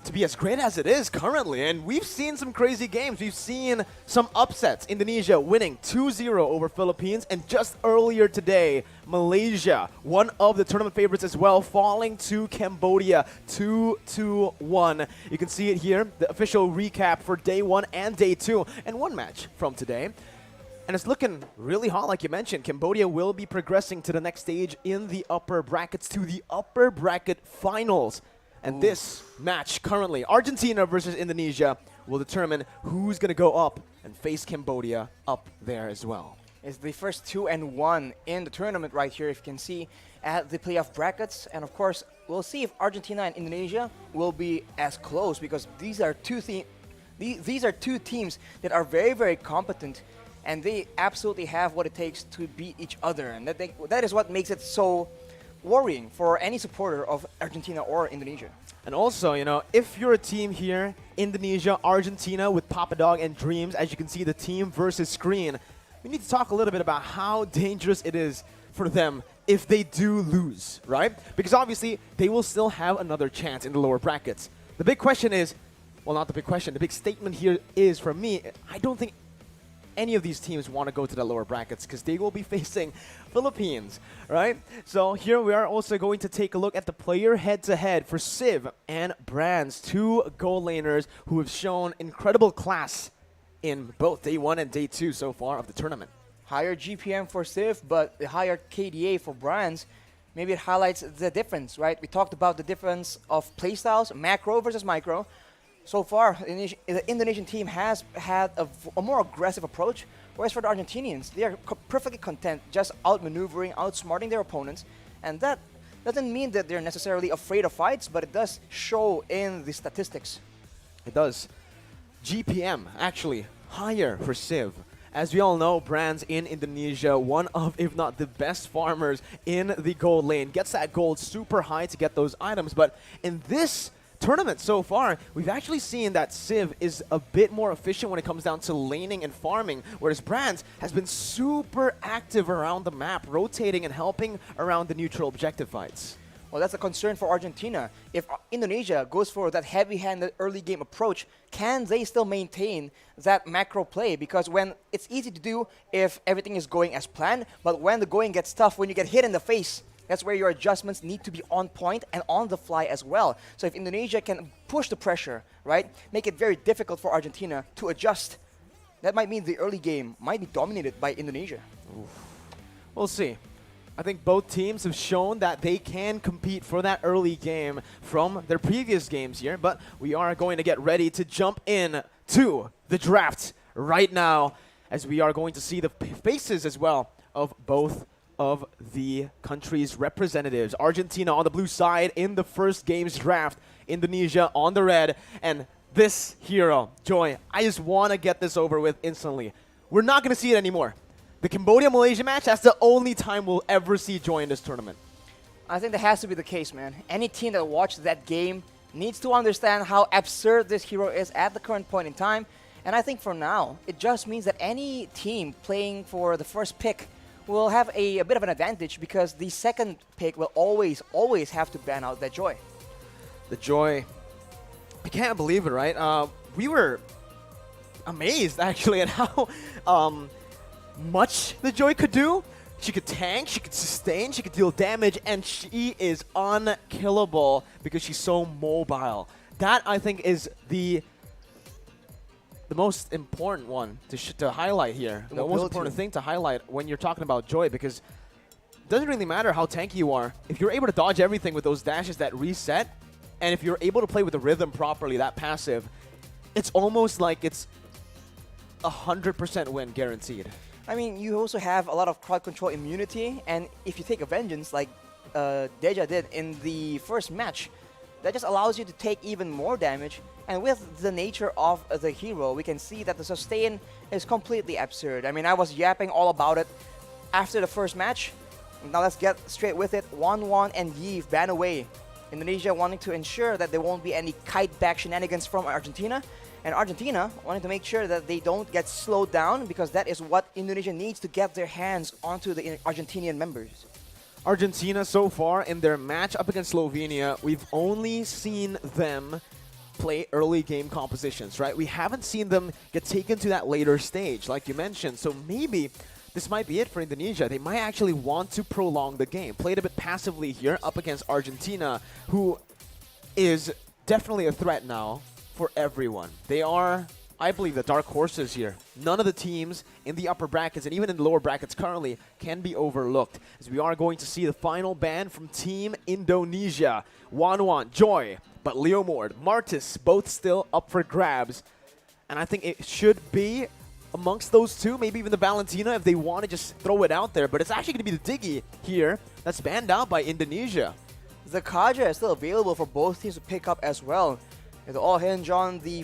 to be as great as it is currently. And we've seen some crazy games. We've seen some upsets. Indonesia winning 2-0 over Philippines. And just earlier today, Malaysia, one of the tournament favorites as well, falling to Cambodia 2-1. You can see it here, the official recap for day 1 and day 2. And one match from today. And it's looking really hot, like you mentioned. Cambodia will be progressing to the next stage in the upper brackets, to the upper bracket finals. And this match currently, Argentina versus Indonesia, will determine who's going to go up and face Cambodia up there as well. It's the first 2-1 in the tournament right here, if you can see, at the playoff brackets. And of course, we'll see if Argentina and Indonesia will be as close, because these are two teams that are very, very competent. And they absolutely have what it takes to beat each other. And that is what makes it so worrying for any supporter of Argentina or Indonesia. And also, you know, if you're a team here, Indonesia, Argentina, with Papa Dog and Dreams, as you can see, the team versus screen, we need to talk a little bit about how dangerous it is for them if they do lose, right? Because obviously, they will still have another chance in the lower brackets. The big question is, well, not the big question, the big statement here is, for me, I don't think any of these teams want to go to the lower brackets because they will be facing Philippines, right? So here we are also going to take a look at the player head-to-head for Civ and Brands, two goal laners who have shown incredible class in both day 1 and day 2 so far of the tournament. Higher GPM for Civ, but the higher KDA for Brands. Maybe it highlights the difference, right? We talked about the difference of playstyles, macro versus micro. So far, the Indonesian team has had a more aggressive approach, whereas for the Argentinians, they are perfectly content just outmaneuvering, outsmarting their opponents. And that doesn't mean that they're necessarily afraid of fights, but it does show in the statistics. It does. GPM, actually, higher for Civ. As we all know, Brands in Indonesia, one of, if not the best farmers in the gold lane, gets that gold super high to get those items. But in this tournament so far, we've actually seen that Civ is a bit more efficient when it comes down to laning and farming, whereas Brands has been super active around the map, rotating and helping around the neutral objective fights. Well, that's a concern for Argentina. If Indonesia goes for that heavy-handed early game approach, can they still maintain that macro play? Because when it's easy to do if everything is going as planned, but when the going gets tough, when you get hit in the face, that's where your adjustments need to be on point and on the fly as well. So if Indonesia can push the pressure, right, make it very difficult for Argentina to adjust, that might mean the early game might be dominated by Indonesia. Oof. We'll see. I think both teams have shown that they can compete for that early game from their previous games here, but we are going to get ready to jump in to the draft right now, as we are going to see the faces as well of both of the country's representatives. Argentina on the blue side in the first game's draft, Indonesia on the red, and this hero, Joy, I just want to get this over with instantly. We're not going to see it anymore. The Cambodia-Malaysia match, that's the only time we'll ever see Joy in this tournament. I think that has to be the case, man. Any team that watched that game needs to understand how absurd this hero is at the current point in time. And I think for now, it just means that any team playing for the first pick will have a bit of an advantage, because the second pick will always have to ban out that Joy. The Joy, I can't believe it, right? We were amazed, actually, at how much the Joy could do. She could tank, she could sustain, she could deal damage, and she is unkillable because she's so mobile. That, I think, is the most important one to highlight here. The most important thing to highlight when you're talking about Joy, because it doesn't really matter how tanky you are. If you're able to dodge everything with those dashes that reset, and if you're able to play with the rhythm properly, that passive, it's almost like it's 100% win guaranteed. I mean, you also have a lot of crowd control immunity, and if you take a Vengeance like Deja did in the first match, that just allows you to take even more damage. And with the nature of the hero, we can see that the sustain is completely absurd. I mean, I was yapping all about it after the first match. Now let's get straight with it. 1-1 and Yves ban away. Indonesia wanting to ensure that there won't be any kite back shenanigans from Argentina. And Argentina wanting to make sure that they don't get slowed down, because that is what Indonesia needs to get their hands onto the Argentinian members. Argentina so far in their match up against Slovenia, we've only seen them play early game compositions, right? We haven't seen them get taken to that later stage, like you mentioned. So maybe this might be it for Indonesia. They might actually want to prolong the game. Played a bit passively here up against Argentina, who is definitely a threat now for everyone. They are, I believe, the dark horses here. None of the teams in the upper brackets and even in the lower brackets currently can be overlooked, as we are going to see the final ban from Team Indonesia. 1-1, Joy, but Leomord, Martis, both still up for grabs. And I think it should be amongst those two, maybe even the Valentina if they want to just throw it out there. But it's actually going to be the Diggy here that's banned out by Indonesia. The Kaja is still available for both teams to pick up as well. It'll all hinge on the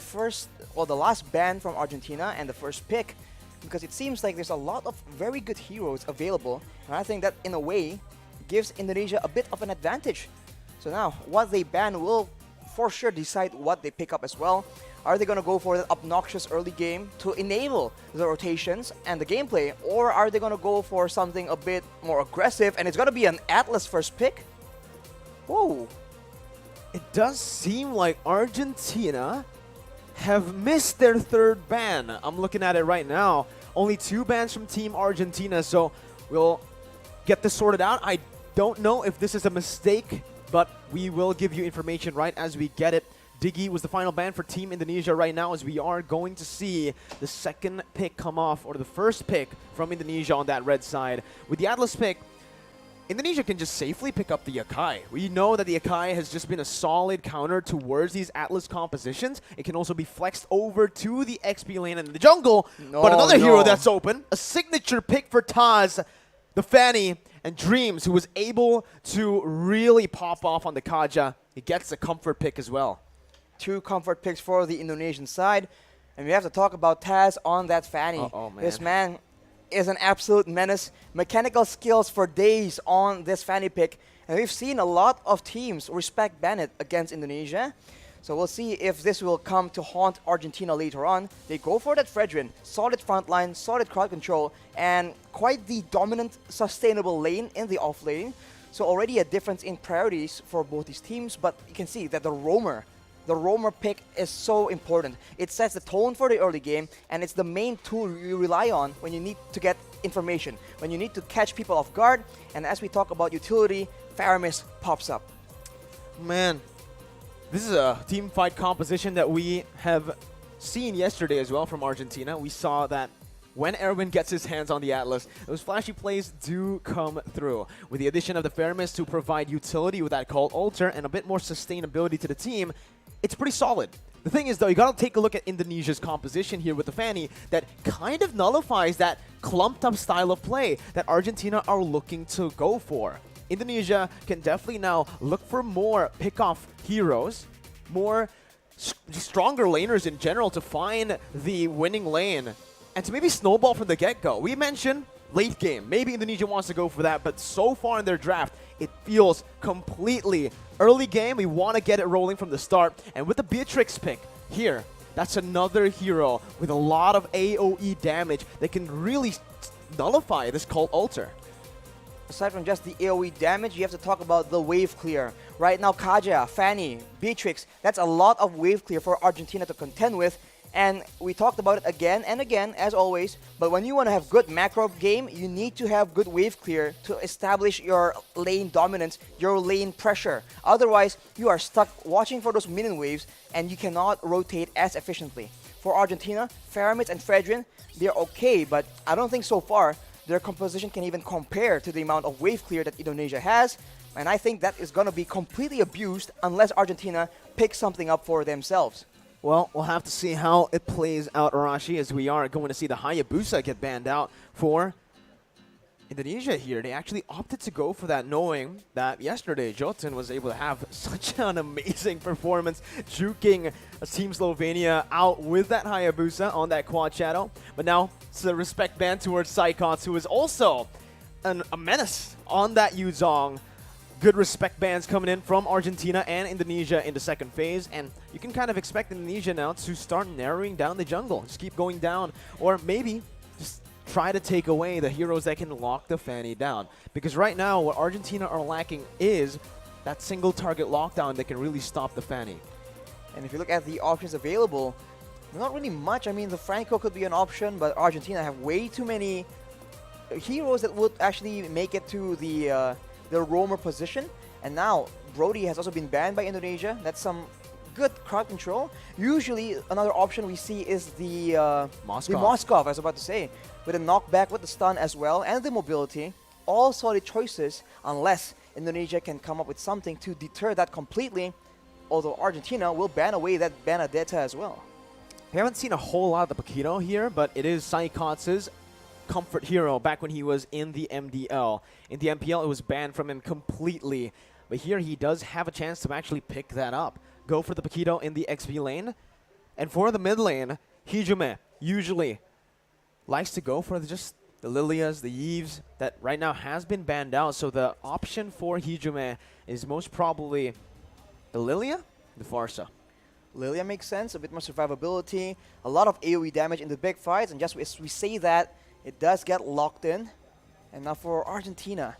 last ban from Argentina and the first pick, because it seems like there's a lot of very good heroes available, and I think that in a way gives Indonesia a bit of an advantage. So now, what they ban will for sure decide what they pick up as well. Are they going to go for the obnoxious early game to enable the rotations and the gameplay, or are they going to go for something a bit more aggressive, and it's going to be an Atlas first pick? Whoa. It does seem like Argentina have missed their third ban. I'm looking at it right now. Only 2 bans from Team Argentina, so we'll get this sorted out. I don't know if this is a mistake, but we will give you information right as we get it. Diggy was the final ban for Team Indonesia right now, as we are going to see the second pick come off, or the first pick from Indonesia on that red side. With the Atlas pick, Indonesia can just safely pick up the Yakai. We know that the Yakai has just been a solid counter towards these Atlas compositions. It can also be flexed over to the XP lane and the jungle. But another hero that's open, a signature pick for Taz, the Fanny, and Dreams, who was able to really pop off on the Kaja. He gets a comfort pick as well. 2 comfort picks for the Indonesian side. And we have to talk about Taz on that Fanny. Man. This man is an absolute menace. Mechanical skills for days on this Fanny pick. And we've seen a lot of teams respect Bennett against Indonesia. So we'll see if this will come to haunt Argentina later on. They go for that Fredrin. Solid front line, solid crowd control, and quite the dominant, sustainable lane in the off lane. So already a difference in priorities for both these teams. But you can see that the Roamer pick is so important. It sets the tone for the early game, and it's the main tool you rely on when you need to get information, when you need to catch people off guard. And as we talk about utility, Faramis pops up. Man, this is a team fight composition that we have seen yesterday as well from Argentina. We saw that when Erwin gets his hands on the Atlas, those flashy plays do come through. With the addition of the Faramis to provide utility with that Cult Altar and a bit more sustainability to the team, it's pretty solid. The thing is, though, you gotta take a look at Indonesia's composition here with the Fanny that kind of nullifies that clumped up style of play that Argentina are looking to go for. Indonesia can definitely now look for more pick-off heroes, more stronger laners in general to find the winning lane, and to maybe snowball from the get-go. We mentioned late game. Maybe Indonesia wants to go for that, but so far in their draft, it feels completely early game. We want to get it rolling from the start. And with the Beatrix pick here, that's another hero with a lot of AoE damage that can really nullify this Cult Altar. Aside from just the AoE damage, you have to talk about the wave clear. Right now, Kaja, Fanny, Beatrix, that's a lot of wave clear for Argentina to contend with. And we talked about it again and again, as always. But when you want to have good macro game, you need to have good wave clear to establish your lane dominance, your lane pressure. Otherwise, you are stuck watching for those minion waves, and you cannot rotate as efficiently. For Argentina, Faramits and Fredrin, they're okay, but I don't think so far their composition can even compare to the amount of wave clear that Indonesia has. And I think that is going to be completely abused unless Argentina picks something up for themselves. Well, we'll have to see how it plays out, Arashi, as we are going to see the Hayabusa get banned out for Indonesia here. They actually opted to go for that, knowing that yesterday Jotun was able to have such an amazing performance, juking Team Slovenia out with that Hayabusa on that quad shadow. But now it's a respect ban towards Saikots, who is also a menace on that Yuzong. Good respect bans coming in from Argentina and Indonesia in the second phase, and you can kind of expect Indonesia now to start narrowing down the jungle. Just keep going down, or maybe just try to take away the heroes that can lock the Fanny down. Because right now, what Argentina are lacking is that single target lockdown that can really stop the Fanny. And if you look at the options available, not really much. I mean, the Franco could be an option, but Argentina have way too many heroes that would actually make it to the roamer position. And now Brody has also been banned by Indonesia. That's some good crowd control. Usually another option we see is the Moskov, I was about to say, with a knockback, with the stun as well, and the mobility. All solid choices, unless Indonesia can come up with something to deter that completely, although Argentina will ban away that Benedetta as well. We haven't seen a whole lot of the Paquito here, but it is Saikots' comfort hero back when he was in the MDL. In the MPL, it was banned from him completely. But here he does have a chance to actually pick that up. Go for the Paquito in the XP lane. And for the mid lane, Hijume usually likes to go for just the Lilias, the Yves, that right now has been banned out. So the option for Hijume is most probably the Lilia, the Farsa. Lilia makes sense, a bit more survivability, a lot of AoE damage in the big fights, and just as we say that, it does get locked in. And now for Argentina,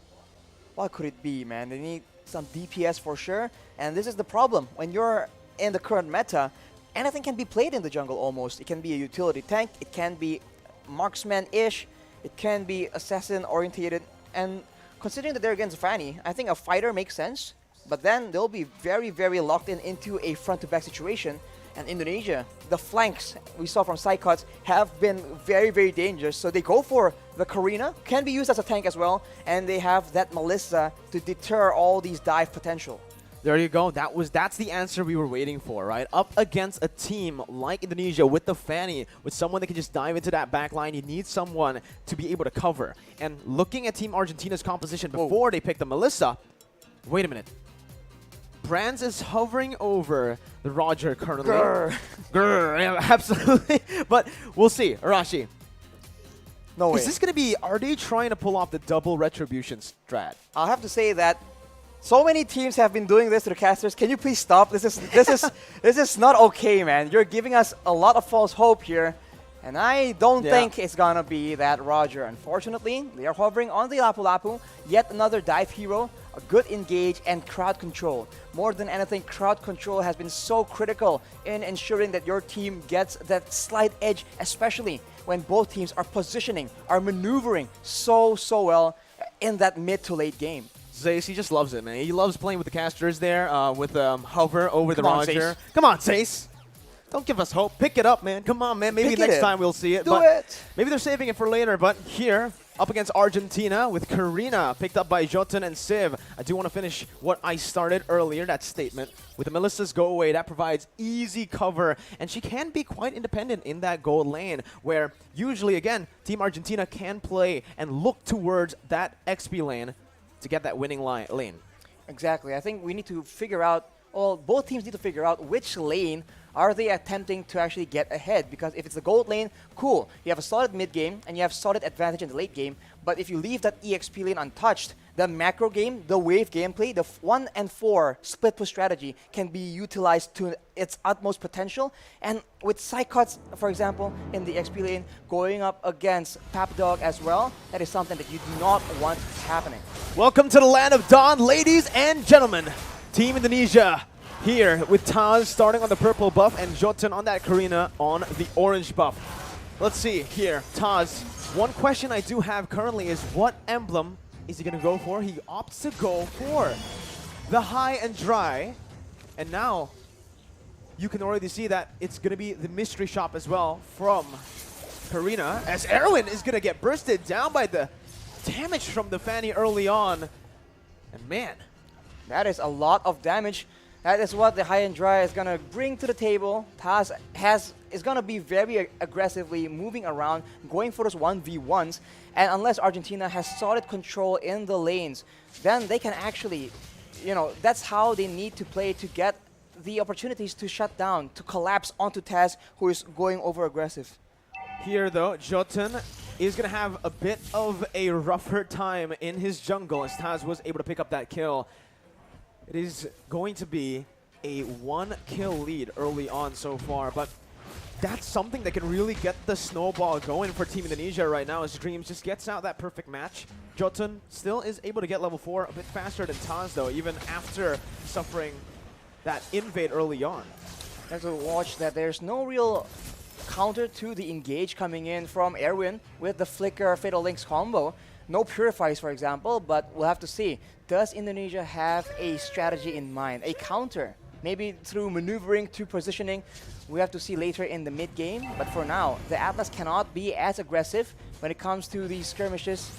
what could it be, man? They need some DPS for sure. And this is the problem. When you're in the current meta, anything can be played in the jungle almost. It can be a utility tank, it can be marksman-ish, it can be assassin-orientated. And considering that they're against Fanny, I think a fighter makes sense. But then they'll be very, very locked into a front-to-back situation. And Indonesia, the flanks we saw from Saikots have been very, very dangerous. So they go for the Karina, can be used as a tank as well, and they have that Melissa to deter all these dive potential. There you go. That's the answer we were waiting for, right? Up against a team like Indonesia with the Fanny, with someone that can just dive into that back line, you need someone to be able to cover. And looking at Team Argentina's composition before they picked the Melissa, wait a minute. Brands is hovering over the Roger currently. Grr, yeah, absolutely. But we'll see. Arashi. No way. Is this going to be, are they trying to pull off the double retribution strat? I'll have to say that so many teams have been doing this to the casters. Can you please stop? This is not okay, man. You're giving us a lot of false hope here. And I don't think it's going to be that Roger. Unfortunately, they are hovering on the Lapu Lapu. Yet another dive hero. A good engage and crowd control. More than anything, crowd control has been so critical in ensuring that your team gets that slight edge, especially when both teams are positioning, are maneuvering so well in that mid to late game. Zace, he just loves it, man. He loves playing with the casters there, with hover over the Roger. Zace. Come on, Zace. Don't give us hope. Pick it up, man. Come on, man. Maybe next time we'll see it. Do it. Maybe they're saving it for later, but here, up against Argentina with Karina, picked up by Jotun and Civ. I do want to finish what I started earlier, that statement. With the Melissa's go away, that provides easy cover, and she can be quite independent in that gold lane, where usually, again, Team Argentina can play and look towards that XP lane to get that winning lane. Exactly. I think we need to figure out, well, both teams need to figure out which lane are they attempting to actually get ahead? Because if it's the gold lane, cool. You have a solid mid game and you have solid advantage in the late game. But if you leave that EXP lane untouched, the macro game, the wave gameplay, the 1 and 4 split push strategy can be utilized to its utmost potential. And with Saikots, for example, in the XP lane, going up against Papdog as well, that is something that you do not want happening. Welcome to the land of Dawn, ladies and gentlemen. Team Indonesia here with Taz starting on the purple buff and Jotun on that Karina on the orange buff. Let's see here, Taz. One question I do have currently is what emblem is he going to go for? He opts to go for the high and dry. And now you can already see that it's going to be the mystery shop as well from Karina, as Erwin is going to get bursted down by the damage from the Fanny early on. And man, that is a lot of damage. That is what the high and dry is going to bring to the table. Taz is going to be very aggressively moving around, going for those 1v1s. And unless Argentina has solid control in the lanes, then they can actually, that's how they need to play to get the opportunities to shut down, to collapse onto Taz, who is going over aggressive. Here though, Jotun is going to have a bit of a rougher time in his jungle as Taz was able to pick up that kill. It is going to be a 1-kill lead early on so far, but that's something that can really get the snowball going for Team Indonesia right now as Dreams just gets out that perfect match. Jotun still is able to get level 4 a bit faster than Taz though, even after suffering that invade early on. Have to watch that there's no real counter to the engage coming in from Erwin with the Flicker Fatal Links combo. No Purifies, for example, but we'll have to see. Does Indonesia have a strategy in mind, a counter? Maybe through maneuvering to positioning. We have to see later in the mid-game, but for now, the Atlas cannot be as aggressive when it comes to these skirmishes.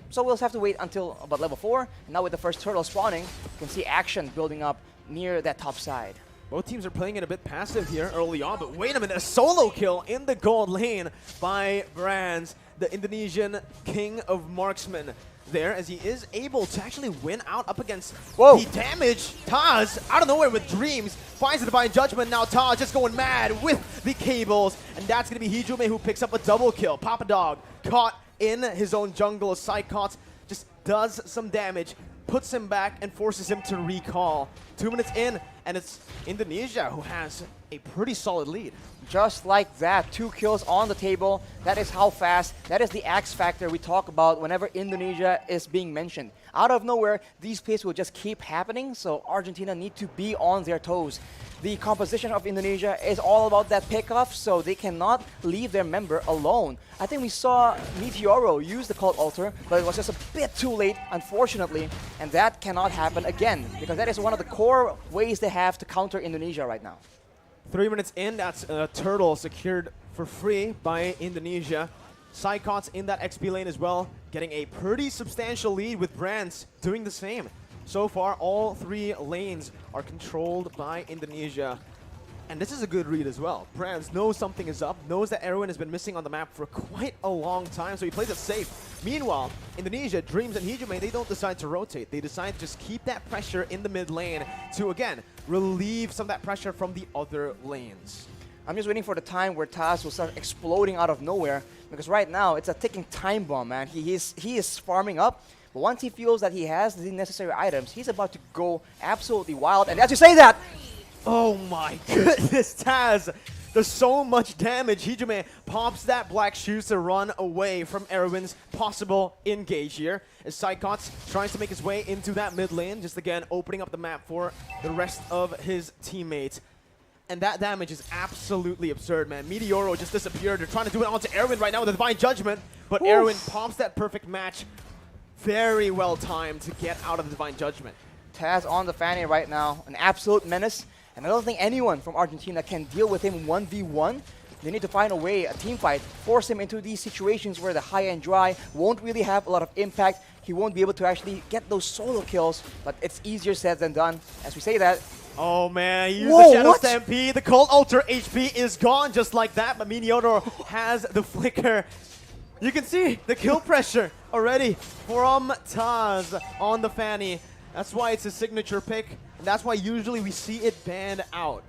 So we'll have to wait until about level 4. And now with the first turtle spawning, you can see action building up near that top side. Both teams are playing it a bit passive here early on, but wait a minute, a solo kill in the gold lane by Brands, the Indonesian king of marksmen there, as he is able to actually win out up against the damage. Taz, out of nowhere with Dreams, finds the Divine Judgment. Now Taz just going mad with the cables, and that's going to be Hijume who picks up a double kill. Papa Dog caught in his own jungle. Psychots just does some damage, puts him back, and forces him to recall. 2 minutes in, and it's Indonesia who has a pretty solid lead. Just like that, 2 kills on the table. That is how fast. That is the X factor we talk about whenever Indonesia is being mentioned. Out of nowhere, these plays will just keep happening, so Argentina need to be on their toes. The composition of Indonesia is all about that pickoff, so they cannot leave their member alone. I think we saw Meteoro use the Cult Altar, but it was just a bit too late, unfortunately, and that cannot happen again, because that is one of the core ways they have to counter Indonesia right now. 3 minutes in, that's a turtle secured for free by Indonesia. Psychots in that XP lane as well, getting a pretty substantial lead with Brands doing the same. So far, all 3 lanes are controlled by Indonesia. And this is a good read as well. Brands knows something is up, knows that Erwin has been missing on the map for quite a long time, so he plays it safe. Meanwhile, Indonesia, Dreams and Hijume, they don't decide to rotate. They decide to just keep that pressure in the mid lane to, again, relieve some of that pressure from the other lanes. I'm just waiting for the time where Taz will start exploding out of nowhere, because right now it's a ticking time bomb, man. He is farming up, but once he feels that he has the necessary items, he's about to go absolutely wild. And as you say that, oh my goodness, Taz does so much damage. Hijume pops that black shoes to run away from Erwin's possible engage here, as Psychots tries to make his way into that mid lane, just again opening up the map for the rest of his teammates. And that damage is absolutely absurd, man. Meteoro just disappeared. They're trying to do it onto Erwin right now with the Divine Judgment, but oof. Erwin pops that perfect match. Very well timed to get out of the Divine Judgment. Taz on the Fanny right now, an absolute menace. And I don't think anyone from Argentina can deal with him 1v1. They need to find a way, a team fight, force him into these situations where the high and dry won't really have a lot of impact. He won't be able to actually get those solo kills, but it's easier said than done. As we say that, oh man, he used the Shadow Stampede. The Cold Altar HP is gone just like that, but Meteoro has the Flicker. You can see the kill pressure already from Taz on the Fanny. That's why it's a signature pick, and that's why usually we see it banned out.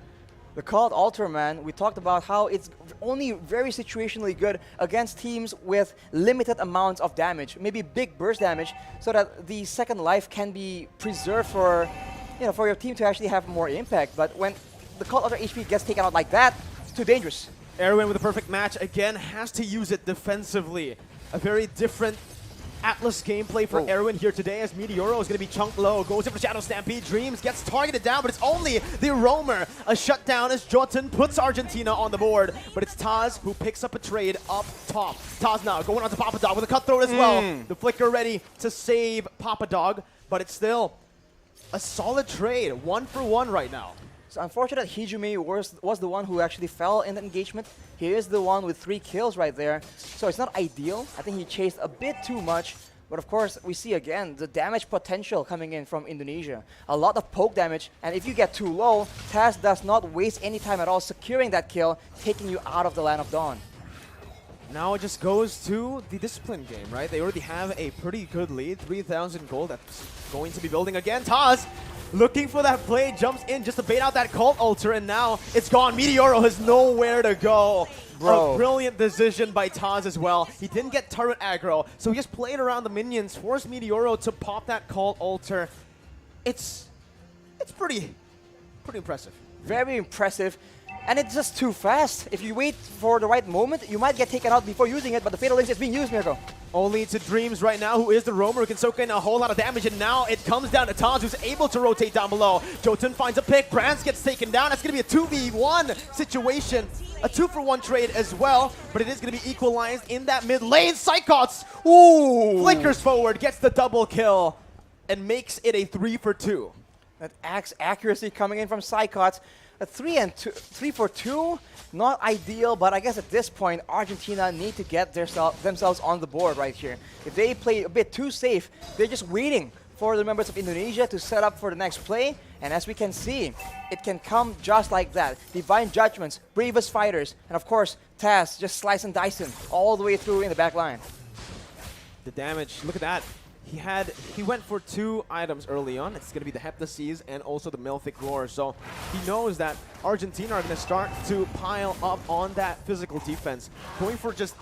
The Cult Altar, man, we talked about how it's only very situationally good against teams with limited amounts of damage, maybe big burst damage, so that the second life can be preserved for, for your team to actually have more impact. But when the Cult Altar HP gets taken out like that, it's too dangerous. Erwin with a perfect match again has to use it defensively. A very different Atlas gameplay for Erwin here today as Meteoro is going to be chunked low. Goes in for Shadow Stampede. Dreams gets targeted down, but it's only the roamer. A shutdown as Jotun puts Argentina on the board, but it's Taz who picks up a trade up top. Taz now going on to Papa Dog with a cutthroat as well. The flicker ready to save Papa Dog, but it's still a solid trade. 1-for-1 right now. It's unfortunate Hijumi was the one who actually fell in the engagement. He is the one with 3 kills right there. So it's not ideal. I think he chased a bit too much. But of course, we see again the damage potential coming in from Indonesia. A lot of poke damage. And if you get too low, Taz does not waste any time at all securing that kill, taking you out of the Land of Dawn. Now it just goes to the discipline game, right? They already have a pretty good lead. 3,000 gold that's going to be building again. Taz looking for that play, jumps in just to bait out that cult altar, and now it's gone. Meteoro has nowhere to go. Bro. A brilliant decision by Taz as well. He didn't get turret aggro, so he just played around the minions, forced Meteoro to pop that cult altar. It's pretty impressive. Very impressive. And it's just too fast. If you wait for the right moment, you might get taken out before using it, but the Fatal Link is being used, Mirko. Only to Dreams right now, who is the roamer, who can soak in a whole lot of damage, and now it comes down to Taz, who's able to rotate down below. Jotun finds a pick, Brands gets taken down. That's going to be a 2v1 situation. A 2-for-1 trade as well, but it is going to be equalized in that mid lane. Psychots, flickers forward, gets the double kill, and makes it a 3-for-2. That axe accuracy coming in from Psychots. A 3-for-2, not ideal, but I guess at this point, Argentina need to get themselves on the board right here. If they play a bit too safe, they're just waiting for the members of Indonesia to set up for the next play. And as we can see, it can come just like that. Divine Judgments, bravest fighters, and of course, Taz just slice and dicing all the way through in the back line. The damage, look at that. He went for 2 items early on. It's going to be the Heptases and also the Melthic Roar. So he knows that Argentina are going to start to pile up on that physical defense. Going for just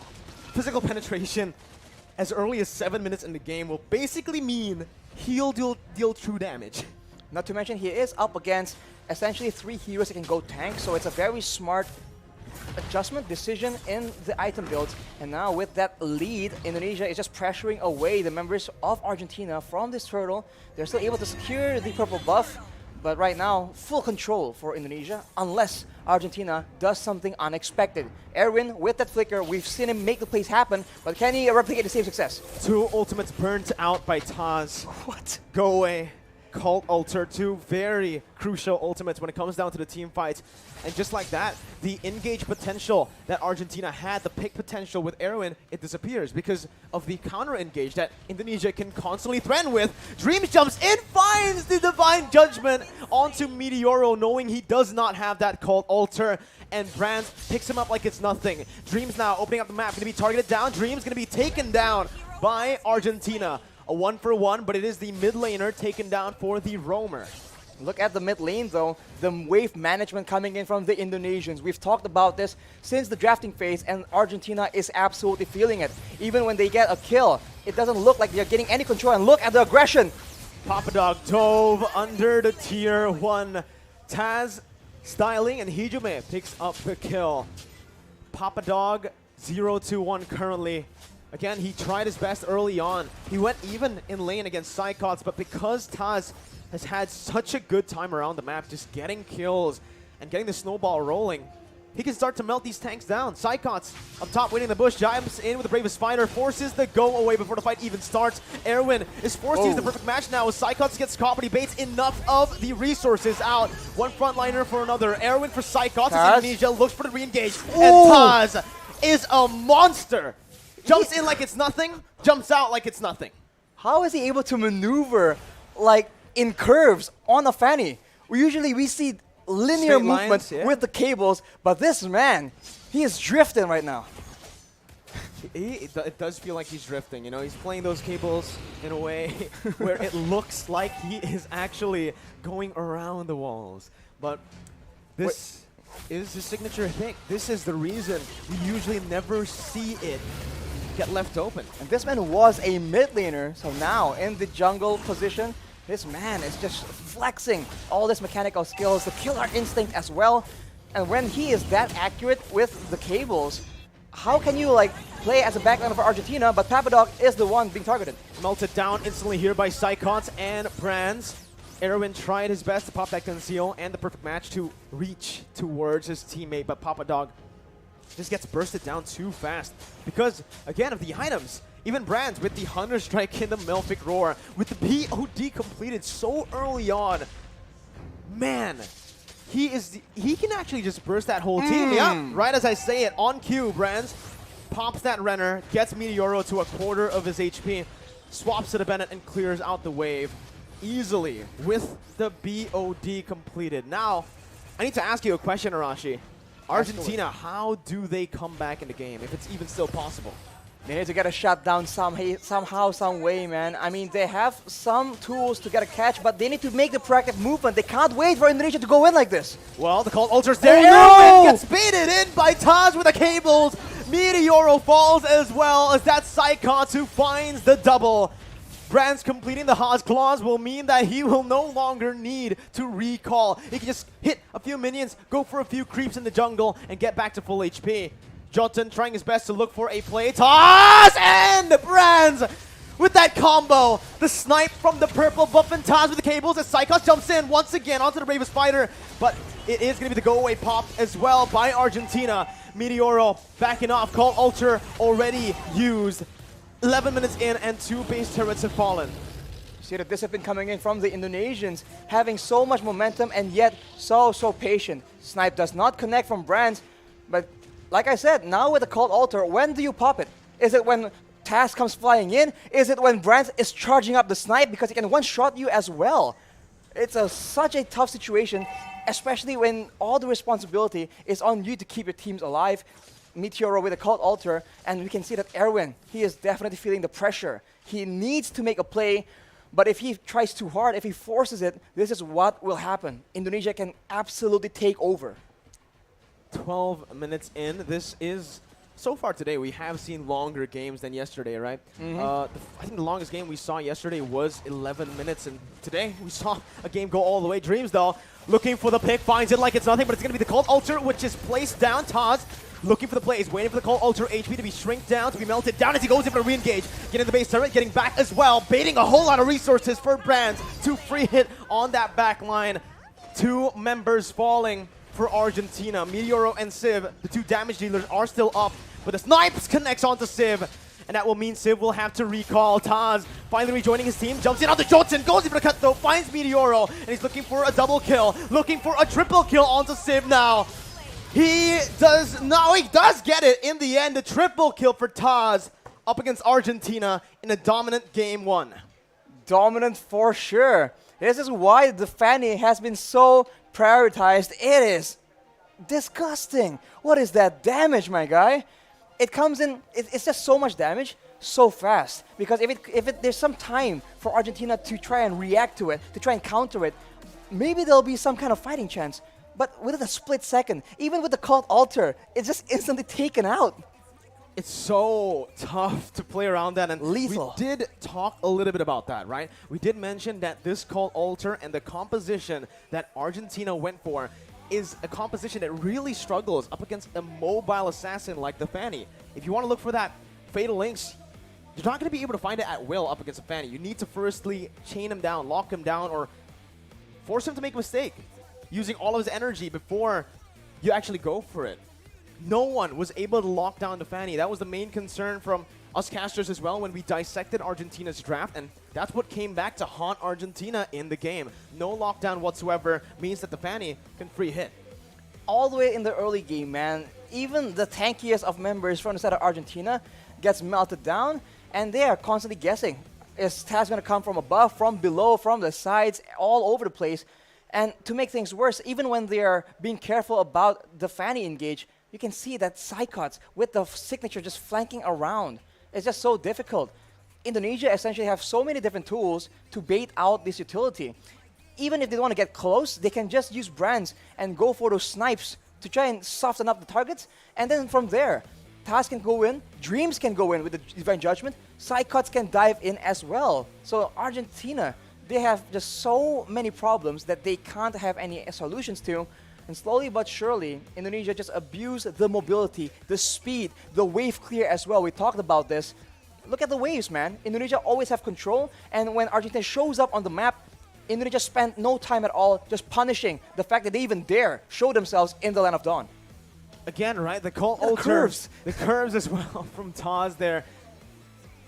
physical penetration as early as 7 minutes in the game will basically mean he'll deal true damage. Not to mention he is up against essentially 3 heroes that can go tank. So it's a very smart adjustment decision in the item builds, and now with that lead, Indonesia is just pressuring away the members of Argentina from this turtle. They're still able to secure the purple buff, but right now, full control for Indonesia, unless Argentina does something unexpected. Erwin, with that flicker, we've seen him make the plays happen, but can he replicate the same success? 2 ultimates burnt out by Taz. What? Go away. Cult Altar, 2 very crucial ultimates when it comes down to the team fights. And just like that, the engage potential that Argentina had, the pick potential with Erwin, it disappears because of the counter engage that Indonesia can constantly threaten with. Dreams jumps in, finds the Divine Judgment onto Meteoro, knowing he does not have that Cult Altar. And Brands picks him up like it's nothing. Dreams now opening up the map, going to be targeted down. Dreams going to be taken down by Argentina. A 1-for-1, but it is the mid laner taken down for the roamer. Look at the mid lane though, the wave management coming in from the Indonesians. We've talked about this since the drafting phase, and Argentina is absolutely feeling it. Even when they get a kill, it doesn't look like they're getting any control, and look at the aggression. Papa Dog dove under the tier 1. Taz styling, and Hijime picks up the kill. Papa Dog 0-1 currently. Again, he tried his best early on. He went even in lane against Psychots, but because Taz has had such a good time around the map, just getting kills and getting the snowball rolling, he can start to melt these tanks down. Psychots up top waiting in the bush, jumps in with the bravest fighter, forces the go away before the fight even starts. Erwin is forced to use the perfect match now as Psychots gets caught, but he baits enough of the resources out. One frontliner for another. Erwin for Psychots as Indonesia looks for the re-engage. And Taz is a monster. Jumps in like it's nothing, jumps out like it's nothing. How is he able to maneuver like in curves on a fanny? We see linear movement with the cables, but this man, he is drifting right now. It does feel like he's drifting, you know, he's playing those cables in a way where it looks like he is actually going around the walls. But this is his signature thing. This is the reason we usually never see it get left open. And this man was a mid laner, so now in the jungle position, this man is just flexing all this mechanical skills, the killer instinct as well. And when he is that accurate with the cables, how can you like play as a backline for Argentina, but Papadog is the one being targeted. Melted down instantly here by Psychots and Brands. Erwin tried his best to pop that conceal and the perfect match to reach towards his teammate, but Papadog just gets bursted down too fast because, again, of the items. Even Brands with the Hunter Strike in the Melfic Roar, with the BOD completed so early on. Man, he can actually just burst that whole team. Yeah, right as I say it, on cue, Brands pops that Renner, gets Meteoro to a quarter of his HP, swaps to the Bennett and clears out the wave easily with the BOD completed. Now, I need to ask you a question, Arashi. Argentina, how do they come back in the game, if it's even still possible? They need to get a shutdown somehow, some way, man. I mean, they have some tools to get a catch, but they need to make the proactive movement. They can't wait for Indonesia to go in like this. Well, the call alters there. Oh, no! Gets baited in by Taz with the cables. Meteoro falls as well as that Psychons who finds the double. Brands completing the Haas clause will mean that he will no longer need to recall. He can just hit a few minions, go for a few creeps in the jungle, and get back to full HP. Jotun trying his best to look for a play. Taz and Brands with that combo. The snipe from the purple buff and Taz with the cables as Psychos jumps in once again onto the Bravest Fighter. But it is going to be the go-away pop as well by Argentina. Meteoro backing off. Call Alter already used. 11 minutes in and 2 base turrets have fallen. See the discipline coming in from the Indonesians, having so much momentum and yet so patient. Snipe does not connect from Brands, but like I said, now with the Cold Altar, when do you pop it? Is it when Taz comes flying in? Is it when Brands is charging up the Snipe because he can one-shot you as well? It's such a tough situation, especially when all the responsibility is on you to keep your teams alive. Meteoro with a Cold Altar, and we can see that Erwin, he is definitely feeling the pressure. He needs to make a play, but if he tries too hard, if he forces it, this is what will happen. Indonesia can absolutely take over. 12 minutes in. This is, so far today, we have seen longer games than yesterday, right? I think the longest game we saw yesterday was 11 minutes, and today we saw a game go all the way. Dreams, though, looking for the pick, finds it like it's nothing, but it's going to be the Cold Altar, which is placed down. Taz looking for the plays, waiting for the Cold Altar HP to be shrink down, to be melted down as he goes in for a re-engage. Getting the base turret, getting back as well, baiting a whole lot of resources for Brands to free hit on that back line. 2 members falling for Argentina. Meteoro and Civ, the 2 damage dealers, are still up, but the Snipes connects onto Civ, and that will mean Civ will have to recall. Taz finally rejoining his team, jumps in on the Jotun, goes in for the cut though, finds Meteoro, and he's looking for a double kill, looking for a triple kill onto Civ now. He does get it in the end, a triple kill for Taz up against Argentina in a dominant game 1. Dominant for sure. This is why the Fanny has been so prioritized. It is disgusting. What is that damage, my guy? It comes in, it's just so much damage so fast. Because if there's some time for Argentina to try and react to it, to try and counter it, maybe there'll be some kind of fighting chance. But within a split second, even with the Cold Altar, it's just instantly taken out. It's so tough to play around that, and lethal. We did talk a little bit about that, right? We did mention that this Cold Altar and the composition that Argentina went for is a composition that really struggles up against a mobile assassin like the Fanny. If you want to look for that Fatal Links, you're not going to be able to find it at will up against a Fanny. You need to firstly chain him down, lock him down, or force him to make a mistake, using all of his energy before you actually go for it. No one was able to lock down the Fanny. That was the main concern from us casters as well when we dissected Argentina's draft, and that's what came back to haunt Argentina in the game. No lockdown whatsoever means that the Fanny can free hit. All the way in the early game, man, even the tankiest of members from the side of Argentina gets melted down, and they are constantly guessing. Is Taz going to come from above, from below, from the sides, all over the place? And to make things worse, even when they are being careful about the Fanny engage, you can see that Psychots with the signature just flanking around. It's just so difficult. Indonesia essentially have so many different tools to bait out this utility. Even if they don't want to get close, they can just use Brands and go for those snipes to try and soften up the targets. And then from there, Taz can go in, Dreams can go in with the Divine Judgment, Psychots can dive in as well. So Argentina, they have just so many problems that they can't have any solutions to. And slowly but surely, Indonesia just abused the mobility, the speed, the wave clear as well. We talked about this. Look at the waves, man. Indonesia always have control, and when Argentina shows up on the map, Indonesia spent no time at all just punishing the fact that they even dare show themselves in the Land of Dawn. Again, right? The call The curves. The curves as well from Taz there.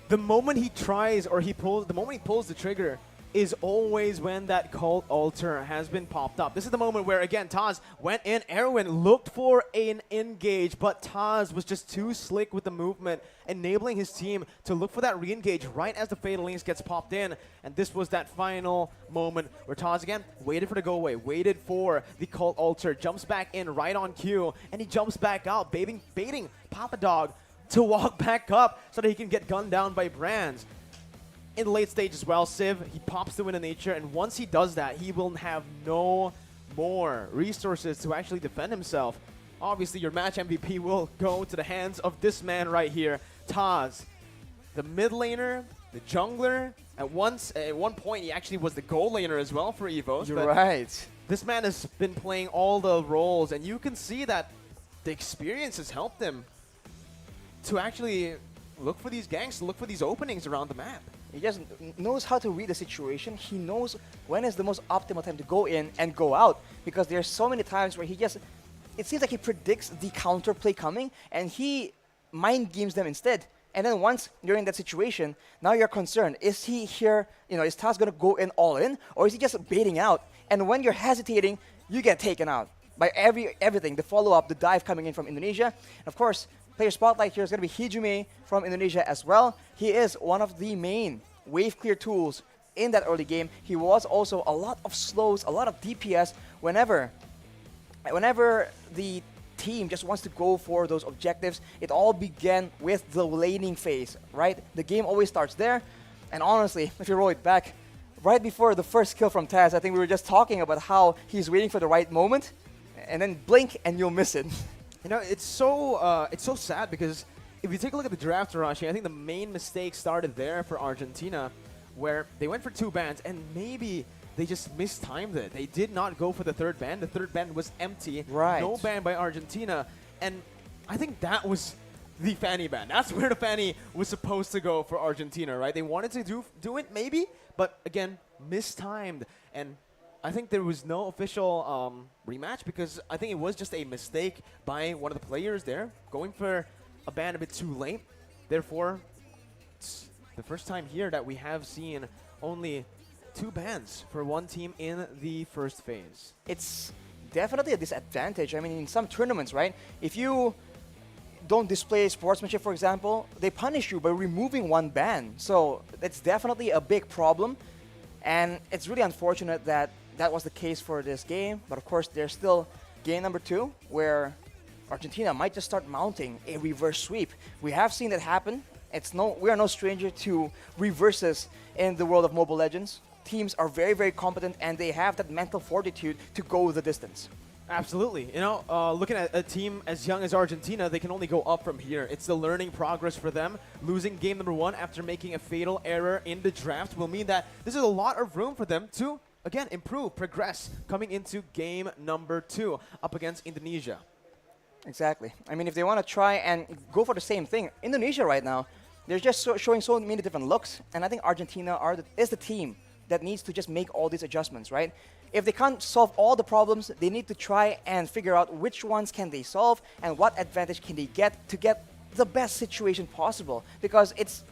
The moment he tries or the moment he pulls the trigger is always when that call alter has been popped up. This is the moment where, again, Taz went in, Erwin looked for an engage, but Taz was just too slick with the movement, enabling his team to look for that re-engage right as the Fatal Links gets popped in. And this was that final moment where Taz, again, waited for the go away, waited for the call alter, jumps back in right on cue, and he jumps back out, baiting Papa Dog to walk back up so that he can get gunned down by Brands. In the late stage as well, Civ, he pops the Wind of Nature, and once he does that, he will have no more resources to actually defend himself. Obviously, your match MVP will go to the hands of this man right here, Taz. The mid laner, the jungler. At one point, he actually was the goal laner as well for EVOS. You're right. This man has been playing all the roles, and you can see that the experience has helped him to actually look for these ganks, look for these openings around the map. He just knows how to read the situation. He knows when is the most optimal time to go in and go out, because there's so many times where it seems like he predicts the counterplay coming and he mind games them instead. And then once you're in that situation, now you're concerned. Is he here, is Taz going to go in all in, or is he just baiting out? And when you're hesitating, you get taken out by everything, the follow-up, the dive coming in from Indonesia. And of course, player spotlight here is going to be Hijume from Indonesia as well. He is one of the main wave clear tools in that early game. He was also a lot of slows, a lot of DPS whenever the team just wants to go for those objectives. It all began with the laning phase, right? The game always starts there. And honestly, if you roll it back, right before the first kill from Taz, I think we were just talking about how he's waiting for the right moment, and then blink and you'll miss it. It's so sad because if you take a look at the draft, Arashi, I think the main mistake started there for Argentina, where they went for 2 bans and maybe they just mistimed it. They did not go for the 3rd ban. The 3rd ban was empty. Right. No ban by Argentina. And I think that was the Fanny ban. That's where the Fanny was supposed to go for Argentina, right? They wanted to do it maybe, but again, mistimed. And I think there was no official rematch because I think it was just a mistake by one of the players there, going for a ban a bit too late. Therefore, it's the first time here that we have seen only 2 bans for one team in the first phase. It's definitely a disadvantage. I mean, in some tournaments, right? If you don't display sportsmanship, for example, they punish you by removing 1 ban. So that's definitely a big problem. And it's really unfortunate that that was the case for this game. But of course, there's still game number 2 where Argentina might just start mounting a reverse sweep. We have seen that happen. We are no stranger to reverses in the world of Mobile Legends. Teams are very, very competent and they have that mental fortitude to go the distance. Absolutely. Looking at a team as young as Argentina, they can only go up from here. It's the learning progress for them. Losing game number 1 after making a fatal error in the draft will mean that this is a lot of room for them to, again, improve, progress, coming into game number 2 up against Indonesia. Exactly. I mean, if they want to try and go for the same thing, Indonesia right now, they're just showing so many different looks. And I think Argentina is the team that needs to just make all these adjustments, right? If they can't solve all the problems, they need to try and figure out which ones can they solve and what advantage can they get to get the best situation possible. Because it's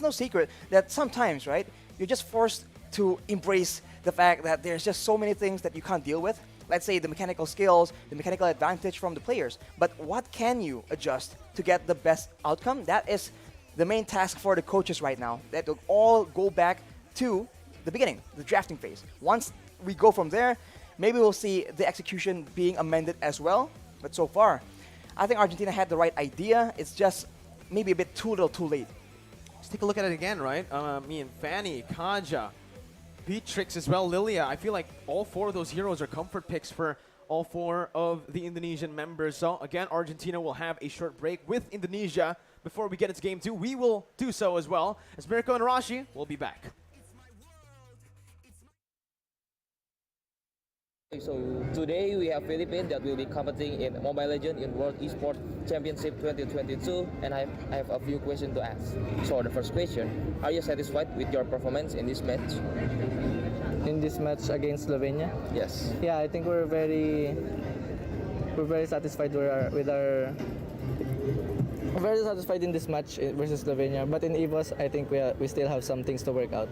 no secret that sometimes, right, you're just forced to embrace the fact that there's just so many things that you can't deal with. Let's say the mechanical skills, the mechanical advantage from the players. But what can you adjust to get the best outcome? That is the main task for the coaches right now. That will all go back to the beginning, the drafting phase. Once we go from there, maybe we'll see the execution being amended as well. But so far, I think Argentina had the right idea. It's just maybe a bit too little too late. Let's take a look at it again, right? Me and Fanny, Kaja, Beatrix as well, Lilia. I feel like all 4 of those heroes are comfort picks for all 4 of the Indonesian members. So again, Argentina will have a short break with Indonesia. Before we get into game 2, we will do so as well. As Mirko and Arashi will be back. So today we have Philippines that will be competing in Mobile Legends in World Esports Championship 2022, and I have a few questions to ask. So the first question: are you satisfied with your performance in this match? In this match against Slovenia? Yes. Yeah, I think we're very satisfied with our very satisfied in this match versus Slovenia. But in EVOS, I think we still have some things to work out.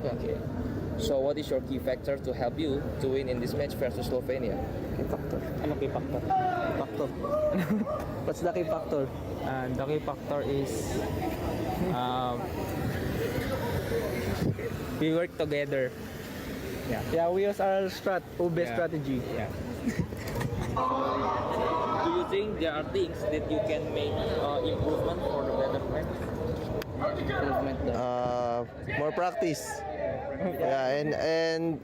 Okay. So what is your key factor to help you to win in this match versus Slovenia? Key factor. Ano key factor? Factor. What's the key factor? The key factor is we work together. Yeah, we use our strategy. Yeah. Do you think there are things that you can make improvement for the better match? More practice. Yeah, and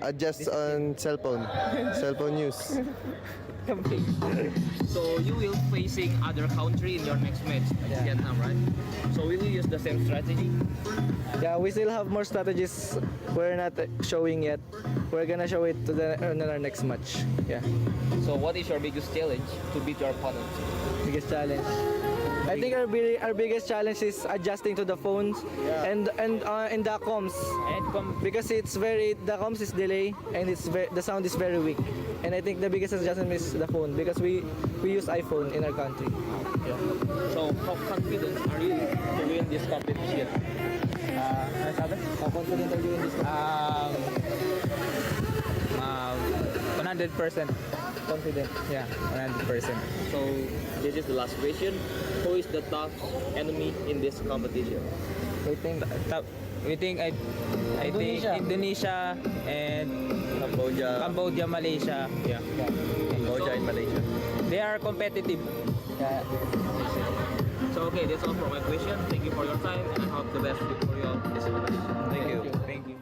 adjust on cell phone use. So you will facing other country in your next match, like Vietnam, right? So will you use the same strategy? Yeah, we still have more strategies we're not showing yet. We're gonna show it in our next match. Yeah. So what is your biggest challenge to beat your opponent? Biggest challenge. I think our biggest challenge is adjusting to the phones and the comms, because the comms is delay and the sound is very weak, and I think the biggest adjustment is the phone, because we use iPhone in our country. Yeah. So how confident are you to win this competition? How confident are you in this? 100% confident. Yeah, 100%. So this is the last question. Who is the tough enemy in this competition? We think Indonesia and Cambodia, Malaysia. Yeah. Cambodia and Malaysia. They are competitive. Yeah. So okay, that's all for my question. Thank you for your time, and I hope the best for you all in this competition. Thank you. Thank you.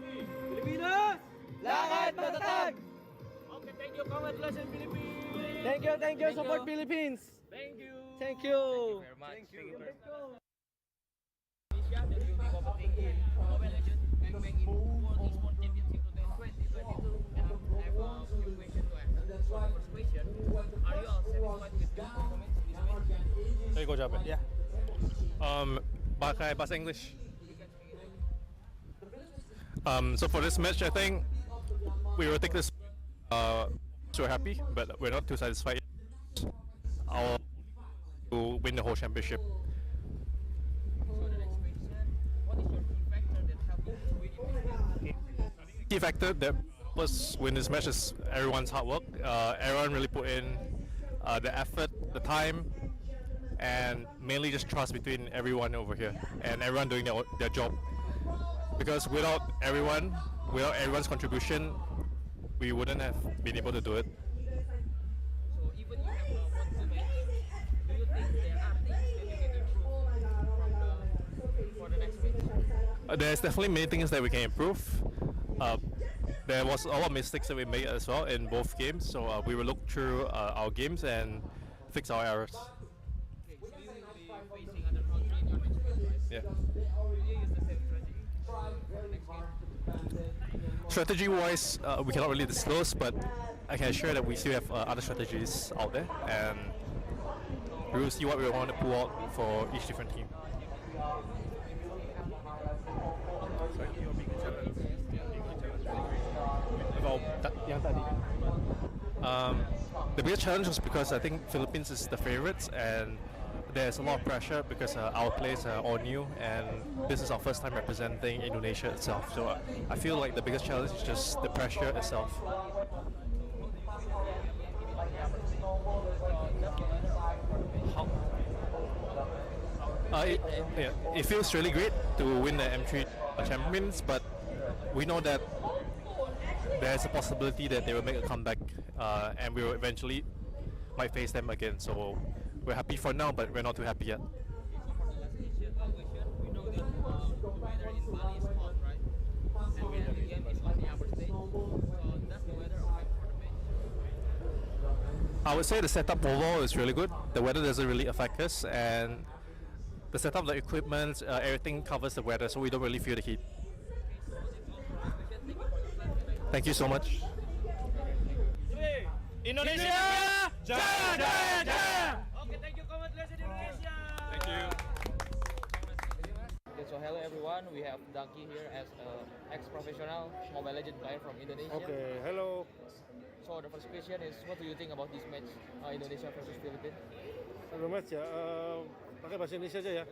Pilipinas! Lakad matatag! Okay, thank you. Congratulations, Philippines! Thank you. Support Philippines! Thank you! Thank you! Very much. Indonesia that will be competing in Mobile Legends Bang in World Esports Championship 2022, and I have a few questions to ask. So the first question: are you all satisfied with your performance in this match? Hey, go job, man. Yeah. Bahasa English. So for this match, I think we will take this. So happy, but we're not too satisfied. Our to win the whole championship. Key factor that was win this match is everyone's hard work. Everyone really put in the effort, the time, and mainly just trust between everyone over here and everyone doing their job. Because without everyone's contribution, we wouldn't have been able to do it. So even you have won two matches, do you think there are things that you can improve for the next match? There's definitely many things that we can improve. There was a lot of mistakes that we made as well in both games, so we will look through our games and fix our errors. Okay, so you will be facing other country in your next match, right? Yeah. Will you use the same strategy for the next game? Strategy-wise, we cannot really disclose, but I can assure that we still have other strategies out there, and we will see what we want to pull out for each different team. The biggest challenge was because I think Philippines is the favorites, and there's a lot of pressure because our players are all new, and this is our first time representing Indonesia itself. So I feel like the biggest challenge is just the pressure itself. It feels really great to win the M3 Champions, but we know that there's a possibility that they will make a comeback, and we will eventually might face them again. So we're happy for now, but we're not too happy yet. We know that the weather in Bali is hot, right? And the game is on the upper stage. So does the weather affect for the match? I would say the setup overall is really good. The weather doesn't really affect us, and the setup, the equipment, everything covers the weather, so we don't really feel the heat. Thank you so much. Indonesia! Jaya, jaya, jaya! Okay, thank you. Congratulations Indonesia. Thank you. Okay, so hello everyone. We have Daki here as an ex-professional Mobile Legend player from Indonesia. Okay, hello. So the first question is, what do you think about this match, Indonesia versus Philippines? Match ya, pakai bahasa Indonesia aja ya.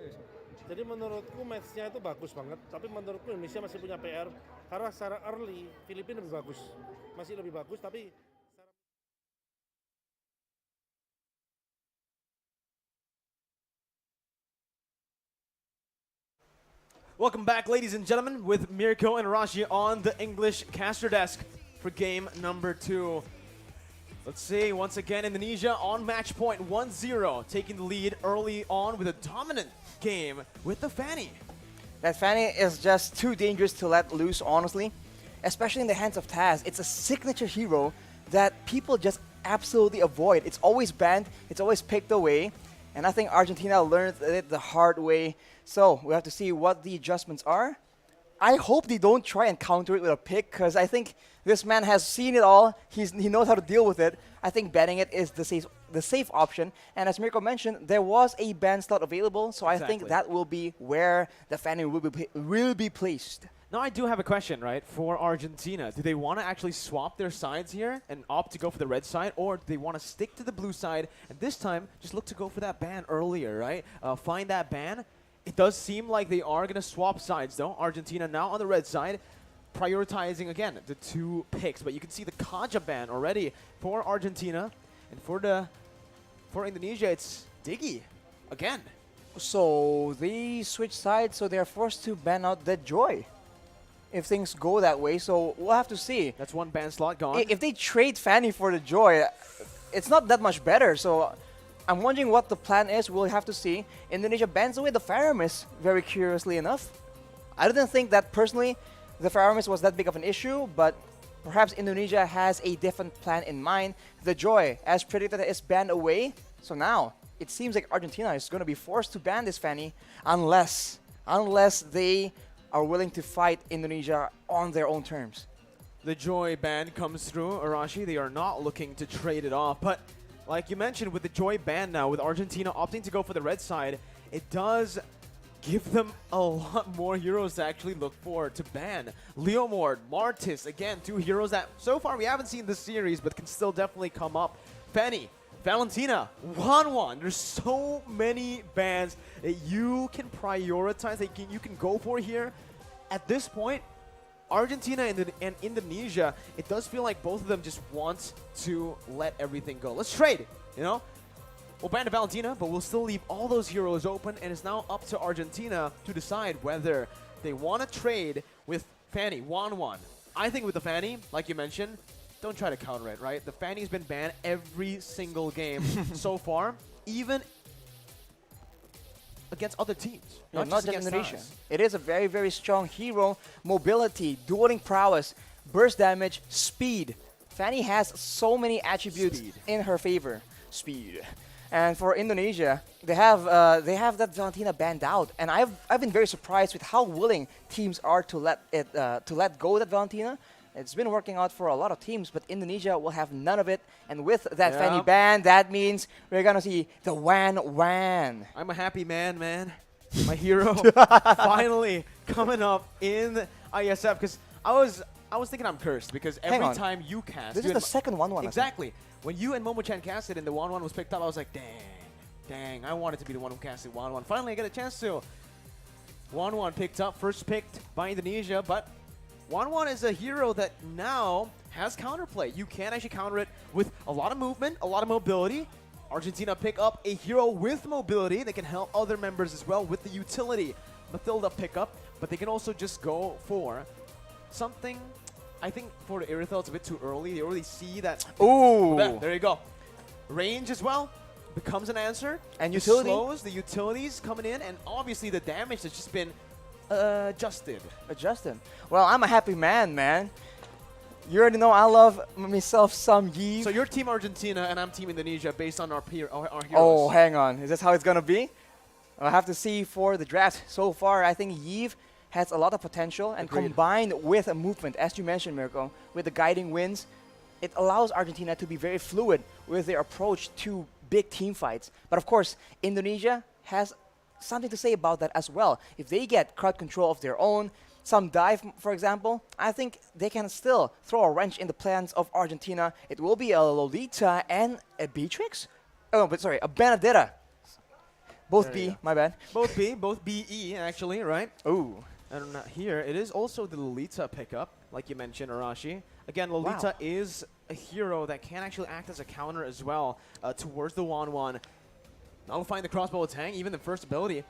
Jadi menurutku matchnya itu bagus banget, tapi menurutku Indonesia masih punya PR karena secara early Filipina lebih bagus, masih lebih bagus tapi. Welcome back, ladies and gentlemen, with Mirko and Rashi on the English caster desk for game number 2. Let's see, once again, Indonesia on match point 1-0, taking the lead early on with a dominant game with the Fanny. That Fanny is just too dangerous to let loose, honestly, especially in the hands of Taz. It's a signature hero that people just absolutely avoid. It's always banned, it's always picked away, and I think Argentina learned it the hard way. So we have to see what the adjustments are. I hope they don't try and counter it with a pick, because I think this man has seen it all. He knows how to deal with it. I think banning it is the safe option. And as Mirko mentioned, there was a ban slot available, so I think that will be where the Fanny will be placed. Now I do have a question, right, for Argentina. Do they want to actually swap their sides here and opt to go for the red side, or do they want to stick to the blue side and this time just look to go for that ban earlier, right? Find that ban. It does seem like they are going to swap sides, though. Argentina now on the red side, prioritizing, again, the 2 picks. But you can see the Kaja ban already for Argentina. And for Indonesia, it's Diggy again. So they switch sides, so they're forced to ban out the Joy. If things go that way, so we'll have to see. That's one ban slot gone. If they trade Fanny for the Joy, it's not that much better, so I'm wondering what the plan is. We'll have to see. Indonesia bans away the Faramis, very curiously enough. I didn't think that, personally, the Faramis was that big of an issue, but perhaps Indonesia has a different plan in mind. The Joy, as predicted, is banned away. So now, it seems like Argentina is going to be forced to ban this Fanny unless they are willing to fight Indonesia on their own terms. The Joy ban comes through, Arashi. They are not looking to trade it off, but like you mentioned, with the Joy ban now, with Argentina opting to go for the red side, it does give them a lot more heroes to actually look for to ban. Leomord, Martis, again, 2 heroes that so far we haven't seen this series, but can still definitely come up. Fanny, Valentina, Wanwan. There's so many bans that you can prioritize, that you can go for here. At this point, Argentina and Indonesia, it does feel like both of them just want to let everything go. Let's trade, you know? We'll ban Valentina, but we'll still leave all those heroes open, and it's now up to Argentina to decide whether they want to trade with Fanny, Wanwan. I think with the Fanny, like you mentioned, don't try to counter it, right? The Fanny's been banned every single game so far, even against other teams, not just just against Indonesia. us. It is a very, very strong hero. Mobility, dueling prowess, burst damage, speed. Fanny has so many attributes in her favor. Speed. And for Indonesia, they have that Valentina banned out, and I've been very surprised with how willing teams are to let go of that Valentina. It's been working out for a lot of teams, but Indonesia will have none of it. And with that Fanny ban, that means we're gonna see the Wan. I'm a happy man. My hero finally coming up in IESF, because I was thinking I'm cursed, because every time you cast, this is the second 1-1. Exactly. When you and Momo-chan cast it and the 1-1 was picked up, I was like, dang, I wanted to be the one who casted 1-1. Finally, I get a chance to. 1-1 picked up, first picked by Indonesia, but Wanwan is a hero that now has counterplay. You can actually counter it with a lot of movement, a lot of mobility. Argentina pick up a hero with mobility. They can help other members as well with the utility. Mathilda pick up, but they can also just go for something. I think for the Irithel, it's a bit too early. They already see that. Ooh! There you go. Range as well becomes an answer. And utility? The utilities coming in, and obviously the damage that's just been adjusted. Well, I'm a happy man. You already know I love myself some Yves. So you're Team Argentina and I'm Team Indonesia based on our heroes. Oh, hang on. Is this how it's going to be? I'll have to see for the draft. So far, I think Yves has a lot of potential, and combined with a movement, as you mentioned, Mirko, with the guiding winds, it allows Argentina to be very fluid with their approach to big team fights. But of course, Indonesia has something to say about that as well. If they get crowd control of their own, some dive, for example, I think they can still throw a wrench in the plans of Argentina. It will be a Lolita and a Beatrix? Oh, but sorry, a Benedetta. Both B, my bad. Both B, both BE actually, right? Ooh. And here it is also the Lolita pickup, like you mentioned, Arashi. Again, Lolita is a hero that can actually act as a counter as well towards the Wanwan. Nullifying the crossbow attack, even the first ability,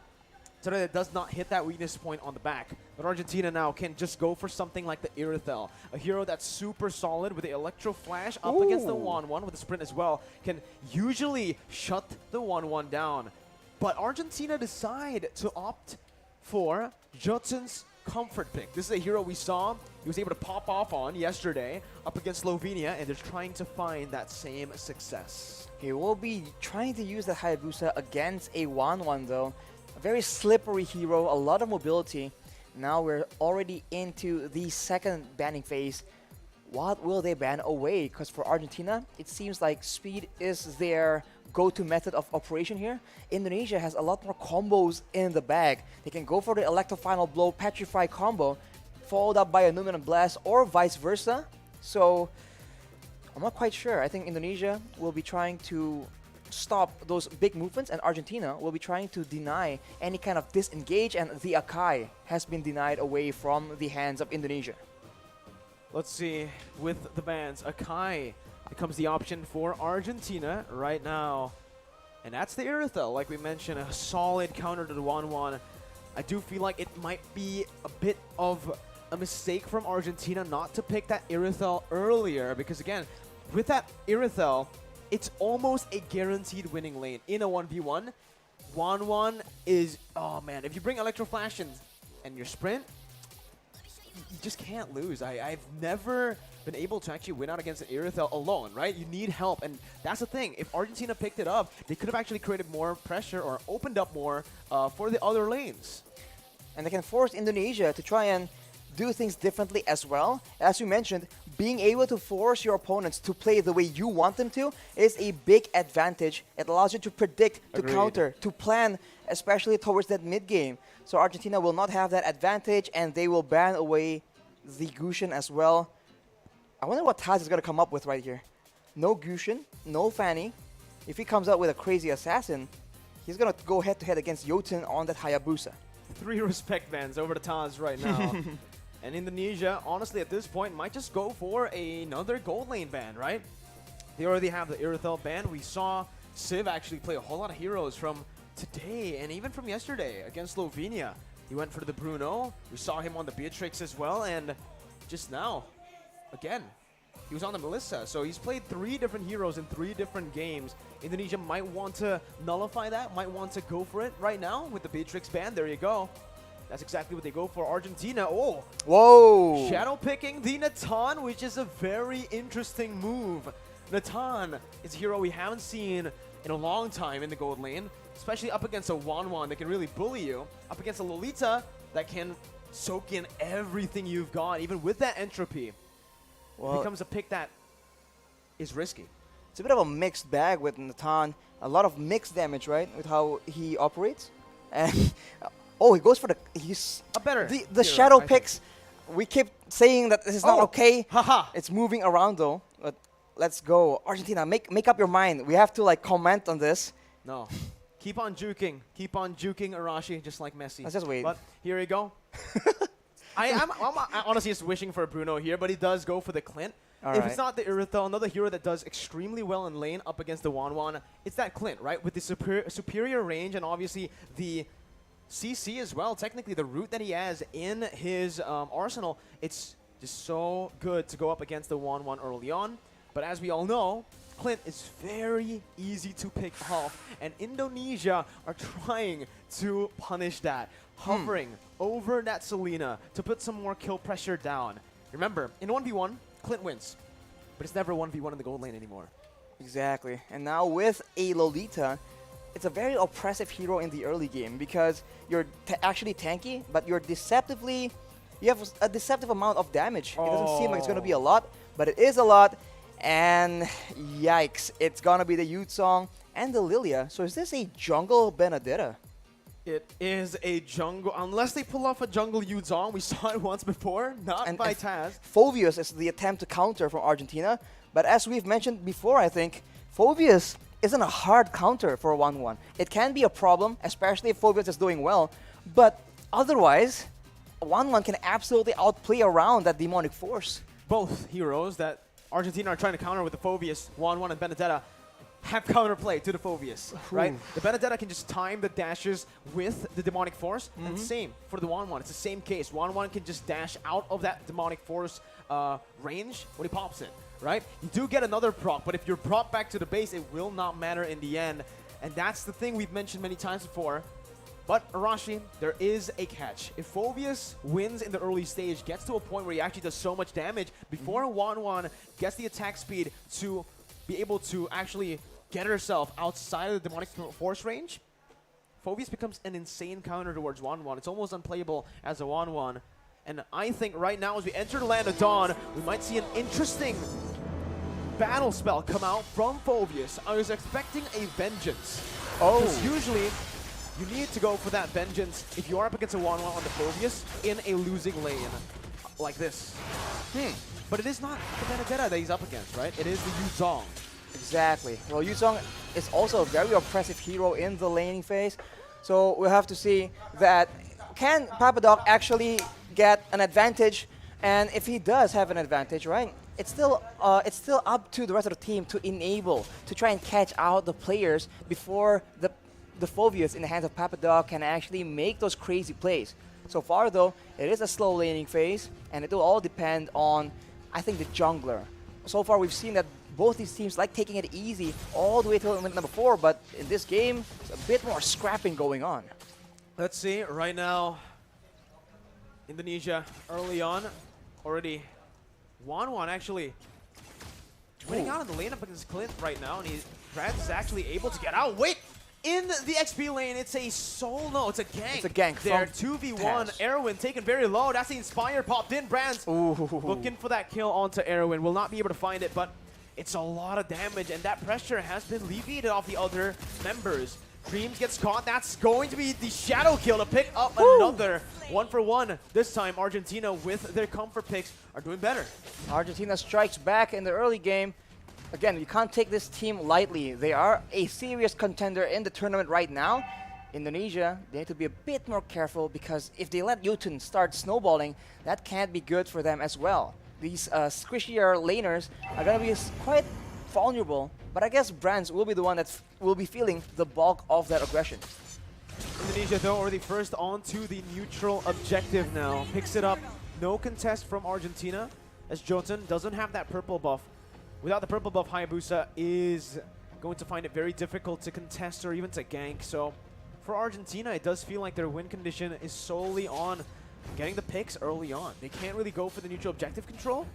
so that it does not hit that weakness point on the back. But Argentina now can just go for something like the Irithel, a hero that's super solid with the Electro Flash up against the Wanwan with the sprint as well, can usually shut the Wanwan down. But Argentina decide to opt for Judson's comfort pick. This is a hero we saw he was able to pop off on yesterday up against Slovenia, and they're trying to find that same success. He will be trying to use the Hayabusa against a Wanwan though. A very slippery hero, a lot of mobility. Now we're already into the second banning phase. What will they ban away? Because for Argentina, it seems like speed is their go-to method of operation here. Indonesia has a lot more combos in the bag. They can go for the Electro Final Blow, Petrify combo, followed up by a Numinant Blast, or vice versa. So, I'm not quite sure. I think Indonesia will be trying to stop those big movements, and Argentina will be trying to deny any kind of disengage, and the Akai has been denied away from the hands of Indonesia. Let's see, with the bans, Akai becomes the option for Argentina right now. And that's the Irithel, like we mentioned, a solid counter to the Wanwan. I do feel like it might be a bit of a mistake from Argentina not to pick that Irithel earlier, because again, with that Irithel, it's almost a guaranteed winning lane in a 1v1. Wanwan is, oh man, if you bring Electro Flash in and your sprint, you just can't lose. I've never been able to actually win out against an Irithel alone, right? You need help, and that's the thing. If Argentina picked it up, they could have actually created more pressure or opened up more for the other lanes. And they can force Indonesia to try and do things differently as well. As you mentioned, being able to force your opponents to play the way you want them to is a big advantage. It allows you to predict, to counter, to plan, especially towards that mid game. So Argentina will not have that advantage, and they will ban away the Gushin as well. I wonder what Taz is going to come up with right here. No Gushin, no Fanny. If he comes out with a crazy assassin, he's going to go head-to-head against Jotun on that Hayabusa. 3 respect bans over to Taz right now. And Indonesia, honestly, at this point, might just go for another gold lane ban, right? They already have the Irithel ban. We saw Civ actually play a whole lot of heroes from today and even from yesterday against Slovenia. He went for the Bruno. We saw him on the Beatrix as well. And just now, again, he was on the Melissa. So he's played 3 different heroes in 3 different games. Indonesia might want to nullify that, might want to go for it right now with the Beatrix ban. There you go. That's exactly what they go for. Argentina, oh! Whoa! Shadow picking the Natan, which is a very interesting move. Natan is a hero we haven't seen in a long time in the gold lane, especially up against a Wanwan that can really bully you, up against a Lolita that can soak in everything you've got, even with that entropy. Well, it becomes a pick that is risky. It's a bit of a mixed bag with Natan. A lot of mixed damage, right, with how he operates. And oh, he goes for he's a better the shadow picks. We keep saying that this is not okay. Haha. It's moving around though. But let's go, Argentina. Make up your mind. We have to like comment on this. No, keep on juking. Keep on juking Arashi, just like Messi. Let's just wait. But here we go. I'm honestly just wishing for a Bruno here, but he does go for the Clint. If it's not the Irithel, another hero that does extremely well in lane up against the Wanwan, it's that Clint, right? With the superior range and obviously the CC as well. Technically, the route that he has in his arsenal, it's just so good to go up against the Wanwan early on. But as we all know, Clint is very easy to pick off, and Indonesia are trying to punish that, hovering over that Selena to put some more kill pressure down. Remember, in 1v1, Clint wins, but it's never 1v1 in the gold lane anymore. Exactly. And now with a Lolita, it's a very oppressive hero in the early game because you're actually tanky, but you're you have a deceptive amount of damage. It doesn't seem like it's going to be a lot, but it is a lot. And yikes, it's gonna be the Youth Song and the Lilia. So is this a jungle Benedetta? It is a jungle, unless they pull off a jungle Yuzong. We saw it once before, not by Taz. Phoveus is the attempt to counter from Argentina. But as we've mentioned before, I think, Phoveus isn't a hard counter for a 1-1. It can be a problem, especially if Phoveus is doing well. But otherwise, 1-1 can absolutely outplay around that demonic force. Both heroes that Argentina are trying to counter with the Phoveus, 1-1 and Benedetta, have counterplay to the Phoveus, right? The Benedetta can just time the dashes with the demonic force, and same for the 1-1. It's the same case. 1-1 can just dash out of that demonic force range when he pops it, right? You do get another proc, but if you're brought back to the base, it will not matter in the end. And that's the thing we've mentioned many times before. But Arashi, there is a catch. If Phoveus wins in the early stage, gets to a point where he actually does so much damage, before 1-1 gets the attack speed to be able to actually get herself outside of the demonic force range, Phoveus becomes an insane counter towards 1-1. It's almost unplayable as a 1-1. And I think right now, as we enter the Land of Dawn, we might see an interesting battle spell come out from Phoveus. I was expecting a Vengeance. Oh. Because usually, you need to go for that Vengeance if you are up against a 1-1 on the Phoveus in a losing lane like this. But it is not the Benedetta that he's up against, right? It is the Yuzong. Exactly. Well, Yuzong is also a very oppressive hero in the laning phase. So we'll have to see that can Papadoc actually get an advantage, and if he does have an advantage, right, it's still up to the rest of the team to enable, to try and catch out the players before the Phoveus in the hands of Papadoc can actually make those crazy plays. So far though, it is a slow laning phase, and it will all depend on, I think, the jungler. So far we've seen that both these teams like taking it easy all the way till number 4, but in this game, it's a bit more scrapping going on. Let's see, right now, Indonesia early on, already 1-1 actually winning out in the lane up against Clint right now, and Brad is actually able to get out. Wait! In the XP lane, it's a solo, no, it's a gank. It's a gank there, from 2v1, Taz. Erwin taken very low. That's the Inspire popped in. Brands looking for that kill onto Erwin. Will not be able to find it, but it's a lot of damage, and that pressure has been alleviated off the other members. Dreams gets caught. That's going to be the shadow kill to pick up another 1-for-1. This time, Argentina with their comfort picks are doing better. Argentina strikes back in the early game. Again, you can't take this team lightly. They are a serious contender in the tournament right now. Indonesia, they need to be a bit more careful, because if they let Yutun start snowballing, that can't be good for them as well. These squishier laners are going to be quite vulnerable, but I guess Brands will be the one that will be feeling the bulk of that aggression. Indonesia, though, already first onto the neutral objective now. Picks it up. No contest from Argentina, as Jotun doesn't have that purple buff. Without the purple buff, Hayabusa is going to find it very difficult to contest or even to gank. So for Argentina, it does feel like their win condition is solely on getting the picks early on. They can't really go for the neutral objective control.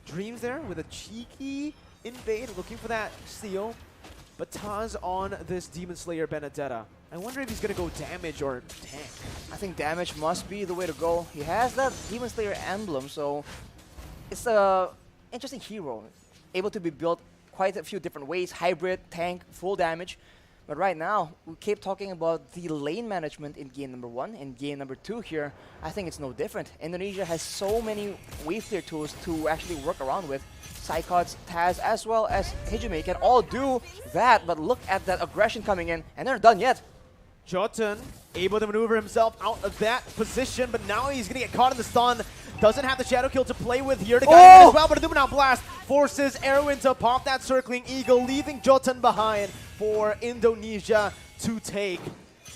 Dreams there with a cheeky invade, looking for that steal. But Taz on this Demon Slayer Benedetta. I wonder if he's going to go damage or tank. I think damage must be the way to go. He has that Demon Slayer emblem, so it's a interesting hero. Able to be built quite a few different ways, hybrid, tank, full damage. But right now, we keep talking about the lane management in game number 1. In game number 2 here, I think it's no different. Indonesia has so many wave clear tools to actually work around with. Psychots, Taz, as well as Hijime can all do that, but look at that aggression coming in, and they're not done yet. Jotun able to maneuver himself out of that position, but now he's going to get caught in the stun. Doesn't have the shadow kill to play with here. The guy as well, but a Dominant Blast forces Erwin to pop that circling eagle, leaving Jotun behind for Indonesia to take.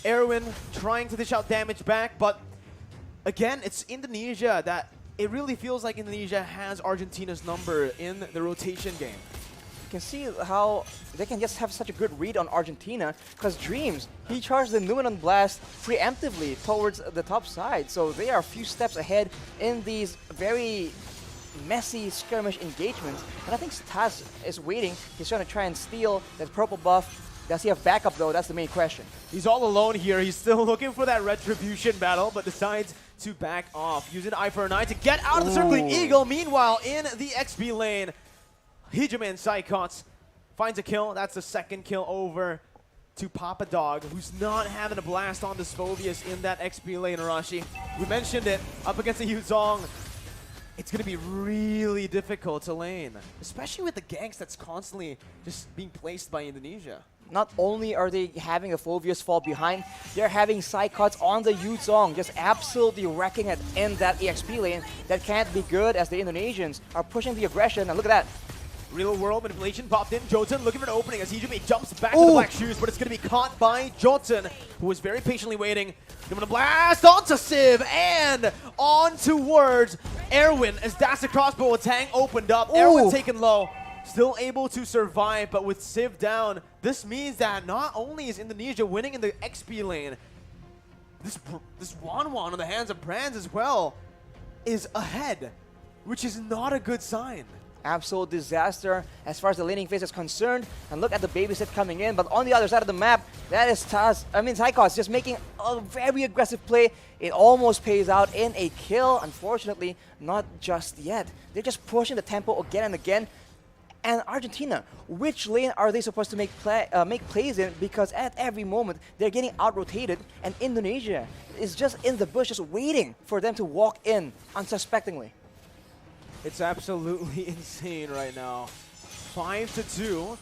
Erwin trying to dish out damage back, but again, it's Indonesia that it really feels like Indonesia has Argentina's number in the rotation game. You can see how they can just have such a good read on Argentina, because Dreams, he charged the Numenon Blast preemptively towards the top side, so they are a few steps ahead in these very messy skirmish engagements. And I think Taz is waiting. He's trying to try and steal that purple buff. Does he have backup though? That's the main question. He's all alone here. He's still looking for that retribution battle, but decides to back off, using Eye for an Eye to get out of the circling eagle. Meanwhile, in the XP lane, Hijime and Psychots finds a kill. That's the second kill over to Papa Dog, who's not having a blast on this Phobius in that XP lane, Arashi. We mentioned it, up against the Yuzong. It's going to be really difficult to lane, especially with the ganks that's constantly just being placed by Indonesia. Not only are they having a Phobius fall behind, they're having Psychots on the Yuzong, just absolutely wrecking it in that EXP lane. That can't be good as the Indonesians are pushing the aggression, and look at that. Real world manipulation popped in. Jotun looking for an opening as Hijime jumps back to the Black Shoes, but it's going to be caught by Jotun, who was very patiently waiting. Giving a blast onto Civ and on towards Erwin as that's the crossbow attack opened up. Erwin taken low, still able to survive, but with Civ down, this means that not only is Indonesia winning in the XP lane, this Wanwan on the hands of Brands as well is ahead, which is not a good sign. Absolute disaster as far as the laning phase is concerned. And look at the babysit coming in, but on the other side of the map, that is Psychots just making a very aggressive play. It almost pays out in a kill. Unfortunately, not just yet. They're just pushing the tempo again and again. And Argentina, which lane are they supposed to make plays in? Because at every moment, they're getting out-rotated, and Indonesia is just in the bush, just waiting for them to walk in unsuspectingly. It's absolutely insane right now. 5-2.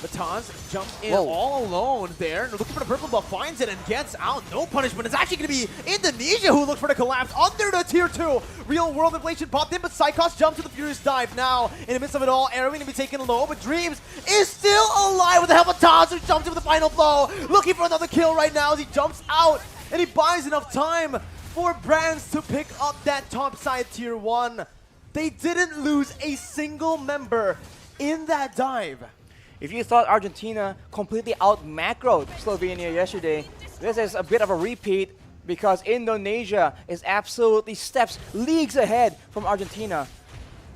Bataz jumps in all alone there. Looking for the purple buff, finds it and gets out. No punishment. It's actually going to be Indonesia who looks for the collapse under the tier 2. Real world inflation popped in, but Psychos jumps to the Furious Dive. Now, in the midst of it all, Erwin going to be taken low, but Dreams is still alive with the help of Taz, who jumps in with the final blow. Looking for another kill right now as he jumps out, and he buys enough time for Brands to pick up that top side tier 1. They didn't lose a single member in that dive. If you thought Argentina completely out-macroed Slovenia yesterday, this is a bit of a repeat because Indonesia is absolutely leagues ahead from Argentina.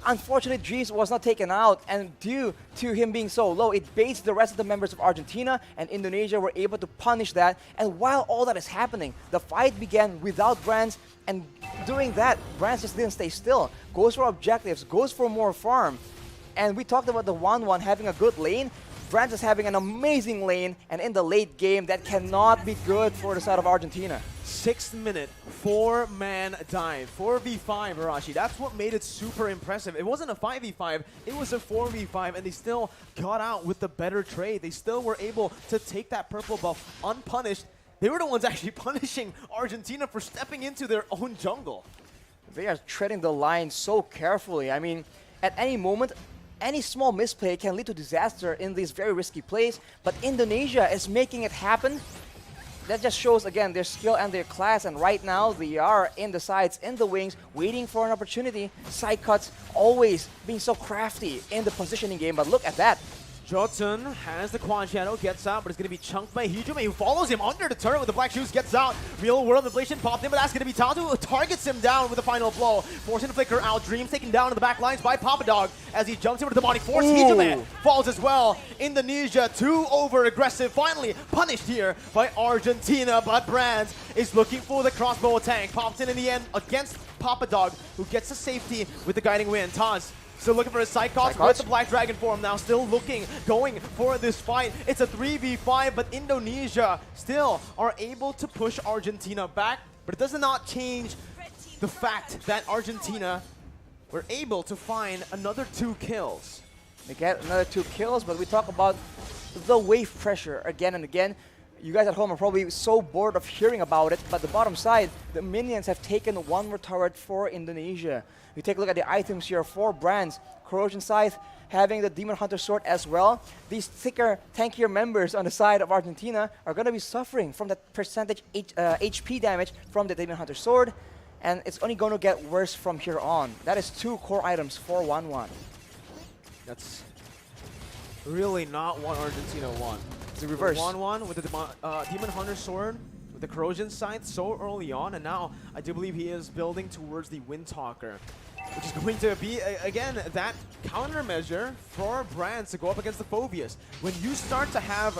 Unfortunately, Drees was not taken out, and due to him being so low, it baits the rest of the members of Argentina, and Indonesia were able to punish that. And while all that is happening, the fight began without Brands, and doing that, Brands just didn't stay still. Goes for objectives, goes for more farm. And we talked about the 1-1 having a good lane. Brands is having an amazing lane, and in the late game, that cannot be good for the side of Argentina. 6th minute, 4-man dive, 4v5, Arashi. That's what made it super impressive. It wasn't a 5v5, it was a 4v5, and they still got out with the better trade. They still were able to take that purple buff unpunished. They were the ones actually punishing Argentina for stepping into their own jungle. They are treading the line so carefully. I mean, at any moment, any small misplay can lead to disaster in these very risky plays, but Indonesia is making it happen. That just shows, again, their skill and their class, and right now they are in the sides, in the wings, waiting for an opportunity. Psychots always being so crafty in the positioning game, but look at that. Jotun has the Quad Shadow, gets out, but it's going to be chunked by Hijime, who follows him under the turret with the Black Shoes, gets out. Real world inflation popped in, but that's going to be Tatu, who targets him down with the final blow. Forcing the flicker out, Dreams taken down in the back lines by Papa Dog as he jumps into the demonic force. Hijime falls as well. Indonesia, too over-aggressive, finally punished here by Argentina, but Brands is looking for the crossbow attack. Pops in the end against Papa Dog, who gets the safety with the guiding wind. Taz still looking for his Psychots with the Black Dragon form now, still going for this fight. It's a 3v5, but Indonesia still are able to push Argentina back, but it does not change the fact that Argentina were able to find another 2 kills. They get another 2 kills, but we talk about the wave pressure again and again. You guys at home are probably so bored of hearing about it, but the bottom side, the minions have taken 1 more turret for Indonesia. We take a look at the items here. 4 Brands, Corrosion Scythe, having the Demon Hunter Sword as well. These thicker, tankier members on the side of Argentina are going to be suffering from that percentage HP damage from the Demon Hunter Sword, and it's only going to get worse from here on. That is 2 core items for 1-1. That's really not what Argentina want. It's the reverse. 1-1 with the Demon Hunter Sword, with the corrosion side so early on, and now I do believe he is building towards the Windtalker, which is going to be, again, that countermeasure for Brands to go up against the Phobias. When you start to have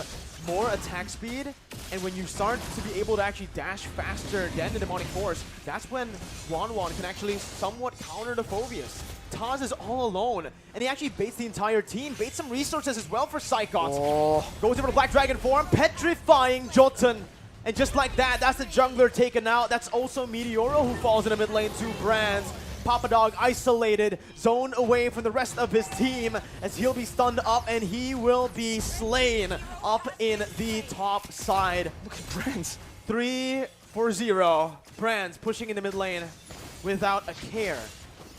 more attack speed, and when you start to be able to actually dash faster than the Demonic Force, that's when Wanwan can actually somewhat counter the Phobias. Taz is all alone, and he actually baits the entire team, baits some resources as well for Psychots. Goes over to Black Dragon form, petrifying Jotun. And just like that, that's the jungler taken out. That's also Meteoro who falls in the mid lane to Brands. Papa Dog isolated, zone away from the rest of his team as he'll be stunned up and he will be slain up in the top side. Look at Brands. 3-4-0. Brands pushing in the mid lane without a care.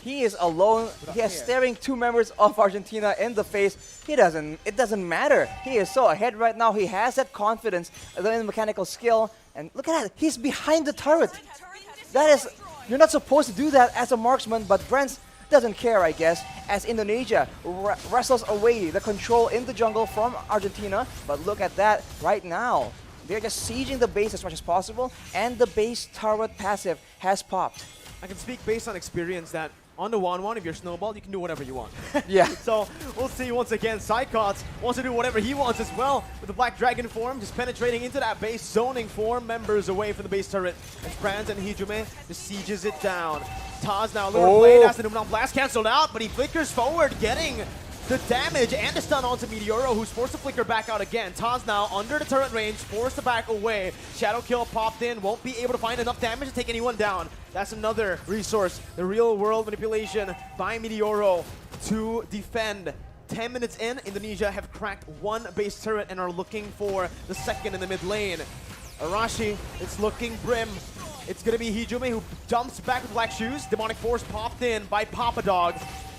He is alone. He is staring two members of Argentina in the face. It doesn't matter. He is so ahead right now. He has that confidence, the mechanical skill. And look at that. He's behind the turret. That is, you're not supposed to do that as a marksman, but Brent doesn't care, I guess, as Indonesia wrestles away the control in the jungle from Argentina. But look at that right now. They're just sieging the base as much as possible, and the base turret passive has popped. I can speak based on experience that on the 1-1, if you're snowballed, you can do whatever you want. Yeah. So we'll see once again. Psychots wants to do whatever he wants as well with the Black Dragon form, just penetrating into that base, zoning 4 members away from the base turret. As Brands and Hijume just sieges it down. Taz now lure blade as the Numenal Blast cancelled out, but he flickers forward, getting the damage and the stun onto Meteoro, who's forced to flicker back out again. Taz now under the turret range, forced to back away. Shadow Kill popped in, won't be able to find enough damage to take anyone down. That's another resource, the real world manipulation by Meteoro to defend. 10 minutes in, Indonesia have cracked 1 base turret and are looking for the second in the mid lane. Arashi, it's looking grim. It's gonna be Hijume who jumps back with Black Shoes. Demonic Force popped in by Papa Dog.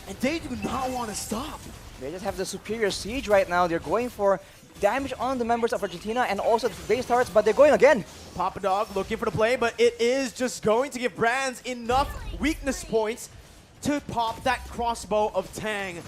And they do not want to stop. They just have the superior siege right now. They're going for damage on the members of Argentina and also the base turrets, but they're going again. Papa Dog looking for the play, but it is just going to give Brands enough weakness points to pop that crossbow of Tang.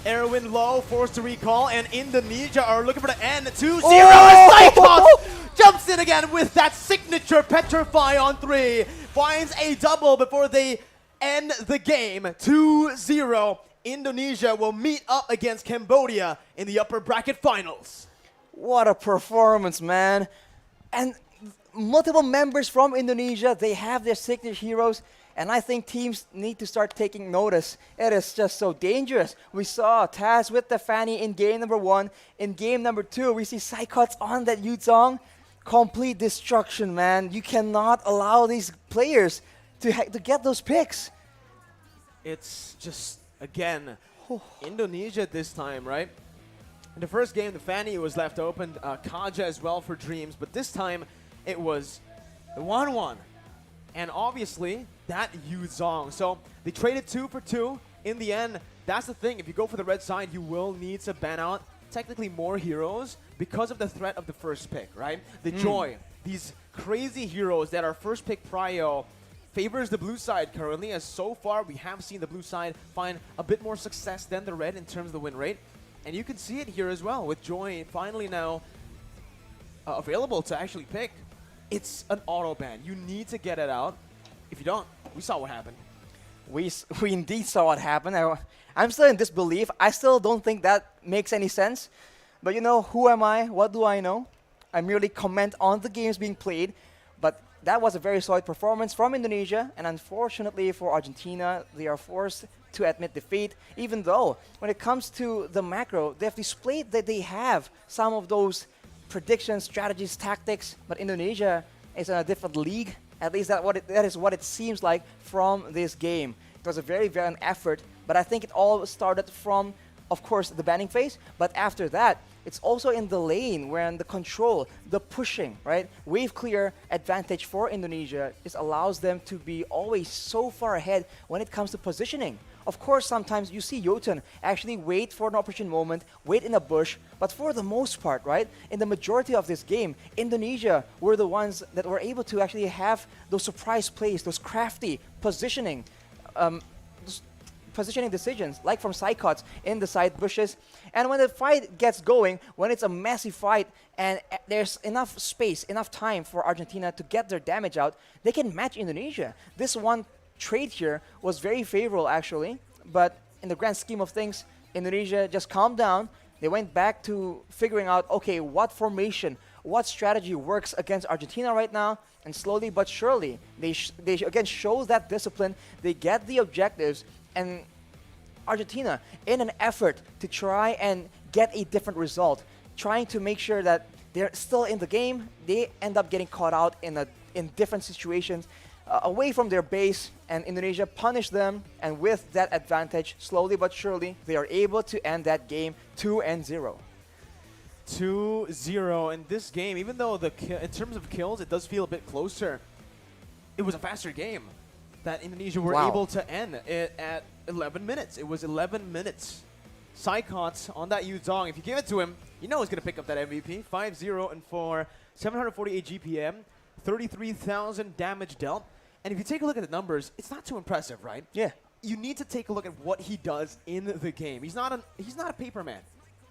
Erwin low, forced to recall, and Indonesia are looking for the end. 2-0, Psychots jumps in again with that signature Petrify on 3. Finds a double before they end the game. 2-0. Indonesia will meet up against Cambodia in the upper bracket finals. What a performance, man. And multiple members from Indonesia, they have their signature heroes, and I think teams need to start taking notice. It is just so dangerous. We saw Taz with the Fanny in game number 1. In game number 2, we see Psychots on that Yuzong. Complete destruction, man. You cannot allow these players to get those picks. It's just, again, Indonesia this time, right? In the first game, the Fanny was left open, Kaja as well for Dreams, but this time it was the 1-1. And obviously, that Yuzong. So they traded 2 for 2. In the end, that's the thing. If you go for the red side, you will need to ban out technically more heroes because of the threat of the first pick, right? The Joy, these crazy heroes that are first pick prio, favors the blue side currently, as so far we have seen the blue side find a bit more success than the red in terms of the win rate. And you can see it here as well with Joy finally now available to actually pick. It's an auto ban. You need to get it out. If you don't, we saw what happened. We indeed saw what happened. I'm still in disbelief. I still don't think that makes any sense. But you know, who am I? What do I know? I merely comment on the games being played. But that was a very solid performance from Indonesia, and unfortunately for Argentina, they are forced to admit defeat, even though when it comes to the macro, they have displayed that they have some of those predictions, strategies, tactics, but Indonesia is in a different league. At least that is what it seems like from this game. It was a very valiant effort, but I think it all started from, of course, the banning phase, but after that, it's also in the lane where the control, the pushing, right? Wave clear advantage for Indonesia just allows them to be always so far ahead when it comes to positioning. Of course, sometimes you see Jotun actually wait for an opportune moment, wait in a bush, but for the most part, right, in the majority of this game, Indonesia were the ones that were able to actually have those surprise plays, those crafty positioning, positioning decisions, like from side cuts in the side bushes. And when the fight gets going, when it's a messy fight and there's enough space, enough time for Argentina to get their damage out, they can match Indonesia. This one trade here was very favorable, actually. But in the grand scheme of things, Indonesia just calmed down. They went back to figuring out, okay, what formation, what strategy works against Argentina right now, and slowly but surely, they again show that discipline, they get the objectives, and Argentina, in an effort to try and get a different result, trying to make sure that they're still in the game, they end up getting caught out in different situations, away from their base, and Indonesia punished them, and with that advantage, slowly but surely, they are able to end that game 2-0. 2-0 in this game. Even though in terms of kills, it does feel a bit closer. It was a faster game that Indonesia were able to end it at 11 minutes. It was 11 minutes. Saikot on that Yuzong, if you give it to him, you know he's going to pick up that MVP. 5-0 and 4, 748 GPM, 33,000 damage dealt. And if you take a look at the numbers, it's not too impressive, right? Yeah. You need to take a look at what he does in the game. He's not a paper man.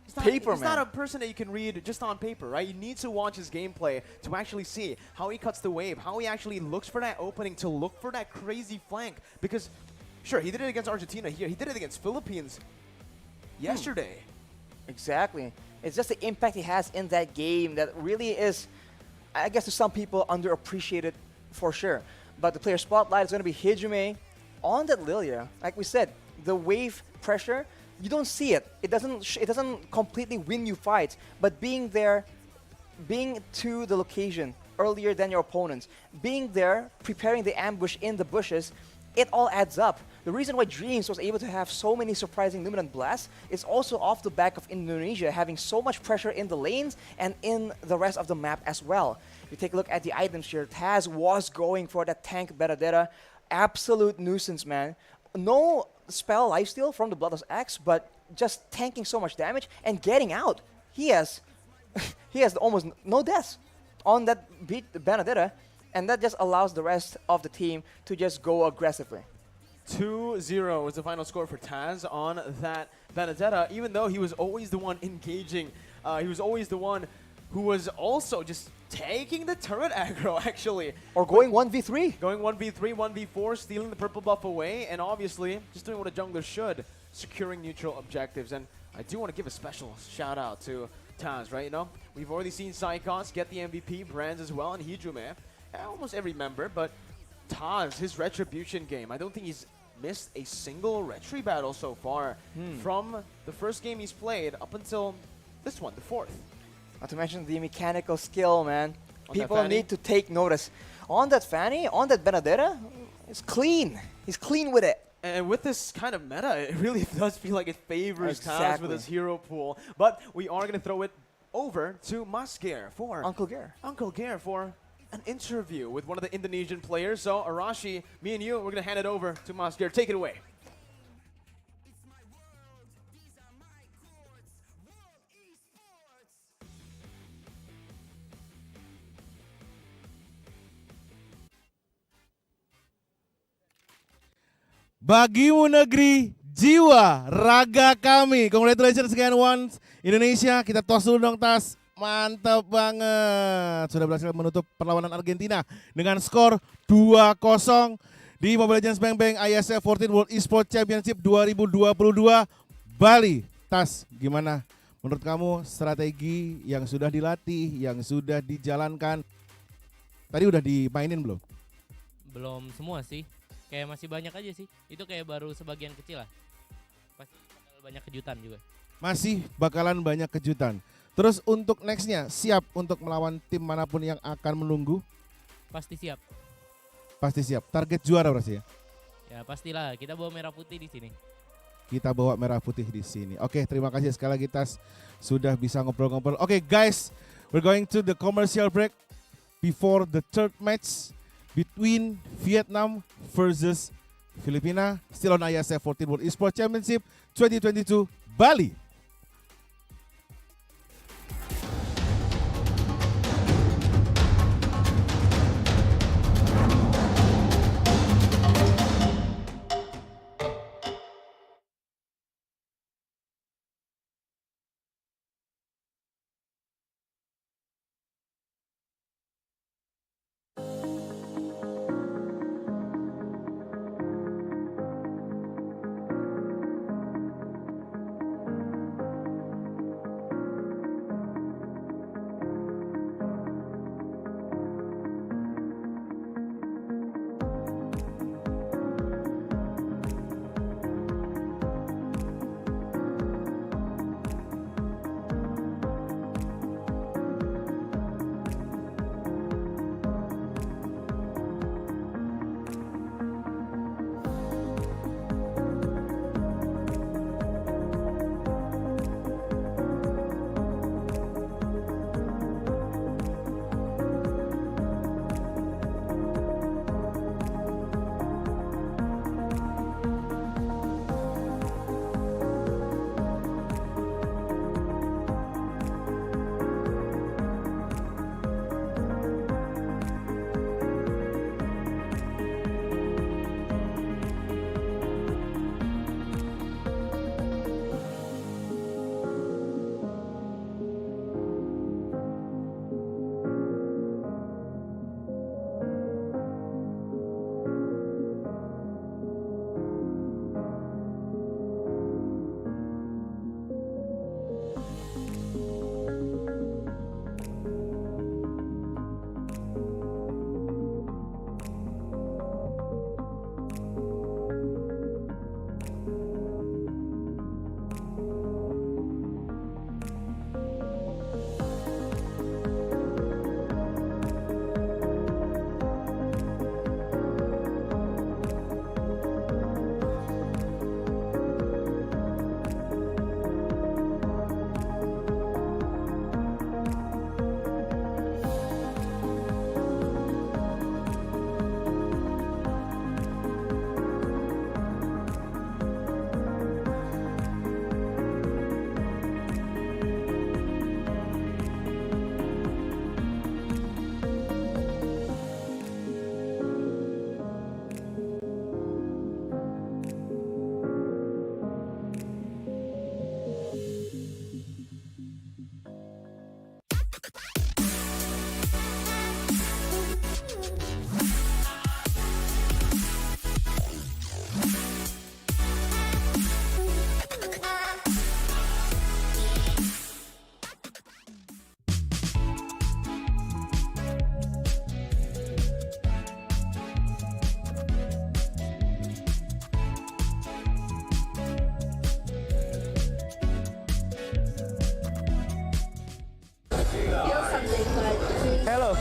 He's not a person that you can read just on paper, right? You need to watch his gameplay to actually see how he cuts the wave, how he actually looks for that opening, to look for that crazy flank. Because, sure, he did it against Argentina here. He did it against Philippines yesterday. Exactly. It's just the impact he has in that game that really is, I guess to some people, underappreciated for sure. But the player spotlight is going to be Hijume on that Lilia. Like we said, the wave pressure, you don't see it. It doesn't completely win you fights, but being there, being to the location earlier than your opponents, being there, preparing the ambush in the bushes, it all adds up. The reason why Dreams was able to have so many surprising Luminant blasts is also off the back of Indonesia having so much pressure in the lanes and in the rest of the map as well. If you take a look at the items here, Taz was going for that tank Benedetta. Absolute nuisance, man. No spell lifesteal from the Bloodless Axe, but just tanking so much damage and getting out. He has almost no deaths on that beat Benedetta, and that just allows the rest of the team to just go aggressively. 2-0 was the final score for Taz on that Benedetta, even though he was always the one engaging. He was always the one who was also just taking the turret aggro, actually. Or going 1v3. Going 1v3, 1v4, stealing the purple buff away, and obviously just doing what a jungler should, securing neutral objectives. And I do want to give a special shout out to Taz, right? You know, we've already seen Saikos get the MVP, Brands as well, and Hijume. Almost every member, but Taz, his Retribution game, I don't think he's missed a single Retri battle so far from the first game he's played up until this one, the fourth. Not to mention the mechanical skill, man. People need to take notice. On that Fanny, on that Benedetta, it's clean. He's clean with it. And with this kind of meta, it really does feel like it favors Taz with his hero pool. But we are going to throw it over to Masger for Uncle Ger for an interview with one of the Indonesian players. So Arashi, me and you, we're going to hand it over to Masger. Take it away. Bagimu negeri, jiwa, raga kami. Congratulations again once. Indonesia, kita tos dulu dong Tas. Mantap banget. Sudah berhasil menutup perlawanan Argentina dengan skor 2-0 di Mobile Legends Bang Bang IESF 14th World Esports Championship 2022 Bali. Tas, gimana menurut kamu strategi yang sudah dilatih, yang sudah dijalankan? Tadi udah dimainin belum? Belum semua sih. Kayak masih banyak aja sih. Itu kayak baru sebagian kecil lah. Pasti bakal banyak kejutan juga. Masih bakalan banyak kejutan. Terus untuk nextnya, siap untuk melawan tim manapun yang akan menunggu? Pasti siap. Pasti siap. Target juara berarti ya? Ya pastilah, kita bawa merah putih di sini. Kita bawa merah putih di sini. Oke, terima kasih sekali lagi Tas sudah bisa ngobrol-ngobrol. Oke guys, we're going to the commercial break before the third match between Vietnam versus Filipina, still on IESF 14th World Esports Championship 2022 Bali.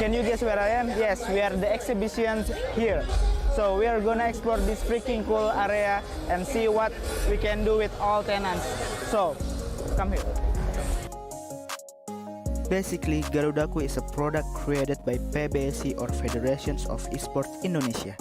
Can you guess where I am? Yes, we are the exhibitions here. So we are gonna explore this freaking cool area and see what we can do with all tenants. So, come here. Basically, Garudaku is a product created by PBSI or Federations of Esports Indonesia.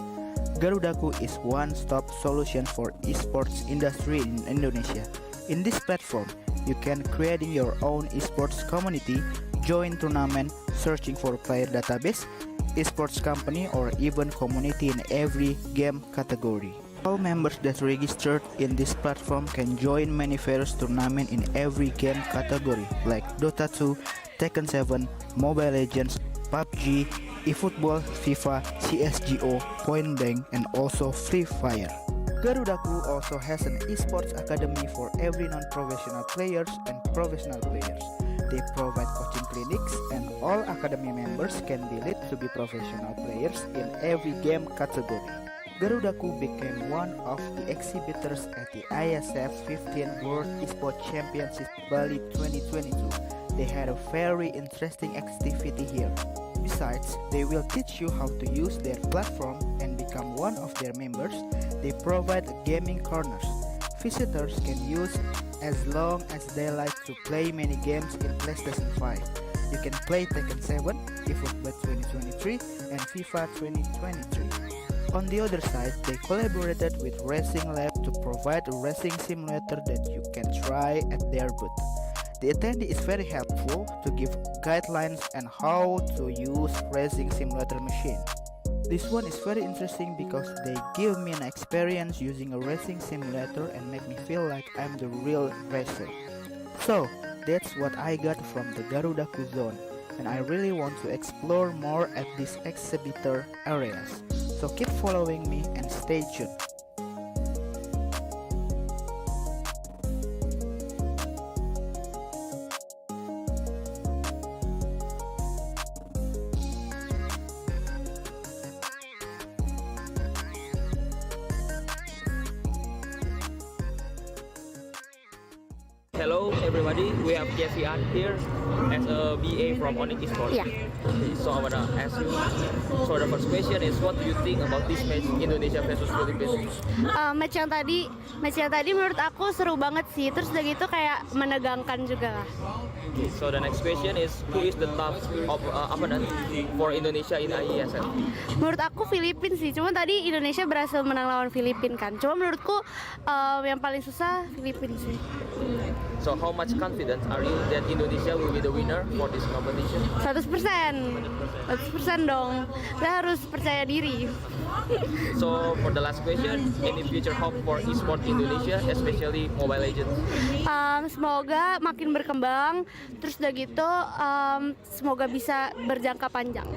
Garudaku is one-stop solution for esports industry in Indonesia. In this platform, you can create your own esports community, join tournament, searching for player database, esports company, or even community in every game category. All members that registered in this platform can join many various tournaments in every game category like Dota 2, Tekken 7, Mobile Legends, PUBG, eFootball, FIFA, CSGO, Point Blank, and also Free Fire. Garudaku also has an esports academy for every non-professional players and professional players. They provide coaching clinics and all academy members can be lead to be professional players in every game category. Garudaku became one of the exhibitors at the IESF 14th World Esports Championship Bali 2022. They had a very interesting activity here. Besides, they will teach you how to use their platform and become one of their members. They provide gaming corners. Visitors can use as long as they like to play many games in PlayStation 5. You can play Tekken 7, eFootball 2023, and FIFA 2023. On the other side, they collaborated with Racing Lab to provide a racing simulator that you can try at their booth. The attendee is very helpful to give guidelines on how to use racing simulator machine. This one is very interesting because they give me an experience using a racing simulator and make me feel like I'm the real racer. So, that's what I got from the Garudaku zone, and I really want to explore more at these exhibitor areas. So keep following me and stay tuned. Hello everybody, we have Jesse An here as a BA from Onyx Esports. Yeah. So I wanna ask you, so the first question is what do you think about this match Indonesia versus Philippines? Match yang tadi menurut aku seru banget sih. Terus udah gitu kayak menegangkan juga lah. Okay, so the next question is who is the top opponent for Indonesia in IESF? Menurut aku Filipina sih. Cuma tadi Indonesia berhasil menang lawan Filipina kan. Cuma menurutku yang paling susah Filipina sih. So how much confident are you that Indonesia will be the winner for this competition? 100% dong. Kita harus percaya diri. So for the last question, any future hope for esports Indonesia, especially Mobile Legends? Semoga makin berkembang. Terus udah gitu, semoga bisa berjangka panjang.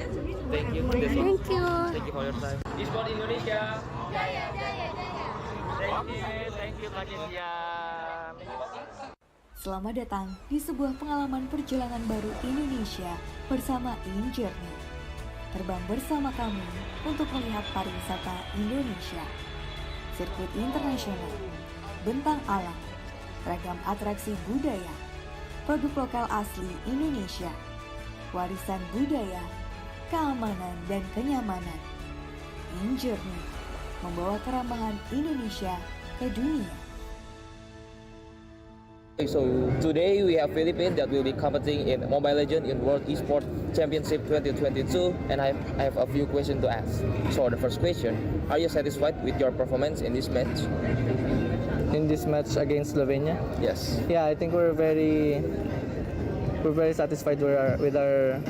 Thank you. Thank you. Thank you for your time. Esports Indonesia. Jaya, jaya, jaya. Thank you, Malaysia. Selamat datang di sebuah pengalaman perjalanan baru Indonesia bersama InJourney. Terbang bersama kami untuk melihat pariwisata Indonesia. Sirkuit internasional, bentang alam, ragam atraksi budaya, produk lokal asli Indonesia, warisan budaya, keamanan dan kenyamanan. InJourney membawa keramahan Indonesia ke dunia. So today we have Philippines that will be competing in Mobile Legends in World Esports Championship 2022, and I have a few questions to ask. So the first question, are you satisfied with your performance in this match? In this match against Slovenia? Yes. Yeah, I think we're very satisfied with our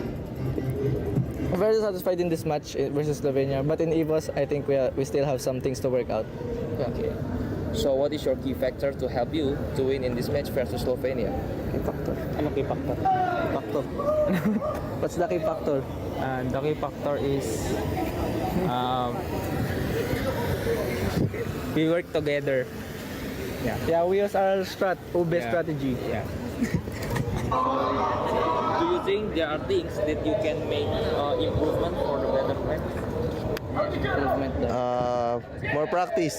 we're very satisfied in this match versus Slovenia. But in EVOS, I think we still have some things to work out. Okay. So what is your key factor to help you to win in this match versus Slovenia? Key factor. Ano key factor? Factor. What's the key factor? The key factor is we work together. Yeah, we use our strategy. Yeah. Do you think there are things that you can make improvement for the better match? More practice.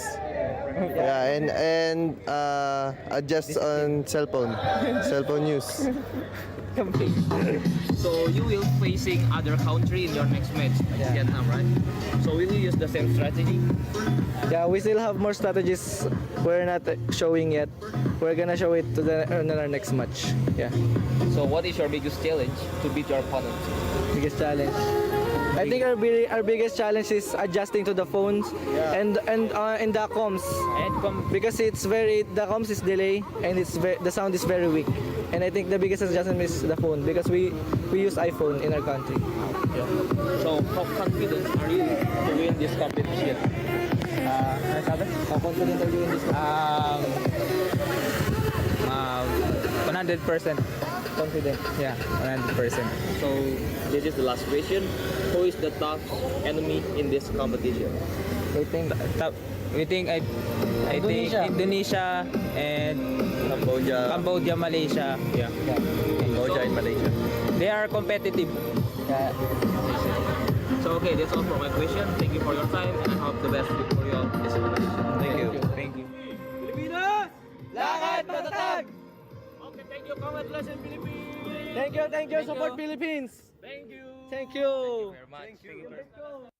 Yeah, and adjust on cell phone use. camping. So you will facing other country in your next match, Vietnam, right? So will you use the same strategy? Yeah, we still have more strategies we're not showing yet. We're gonna show it in our next match. Yeah. So what is your biggest challenge to beat your opponent? Biggest challenge. I think our biggest challenge is adjusting to the phones and the comms. Because the comms is delay and the sound is very weak. And I think the biggest adjustment is the phone because we use iPhone in our country. Yeah. So how confident are you to win this competition? How confident are you in this competition? 100% confident. Yeah, 100%. So this is the last question. Who is the tough enemy in this competition? I think Indonesia and Cambodia, Malaysia. Yeah. Cambodia and Malaysia. They are competitive. Yeah. So okay, that's all for my question. Thank you for your time and I hope the best for you all this competition. Thank you. Pilipinas! Lakad matatag! Okay, thank you. Congratulations, Philippines! Thank you. Support Philippines. Thank you. Thank you. Very much. Thank you. Let's go.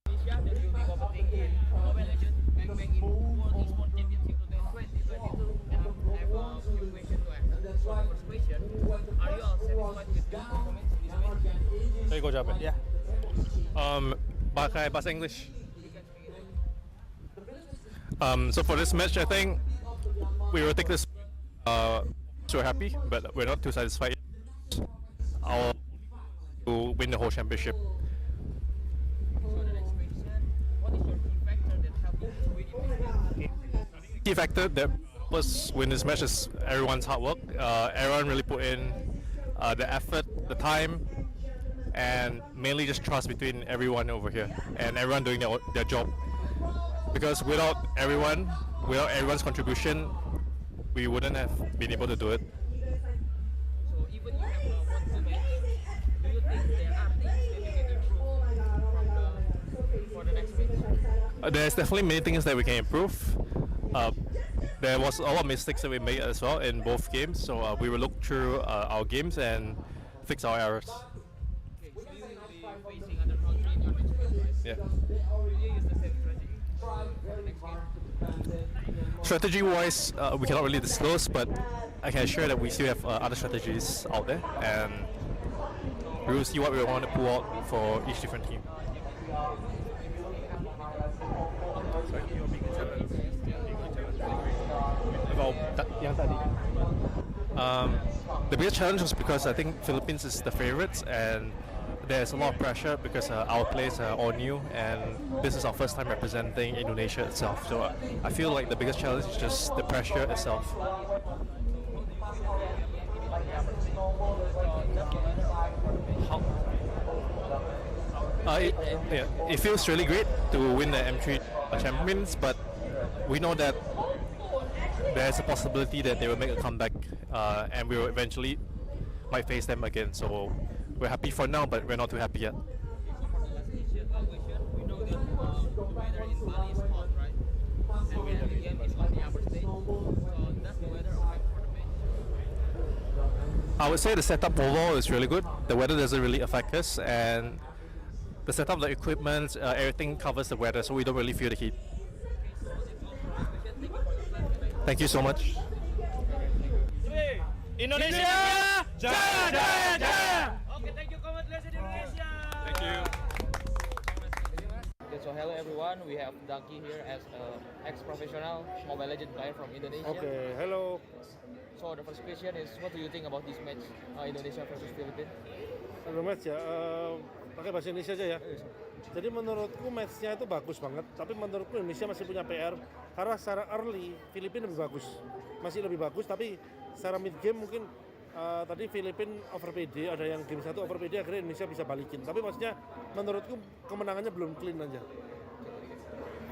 Indonesia that will be competing in Mobile Legends Bang Bang in World Esports Championship 2022. And I have a few questions to ask. So the first question, are you all satisfied with the performance in this match? Saya go jawab ya. Pakai bahasa English. So for this match, I think we will take this. So happy, but we're not too satisfied. Our to win the whole championship. So the next question, what is your key factor that helped you to win this match? Key factor that was win this match is everyone's hard work. Everyone really put in the effort, the time, and mainly just trust between everyone over here and everyone doing their job. Because without everyone's contribution, we wouldn't have been able to do it. So even you have won the match, do you think there are things that you can improve for the next match? There's definitely many things that we can improve. There was a lot of mistakes that we made as well in both games, so we will look through our games and fix our errors. Okay, so you will be facing other country in your next match, right? Yeah. Will you use the same strategy for the next game? Strategy-wise, we cannot really disclose, but I can assure that we still have other strategies out there, and we will see what we want to pull out for each different team. The biggest challenge was because I think Philippines is the favorites, and there's a lot of pressure because our players are all new, and this is our first time representing Indonesia itself. So I feel like the biggest challenge is just the pressure itself. It feels really great to win the M3 champions, but we know that there's a possibility that they will make a comeback, and we will eventually might face them again. So we're happy for now, but we're not too happy yet. We know that the weather in Bali is hot, right? And we have the game is on the upper stage. So does the weather affect for the match? I would say the setup overall is really good. The weather doesn't really affect us, and the setup, the equipment, everything covers the weather, so we don't really feel the heat. Thank you so much. Indonesia! Jaya, jaya, jaya! Okay, thank you. Congratulations, Indonesia! Thank you. Okay, so hello everyone. We have Daki here as an ex-professional Mobile Legends player from Indonesia. Okay, hello. So the first question is, what do you think about this match, Indonesia versus Philippines? Kalau match ya, pakai bahasa Indonesia aja ya. Jadi menurutku matchnya itu bagus banget, tapi menurutku Indonesia masih punya PR karena secara early Filipina lebih bagus, masih lebih bagus, tapi secara mid game mungkin tadi Filipina over PD, ada yang game 1 over PD, akhirnya Indonesia bisa balikin. Tapi maksudnya menurutku kemenangannya belum clean aja.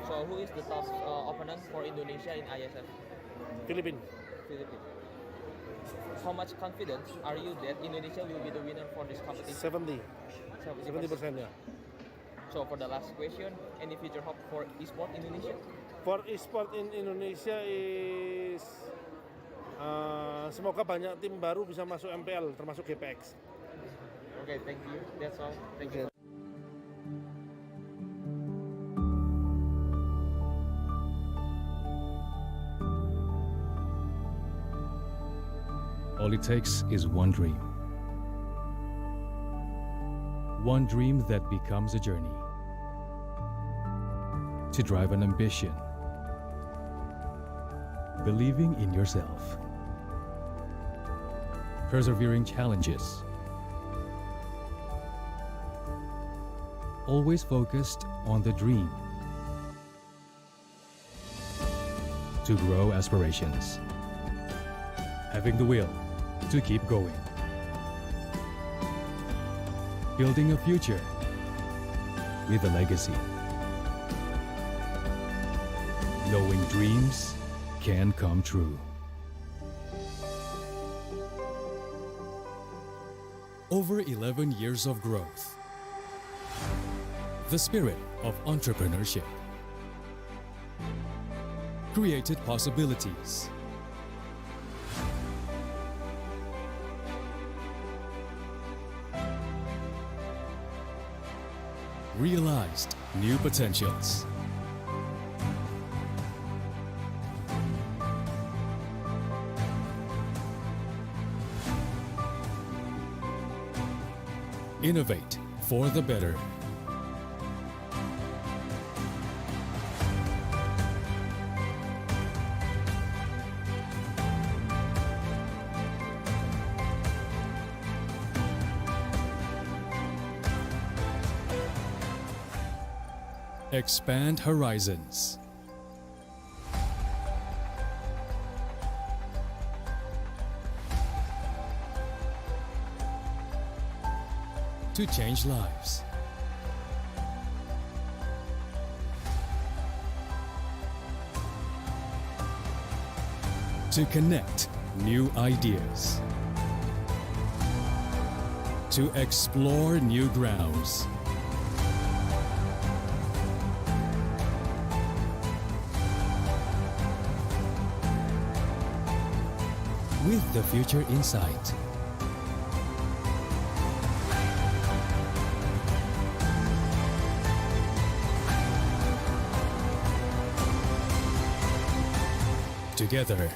So who is the top opponent for Indonesia in IESF? Filipina. How much confidence are you that Indonesia will be the winner for this competition? 70% ya. So for the last question, any future hope for Esports Indonesia? For Esports in Indonesia is Semoga banyak tim baru bisa masuk MPL, termasuk GPX. Okay, thank you. That's all. Thank you. All it takes is one dream. One dream that becomes a journey. To drive an ambition. Believing in yourself. Persevering challenges. Always focused on the dream. To grow aspirations. Having the will to keep going. Building a future with a legacy. Knowing dreams can come true. Over 11 years of growth. The spirit of entrepreneurship. Created possibilities. Realized new potentials. Innovate for the better. Expand horizons. To change lives. To connect new ideas. To explore new grounds. With the future in sight. Together.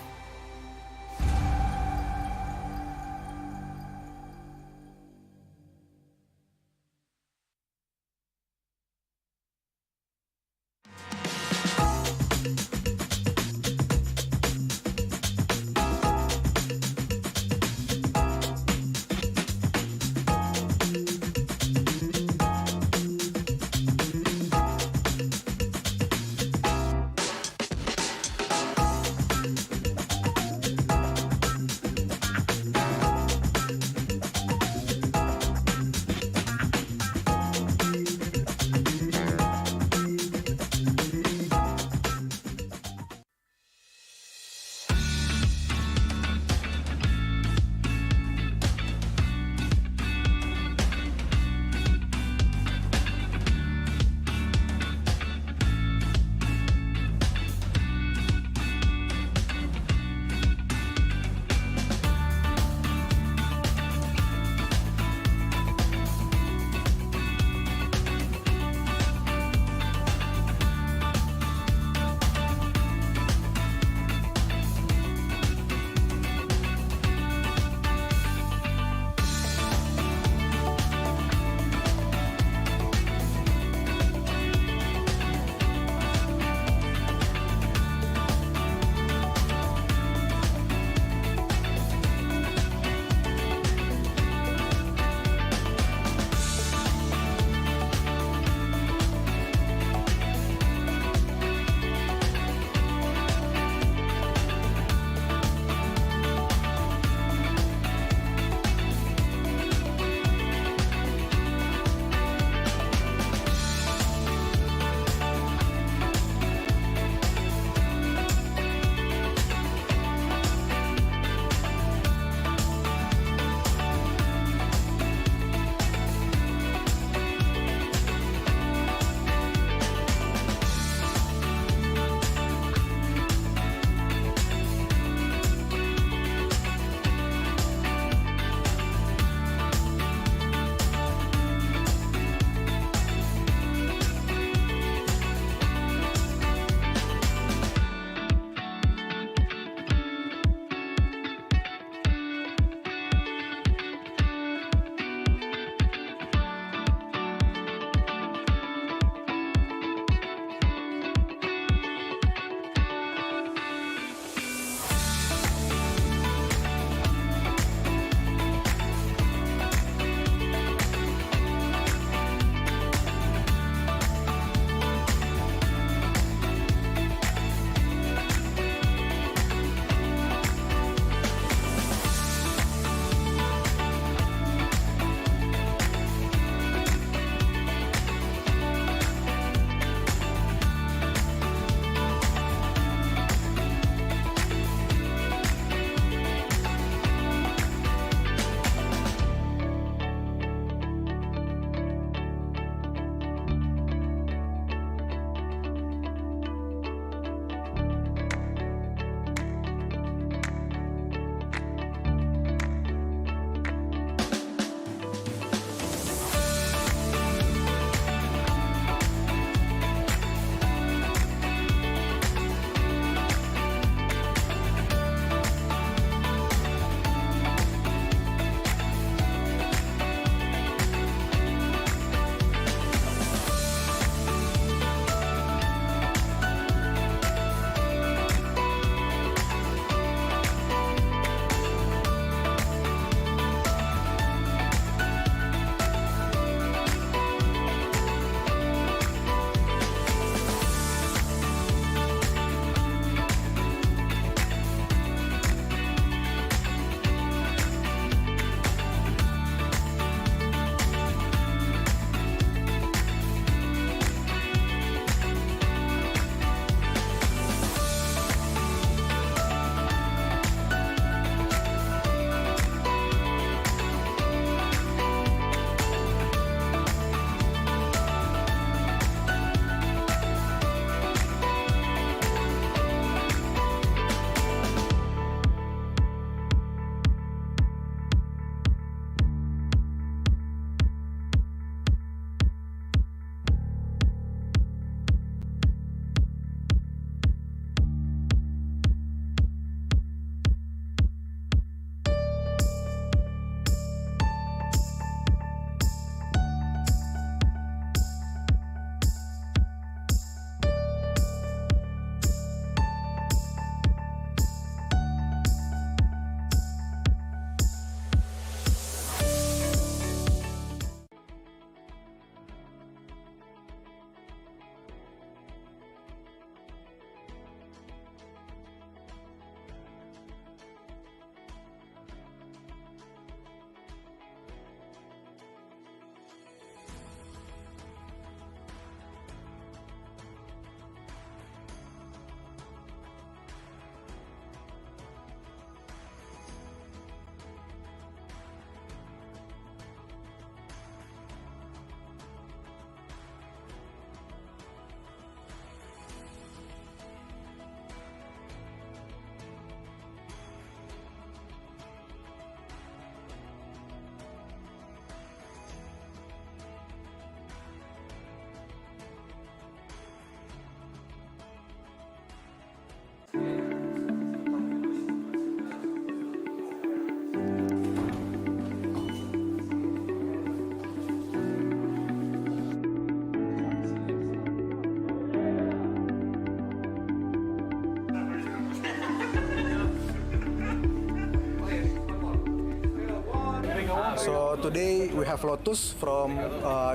today we have Lotus from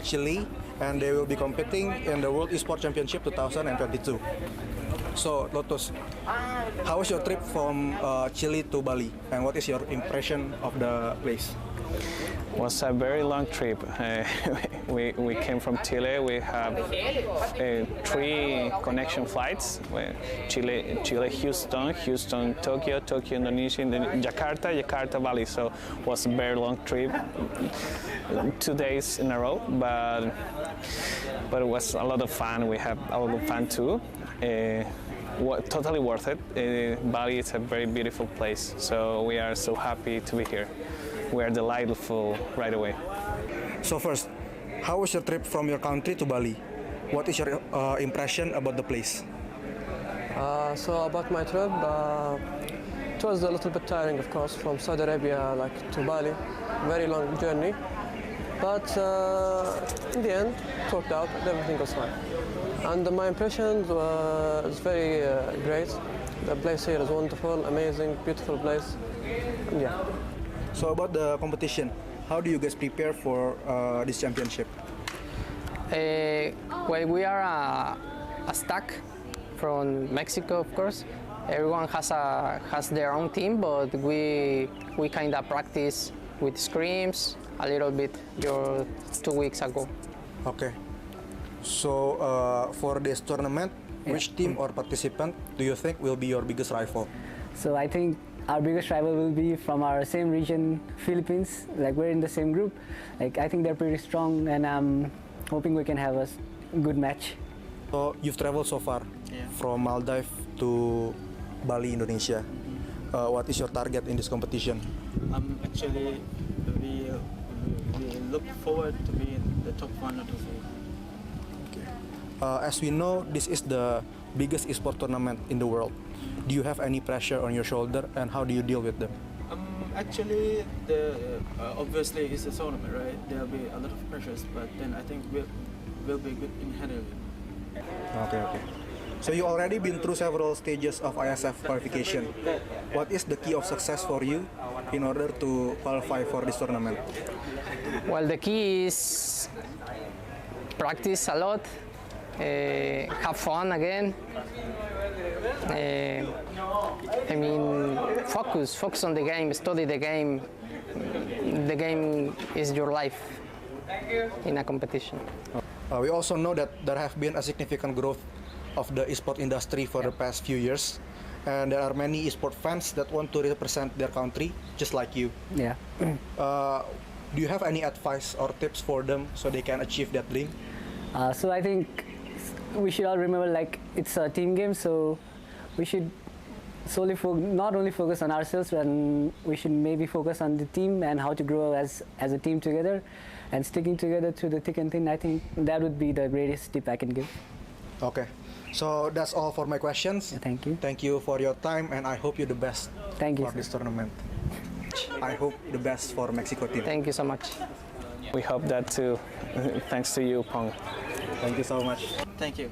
Chile, and they will be competing in the World Esports Championship 2022. So, Lotus, how was your trip from Chile to Bali, and what is your impression of the place? Was a very long trip. We came from Chile. We have 3 connection flights: Chile, Houston, Tokyo, Indonesia, and then Jakarta, Bali. So it was a very long trip, 2 days in a row. But it was a lot of fun. We had a lot of fun too. Totally worth it. Bali is a very beautiful place. So we are so happy to be here. We are delightful right away. So first, how was your trip from your country to Bali? What is your impression about the place? So about my trip, it was a little bit tiring, of course, from Saudi Arabia to Bali. Very long journey, but in the end, it worked out. Everything was fine, and my impression was very great. The place here is wonderful, amazing, beautiful place. Yeah. So about the competition, how do you guys prepare for this championship? Well, we are a stack from Mexico, of course. Everyone has their own team, but we kind of practice with scrims a little bit 2 weeks ago. Okay. So for this tournament, which team or participant do you think will be your biggest rival? So I think our biggest rival will be from our same region, Philippines. We're in the same group. I think they're pretty strong, and I'm hoping we can have a good match. So you've traveled so far from Maldives to Bali, Indonesia. What is your target in this competition? Actually, we look forward to be in the top 1 or 2. As we know, this is the biggest esports tournament in the world. Do you have any pressure on your shoulder, and how do you deal with them? Actually, obviously it's a tournament, right? There'll be a lot of pressures, but then I think we'll be good in handling it. Okay. So you already been through several stages of IESF qualification. What is the key of success for you in order to qualify for this tournament? Well, the key is practice a lot, have fun again. Focus on the game, study the game. The game is your life in a competition. We also know that there have been a significant growth of the esport industry for the past few years, and there are many esport fans that want to represent their country, just like you. Yeah. Do you have any advice or tips for them so they can achieve that dream? So I think we should all remember it's a team game, so we should not only focus on ourselves, and we should maybe focus on the team and how to grow as a team together, and sticking together through the thick and thin. I think that would be the greatest tip I can give. Okay, so that's all for my questions. Thank you. Thank you for your time, and I hope you the best. Thank you for this tournament. I hope the best for Mexico team. Thank you so much. We hope that too. Thanks to you, Pong. Thank you so much. Thank you.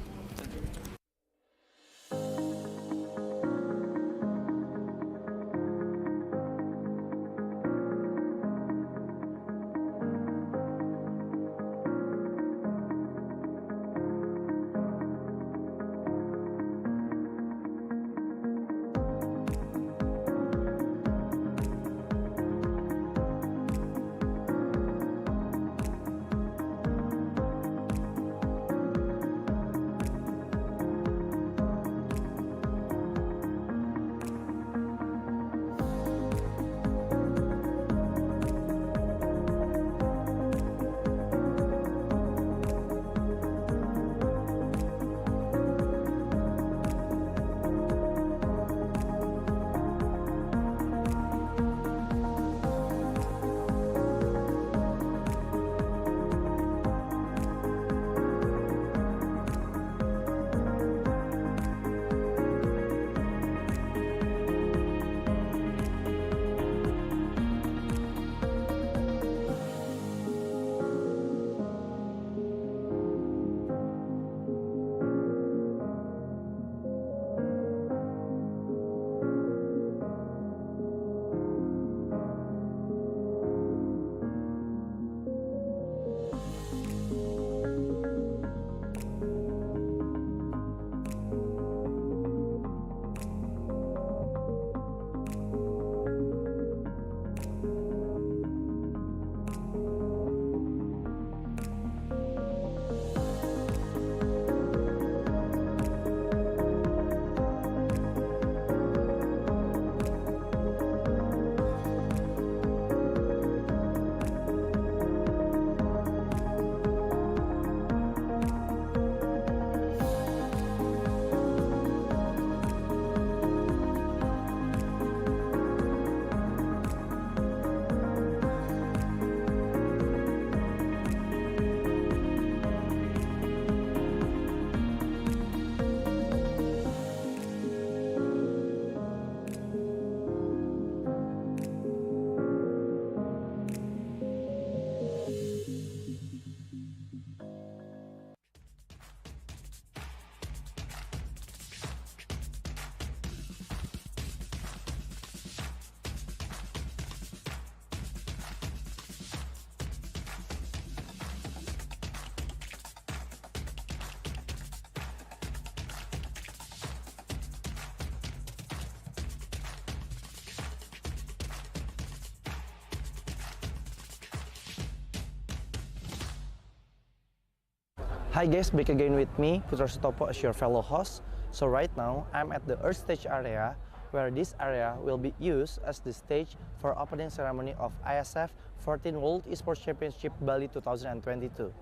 Hi guys, back again with me, Putra Sutopo as your fellow host. So right now, I'm at the Earth Stage area, where this area will be used as the stage for opening ceremony of IESF 14th World Esports Championship Bali 2022.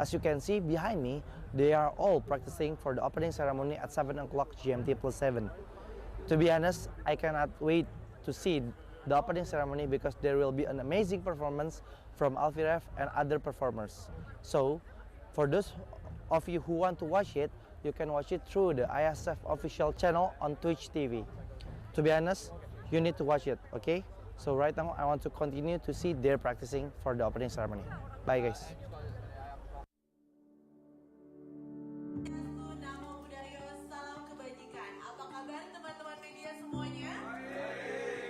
As you can see behind me, they are all practicing for the opening ceremony at 7 o'clock GMT+7. To be honest, I cannot wait to see the opening ceremony because there will be an amazing performance from Alfiref and other performers. So, for those of you who want to watch it, you can watch it through the IESF official channel on Twitch TV. To be honest, you need to watch it, okay? So right now, I want to continue to see their practicing for the opening ceremony. Bye guys. Salam kebajikan. Apa kabar teman-teman media semuanya?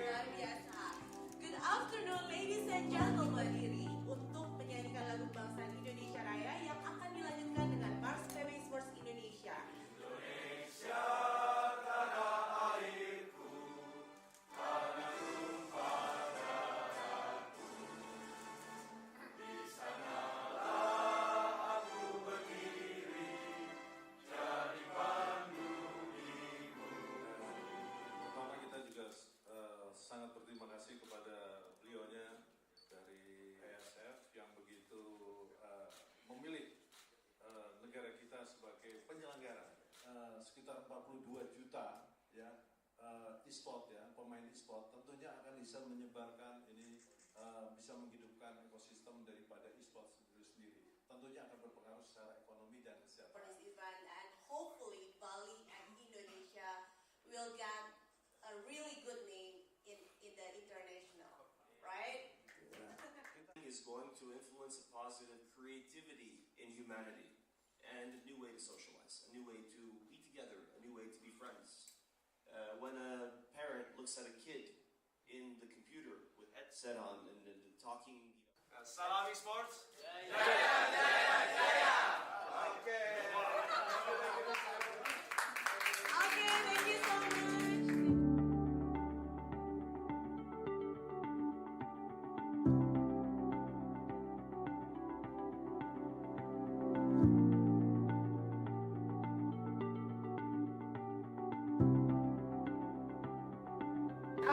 Luar biasa. Good afternoon ladies and gentlemen. Diri untuk menyanyikan lagu kebangsaan Indonesia Raya yang akan dilanjutkan dengan Mars PB Esports Indonesia. Indonesia tanah airku, tanah tumpah darahku. Di sanalah aku berdiri. Pertama kita juga sangat berterima kasih kepada beliaunya dari IESF yang begitu memilih negara kita sebagai penyelenggara. Sekitar 42 juta ya e-sport ya, pemain e-sport tentunya akan bisa menyebarkan ini bisa menghidupkan ekosistem daripada e-sport sendiri. Tentunya akan berpengaruh secara ekonomi dan kesehatan. For this event and hopefully Bali and Indonesia will get a really good name in the international, right? Is going to influence a positive creativity in humanity and a new way to socialize, a new way to be together, a new way to be friends. When a parent looks at a kid in the computer with headset on and talking. Salam Esports. Jaya, jaya, jaya. Okay. Okay, thank you so much.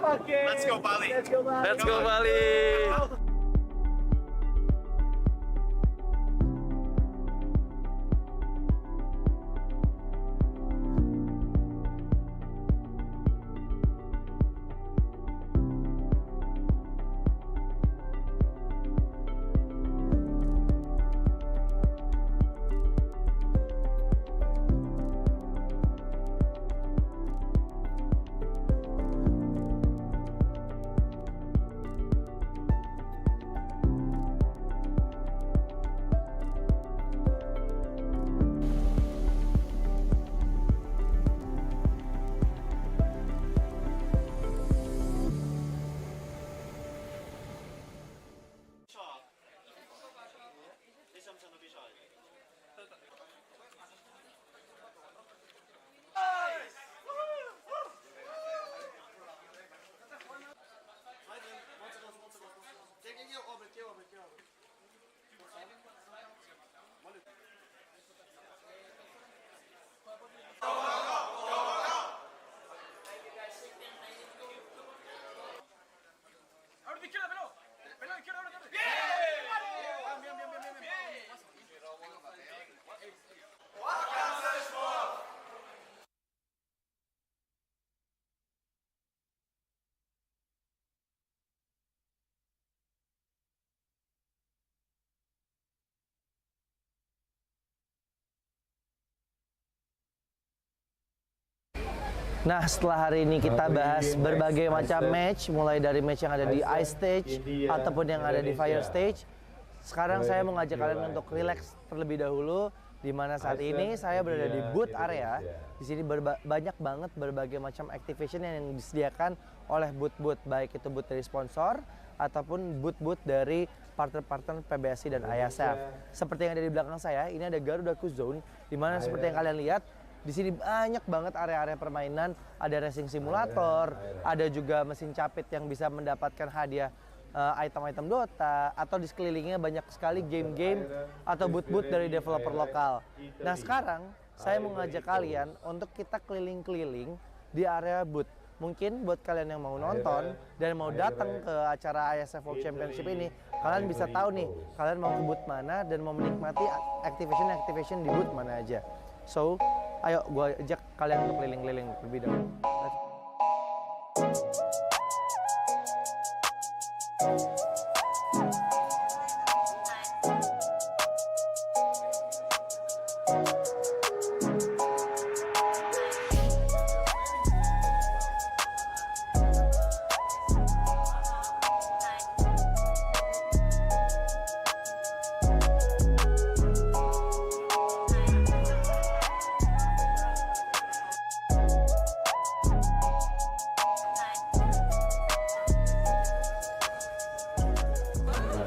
Okay. Let's go Bali. Let's go Bali. Let's go Bali. Nah, setelah hari ini kita bahas berbagai macam match, mulai dari match yang ada di Ice Stage ataupun yang ada di Fire Stage. Sekarang saya mengajak kalian untuk relax terlebih dahulu, di mana saat ini saya berada di booth area. Di sini banyak banget berbagai macam activation yang disediakan oleh booth-booth, baik itu booth dari sponsor ataupun booth-booth dari partner-partner PBSI dan IESF. Seperti yang ada di belakang saya, ini ada Garuda Zone, di mana seperti yang kalian lihat, di sini banyak banget area-area permainan, ada racing simulator, ada juga mesin capit yang bisa mendapatkan hadiah item-item Dota, atau di sekelilingnya banyak sekali game-game atau booth-booth dari developer lokal. Nah sekarang saya mau ngajak kalian untuk kita keliling-keliling di area booth. Mungkin buat kalian yang mau nonton dan mau datang ke acara IESF World Championship ini, kalian bisa tahu nih kalian mau ke booth mana dan mau menikmati activation di booth mana aja. So, ayo gue ajak kalian untuk keliling-keliling lebih dahulu.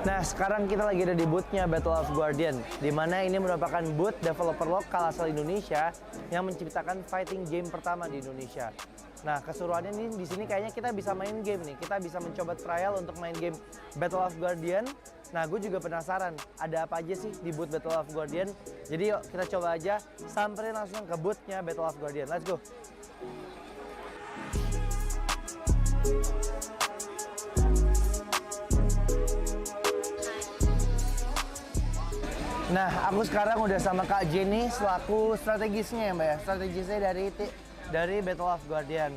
Nah, sekarang kita lagi ada di booth-nya Battle of Guardian, di mana ini merupakan booth developer lokal asal Indonesia yang menciptakan fighting game pertama di Indonesia. Nah, keseruannya nih di sini kayaknya kita bisa main game nih. Kita bisa mencoba trial untuk main game Battle of Guardian. Nah, gue juga penasaran ada apa aja sih di booth Battle of Guardian. Jadi yuk kita coba aja samperin langsung ke booth-nya Battle of Guardian. Let's go. Nah, aku sekarang udah sama Kak Jenny selaku strategisnya ya Mbak ya. Strategisnya dari Battle of Guardian.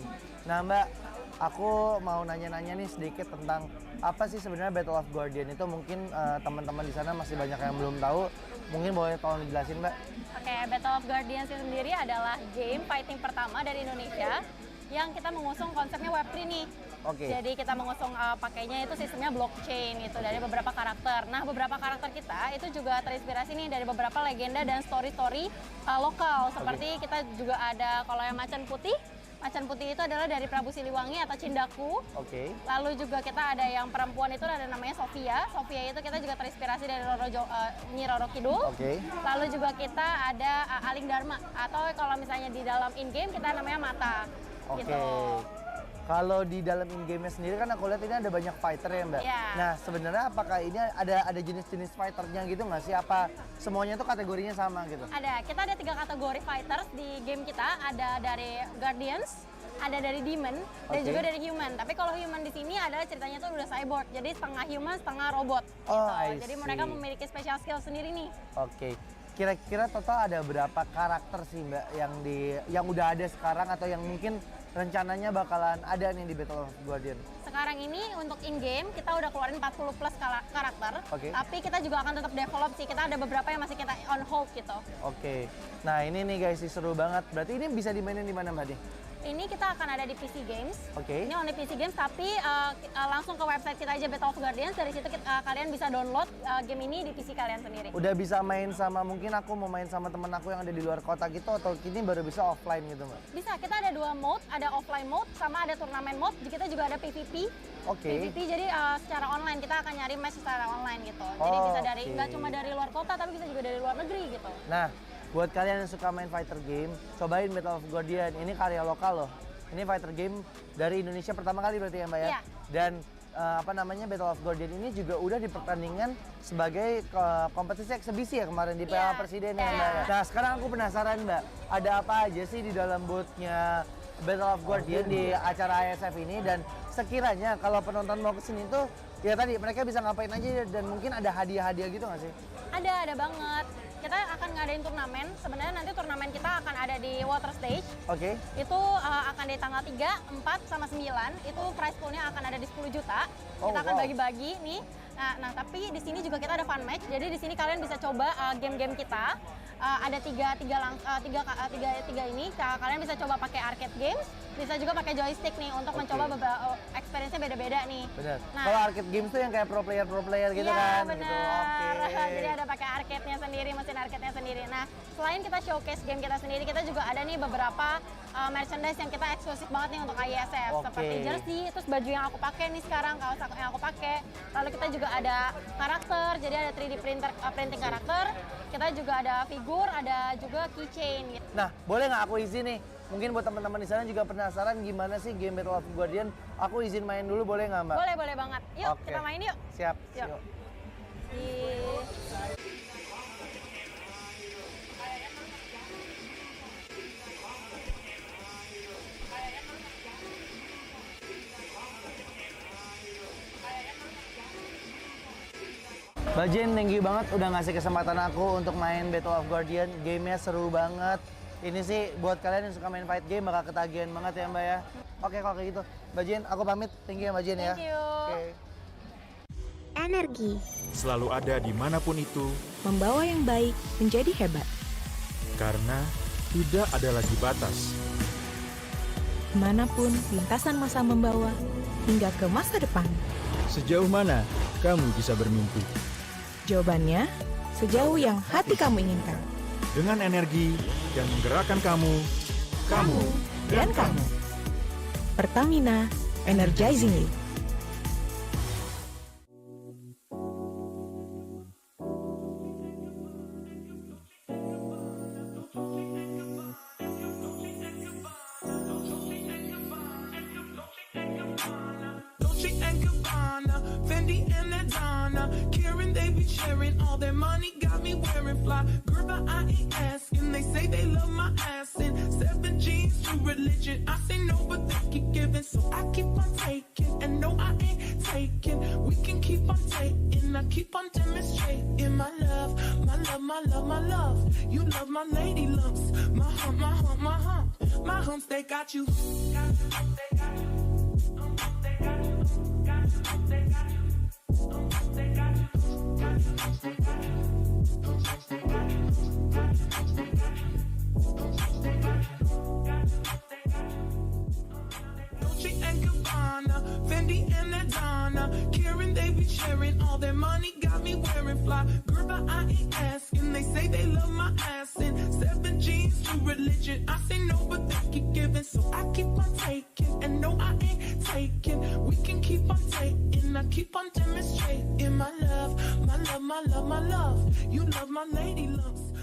Nah Mbak, aku mau nanya-nanya nih sedikit tentang apa sih sebenarnya Battle of Guardian itu. Mungkin teman-teman di sana masih banyak yang belum tahu. Mungkin boleh tolong dijelasin Mbak. Oke, Battle of Guardian sendiri adalah game fighting pertama dari Indonesia yang kita mengusung konsepnya Web3 nih. Oke. Jadi kita mengusung pakainya itu sistemnya blockchain gitu dari beberapa karakter. Nah, beberapa karakter kita itu juga terinspirasi nih dari beberapa legenda dan story-story lokal. Seperti kita juga ada kalau yang macan putih. Macan putih itu adalah dari Prabu Siliwangi atau Cindaku. Oke. Lalu juga kita ada yang perempuan itu ada namanya Sofia. Sofia itu kita juga terinspirasi dari Nyi Roro Kidul. Oke. Lalu juga kita ada Aling Dharma atau kalau misalnya di dalam in-game kita namanya Mata. Oke. Gitu. Kalau di dalam in-game-nya sendiri kan aku lihat ini ada banyak fighter ya Mbak. Iya. Nah sebenarnya apakah ini ada jenis-jenis fighternya gitu nggak sih? Apa semuanya tuh kategorinya sama gitu? Ada, kita ada 3 kategori fighters di game kita. Ada dari Guardians, ada dari Demon, dan juga dari Human. Tapi kalau Human di sini adalah ceritanya tuh udah cyborg. Jadi setengah human, setengah robot. Oh, gitu. Jadi mereka memiliki special skill sendiri nih. Oke. Kira-kira total ada berapa karakter sih Mbak yang udah ada sekarang atau yang mungkin rencananya bakalan ada nih di Battle of Guardian? Sekarang ini untuk in-game kita udah keluarin 40 plus karakter. Oke. Tapi kita juga akan tetap develop sih. Kita ada beberapa yang masih kita on hold gitu. Oke. Nah ini nih guys, seru banget. Berarti ini bisa dimainin di mana Mbak nih? Ini kita akan ada di PC Games. Oke. Ini only PC Games, tapi langsung ke website kita aja Battle of Guardians. Dari situ kalian bisa download game ini di PC kalian sendiri. Udah bisa main sama, mungkin aku mau main sama temen aku yang ada di luar kota gitu, atau ini baru bisa offline gitu Mbak? Bisa, kita ada 2 mode, ada offline mode sama ada turnamen mode. Kita juga ada PvP. Oke. PvP jadi secara online, kita akan nyari match secara online gitu. Jadi bisa dari nggak cuma dari luar kota, tapi bisa juga dari luar negeri gitu. Nah, buat kalian yang suka main fighter game, cobain Battle of Guardian. Ini karya lokal loh. Ini fighter game dari Indonesia pertama kali berarti ya Mbak ya? Iya. Dan Battle of Guardian ini juga udah dipertandingkan sebagai kompetisi eksebisi ya kemarin di Piala Presiden ya Mbak ya? Nah sekarang aku penasaran Mbak, ada apa aja sih di dalam booth-nya Battle of Guardian di acara IESF ini, dan sekiranya kalau penonton mau kesini tuh ya tadi mereka bisa ngapain aja dan mungkin ada hadiah-hadiah gitu nggak sih? Ada banget. Kita akan ngadain turnamen. Sebenarnya nanti turnamen kita akan ada di water stage. Oke. Itu akan di tanggal 3, 4, sama 9. Itu prize pool-nya akan ada di 10 juta. Kita akan bagi-bagi nih. Nah, tapi di sini juga kita ada fun match. Jadi di sini kalian bisa coba game-game kita. Ada tiga ini. Kalian bisa coba pakai arcade games, bisa juga pakai joystick nih untuk mencoba beberapa experience-nya beda-beda nih. Benar. Nah, kalau arcade games tuh yang kayak pro player gitu kan? Iya benar. Gitu. Jadi ada pakai arcade-nya sendiri, mesin arcade-nya sendiri. Nah, selain kita showcase game kita sendiri, kita juga ada nih beberapa merchandise yang kita eksklusif banget nih untuk IESF. Seperti jersey, terus baju yang aku pakai nih sekarang, kaos yang aku pakai. Lalu kita juga ada karakter, jadi ada 3D printing karakter. Kita juga ada figur, ada juga keychain gitu. Nah, boleh nggak aku isi nih Mungkin buat teman-teman di sana juga penasaran gimana sih game Battle of Guardian. Aku izin main dulu boleh nggak Mbak? Boleh, boleh banget. Yuk, Oke. kita main yuk. Siap. Yuk. Yuk. Mbak Jen, thank you banget udah ngasih kesempatan aku untuk main Battle of Guardian. Gamenya seru banget. Ini sih buat kalian yang suka main fight game bakal ketagihan banget ya Mbak ya. Oke kalau kayak gitu. Mbak Jen, aku pamit. Thank you ya Mbak Jen ya. Thank you. Oke. Energi. Selalu ada dimanapun itu. Membawa yang baik menjadi hebat. Karena tidak ada lagi batas. Kemanapun lintasan masa membawa hingga ke masa depan. Sejauh mana kamu bisa bermimpi? Jawabannya, sejauh yang hati kamu inginkan. Dengan energi yang menggerakkan kamu dan kamu. Pertamina, energizing you. Sharing all their money got me wearing fly. Girl by IES, and they say they love my ass. And 7 G's to religion. I say no, but they keep giving, so I keep on taking. And no, I ain't taking. We can keep on taking. I keep on demonstrating my love, my love, my love, my love. You love my lady lumps, my hump, my hump, my hump, my humps. They got you. They got you. They got you. They got you. They got you. They got you. Dolce and Gabbana, Fendi and Adana, Karen, they be sharing all their money, got me wearing fly. Girl by IES, and they say they love my ass. And 7 G's to religion. I say no, but they keep giving, so I keep on taking. And no, I ain't taking. We can keep on taking. I keep on demonstrating my love, my love, my love, my love. You love my lady lumps.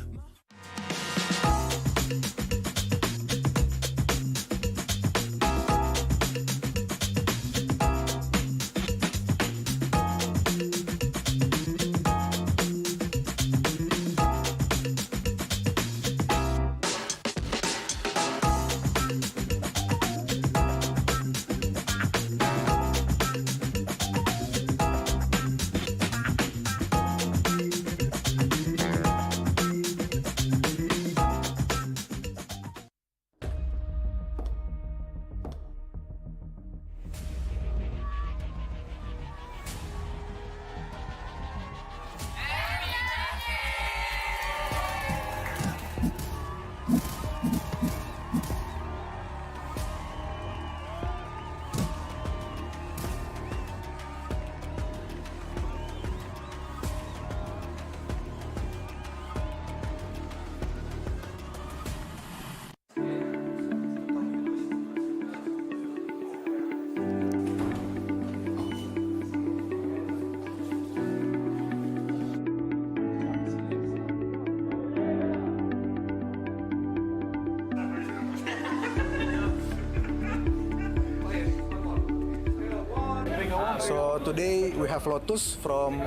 So today we have Lotus from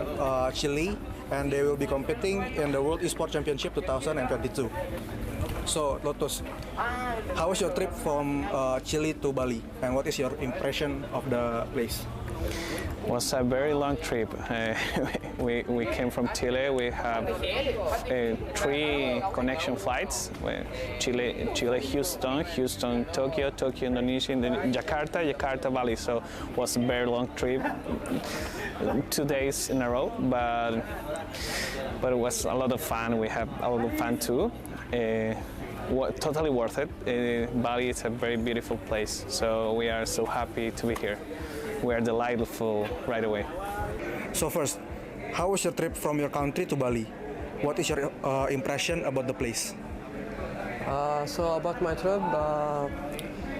Chile, and they will be competing in the World Esports Championship 2022. So Lotus, how was your trip from Chile to Bali, and what is your impression of the place? It was a very long trip. We came from Chile. We have 3 connection flights: Chile, Houston, Tokyo, Indonesia, Jakarta, Bali. So it was a very long trip, 2 days in a row. But it was a lot of fun. We had a lot of fun too. Totally worth it. Bali is a very beautiful place. So we are so happy to be here. We are delightful right away. So first, how was your trip from your country to Bali? What is your impression about the place? So about my trip,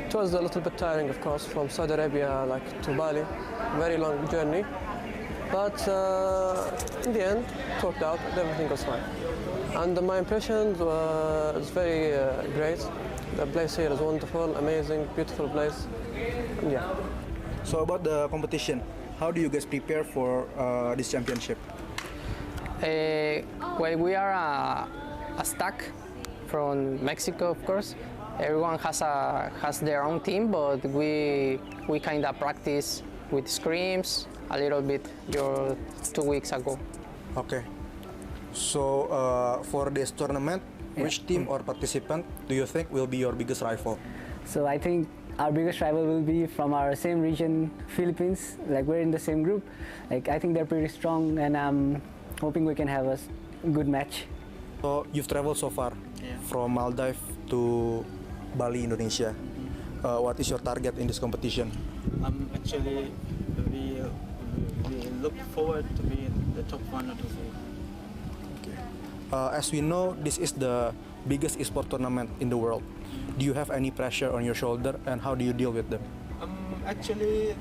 it was a little bit tiring, of course, from Saudi Arabia to Bali. Very long journey, but in the end, it worked out. Everything was fine, and my impression was very great. The place here is wonderful, amazing, beautiful place. And yeah. So about the competition, how do you guys prepare for this championship? Well, we are a stack from Mexico, of course. Everyone has their own team, but we kind of practice with scrims a little bit 2 weeks ago. Okay. So for this tournament, which team or participant do you think will be your biggest rival? So I think our biggest rival will be from our same region, Philippines. Like we're in the same group. Like I think they're pretty strong, and I'm hoping we can have a good match. So you've traveled so far from Maldives to Bali, Indonesia. What is your target in this competition? Actually, we look forward to be in the top 1 or 2. As we know, this is the biggest esport tournament in the world. Do you have any pressure on your shoulder, and how do you deal with them? Actually,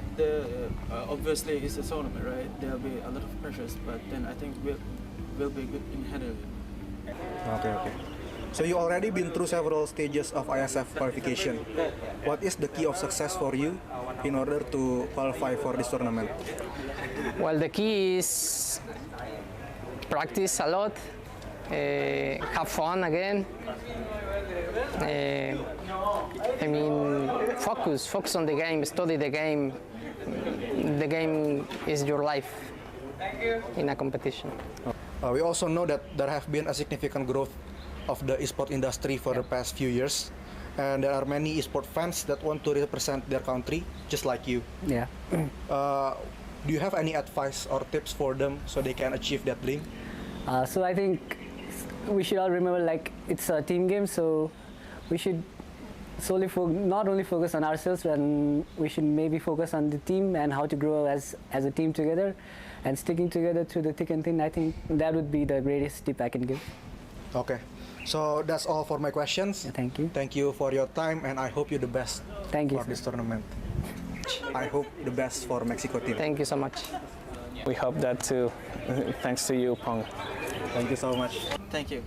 obviously it's a tournament, right? There'll be a lot of pressures, but then I think we'll be good in handling it. Okay. So you already been through several stages of IESF qualification. What is the key of success for you in order to qualify for this tournament? Well, the key is practice a lot, have fun again. I mean, focus on the game, study the game. The game is your life in a competition. We also know that there have been a significant growth of the esport industry for the past few years, and there are many esport fans that want to represent their country, just like you. Yeah. Do you have any advice or tips for them so they can achieve that dream? So I think we should all remember, like, it's a team game, so we should solely not only focus on ourselves, and we should maybe focus on the team and how to grow as a team together, and sticking together through the thick and thin. I think that would be the greatest tip I can give. Okay, so that's all for my questions. Thank you. Thank you for your time, and I hope you the best. Thank you, for this tournament. I hope the best for Mexico team. Thank you so much. We hope that too. Thanks to you, Pong. Thank you so much. Thank you.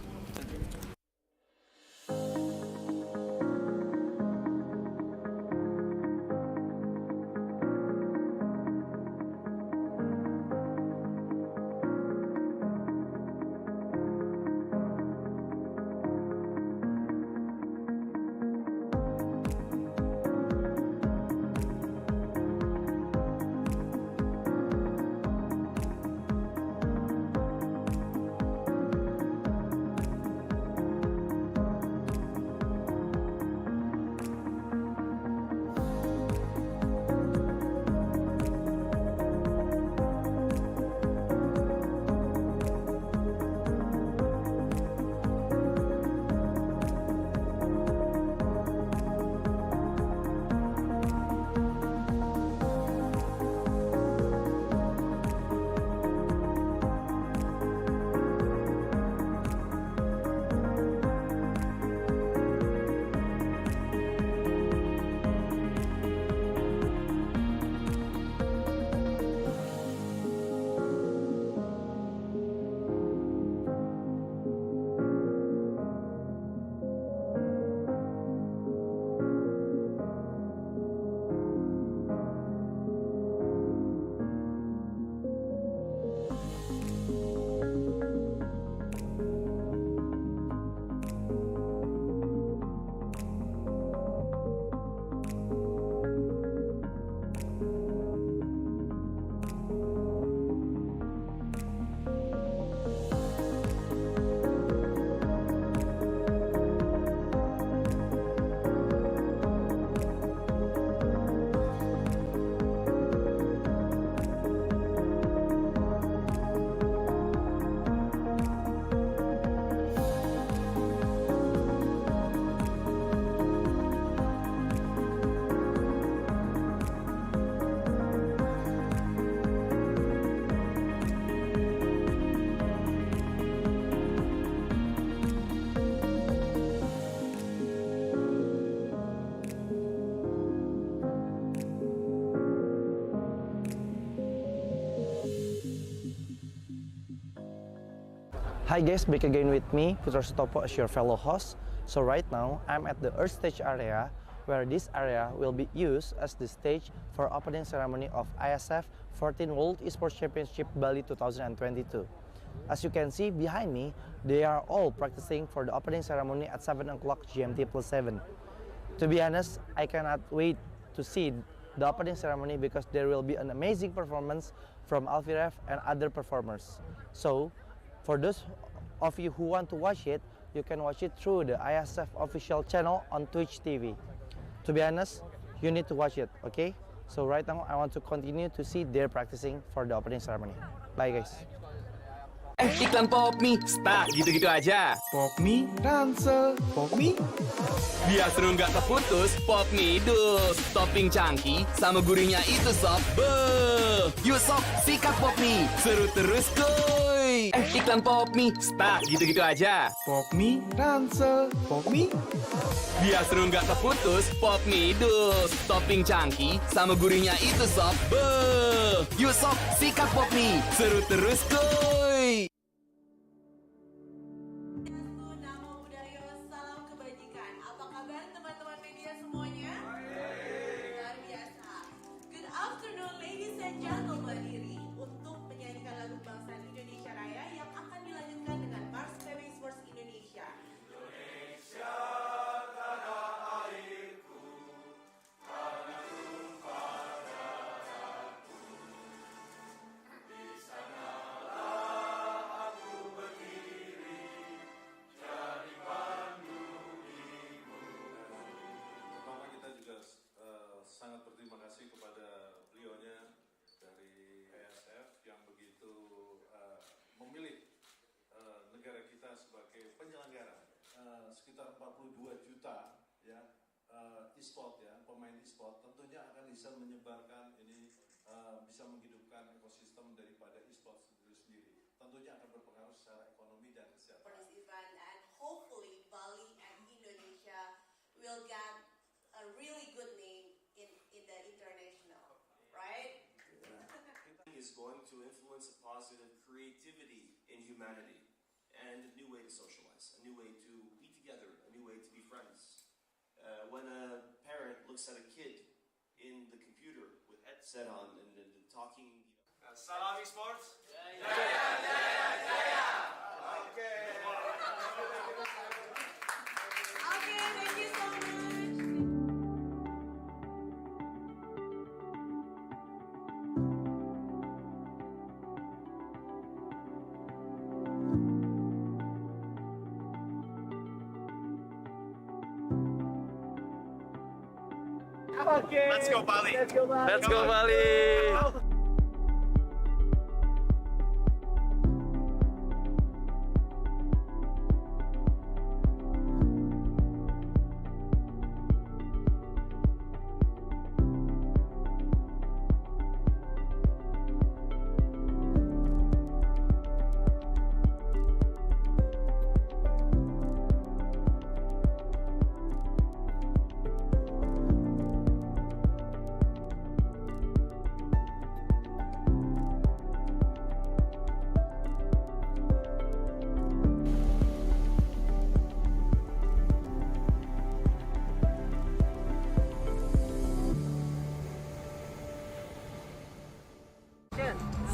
Hi guys, back again with me, Putra Sutopo as your fellow host. So right now, I'm at the Earth Stage area, where this area will be used as the stage for opening ceremony of IESF 14th World Esports Championship Bali 2022. As you can see behind me, they are all practicing for the opening ceremony at 7 o'clock GMT plus 7. To be honest, I cannot wait to see the opening ceremony because there will be an amazing performance from Alfiref and other performers. So, for those of you who want to watch it, you can watch it through the IESF official channel on Twitch TV. To be honest, you need to watch it, okay? So right now, I want to continue to see their practicing for the opening ceremony. Bye guys. Iklan Pop Mie, stuck gitu-gitu aja. Pop Mie, ransel, Pop Mie. Biar seru nggak terputus, Pop Mie dus. Topping cangki sama gurihnya itu sob. Beuh, yuk sob, sikat Pop Mie. Seru terus kuy. Iklan Pop Mie, stuck gitu-gitu aja. Pop Mie, ransel, Pop Mie. Biar seru nggak terputus, Pop Mie dus. Topping cangki sama gurihnya itu sob. Beuh, yuk sob, sikat Pop Mie. Seru terus kuy. Sangat berterima kasih kepada beliaunya dari IESF yang begitu memilih negara kita sebagai penyelenggara. Sekitar 42 juta ya e-sport ya, pemain e-sport tentunya akan bisa menyebarkan ini, bisa menghidupkan ekosistem daripada e-sport itu sendiri. Tentunya akan berpengaruh secara ekonomi dan kesehatan. For this event, and hopefully Bali and Indonesia will get a really good name in the international, right? Is going to influence a positive creativity in humanity and a new way to socialize, a new way to be together, a new way to be friends. When a parent looks at a kid in the computer with headset on and talking. Salam Esports. Okay, thank you so much. Okay. Let's go Bali. Let's go Bali.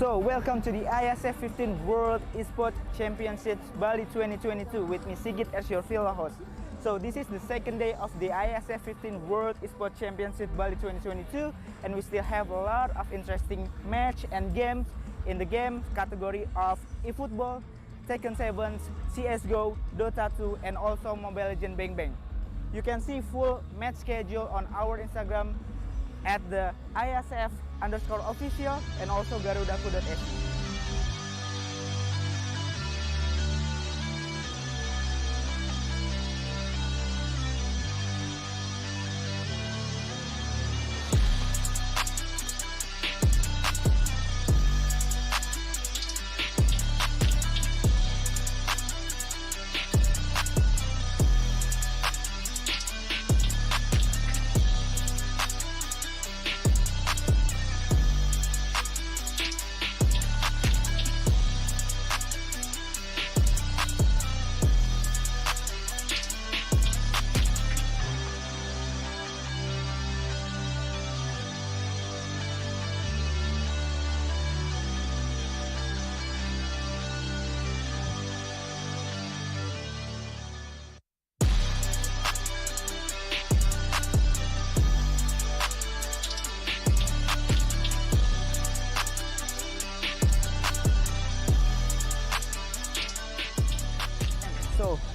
So, welcome to the IESF 15th World Esports Championships Bali 2022 with me Sigit as your field host. So, this is the second day of the IESF 15th World Esports Championship Bali 2022 and we still have a lot of interesting match and games in the game category of eFootball, Tekken 7, CSGO, Dota 2 and also Mobile Legends Bang Bang. You can see full match schedule on our Instagram at the IESF_official and also garudaku.se.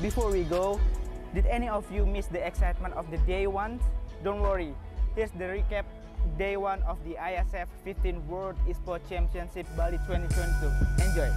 before we go, did any of you miss the excitement of the day one? Don't worry, here's the recap day one of the IESF 15th World Esports Championship Bali 2022. Enjoy!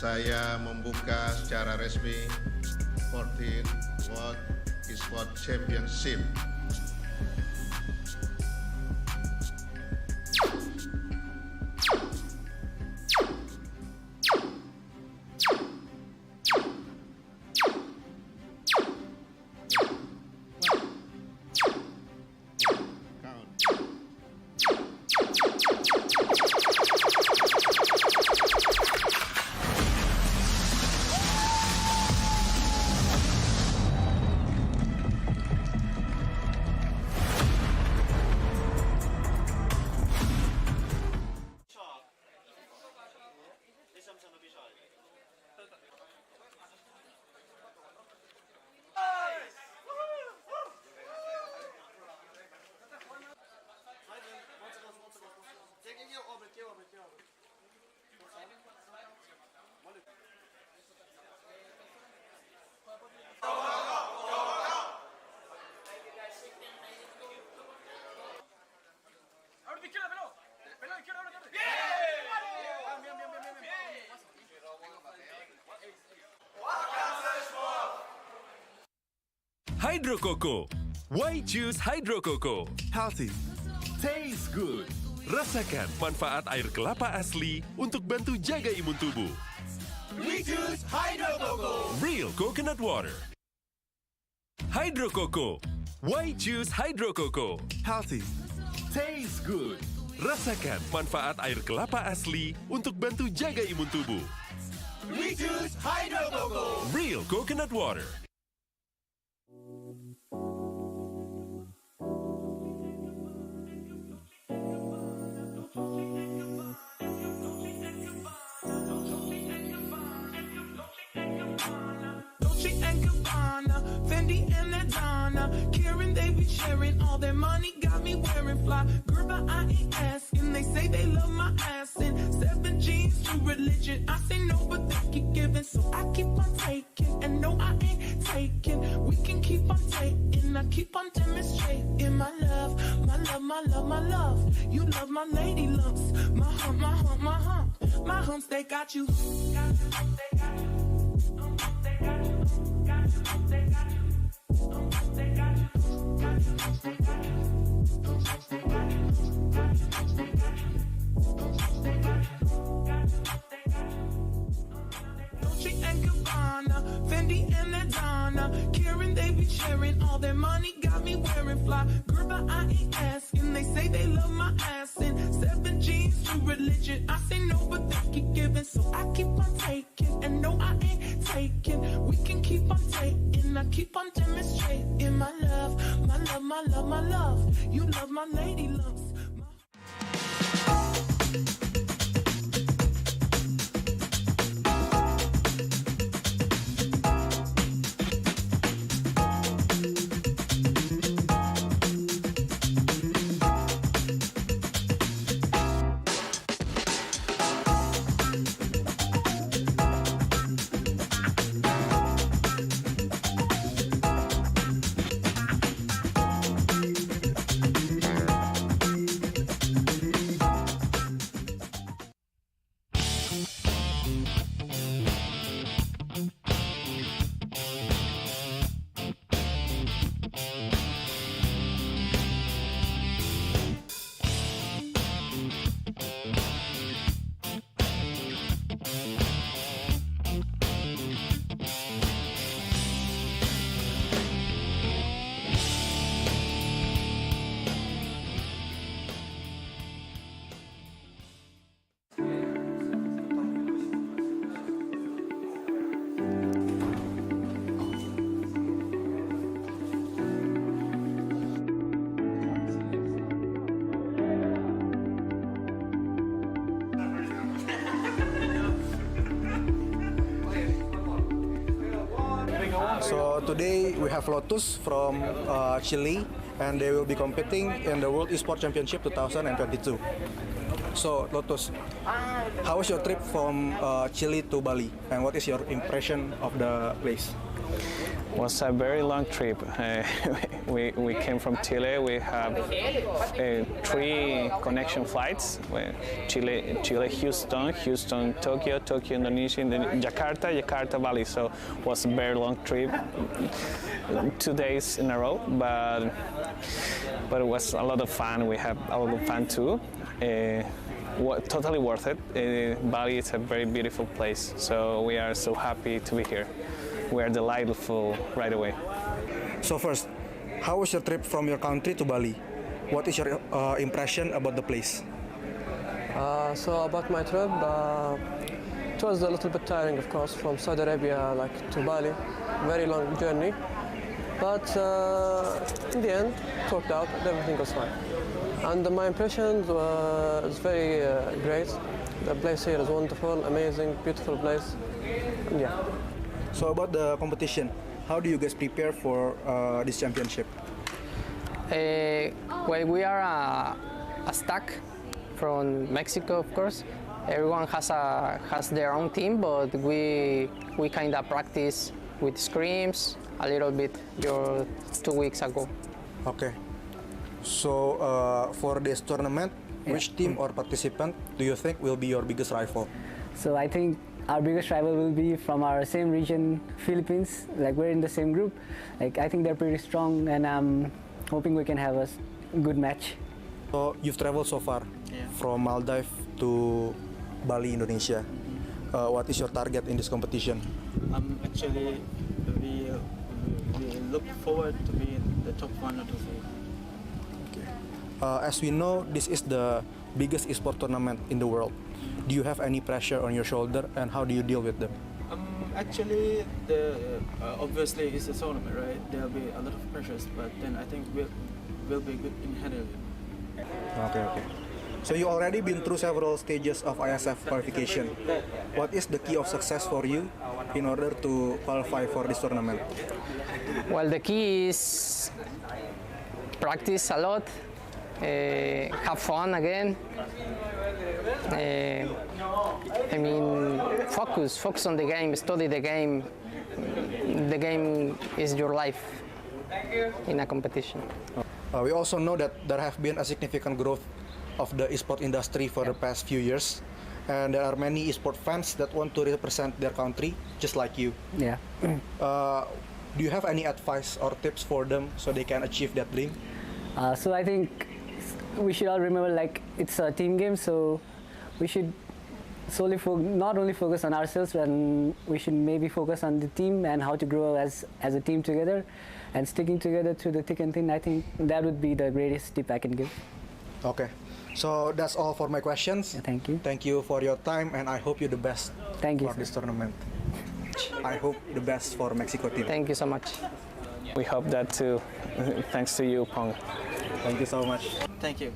Saya membuka secara resmi 14th World Esports Championship. Hydro Coco. Why choose Hydro Coco? Healthy, tastes good. Rasakan manfaat air kelapa asli untuk bantu jaga imun tubuh. We choose Hydro Coco. Real coconut water. Hydro Coco. Why choose Hydro Coco? Healthy, tastes good. Rasakan manfaat air kelapa asli untuk bantu jaga imun tubuh. We choose Hydro Coco. Real coconut water. Fendi and Adana, Karen, they be sharing all their money, got me wearing fly. Girl by IES, and they say they love my ass. And 7 G's to religion, I say no, but they keep giving, so I keep on taking. And no, I ain't taking. We can keep on taking, I keep on demonstrating my love, my love, my love, my love. You love my lady lumps, my hump, my hump, my hump, my humps. They got you. They got you. They got you. They got you. They got you. Dolce and Gabbana, Fendi and Adana, Karen, they be sharing all their money, got me wearing fly. Girl by IES, and they say they love my ass. And 7 G's to religion, I say no, but they keep giving, so I keep on taking. And no, I ain't taking. We can keep on taking, I keep on demonstrating my love, my love, my love, my love. You love my lady lumps. So today we have Lotus from Chile, and they will be competing in the World Esports Championship 2022. So Lotus, how was your trip from Chile to Bali, and what is your impression of the place? It was a very long trip. We came from Chile. We have 3 connection flights: Chile, Houston, Tokyo, Indonesia, Jakarta, Bali. So it was a very long trip, 2 days in a row. But it was a lot of fun. We had a lot of fun too. Totally worth it. Bali is a very beautiful place. So we are so happy to be here. We are delightful right away. So first, how was your trip from your country to Bali? What is your impression about the place? So about my trip, it was a little bit tiring, of course, from Saudi Arabia to Bali. Very long journey, but in the end, it worked out. Everything was fine, and my impressions was very great. The place here is wonderful, amazing, beautiful place. And yeah. So about the competition, how do you guys prepare for this championship? Well, we are a stack from Mexico, of course. Everyone has their own team, but we kind of practice with scrims a little bit 2 weeks ago. Okay. So for this tournament, which team or participant do you think will be your biggest rival? So I think our biggest rival will be from our same region, Philippines. We're in the same group. I think they're pretty strong, and I'm hoping we can have a good match. So you've traveled so far from Maldives to Bali, Indonesia. What is your target in this competition? Actually, we look forward to be in the top 1 or 2. Okay. As we know, this is the biggest esports tournament in the world. Do you have any pressure on your shoulder, and how do you deal with them? Actually, obviously it's a tournament, right? There'll be a lot of pressures, but then I think we'll be good in handling it. Okay. So you already been through several stages of IESF qualification. What is the key of success for you in order to qualify for this tournament? Well, the key is practice a lot, have fun again. Focus on the game, study the game. The game is your life in a competition. We also know that there have been a significant growth of the esport industry for the past few years, and there are many esport fans that want to represent their country, just like you. Yeah. Do you have any advice or tips for them so they can achieve that dream? So I think we should all remember it's a team game, so we should not only focus on ourselves, and we should maybe focus on the team and how to grow as a team together, and sticking together through the thick and thin. I think that would be the greatest tip I can give. Okay, so that's all for my questions. Yeah, thank you. Thank you for your time, and I hope you the best. Thank you for this tournament. I hope the best for Mexico team. Thank you so much. We hope that too. Thanks to you, Pong. Thank you so much. Thank you.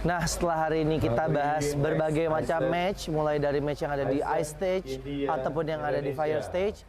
Nah, setelah hari ini kita bahas berbagai macam match, mulai dari match yang ada di Ice Stage ataupun yang ada di Fire Stage.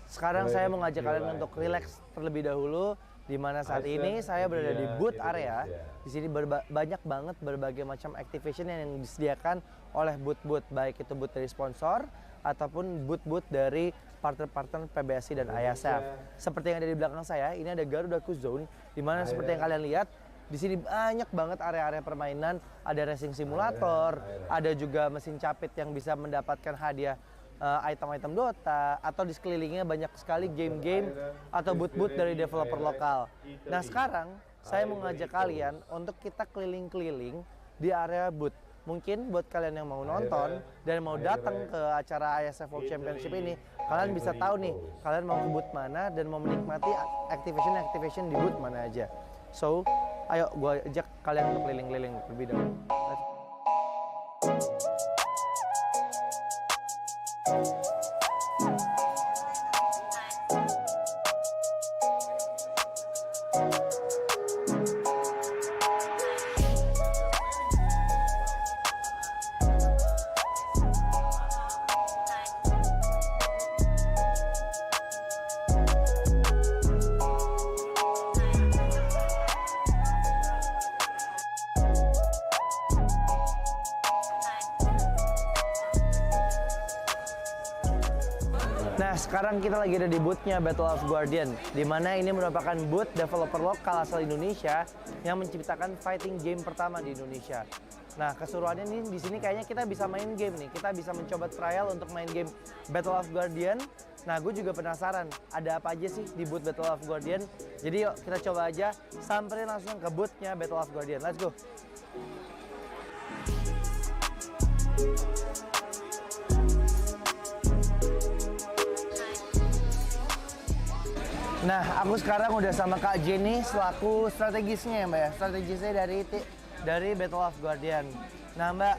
Sekarang saya mengajak kalian untuk relax terlebih dahulu, di mana saat ini saya berada di booth area. Di sini banyak banget berbagai macam activation yang disediakan oleh booth-booth, baik itu booth dari sponsor ataupun booth-booth dari partner-partner PBSI dan IESF. Seperti yang ada di belakang saya, ini ada Garuda Zone, di mana seperti yang kalian lihat, di sini banyak banget area-area permainan, ada racing simulator, ada juga mesin capit yang bisa mendapatkan hadiah item-item Dota, atau di sekelilingnya banyak sekali game-game atau booth-booth dari developer lokal. Nah, sekarang saya mengajak kalian untuk kita keliling-keliling di area booth. Mungkin buat kalian yang mau nonton dan mau datang ke acara IESF World Championship ini, kalian bisa tahu nih, kalian mau ke booth mana dan mau menikmati activation di booth mana aja. So, ayo gue ajak kalian untuk keliling-keliling lebih dahulu. Nah, sekarang kita lagi ada di booth-nya Battle of Guardian, di mana ini merupakan booth developer lokal asal Indonesia yang menciptakan fighting game pertama di Indonesia. Nah, keseruannya nih di sini kayaknya kita bisa main game nih. Kita bisa mencoba trial untuk main game Battle of Guardian. Nah, gue juga penasaran ada apa aja sih di booth Battle of Guardian. Jadi yuk kita coba aja samperin langsung ke booth-nya Battle of Guardian. Let's go. Nah, aku sekarang udah sama Kak Jenny selaku strategisnya ya Mbak ya, strategisnya dari Battle of Guardian. Nah Mbak,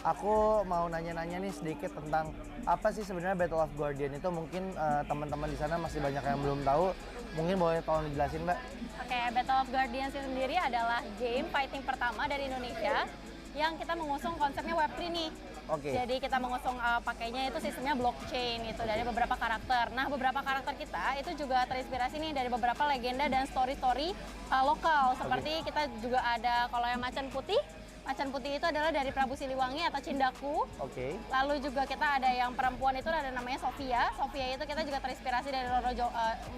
aku mau nanya-nanya nih sedikit tentang apa sih sebenarnya Battle of Guardian itu. Mungkin teman-teman di sana masih banyak yang belum tahu, mungkin boleh tolong dijelasin Mbak. Oke, Battle of Guardian sendiri adalah game fighting pertama dari Indonesia yang kita mengusung konsepnya Web3 nih. Oke. Jadi kita mengusung pakainya itu sistemnya blockchain itu dari beberapa karakter. Nah, beberapa karakter kita itu juga terinspirasi nih dari beberapa legenda dan story-story lokal. Seperti kita juga ada kalau yang macan putih. Macan putih itu adalah dari Prabu Siliwangi atau Cindaku. Oke. Lalu juga kita ada yang perempuan itu ada namanya Sofia. Sofia itu kita juga terinspirasi dari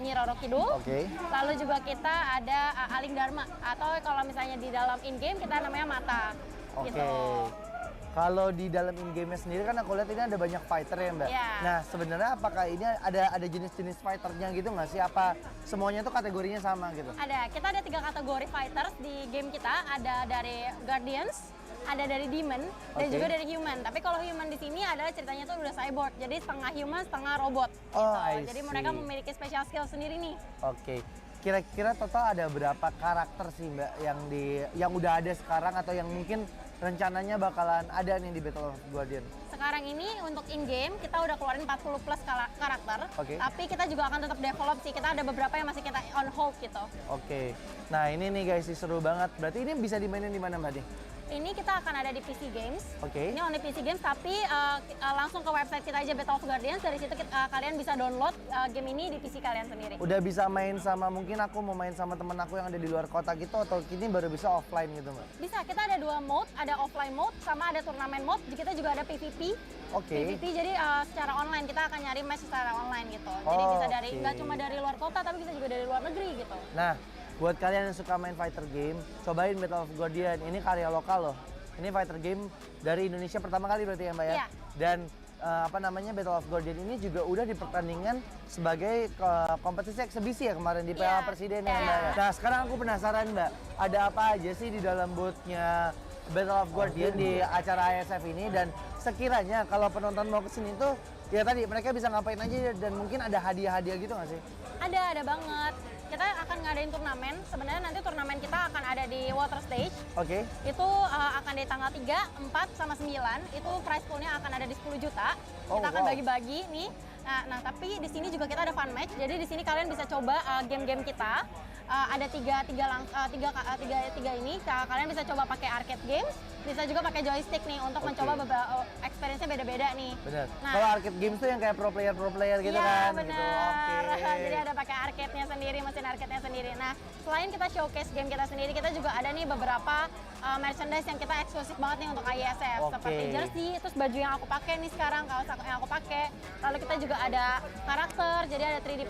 Nyi Roro Kidul. Oke. Lalu juga kita ada Aling Dharma atau kalau misalnya di dalam in-game kita namanya Mata. Oke. Gitu. Kalau di dalam in-game sendiri kan aku lihat ini ada banyak fighter ya Mbak. Yeah. Nah, sebenarnya apakah ini ada jenis-jenis fighternya gitu nggak sih? Apa semuanya tuh kategorinya sama gitu? Ada, kita ada 3 kategori fighters di game kita. Ada dari Guardians, ada dari Demon, dan juga dari Human. Tapi kalau Human di sini adalah ceritanya tuh udah cyborg, jadi setengah human, setengah robot. Oh, gitu. Jadi mereka memiliki special skill sendiri nih. Oke. Kira-kira total ada berapa karakter sih Mbak yang udah ada sekarang atau yang mungkin rencananya bakalan ada nih di Battle of Guardian? Sekarang ini untuk in-game kita udah keluarin 40 plus karakter. Oke. Tapi kita juga akan tetap develop sih. Kita ada beberapa yang masih kita on hold gitu. Oke. Nah, ini nih guys, seru banget. Berarti ini bisa dimainin di mana Mbak nih? Ini kita akan ada di PC Games. Oke. Ini only PC Games, tapi langsung ke website kita aja Battle of Guardians. Dari situ kalian bisa download game ini di PC kalian sendiri. Udah bisa main sama, mungkin aku mau main sama temen aku yang ada di luar kota gitu, atau ini baru bisa offline gitu Mbak? Bisa, kita ada 2 mode, ada offline mode sama ada turnamen mode. Kita juga ada PVP. Oke. PVP jadi secara online, kita akan nyari match secara online gitu. Jadi bisa dari nggak cuma dari luar kota, tapi bisa juga dari luar negeri gitu. Nah, buat kalian yang suka main fighter game, cobain Battle of Guardian. Ini karya lokal loh. Ini fighter game dari Indonesia pertama kali berarti ya Mbak ya? Iya. Dan Battle of Guardian ini juga udah dipertandingkan sebagai kompetisi eksebisi ya kemarin di Piala Presiden ya Mbak ya? Nah, sekarang aku penasaran Mbak, ada apa aja sih di dalam booth-nya Battle of Guardian di acara IESF ini, dan sekiranya kalau penonton mau kesini tuh ya tadi mereka bisa ngapain aja dan mungkin ada hadiah-hadiah gitu nggak sih? Ada banget. Kita akan ngadain turnamen. Sebenarnya nanti turnamen kita akan ada di water stage. Oke. Itu akan di tanggal 3, 4, sama 9. Itu prize pool-nya akan ada di 10 juta. Kita akan bagi-bagi nih. Nah, tapi di sini juga kita ada fun match. Jadi di sini kalian bisa coba game-game kita. ada tiga ini. Kalian bisa coba pakai arcade games, bisa juga pakai joystick nih untuk mencoba beberapa experience-nya beda-beda nih. Benar. Nah, Kalau arcade games tuh yang kayak pro player gitu kan. Iya benar. Gitu. Oke. Jadi ada pakai arcade-nya sendiri, mesin arcade-nya sendiri. Nah, selain kita showcase game kita sendiri, kita juga ada nih beberapa merchandise yang kita eksklusif banget nih untuk IESF. Seperti jersey, terus baju yang aku pakai nih sekarang, kaos yang aku pakai. Lalu kita juga ada karakter, jadi ada 3D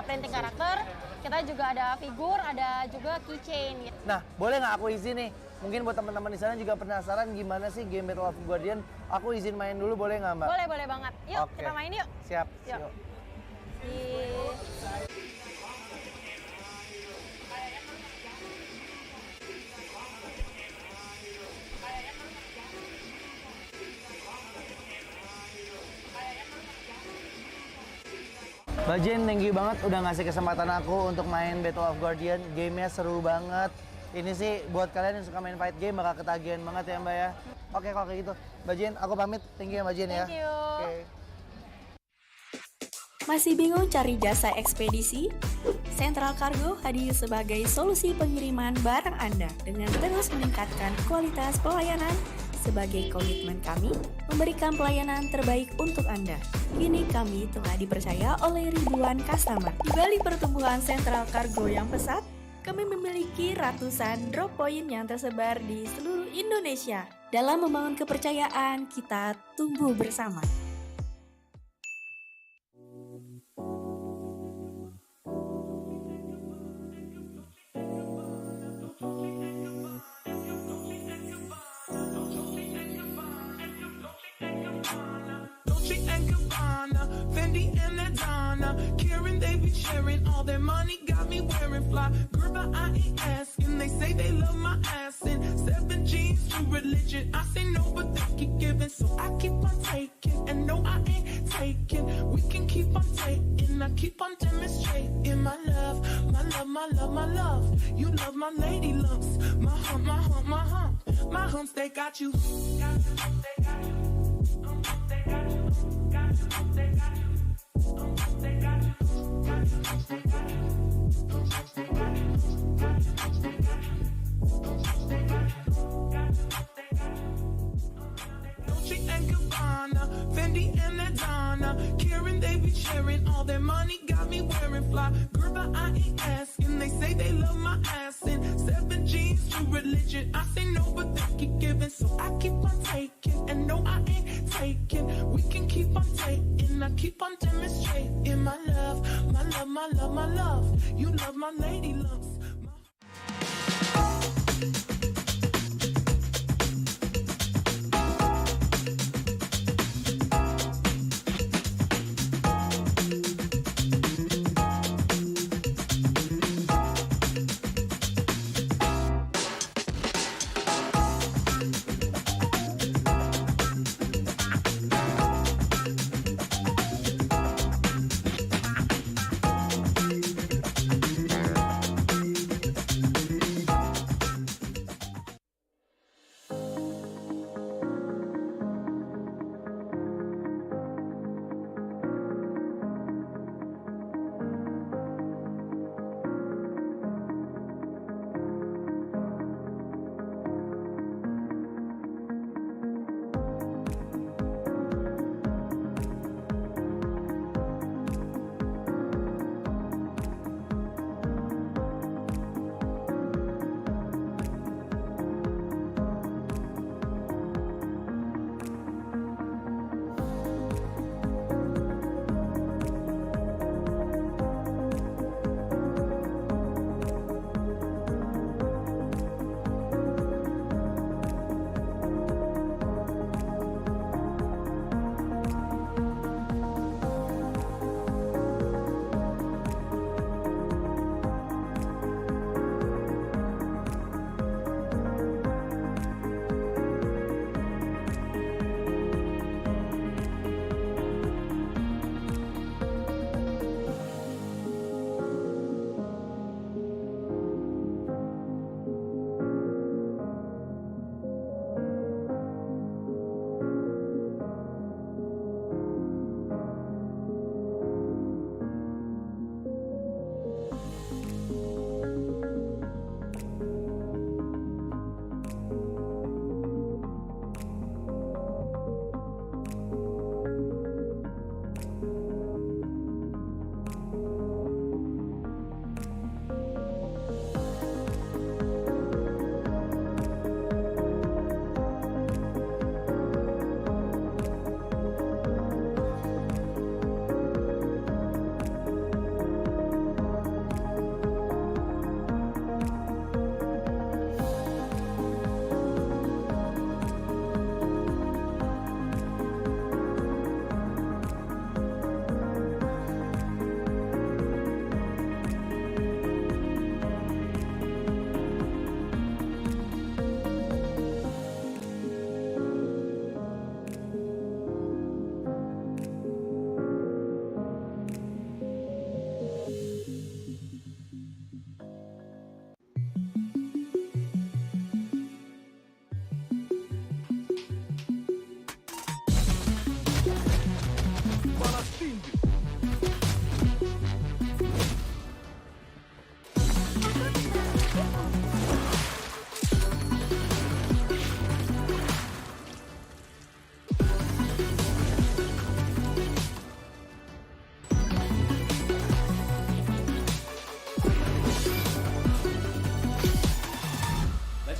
printing karakter. Kita juga ada figur, ada juga keychain gitu. Nah, boleh nggak aku izin nih? Mungkin buat teman-teman di sana juga penasaran gimana sih game Battle of Guardian. Aku izin main dulu, boleh nggak Mbak? Boleh banget. Yuk, kita main yuk. Siap. Yuk. Mbak Jen, thank you banget udah ngasih kesempatan aku untuk main Battle of Guardian. Gamenya seru banget. Ini sih buat kalian yang suka main fight game bakal ketagihan banget ya Mbak ya. Oke, kalau kayak gitu. Mbak Jen, aku pamit. Thank you ya Mbak Jen ya. Thank you. Okay. Masih bingung cari jasa ekspedisi? Central Cargo hadir sebagai solusi pengiriman barang Anda dengan terus meningkatkan kualitas pelayanan. Sebagai komitmen kami, memberikan pelayanan terbaik untuk Anda. Kini kami telah dipercaya oleh ribuan customer. Di balik pertumbuhan Central Cargo yang pesat, kami memiliki ratusan drop point yang tersebar di seluruh Indonesia. Dalam membangun kepercayaan, kita tumbuh bersama. Fendi and Adana, Karen, they be sharing all their money, got me wearing fly. Girl, but I ain't asking. They say they love my ass and 7 G's to religion. I say no, but they keep giving, so I keep on taking. And no, I ain't taking. We can keep on taking. I keep on demonstrating my love, my love, my love, my love. You love my lady lumps, my hump, my hump, my hump. My humps, they got you. They got you. They got you. They got you. They got you. Dolce and Gabbana, Fendi and Adana, Karen, they be sharing all their money, got me wearing fly. Girl, but I ain't asking. They say they love my ass and 7 G's to religion. I say no, but they keep giving, so I keep on taking. And no, I ain't taking. We can keep on taking. I keep on demonstrating my love, my love, my love, my love. You love my lady lumps.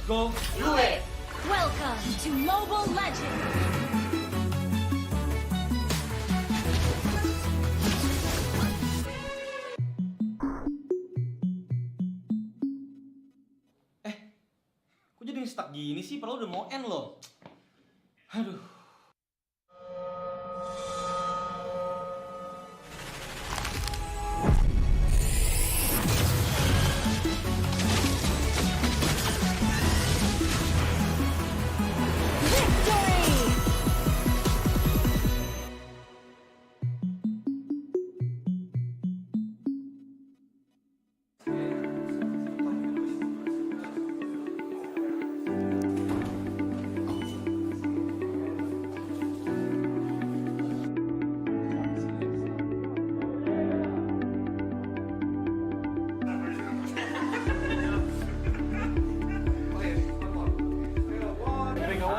Go do it! Welcome to Mobile Legends! Kok jadi stuck gini sih? Padahal udah mau end loh. Aduh.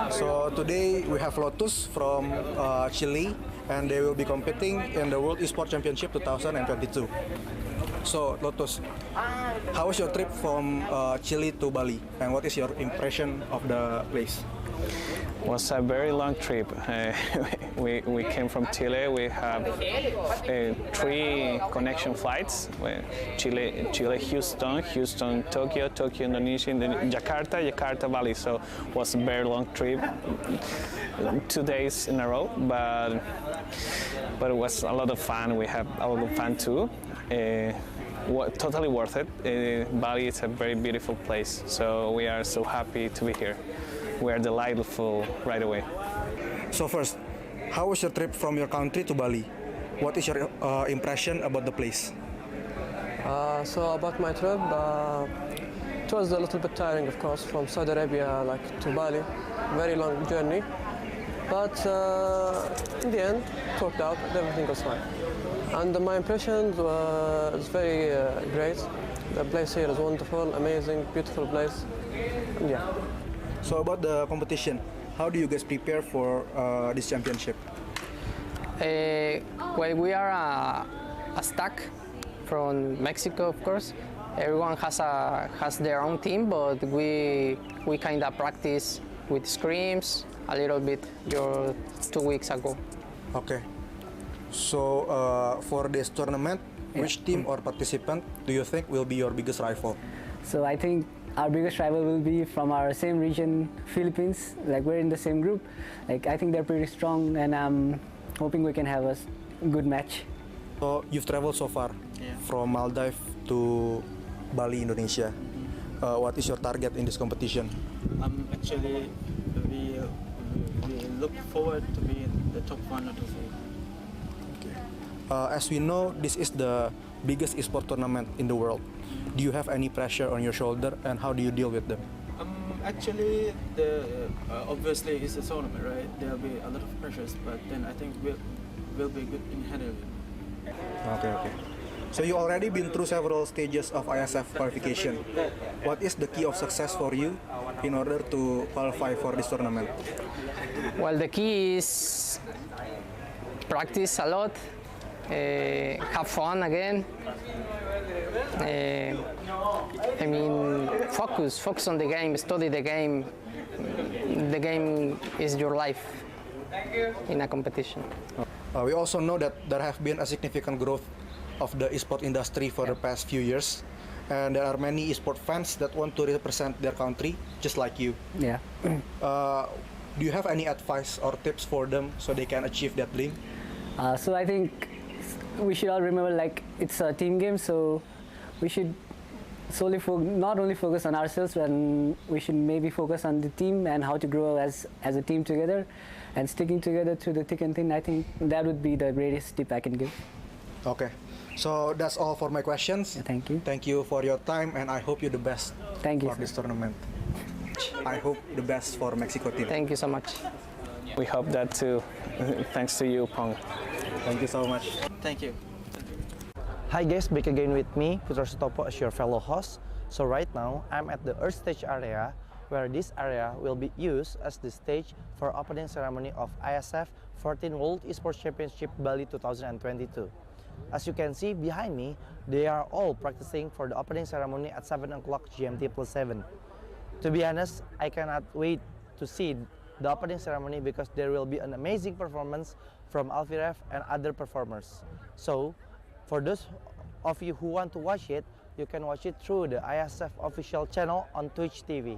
So today we have Lotus from Chile, and they will be competing in the World Esports Championship 2022. So Lotus, how was your trip from Chile to Bali, and what is your impression of the place? It was a very long trip. We came from Chile. We have 3 connection flights: Chile, Houston, Tokyo, Indonesia, Jakarta, Bali. So it was a very long trip, 2 days in a row. But it was a lot of fun. We had a lot of fun too. Totally worth it. Bali is a very beautiful place. So we are so happy to be here. We are delightful right away. So first, how was your trip from your country to Bali? What is your impression about the place? So about my trip, it was a little bit tiring, of course, from Saudi Arabia to Bali. Very long journey, but in the end, it worked out. Everything was fine, and my impression was very great. The place here is wonderful, amazing, beautiful place. And yeah. So about the competition, how do you guys prepare for this championship? Well, we are a stack from Mexico, of course. Everyone has their own team, but we kind of practice with scrims a little bit 2 weeks ago. Okay. So for this tournament, which team or participant do you think will be your biggest rival? So I think our biggest rival will be from our same region, Philippines. We're in the same group. I think they're pretty strong, and I'm hoping we can have a good match. So you've traveled so far from Maldives to Bali, Indonesia. What is your target in this competition? Actually, we look forward to be in the top 1 or 2. Okay. As we know, this is the biggest esports tournament in the world. Do you have any pressure on your shoulder, and how do you deal with them? Actually, obviously it's a tournament, right? There'll be a lot of pressures, but then I think we'll be good in handling it. Okay. So you already been through several stages of IESF qualification. What is the key of success for you in order to qualify for this tournament? Well, the key is practice a lot, have fun again. Focus on the game, study the game. The game is your life in a competition. We also know that there have been a significant growth of the esports industry for the past few years, and there are many esports fans that want to represent their country, just like you. Yeah. Do you have any advice or tips for them so they can achieve that dream? So I think we should all remember, it's a team game, so we should solely not only focus on ourselves, and we should maybe focus on the team and how to grow as a team together, and sticking together through the thick and thin. I think that would be the greatest tip I can give. Okay, so that's all for my questions. Yeah, thank you. Thank you for your time, and I hope you the best. Thank you for this tournament. I hope the best for Mexico team. Thank you so much. We hope that too. Thanks to you, Pong. Thank you so much. Thank you. Hi guys, back again with me, Putra Sutopo, as your fellow host. So right now, I'm at the Earth Stage area, where this area will be used as the stage for opening ceremony of IESF 14th World Esports Championship Bali 2022. As you can see behind me, they are all practicing for the opening ceremony at 7 o'clock GMT+7. To be honest, I cannot wait to see the opening ceremony because there will be an amazing performance from Alfiref and other performers. So, for those of you who want to watch it, you can watch it through the IESF official channel on Twitch TV.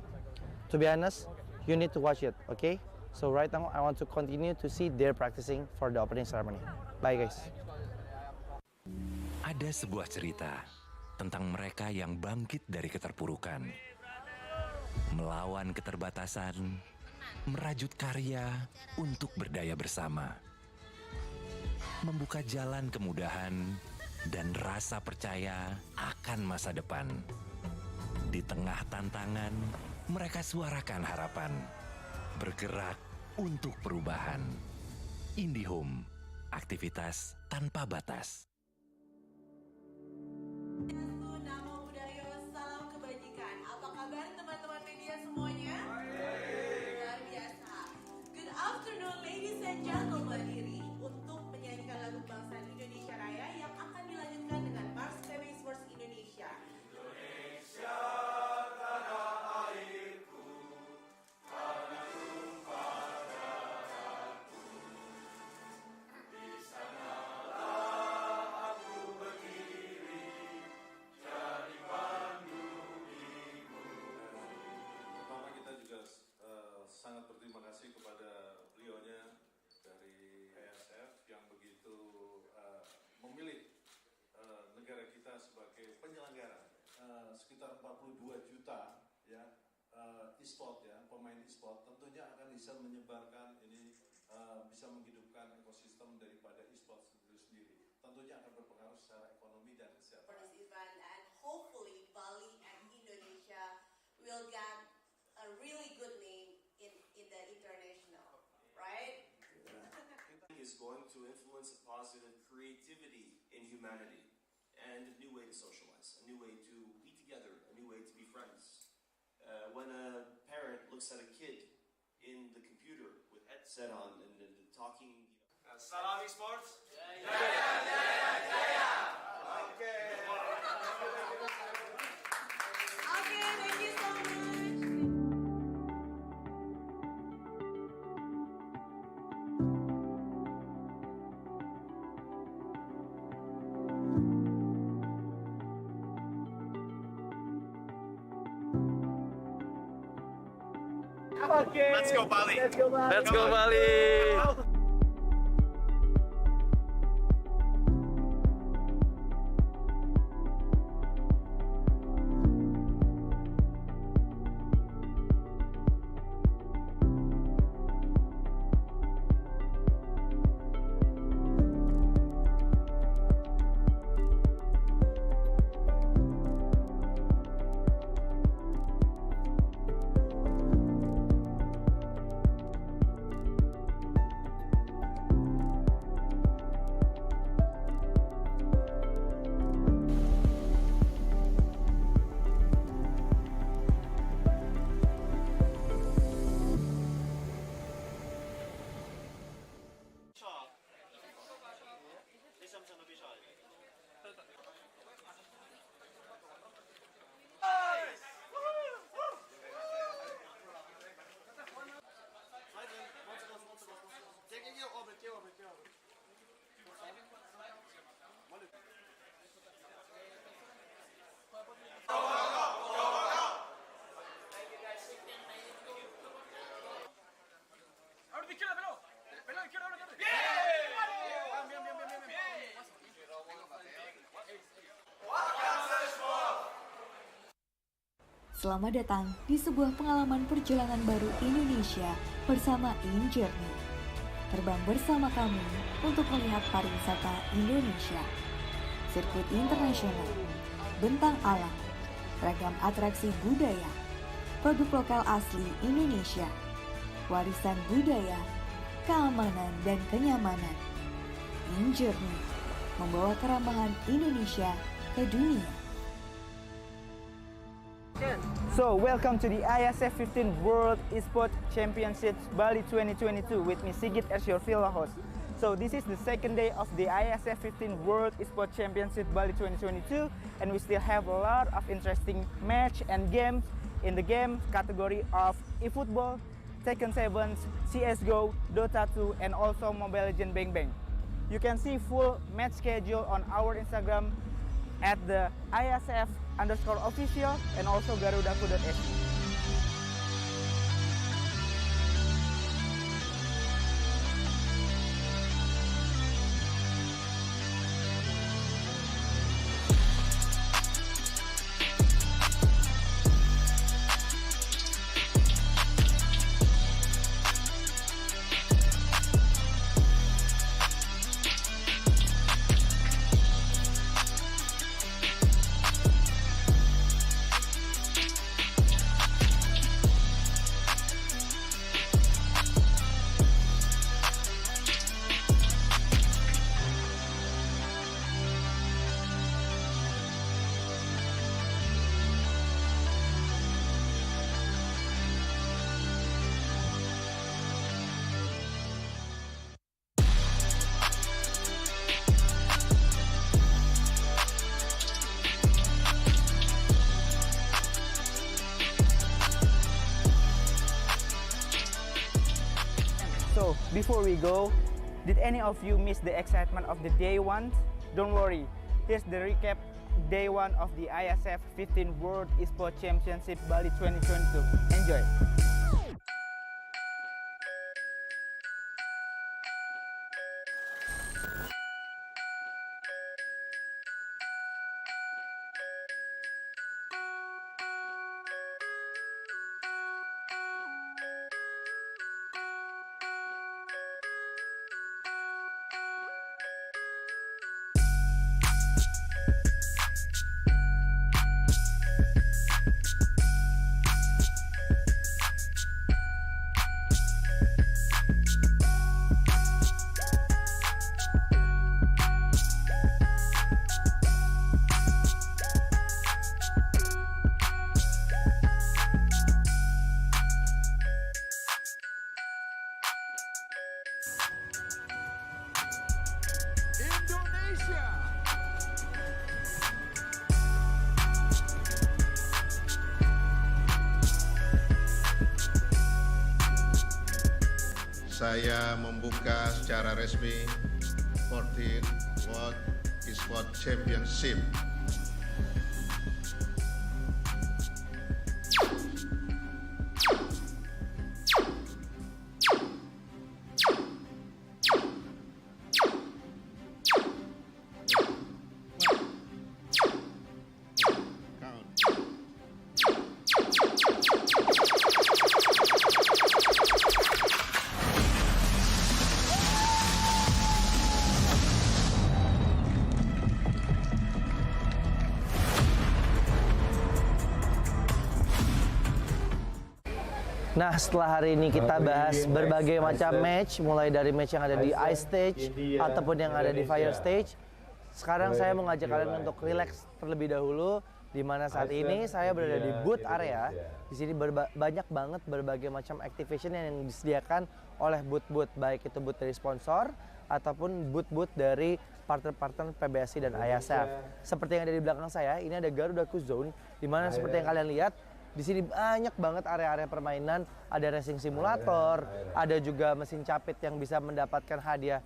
To be honest, you need to watch it, okay? So right now, I want to continue to see their practicing for the opening ceremony. Bye guys. Ada sebuah cerita tentang mereka yang bangkit dari keterpurukan, melawan keterbatasan, merajut karya untuk berdaya bersama, membuka jalan kemudahan dan rasa percaya akan masa depan. Di tengah tantangan, mereka suarakan harapan, bergerak untuk perubahan. IndiHome, aktivitas tanpa batas. Nama budaya, salam kebajikan. Apa kabar teman-teman media semuanya? Luar biasa. Good afternoon ladies and gentlemen. Diri untuk menyanyikan lagu kebangsaan Indonesia Raya yang akan dilanjutkan dengan Mars PB Esports Indonesia. Indonesia tanah airku, tanah tumpah darahku. Di sanalah aku berdiri, jadi pandu ibu. Pertama kita juga sangat berterima kasih kepada beliaunya dari IESF yang begitu memilih negara kita sebagai penyelenggara. Sekitar 42 juta ya e-sport ya, pemain e-sport tentunya akan bisa menyebarkan ini, bisa menghidupkan ekosistem daripada e-sport itu sendiri. Tentunya akan berpengaruh secara ekonomi dan kesehatan. For this event, and hopefully Bali and Indonesia will get a really good name in the international, right? Is going to influence a positive creativity in humanity and a new way to socialize, a new way to be together, a new way to be friends. When a parent looks at a kid in the computer with headset on and talking. Salam Esports. Okay. Okay, thank you so much. Okay. Let's go Bali. Let's go Bali. Selamat datang di sebuah pengalaman perjalanan baru Indonesia bersama InJourney. Terbang bersama kami untuk melihat pariwisata Indonesia, sirkuit internasional, bentang alam, ragam atraksi budaya, produk lokal asli Indonesia, warisan budaya, keamanan dan kenyamanan. InJourney membawa keramahan Indonesia ke dunia. So, welcome to the IESF 14th World Esports Championships Bali 2022 with me Sigit as your field host. So, this is the second day of the IESF 15th World Esports Championship Bali 2022 and we still have a lot of interesting match and games in the game category of eFootball, Tekken 7, CSGO, Dota 2, and also Mobile Legends Bang Bang. You can see full match schedule on our Instagram at the IESF_official and also garudaku.sg. So, before we go, did any of you miss the excitement of the day one? Don't worry, here's the recap day one of the IESF 15th World Esports Championship Bali 2022. Enjoy! Saya membuka secara resmi 14th World Esports Championship. Nah, setelah hari ini kita bahas berbagai macam match, mulai dari match yang ada di Ice Stage ataupun yang ada di Fire Stage. Sekarang saya mau ngajak kalian untuk relax terlebih dahulu, di mana saat ini saya berada di booth area. Di sini banyak banget berbagai macam activation yang disediakan oleh booth-booth, baik itu booth dari sponsor ataupun booth-booth dari partner-partner PBSI dan IESF. Seperti yang ada di belakang saya, ini ada Garudaku Zone, di mana seperti yang kalian lihat, di sini banyak banget area-area permainan, ada racing simulator, ada juga mesin capit yang bisa mendapatkan hadiah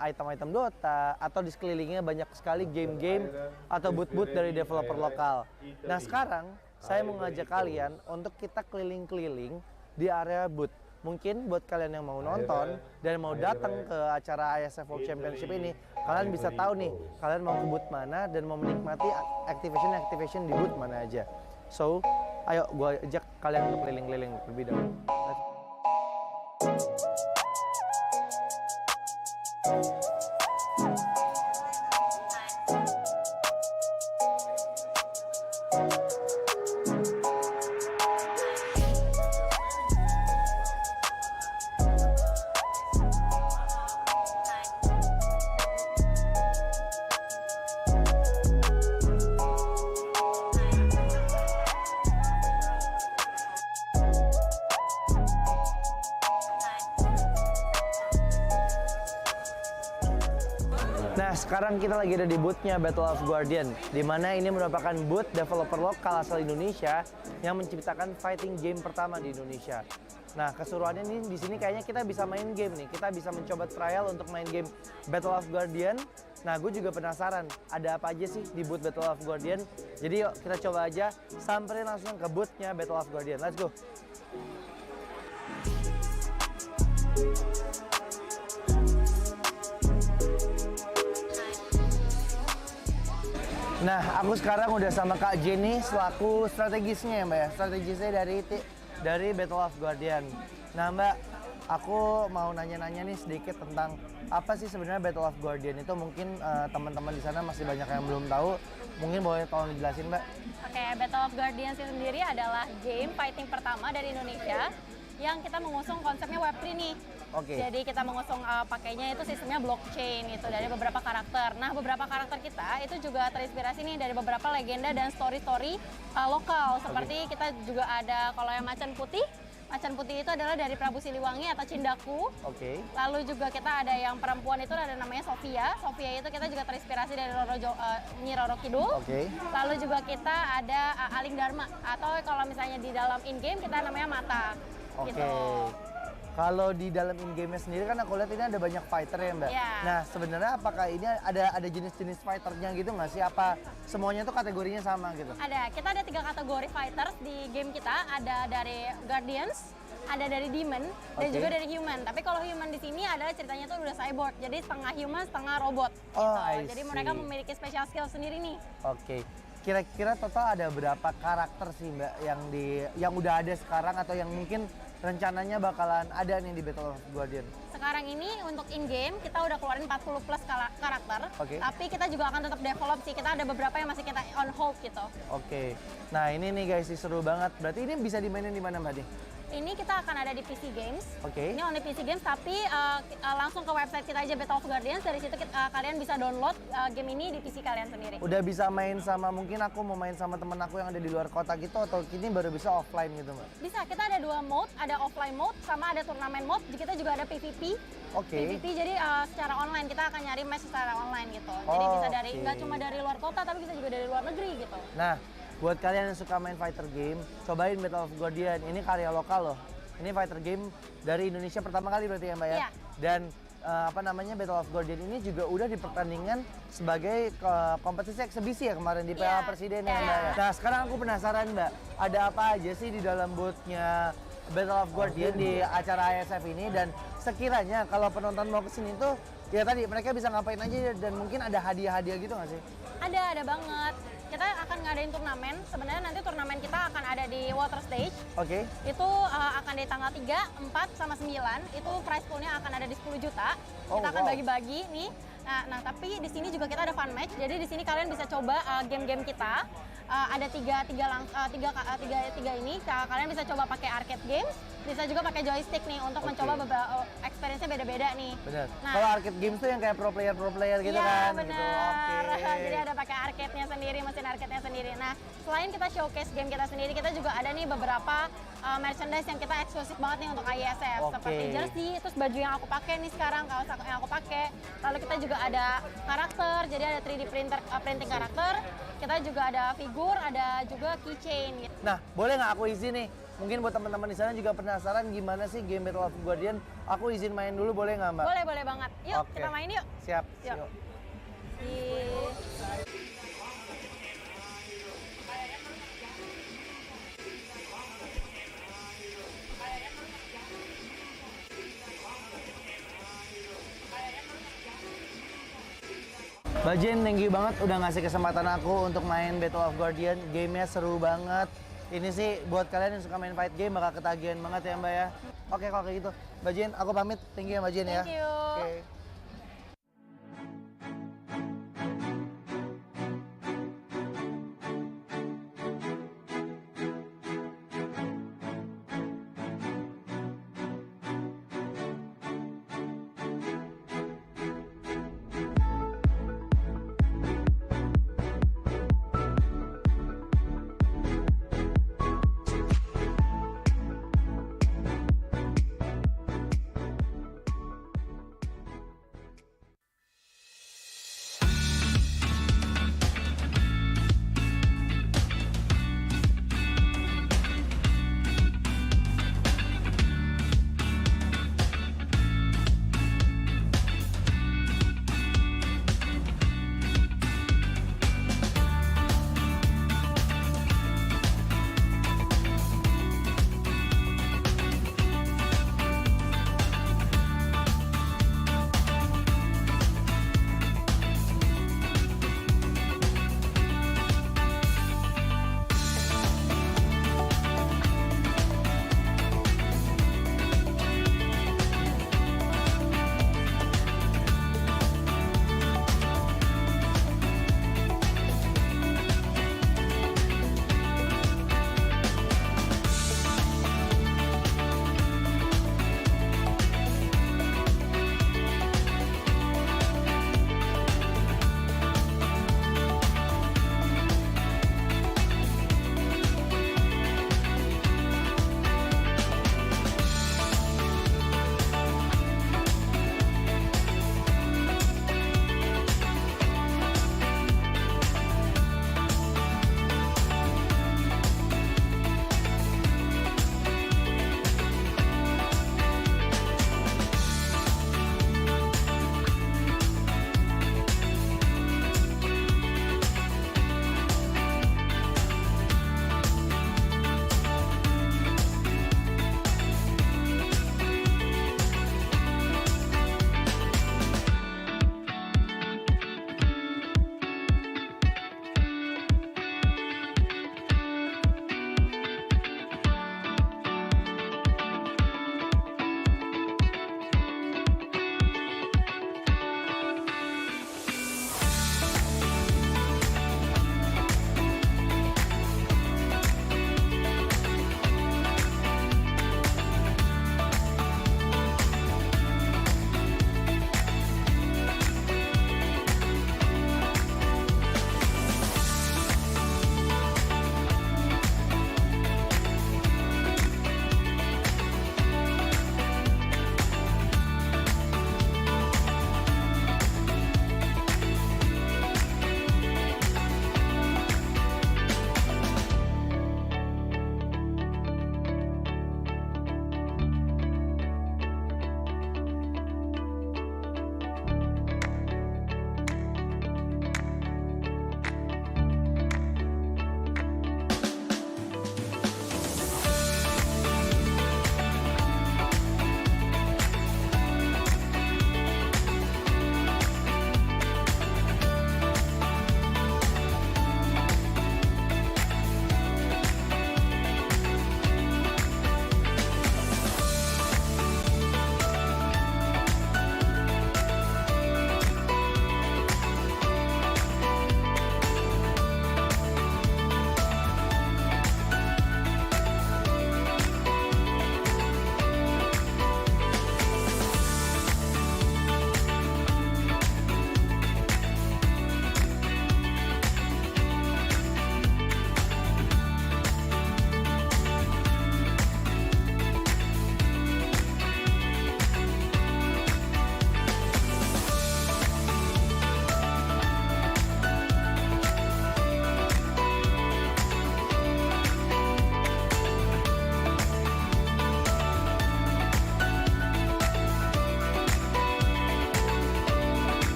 item-item Dota, atau di sekelilingnya banyak sekali game-game atau booth-booth dari developer lokal. Nah, sekarang saya mau ngajak kalian untuk kita keliling-keliling di area booth. Mungkin buat kalian yang mau nonton dan mau datang ke acara IESF World Championship ini, kalian bisa tahu nih, kalian mau ke booth mana dan mau menikmati activation di booth mana aja. So, ayo gue ajak kalian untuk keliling-keliling lebih dahulu. Nah, sekarang kita lagi ada di booth-nya Battle of Guardian, di mana ini merupakan booth developer lokal asal Indonesia yang menciptakan fighting game pertama di Indonesia. Nah, keseruannya nih di sini kayaknya kita bisa main game nih. Kita bisa mencoba trial untuk main game Battle of Guardian. Nah, gue juga penasaran ada apa aja sih di booth Battle of Guardian. Jadi yuk kita coba aja samperin langsung ke boothnya Battle of Guardian. Let's go. Nah, aku sekarang udah sama Kak Jenny selaku strategisnya ya Mbak ya. Strategisnya dari Battle of Guardian. Nah Mbak, aku mau nanya-nanya nih sedikit tentang apa sih sebenarnya Battle of Guardian itu. Mungkin teman-teman di sana masih banyak yang belum tahu. Mungkin boleh tolong dijelasin Mbak. Oke, Battle of Guardians sendiri adalah game fighting pertama dari Indonesia yang kita mengusung konsepnya Web3 nih. Oke. Jadi kita mengusung pakainya itu sistemnya blockchain gitu dari beberapa karakter. Nah, beberapa karakter kita itu juga terinspirasi nih dari beberapa legenda dan story-story lokal. Seperti kita juga ada kalau yang macan putih. Macan putih itu adalah dari Prabu Siliwangi atau Cindaku. Oke. Lalu juga kita ada yang perempuan itu ada namanya Sofia. Sofia itu kita juga terinspirasi dari Nyi Roro Kidul. Oke. Lalu juga kita ada Aling Dharma atau kalau misalnya di dalam in-game kita namanya Mata. Oke. Gitu. Kalau di dalam in-game-nya sendiri kan aku lihat ini ada banyak fighter ya Mbak. Iya. Nah sebenarnya apakah ini ada jenis-jenis fighternya gitu nggak sih? Apa semuanya tuh kategorinya sama gitu? Ada, kita ada 3 kategori fighters di game kita. Ada dari Guardians, ada dari Demon, dan juga dari Human. Tapi kalau Human di sini adalah ceritanya tuh udah cyborg, jadi setengah human, setengah robot. Oh, gitu. Jadi mereka memiliki special skill sendiri nih. Oke. Kira-kira total ada berapa karakter sih Mbak yang udah ada sekarang atau yang mungkin rencananya bakalan ada nih di Battle of Guardian? Sekarang ini untuk in-game kita udah keluarin 40 plus karakter. Oke. Tapi kita juga akan tetap develop sih. Kita ada beberapa yang masih kita on hold gitu. Oke. Nah ini nih guys, seru banget. Berarti ini bisa dimainin di mana Mbak nih? Ini kita akan ada di PC Games. Oke. Ini only PC Games, tapi langsung ke website kita aja Battle of Guardians. Dari situ kalian bisa download game ini di PC kalian sendiri. Udah bisa main sama, mungkin aku mau main sama temen aku yang ada di luar kota gitu, atau ini baru bisa offline gitu Mbak? Bisa, kita ada 2 mode, ada offline mode sama ada turnamen mode. Kita juga ada PVP. Oke. PVP jadi secara online, kita akan nyari match secara online gitu. Jadi bisa dari nggak cuma dari luar kota, tapi bisa juga dari luar negeri gitu. Nah, buat kalian yang suka main fighter game, cobain Battle of Guardian. Ini karya lokal loh. Ini fighter game dari Indonesia pertama kali berarti ya Mbak ya? Iya. Dan Battle of Guardian ini juga udah dipertandingkan sebagai kompetisi eksebisi ya kemarin di Piala Presiden ya Mbak ya? Nah sekarang aku penasaran Mbak, ada apa aja sih di dalam booth-nya Battle of Guardian di acara IESF ini, dan sekiranya kalau penonton mau kesini tuh ya tadi mereka bisa ngapain aja dan mungkin ada hadiah-hadiah gitu nggak sih? Ada banget. Kita akan ngadain turnamen. Sebenarnya nanti turnamen kita akan ada di water stage. Oke. Itu akan di tanggal 3, 4, sama 9. Itu prize pool-nya akan ada di 10 juta. Kita akan bagi-bagi nih. Nah, tapi di sini juga kita ada fun match. Jadi di sini kalian bisa coba game-game kita. Ada tiga ini. Kalian bisa coba pakai arcade games, bisa juga pakai joystick nih untuk mencoba beberapa experience-nya beda-beda nih. Benar. Nah, kalau arcade games tuh yang kayak pro player gitu kan? Iya benar. Gitu. Jadi ada pakai arcade-nya sendiri, mesin arcade-nya sendiri. Nah, selain kita showcase game kita sendiri, kita juga ada nih beberapa merchandise yang kita eksklusif banget nih untuk IESF. Seperti jersey, terus baju yang aku pakai nih sekarang, kaos yang aku pakai. Lalu kita juga ada karakter, jadi ada 3D printing karakter. Kita juga ada figur, ada juga keychain gitu. Nah, boleh nggak aku izin nih? Mungkin buat teman-teman di sana juga penasaran gimana sih game Battle of Guardian. Aku izin main dulu boleh nggak Mbak? Boleh banget. Yuk, kita main yuk. Siap. Yuk. Mbak Jen, thank you banget udah ngasih kesempatan aku untuk main Battle of Guardian. Gamenya seru banget. Ini sih buat kalian yang suka main fight game bakal ketagihan banget ya Mbak ya. Oke kalau kayak gitu, Mbak Jen, aku pamit. Thank you ya Mbak Jen ya. Thank you. Oke.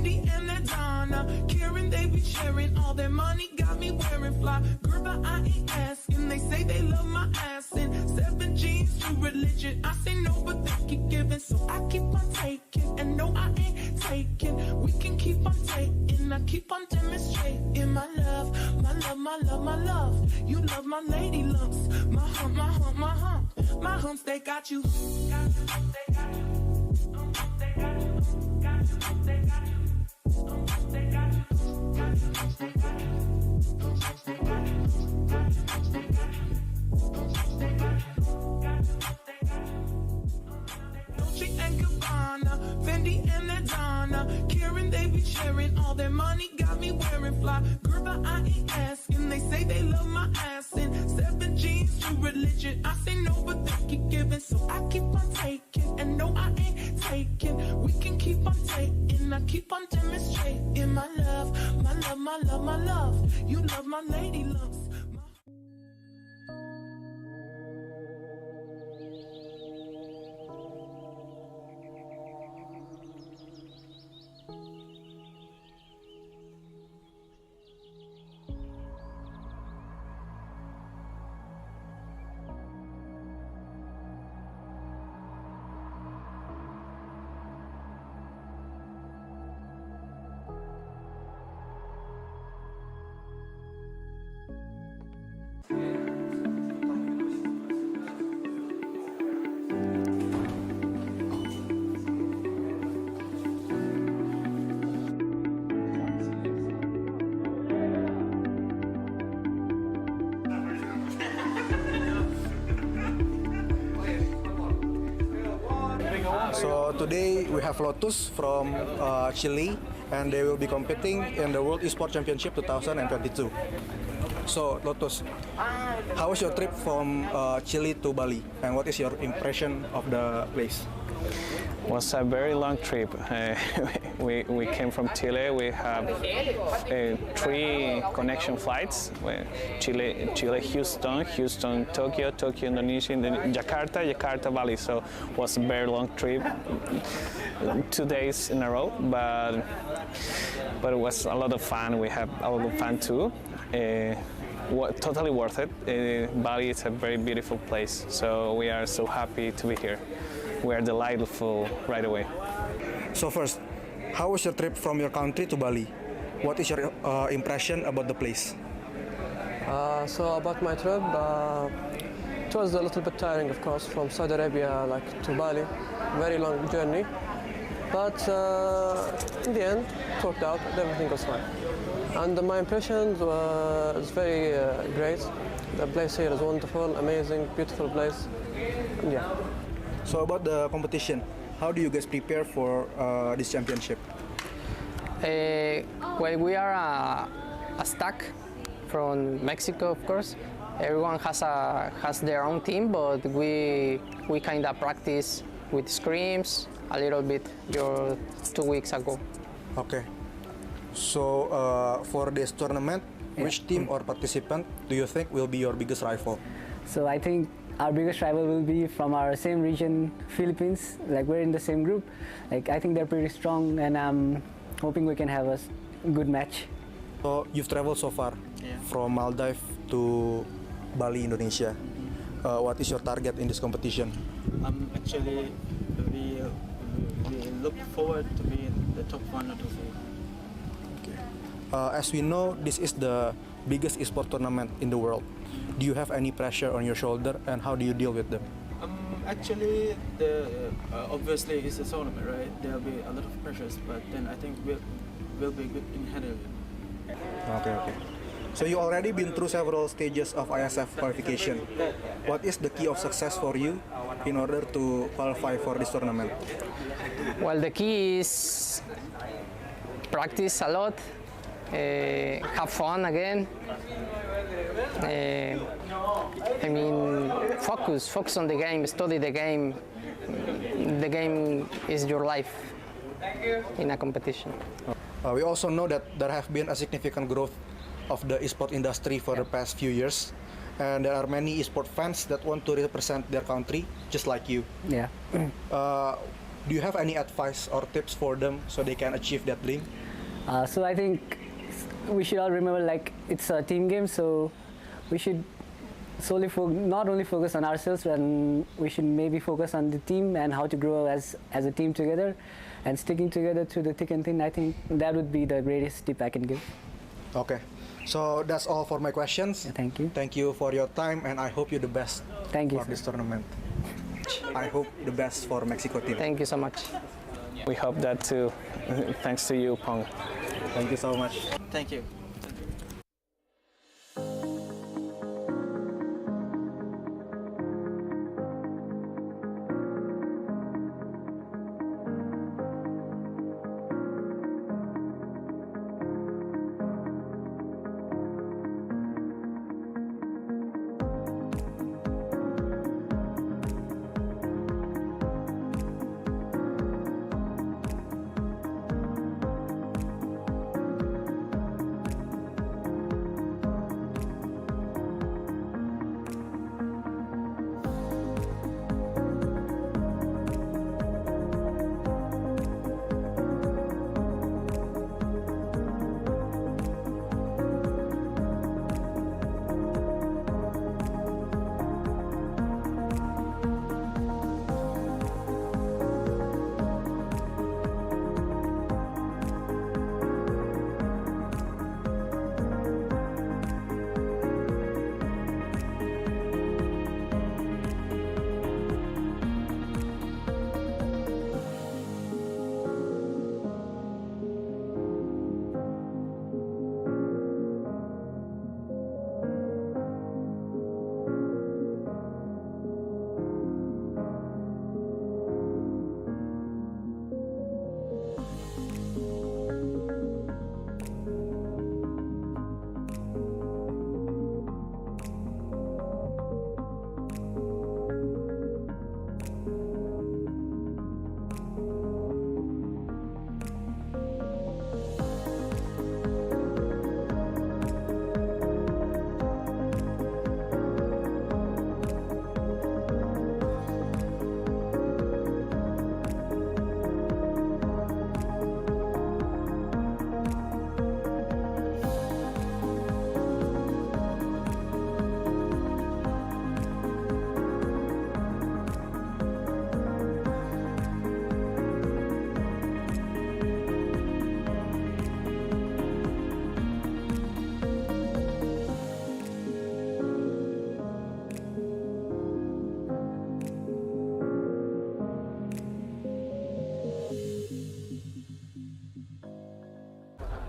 Fendi and that Donna, Karen, they be sharing all their money, got me wearing fly. Girl, but I ain't asking. They say they love my ass and 7 G's to religion. I say no, but they keep giving, so I keep on taking. And no, I ain't taking. We can keep on taking. I keep on demonstrating my love, my love, my love, my love. You love my lady lumps, my hump, my hump, my hump. My humps, they got you. Dolce and Gabbana, Fendi and that Donna, Karen, they be sharing all their money, got me wearing fly. Girl, but I ain't asking. They say they love my ass and 7 G's to religion. I say no, but they keep giving, so I keep on taking. And no, I ain't taking. We can keep on taking. I keep on demonstrating my love, my love, my love, my love. You love my lady lumps. So today we have Lotus from Chile, and they will be competing in the World Esports Championship 2022. So Lotus, how was your trip from Chile to Bali, and what is your impression of the place? It was a very long trip. We came from Chile. We have 3 connection flights: Chile, Houston, Tokyo, Indonesia, and then Jakarta, Bali. So it was a very long trip, 2 days in a row, but it was a lot of fun. We had a lot of fun too. Totally worth it. Bali is a very beautiful place, so we are so happy to be here. We are delightful right away. So first, how was your trip from your country to Bali? What is your impression about the place? So about my trip, it was a little bit tiring, of course, from Saudi Arabia to Bali. Very long journey, but in the end, it worked out. Everything was fine, and my impressions was very great. The place here is wonderful, amazing, beautiful place, and yeah. So about the competition, how do you guys prepare for this championship? Well, we are a stack from Mexico, of course. Everyone has their own team, but we kind of practice with scrims a little bit 2 weeks ago. Okay. So for this tournament, which team or participant do you think will be your biggest rival? So I think our biggest rival will be from our same region, Philippines. We're in the same group. I think they're pretty strong, and I'm hoping we can have a good match. So you've traveled so far from Maldives to Bali, Indonesia. What is your target in this competition? Actually, we look forward to be in the top 1 or 2. Okay. As we know, this is the biggest esports tournament in the world. Do you have any pressure on your shoulder, and how do you deal with them? Actually, obviously it's a tournament, right? There'll be a lot of pressures, but then I think we'll be good in handling it. Okay. So you already been through several stages of IESF qualification. What is the key of success for you in order to qualify for this tournament? Well, the key is practice a lot, have fun again. Focus on the game, study the game. The game is your life in a competition. We also know that there have been a significant growth of the esports industry for the past few years, and there are many esports fans that want to represent their country, just like you. Yeah. Do you have any advice or tips for them so they can achieve that dream? So I think we should all remember, like, it's a team game, so we should solely not only focus on ourselves, and we should maybe focus on the team and how to grow as a team together, and sticking together through the thick and thin. I think that would be the greatest tip I can give. Okay, so that's all for my questions. Thank you. Thank you for your time, and I hope you the best Thank you, for sir. this tournament. I hope the best for Mexico team. Thank you so much. We hope that too. Thanks to you, Pong. Thank you so much. Thank you.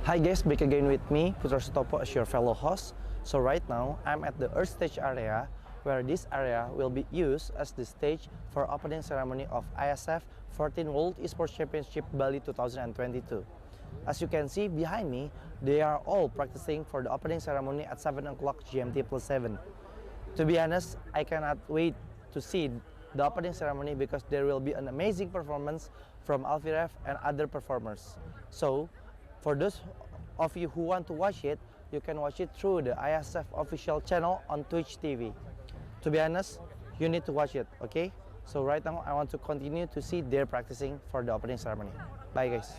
Hi guys, back again with me, Putra Sutopo as your fellow host. So right now, I'm at the Earth Stage area, where this area will be used as the stage for opening ceremony of IESF 14th World Esports Championship Bali 2022. As you can see behind me, they are all practicing for the opening ceremony at 7 o'clock GMT+7. To be honest, I cannot wait to see the opening ceremony because there will be an amazing performance from Alfiref and other performers. So, for those of you who want to watch it, you can watch it through the IESF official channel on Twitch TV. To be honest, you need to watch it, okay? So right now, I want to continue to see their practicing for the opening ceremony. Bye guys.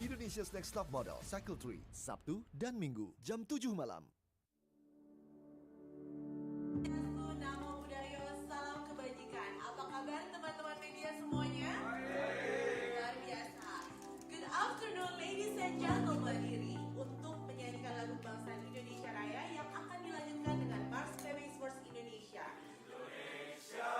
Indonesia's Next Top Model Cycle 3, Sabtu dan Minggu, jam 7 malam. Namo Buddhaya, salam kebajikan. Apa kabar teman-teman media semuanya? Luar biasa. Good afternoon ladies and gentlemen. Diri untuk menyanyikan lagu kebangsaan Indonesia Raya yang akan dilanjutkan dengan Mars PB Esports Indonesia. Indonesia.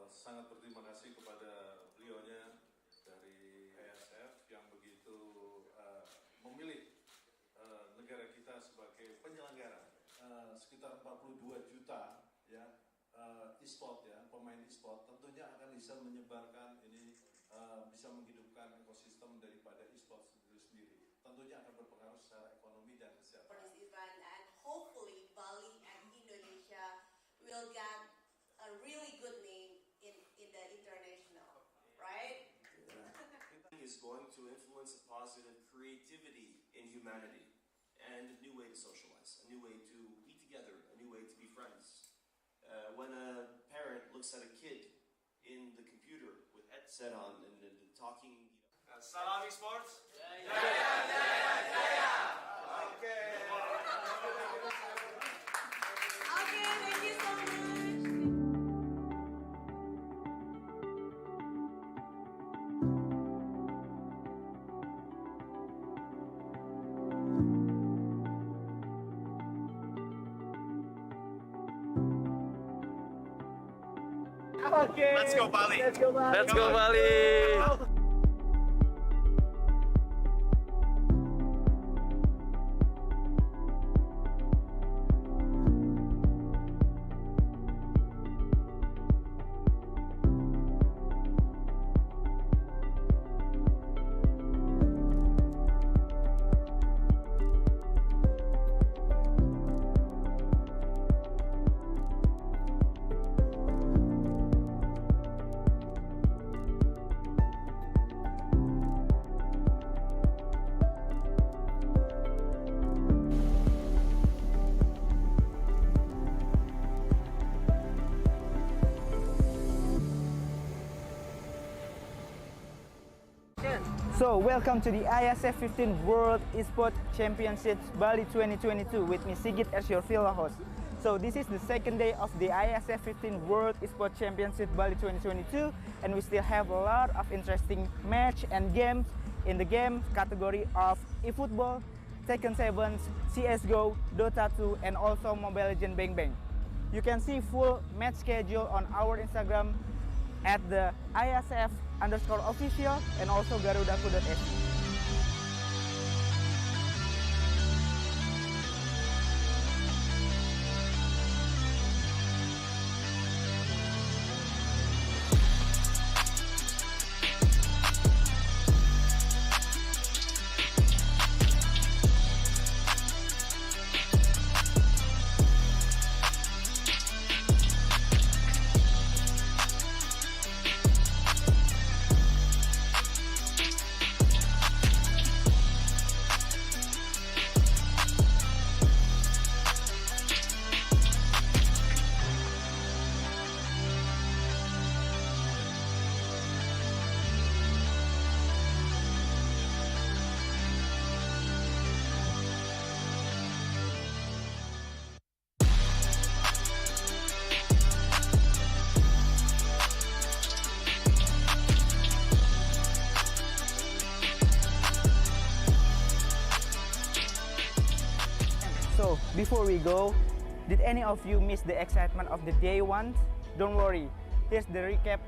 Sangat berterima kasih kepada beliaunya dari sekitar 42 juta ya e-sport ya, pemain e-sport, tentunya akan bisa menyebarkan ini, bisa menghidupkan ekosistem daripada e-sport itu sendiri. Tentunya akan berpengaruh secara ekonomi dan kesehatan. For this event, and hopefully Bali and Indonesia will get a really good name in the international, right? Is going to influence a positive creativity in humanity and a new way to socialize, a new way to be together, a new way to be friends. When a parent looks at a kid in the computer with headset on and talking. Salam Esports. Okay, thank you so much. Okay. Let's go Bali. Let's go Bali. So, welcome to the IESF 14th World Esports Championships Bali 2022 with me Sigit as your villa host. So, this is the second day of the IESF 15th World Esports Championship Bali 2022 and we still have a lot of interesting match and games in the game category of eFootball, Tekken 7, CSGO, Dota 2 and also Mobile Legends Bang Bang. You can see full match schedule on our Instagram at the IESF_official and also garudaku.se. So, before we go, did any of you miss the excitement of the day one? Don't worry, here's the recap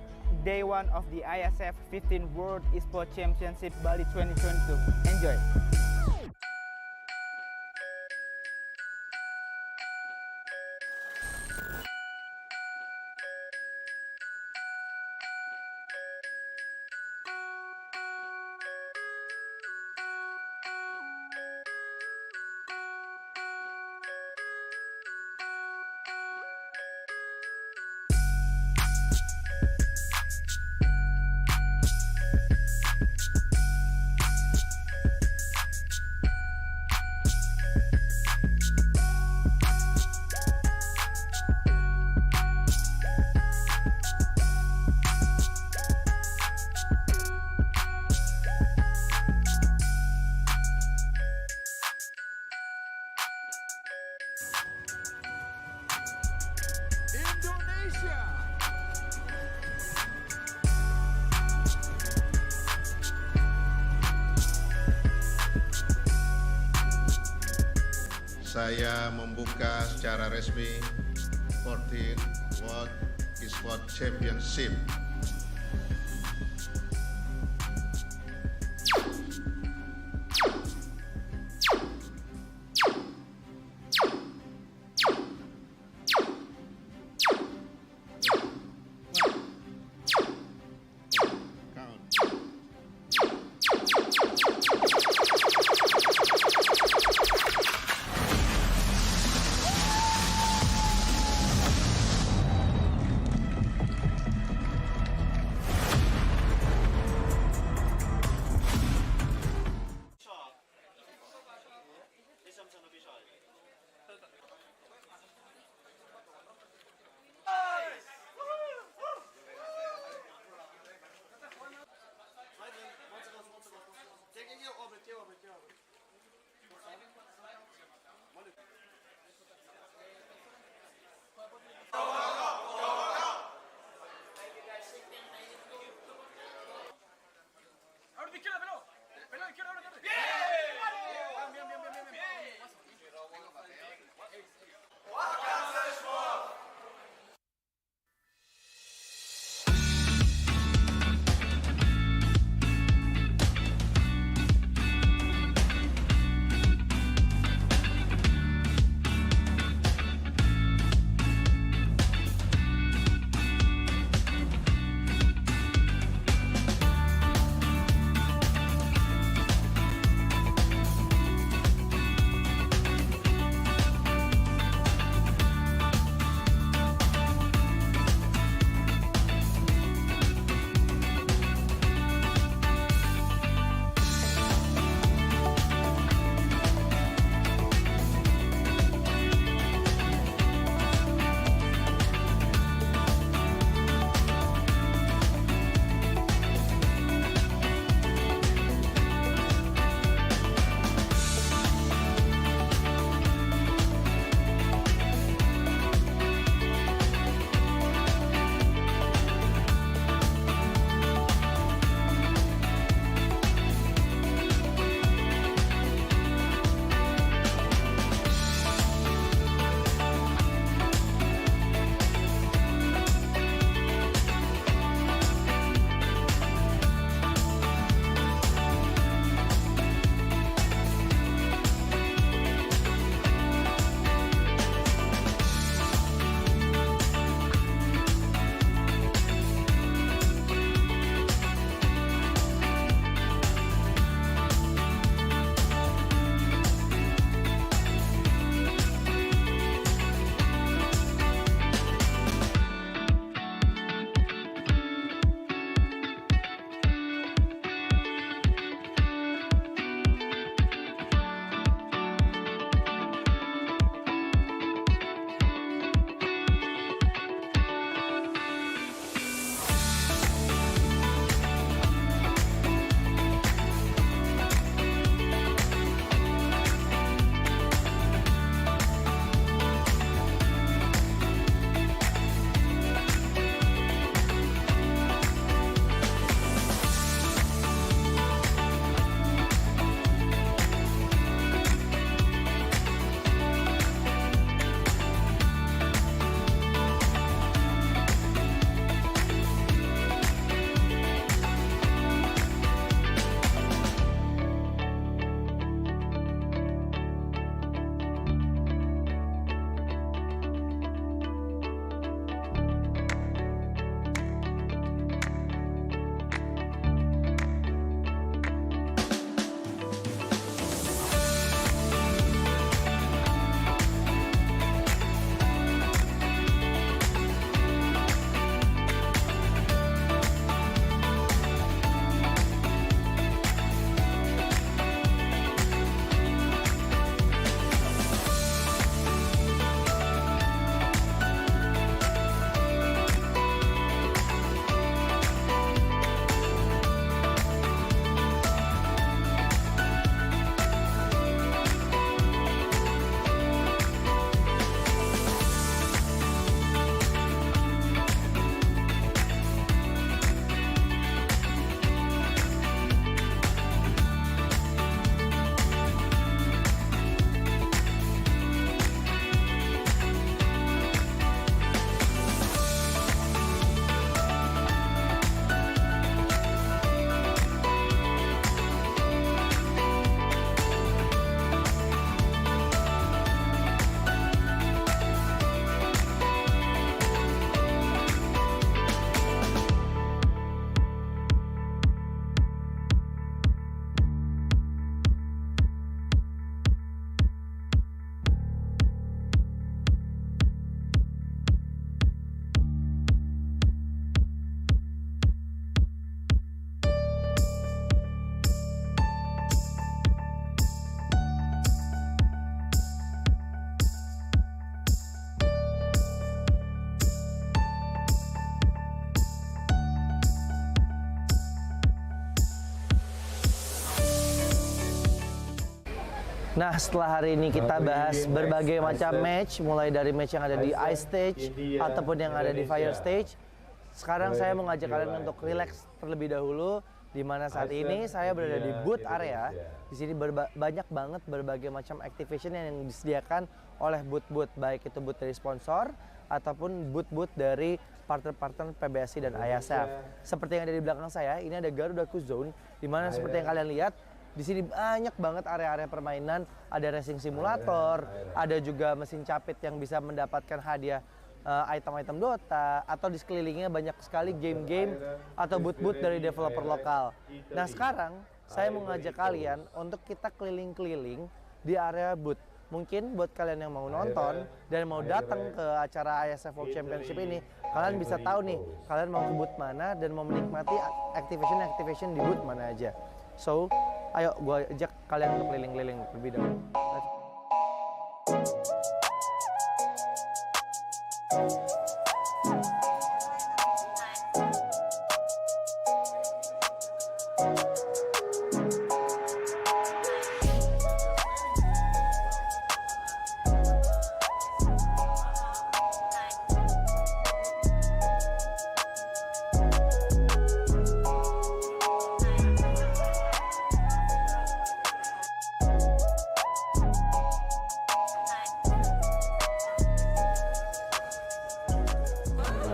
day one of the IESF 15th World Esports Championship Bali 2022. Enjoy! Saya membuka secara resmi 14th World Esports Championship. Nah, setelah hari ini kita bahas berbagai macam match, mulai dari match yang ada di Ice Stage ataupun yang ada di Fire Stage. Sekarang saya mau ngajak kalian untuk relax terlebih dahulu, di mana saat ini saya berada di booth area. Di sini banyak banget berbagai macam activation yang disediakan oleh booth-booth, baik itu booth dari sponsor ataupun booth-booth dari partner-partner PBSI dan IESF. Seperti yang ada di belakang saya, ini ada Garudaku Zone, di mana seperti yang kalian lihat, di sini banyak banget area-area permainan, ada racing simulator, ada juga mesin capit yang bisa mendapatkan hadiah item-item Dota, atau di sekelilingnya banyak sekali game-game atau booth-booth dari developer lokal. Nah, sekarang saya mau ngajak kalian untuk kita keliling-keliling di area booth. Mungkin buat kalian yang mau nonton dan mau datang ke acara IESF World Championship ini, kalian bisa tahu nih, kalian mau ke booth mana dan mau menikmati activation di booth mana aja. So, ayo gue ajak kalian untuk keliling-keliling lebih dahulu.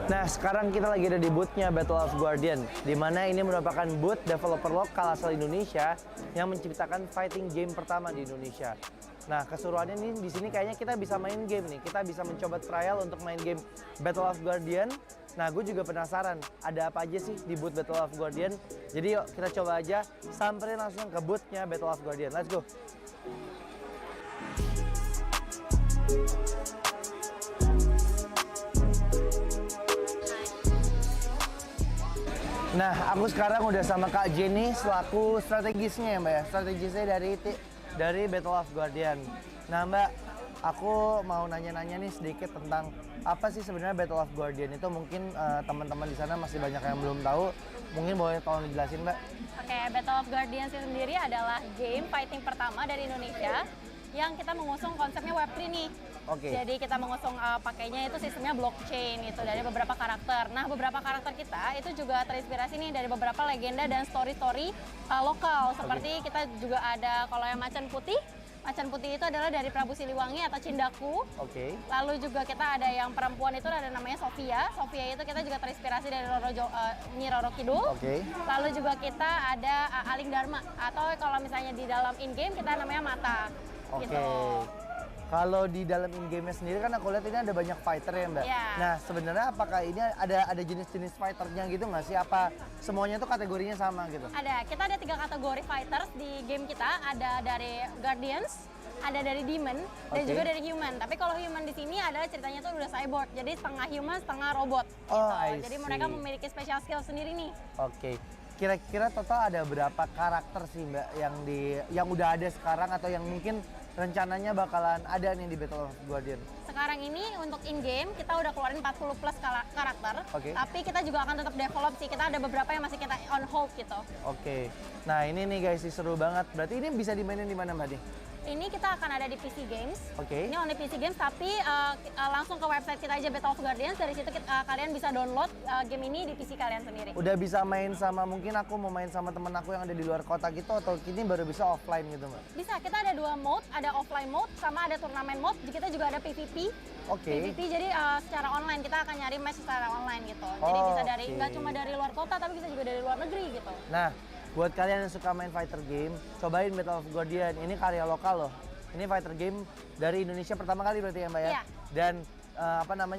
Nah, sekarang kita lagi ada di booth-nya Battle of Guardian, di mana ini merupakan booth developer lokal asal Indonesia yang menciptakan fighting game pertama di Indonesia. Nah, keseruannya nih di sini kayaknya kita bisa main game nih. Kita bisa mencoba trial untuk main game Battle of Guardian. Nah, gue juga penasaran ada apa aja sih di booth Battle of Guardian. Jadi yuk kita coba aja samperin langsung ke booth-nya Battle of Guardian. Let's go. Nah, aku sekarang udah sama Kak Jenny selaku strategisnya ya Mbak ya. Strategisnya dari Battle of Guardian. Nah Mbak, aku mau nanya-nanya nih sedikit tentang apa sih sebenarnya Battle of Guardian itu. Mungkin teman-teman di sana masih banyak yang belum tahu. Mungkin boleh tolong dijelasin Mbak. Oke, Battle of Guardian sendiri adalah game fighting pertama dari Indonesia yang kita mengusung konsepnya Web3 nih. Oke. Jadi kita mengusung pakainya itu sistemnya blockchain gitu dari beberapa karakter. Nah, beberapa karakter kita itu juga terinspirasi nih dari beberapa legenda dan story-story lokal. Seperti kita juga ada kalau yang Macan Putih. Macan Putih itu adalah dari Prabu Siliwangi atau Cindaku. Oke. Lalu juga kita ada yang perempuan itu ada namanya Sofia. Sofia itu kita juga terinspirasi dari Nyi Roro Kidul. Oke. Lalu juga kita ada Aling Dharma atau kalau misalnya di dalam in-game kita namanya Mata. Oke. Gitu. Kalau di dalam in-game-nya sendiri kan aku lihat ini ada banyak fighter ya Mbak. Yeah. Nah, sebenarnya apakah ini ada jenis-jenis fighternya gitu nggak sih? Apa semuanya tuh kategorinya sama gitu? Ada, kita ada 3 kategori fighters di game kita. Ada dari Guardians, ada dari Demon, dan juga dari Human. Tapi kalau Human di sini adalah ceritanya tuh udah cyborg, jadi setengah human, setengah robot. Oh, gitu. Jadi mereka memiliki special skill sendiri nih. Oke. Kira-kira total ada berapa karakter sih Mbak yang udah ada sekarang atau yang mungkin rencananya bakalan ada nih di Battle of Guardian? Sekarang ini untuk in-game kita udah keluarin 40 plus karakter, tapi kita juga akan tetap develop sih. Kita ada beberapa yang masih kita on hold gitu. Oke. Nah ini nih guys, seru banget. Berarti ini bisa dimainin di mana Mbak nih? Ini kita akan ada di PC Games. Oke. Ini only PC Games, tapi langsung ke website kita aja Battle of Guardians. Dari situ kalian bisa download game ini di PC kalian sendiri. Udah bisa main sama, mungkin aku mau main sama temen aku yang ada di luar kota gitu, atau ini baru bisa offline gitu Mbak? Bisa, kita ada 2 mode, ada offline mode sama ada turnamen mode. Kita juga ada PVP. Oke. PVP jadi secara online, kita akan nyari match secara online gitu. Jadi bisa dari nggak cuma dari luar kota, tapi bisa juga dari luar negeri gitu. Nah, buat kalian yang suka main fighter game, cobain Battle of Guardian. Ini karya lokal loh. Ini fighter game dari Indonesia pertama kali berarti ya Mbak ya? Iya. Dan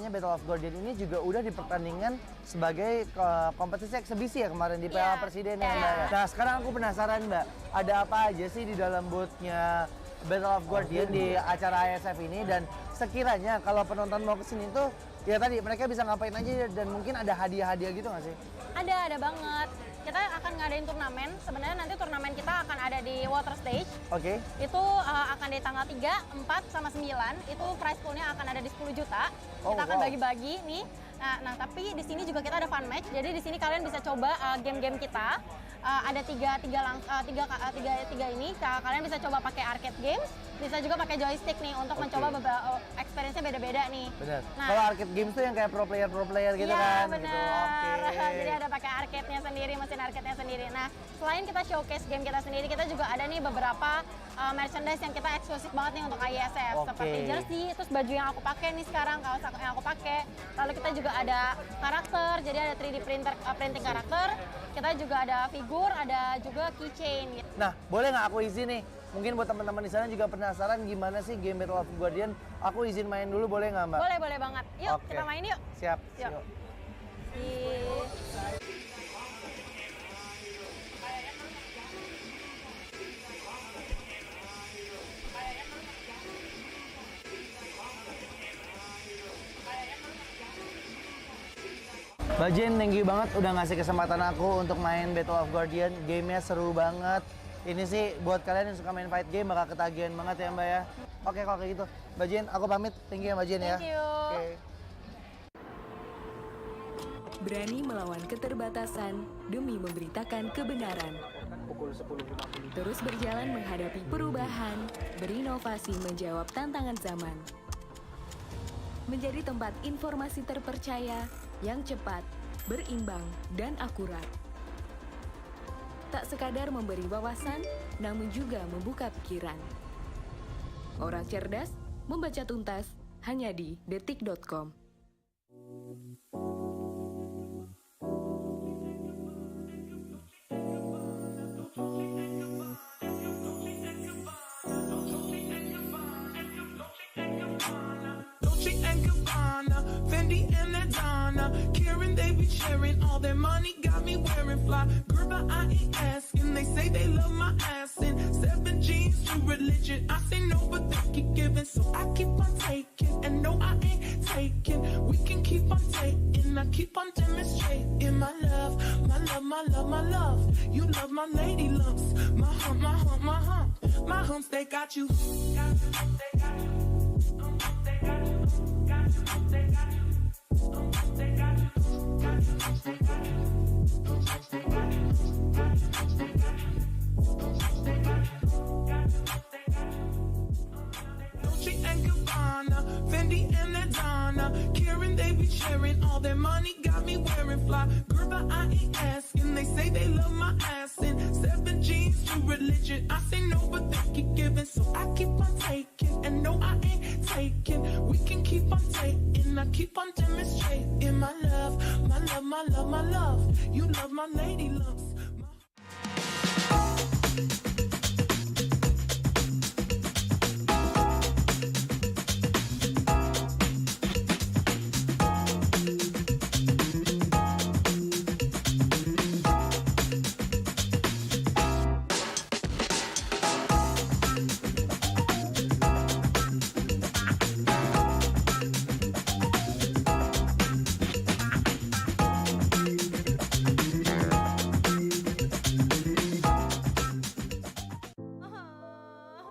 Battle of Guardian ini juga udah dipertandingkan sebagai kompetisi eksebisi ya kemarin di Piala Presiden ya Mbak ya? Nah sekarang aku penasaran Mbak, ada apa aja sih di dalam booth-nya Battle of Guardian di acara IESF ini, dan sekiranya kalau penonton mau kesini tuh ya tadi mereka bisa ngapain aja dan mungkin ada hadiah-hadiah gitu nggak sih? Ada banget. Kita akan ngadain turnamen. Sebenarnya nanti turnamen kita akan ada di water stage. Oke. Itu akan di tanggal 3, 4, sama 9. Itu prize pool-nya akan ada di 10 juta. Kita akan bagi-bagi nih. Nah, tapi di sini juga kita ada fun match. Jadi di sini kalian bisa coba game-game kita. Ada tiga ini. Kalian bisa coba pakai arcade games, bisa juga pakai joystick nih untuk mencoba beberapa experience-nya beda-beda nih. Benar. Nah, Kalau arcade games tuh yang kayak pro player gitu iya, kan. benar. Gitu. Oke. Jadi ada pakai arcade-nya sendiri, mesin arcade-nya sendiri. Nah, selain kita showcase game kita sendiri, kita juga ada nih beberapa merchandise yang kita eksklusif banget nih untuk IESF. Seperti jersey, terus baju yang aku pakai nih sekarang, kaos yang aku pakai. Lalu kita juga ada karakter, jadi ada 3D printing karakter. Kita juga ada figur, ada juga keychain. Nah, boleh nggak aku izin nih? Mungkin buat teman-teman di sana juga penasaran gimana sih game Battle of Guardian. Aku izin main dulu, boleh nggak Mbak? Boleh, boleh banget. Yuk, Oke. kita main yuk. Siap. Yuk. Mbak Jen, thank you banget udah ngasih kesempatan aku untuk main Battle of Guardian. Gamenya seru banget. Ini sih buat kalian yang suka main fight game bakal ketagihan banget ya Mbak ya. Oke kalau kayak gitu. Mbak Jen, aku pamit. Thank you ya Mbak Jen ya. Thank you. Oke. Berani melawan keterbatasan demi memberitakan kebenaran. Terus berjalan menghadapi perubahan, berinovasi menjawab tantangan zaman. Menjadi tempat informasi terpercaya yang cepat, berimbang, dan akurat. Tak sekadar memberi wawasan, namun juga membuka pikiran. Orang cerdas membaca tuntas hanya di detik.com. Fendi and Adana, Karen, they be sharing all their money, got me wearing fly. Girl, but I ain't asking, they say they love my ass in 7 jeans to religion. I say no, but they keep giving, so I keep on taking. And no, I ain't taking, we can keep on taking. I keep on demonstrating my love, my love, my love, my love. You love my lady lumps, my hump, my hump, my hump. My humps, they got you. Fendi and Adana, Karen, they be sharing all their money, got me wearing fly. Girl, but I ain't asking, they say they love my ass in 7 jeans to religion. I say no, but they keep giving, so I keep on taking. And no, I ain't taking, we can keep on taking. I keep on demonstrating my love, my love, my love, my love. You love my lady lumps.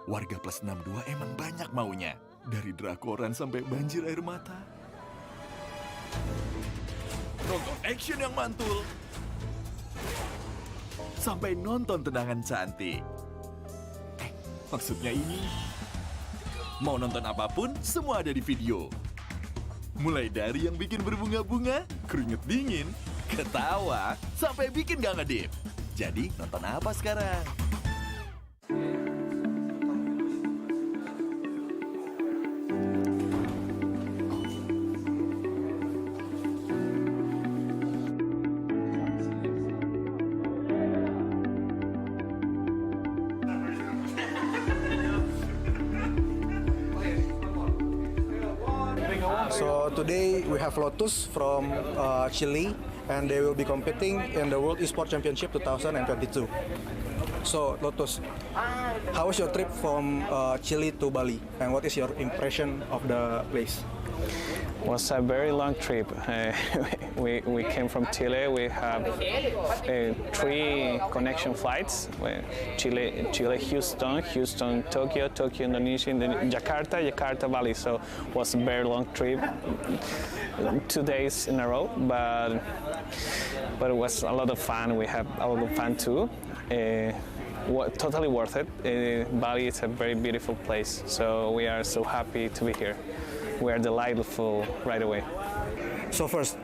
Warga plus 62 emang banyak maunya. Dari drakoran sampai banjir air mata. Nonton action yang mantul. Sampai nonton tendangan cantik. Maksudnya ini. Mau nonton apapun, semua ada di video. Mulai dari yang bikin berbunga-bunga, keringet dingin, ketawa, sampai bikin gak ngedip. Jadi nonton apa sekarang? So today we have Lotus from Chile, and they will be competing in the World Esports Championship 2022. So Lotus, how was your trip from Chile to Bali, and what is your impression of the place? It was a very long trip. We came from Chile. We have 3 connection flights: Chile, Houston, Tokyo, Indonesia, Jakarta, Bali. So it was a very long trip, 2 days in a row. But it was a lot of fun. We had a lot of fun too. totally worth it. Bali is a very beautiful place, so we are so happy to be here. We are delightful right away. So first,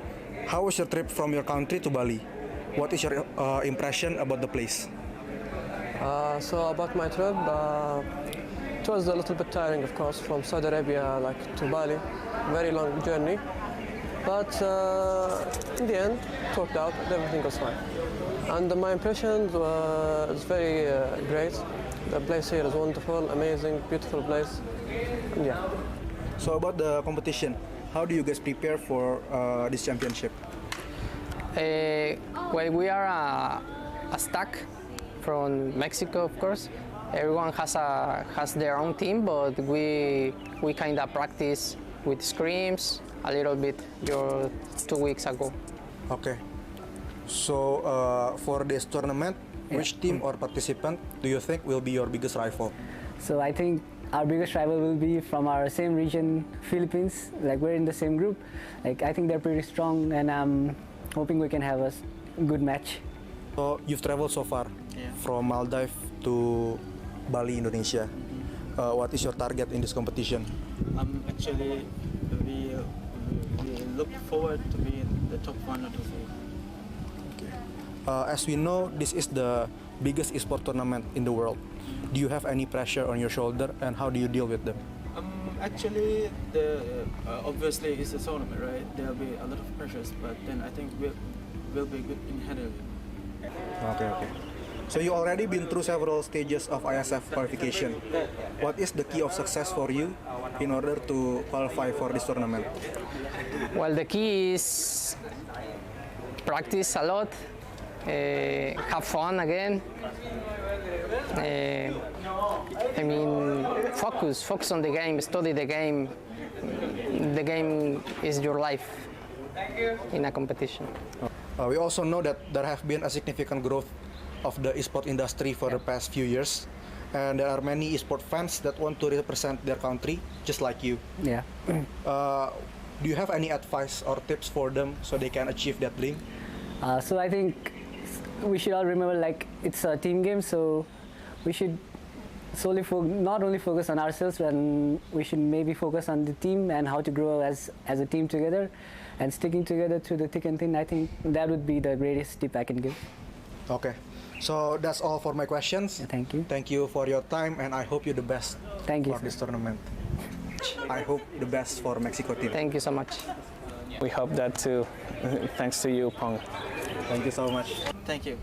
how was your trip from your country to Bali? What is your impression about the place? So about my trip, it was a little bit tiring, of course, from Saudi Arabia to Bali. Very long journey, but in the end, it worked out. Everything was fine, and my impression is very great. The place here is wonderful, amazing, beautiful place. And yeah. So about the competition, how do you guys prepare for this championship? Well, we are a stack from Mexico, of course. Everyone has their own team, but we kind of practice with scrims a little bit 2 weeks ago. Okay. So for this tournament, which team or participant do you think will be your biggest rival? So I think our biggest rival will be from our same region, Philippines. Like we're in the same group. Like I think they're pretty strong, and I'm hoping we can have a good match. So you've traveled so far from Maldives to Bali, Indonesia. What is your target in this competition? Actually, we look forward to be in the top 1 or 2. As we know, this is the biggest esport tournament in the world. Do you have any pressure on your shoulder, and how do you deal with them? Actually, obviously it's a tournament, right? There'll be a lot of pressures, but then I think we'll be good in handling it. Okay. So you already been through several stages of IESF qualification. What is the key of success for you in order to qualify for this tournament? Well, the key is practice a lot, have fun again. I mean, focus on the game, study the game. The game is your life in a competition. We also know that there have been a significant growth of the esport industry for the past few years, and there are many esport fans that want to represent their country, just like you. Yeah. Do you have any advice or tips for them so they can achieve that dream? So I think we should all remember, like, it's a team game, so we should solely not only focus on ourselves, and we should maybe focus on the team and how to grow as a team together, and sticking together through the thick and thin. I think that would be the greatest tip I can give. Okay, so that's all for my questions. Yeah, thank you. Thank you for your time, and I hope you the best for this tournament. I hope the best for Mexico team. Thank you so much. We hope that too. Thanks to you, Pong. Thank you so much. Thank you.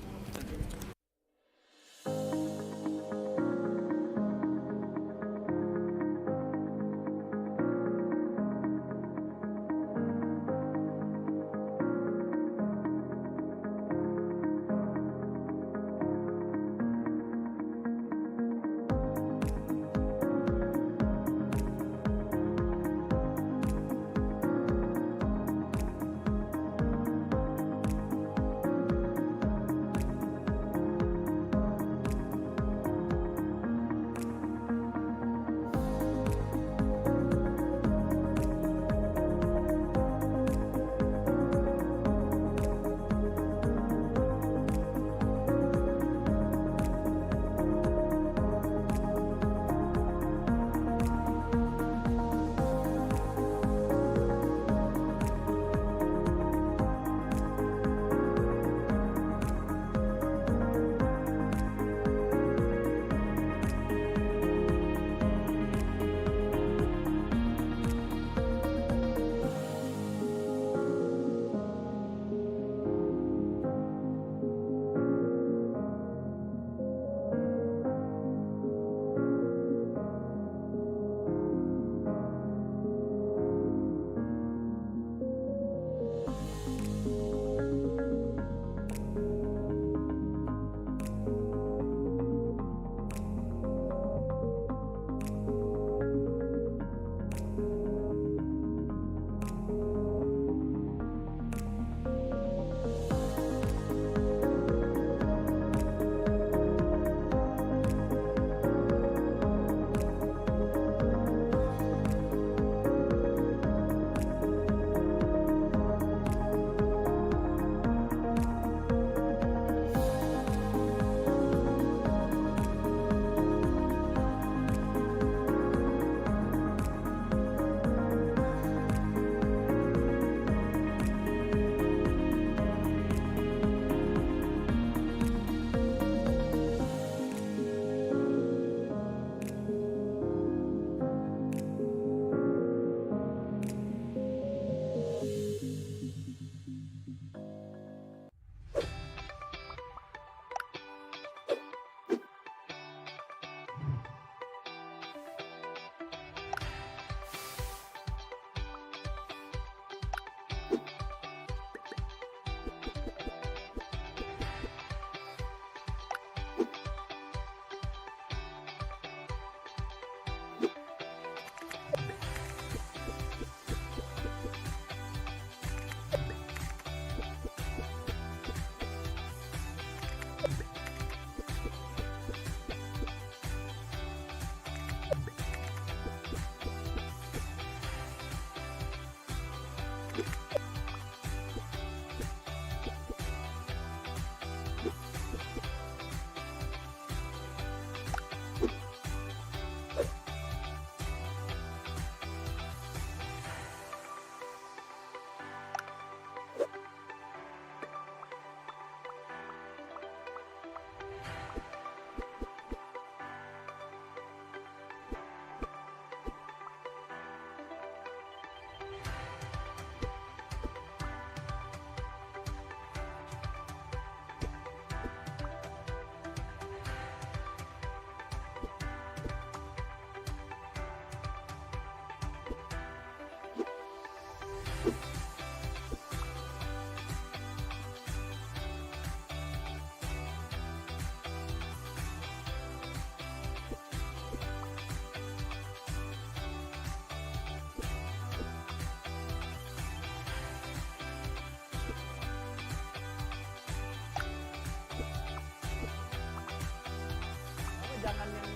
Jangan yang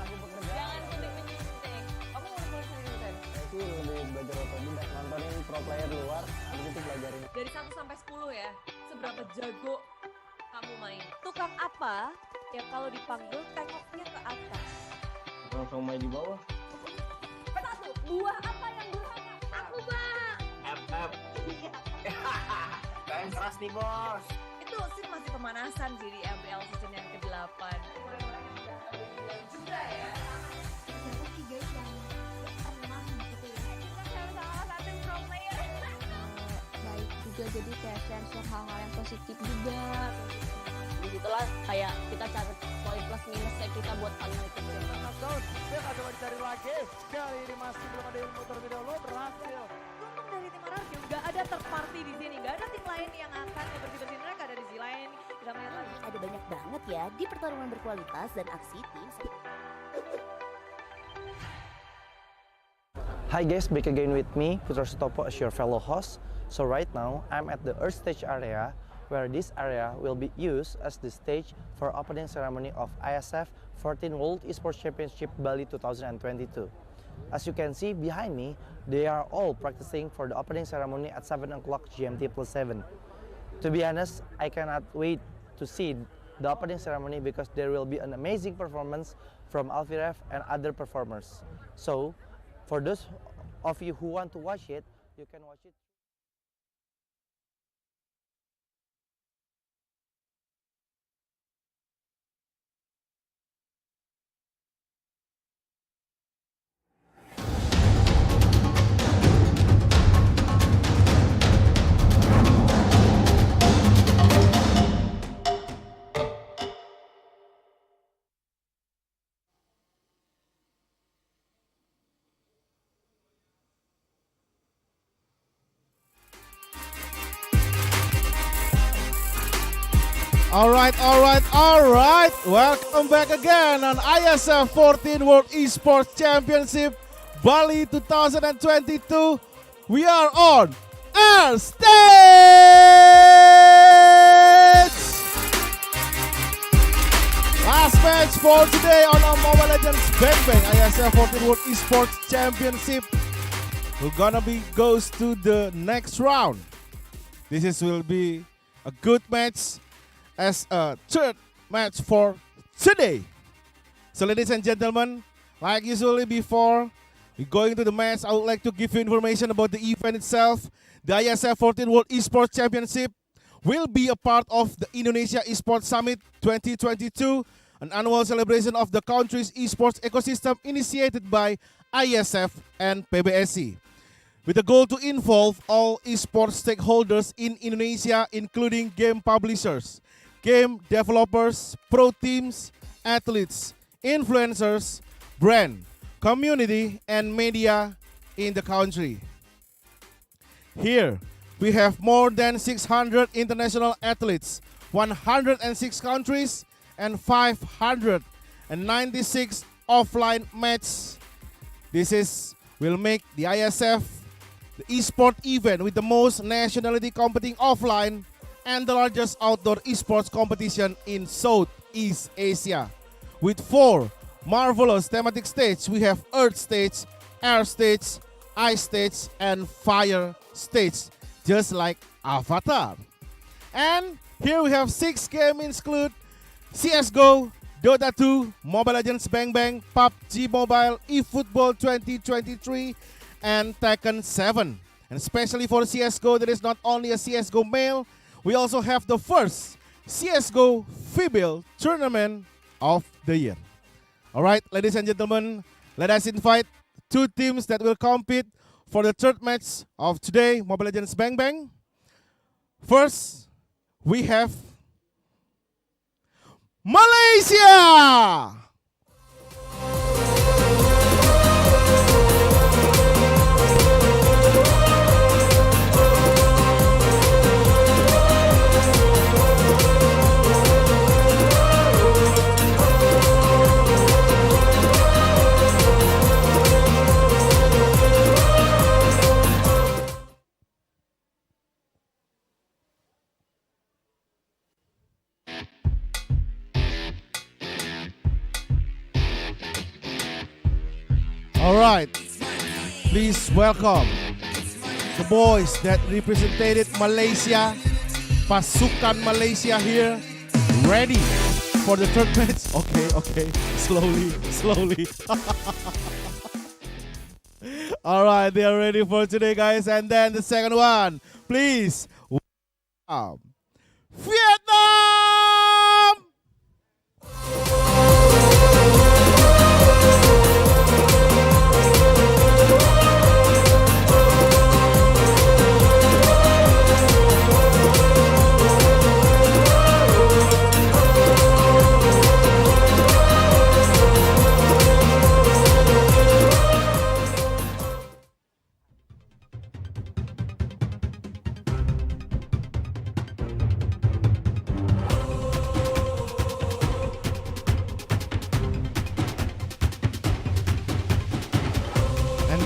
aku bekerja. Jangan suntik-menyuntik. Kamu mau belajar sendiri, Sen? Saya sih lebih belajar otodidak, nontonin pro player luar, habis itu pelajarin. Dari 1 sampai 10 ya, seberapa jago kamu main? Tukang apa yang kalau dipanggil tengoknya ke atas? Langsung main di bawah. Satu, buah apa yang durhaka? Aku, Bang. FF. Kalian keras nih, Bos. Itu sih masih pemanasan sih di MPL season yang ke-8. Juga ya. Baik juga, jadi kayak share hal-hal yang positif juga. Disitulah kayak kita cari poin plus minusnya kita buat final itu. Dia nggak coba dicari lagi. Kali ini masih belum ada ilmu terlebih dahulu, berhasil. Untung dari tim Anarkil nggak ada third party di sini, nggak ada tim lain yang akan bersih-bersihin mereka, ada di sisi lain. Kita melihat lagi. Ada banyak banget ya di pertarungan berkualitas dan aksi tim. Hi guys, back again with me, Putra Sutopo as your fellow host. So right now, I'm at the Earth Stage area, where this area will be used as the stage for opening ceremony of IESF 14th World Esports Championship Bali 2022. As you can see behind me, they are all practicing for the opening ceremony at 7 o'clock GMT plus 7. To be honest, I cannot wait to see the opening ceremony because there will be an amazing performance from Alfiref and other performers. So, for those of you who want to watch it, you can watch it. All right. Welcome back again on IESF 14th World Esports Championship Bali 2022. We are on Air Stage! Last match for today on our Mobile Legends Bang Bang IESF 14th World Esports Championship. We're gonna goes to the next round. Will be a good match as a third match for today. So ladies and gentlemen, like usually before we going to the match, I would like to give you information about the event itself. The IESF 14th World Esports Championship will be a part of the Indonesia Esports Summit 2022, an annual celebration of the country's esports ecosystem initiated by IESF and PBSI, with the goal to involve all esports stakeholders in Indonesia, including game publishers, game developers, pro teams, athletes, influencers, brand, community, and media in the country. Here, we have more than 600 international athletes, 106 countries, and 596 offline matches. Will make the IESF the esport event with the most nationality competing offline and the largest outdoor esports competition in Southeast Asia. With 4 marvelous thematic stages, we have Earth Stage, Air Stage, Ice Stage, and Fire Stage, just like Avatar. And here we have 6 games include CSGO, Dota 2, Mobile Legends Bang Bang, PUBG Mobile, eFootball 2023, and Tekken 7. And especially for CSGO, there is not only a CSGO male, we also have the first CSGO female tournament of the year. Alright, ladies and gentlemen, let us invite 2 teams that will compete for the third match of today, Mobile Legends Bang Bang. First, we have Malaysia! All right, please welcome the boys that represented Malaysia, Pasukan Malaysia here, ready for the third match. Okay, slowly. All right, they are ready for today, guys. And then the second one, please welcome Vietnam.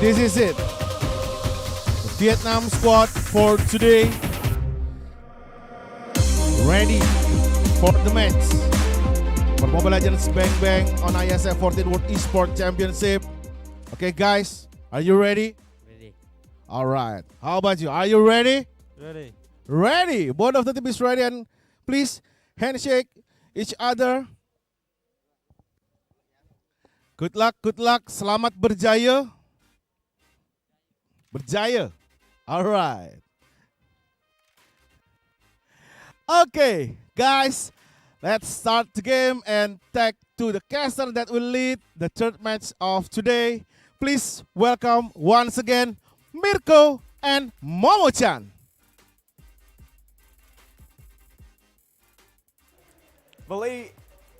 This is it. The Vietnam squad for today. Ready for the match for Mobile Legends Bang Bang on IESF 14th World Esports Championship. Okay, guys, are you ready? Ready. All right. How about you? Are you ready? Ready. Ready. Both of the team is ready, and please handshake each other. Good luck. Selamat berjaya. Berjaya. All right. Okay, guys, let's start the game and take to the caster that will lead the third match of today. Please welcome once again Mirko and Momo-chan.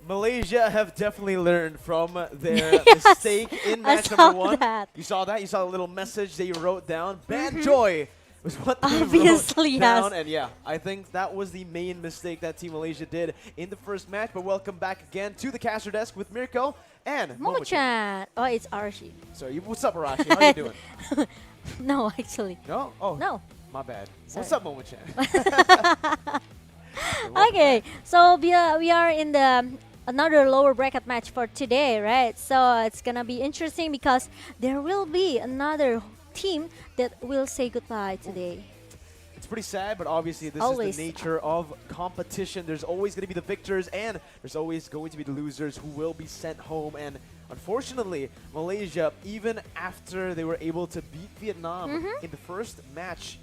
Malaysia have definitely learned from their mistake in match number one. You saw that? You saw the little message they wrote down. Bad joy was what they Obviously, wrote down. yes. And yeah, I think that was the main mistake that Team Malaysia did in the first match. But welcome back again to the caster desk with Mirko and Momo-chan. Oh, it's Arashi. So, what's up, Arashi? How are you doing? No, actually. No? Oh, no. My bad. Sorry. What's up, Momo-chan? Okay, so we are in the another lower bracket match for today, right? So it's gonna be interesting because there will be another team that will say goodbye today. It's pretty sad, but obviously this Always. is the nature of competition. There's always going to be the victors, and there's always going to be the losers who will be sent home. And unfortunately, Malaysia, even after they were able to beat Vietnam in the first match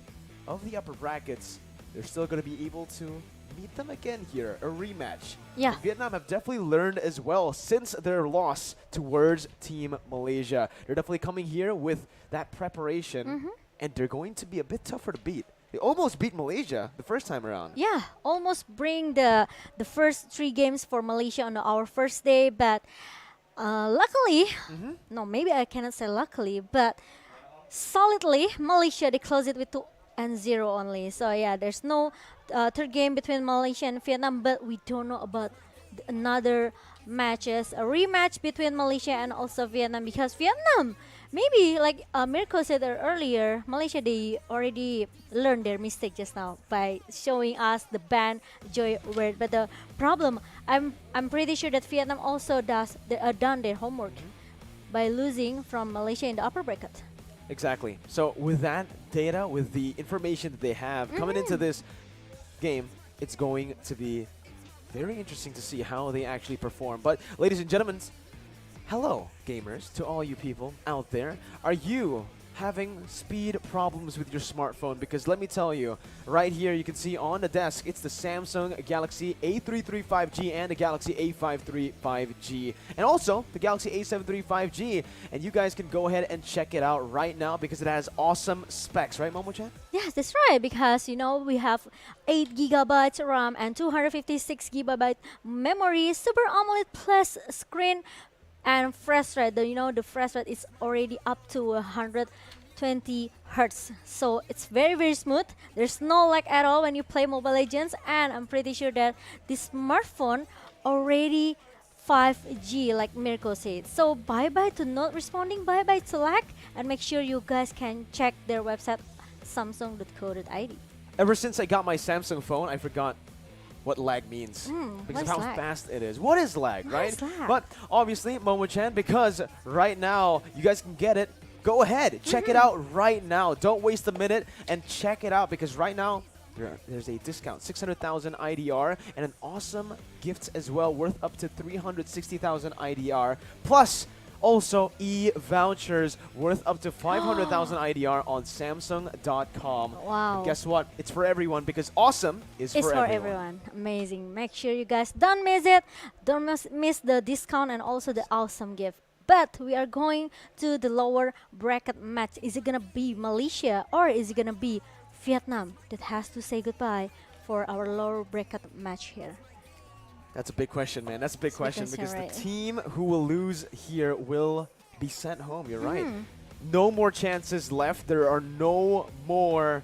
of the upper brackets, they're still going to be able to meet them again here, a rematch. Yeah. And Vietnam have definitely learned as well since their loss towards Team Malaysia. They're definitely coming here with that preparation, and they're going to be a bit tougher to beat. They almost beat Malaysia the first time around. Yeah, almost bring the first 3 games for Malaysia on our first day, but luckily, no, maybe I cannot say luckily, but solidly, Malaysia, they close it with 2-0 only. So yeah, there's no third game between Malaysia and Vietnam, but we don't know about another matches, a rematch between Malaysia and also Vietnam, because Vietnam, maybe like Mirko said earlier, Malaysia, they already learned their mistake just now by showing us the ban joy word. But the problem, I'm pretty sure that Vietnam also done their homework by losing from Malaysia in the upper bracket. Exactly. So with that data, with the information that they have coming into this game, it's going to be very interesting to see how they actually perform. But ladies and gentlemen, hello gamers, to all you people out there. Are you having speed problems with your smartphone? Because let me tell you, right here you can see on the desk, it's the Samsung Galaxy A335 5G and the Galaxy A53 5G, and also the Galaxy A73 5G. And you guys can go ahead and check it out right now because it has awesome specs, right, Momo-chan? Yes, that's right, because you know we have 8 GB RAM and 256 GB memory, Super AMOLED Plus screen, and refresh rate. You know, the refresh rate is already up to 120 Hertz. So it's very, very smooth. There's no lag at all when you play Mobile Legends, and I'm pretty sure that this smartphone already 5G, like Mirko said. So bye-bye to not responding, bye-bye to lag, and make sure you guys can check their website, samsung.co.id. Ever since I got my Samsung phone, I forgot what lag means because of what is how lag? fast it is. What is lag, What right? is lag? But obviously, Momo-chan, because right now you guys can get it, go ahead, check it out right now. Don't waste a minute and check it out because right now there's a discount, 600,000 IDR, and an awesome gift as well worth up to 360,000 IDR. Plus, also e-vouchers worth up to 500,000 IDR on Samsung.com. Wow. And guess what? It's for everyone because awesome is It's for for everyone. Amazing. Make sure you guys don't miss it. Don't miss the discount and also the awesome gift. But we are going to the lower bracket match. Is it gonna be Malaysia or is it gonna be Vietnam that has to say goodbye for our lower bracket match here? That's a big question, man. That's a big question because right. the team who will lose here will be sent home. You're right. No more chances left. There are no more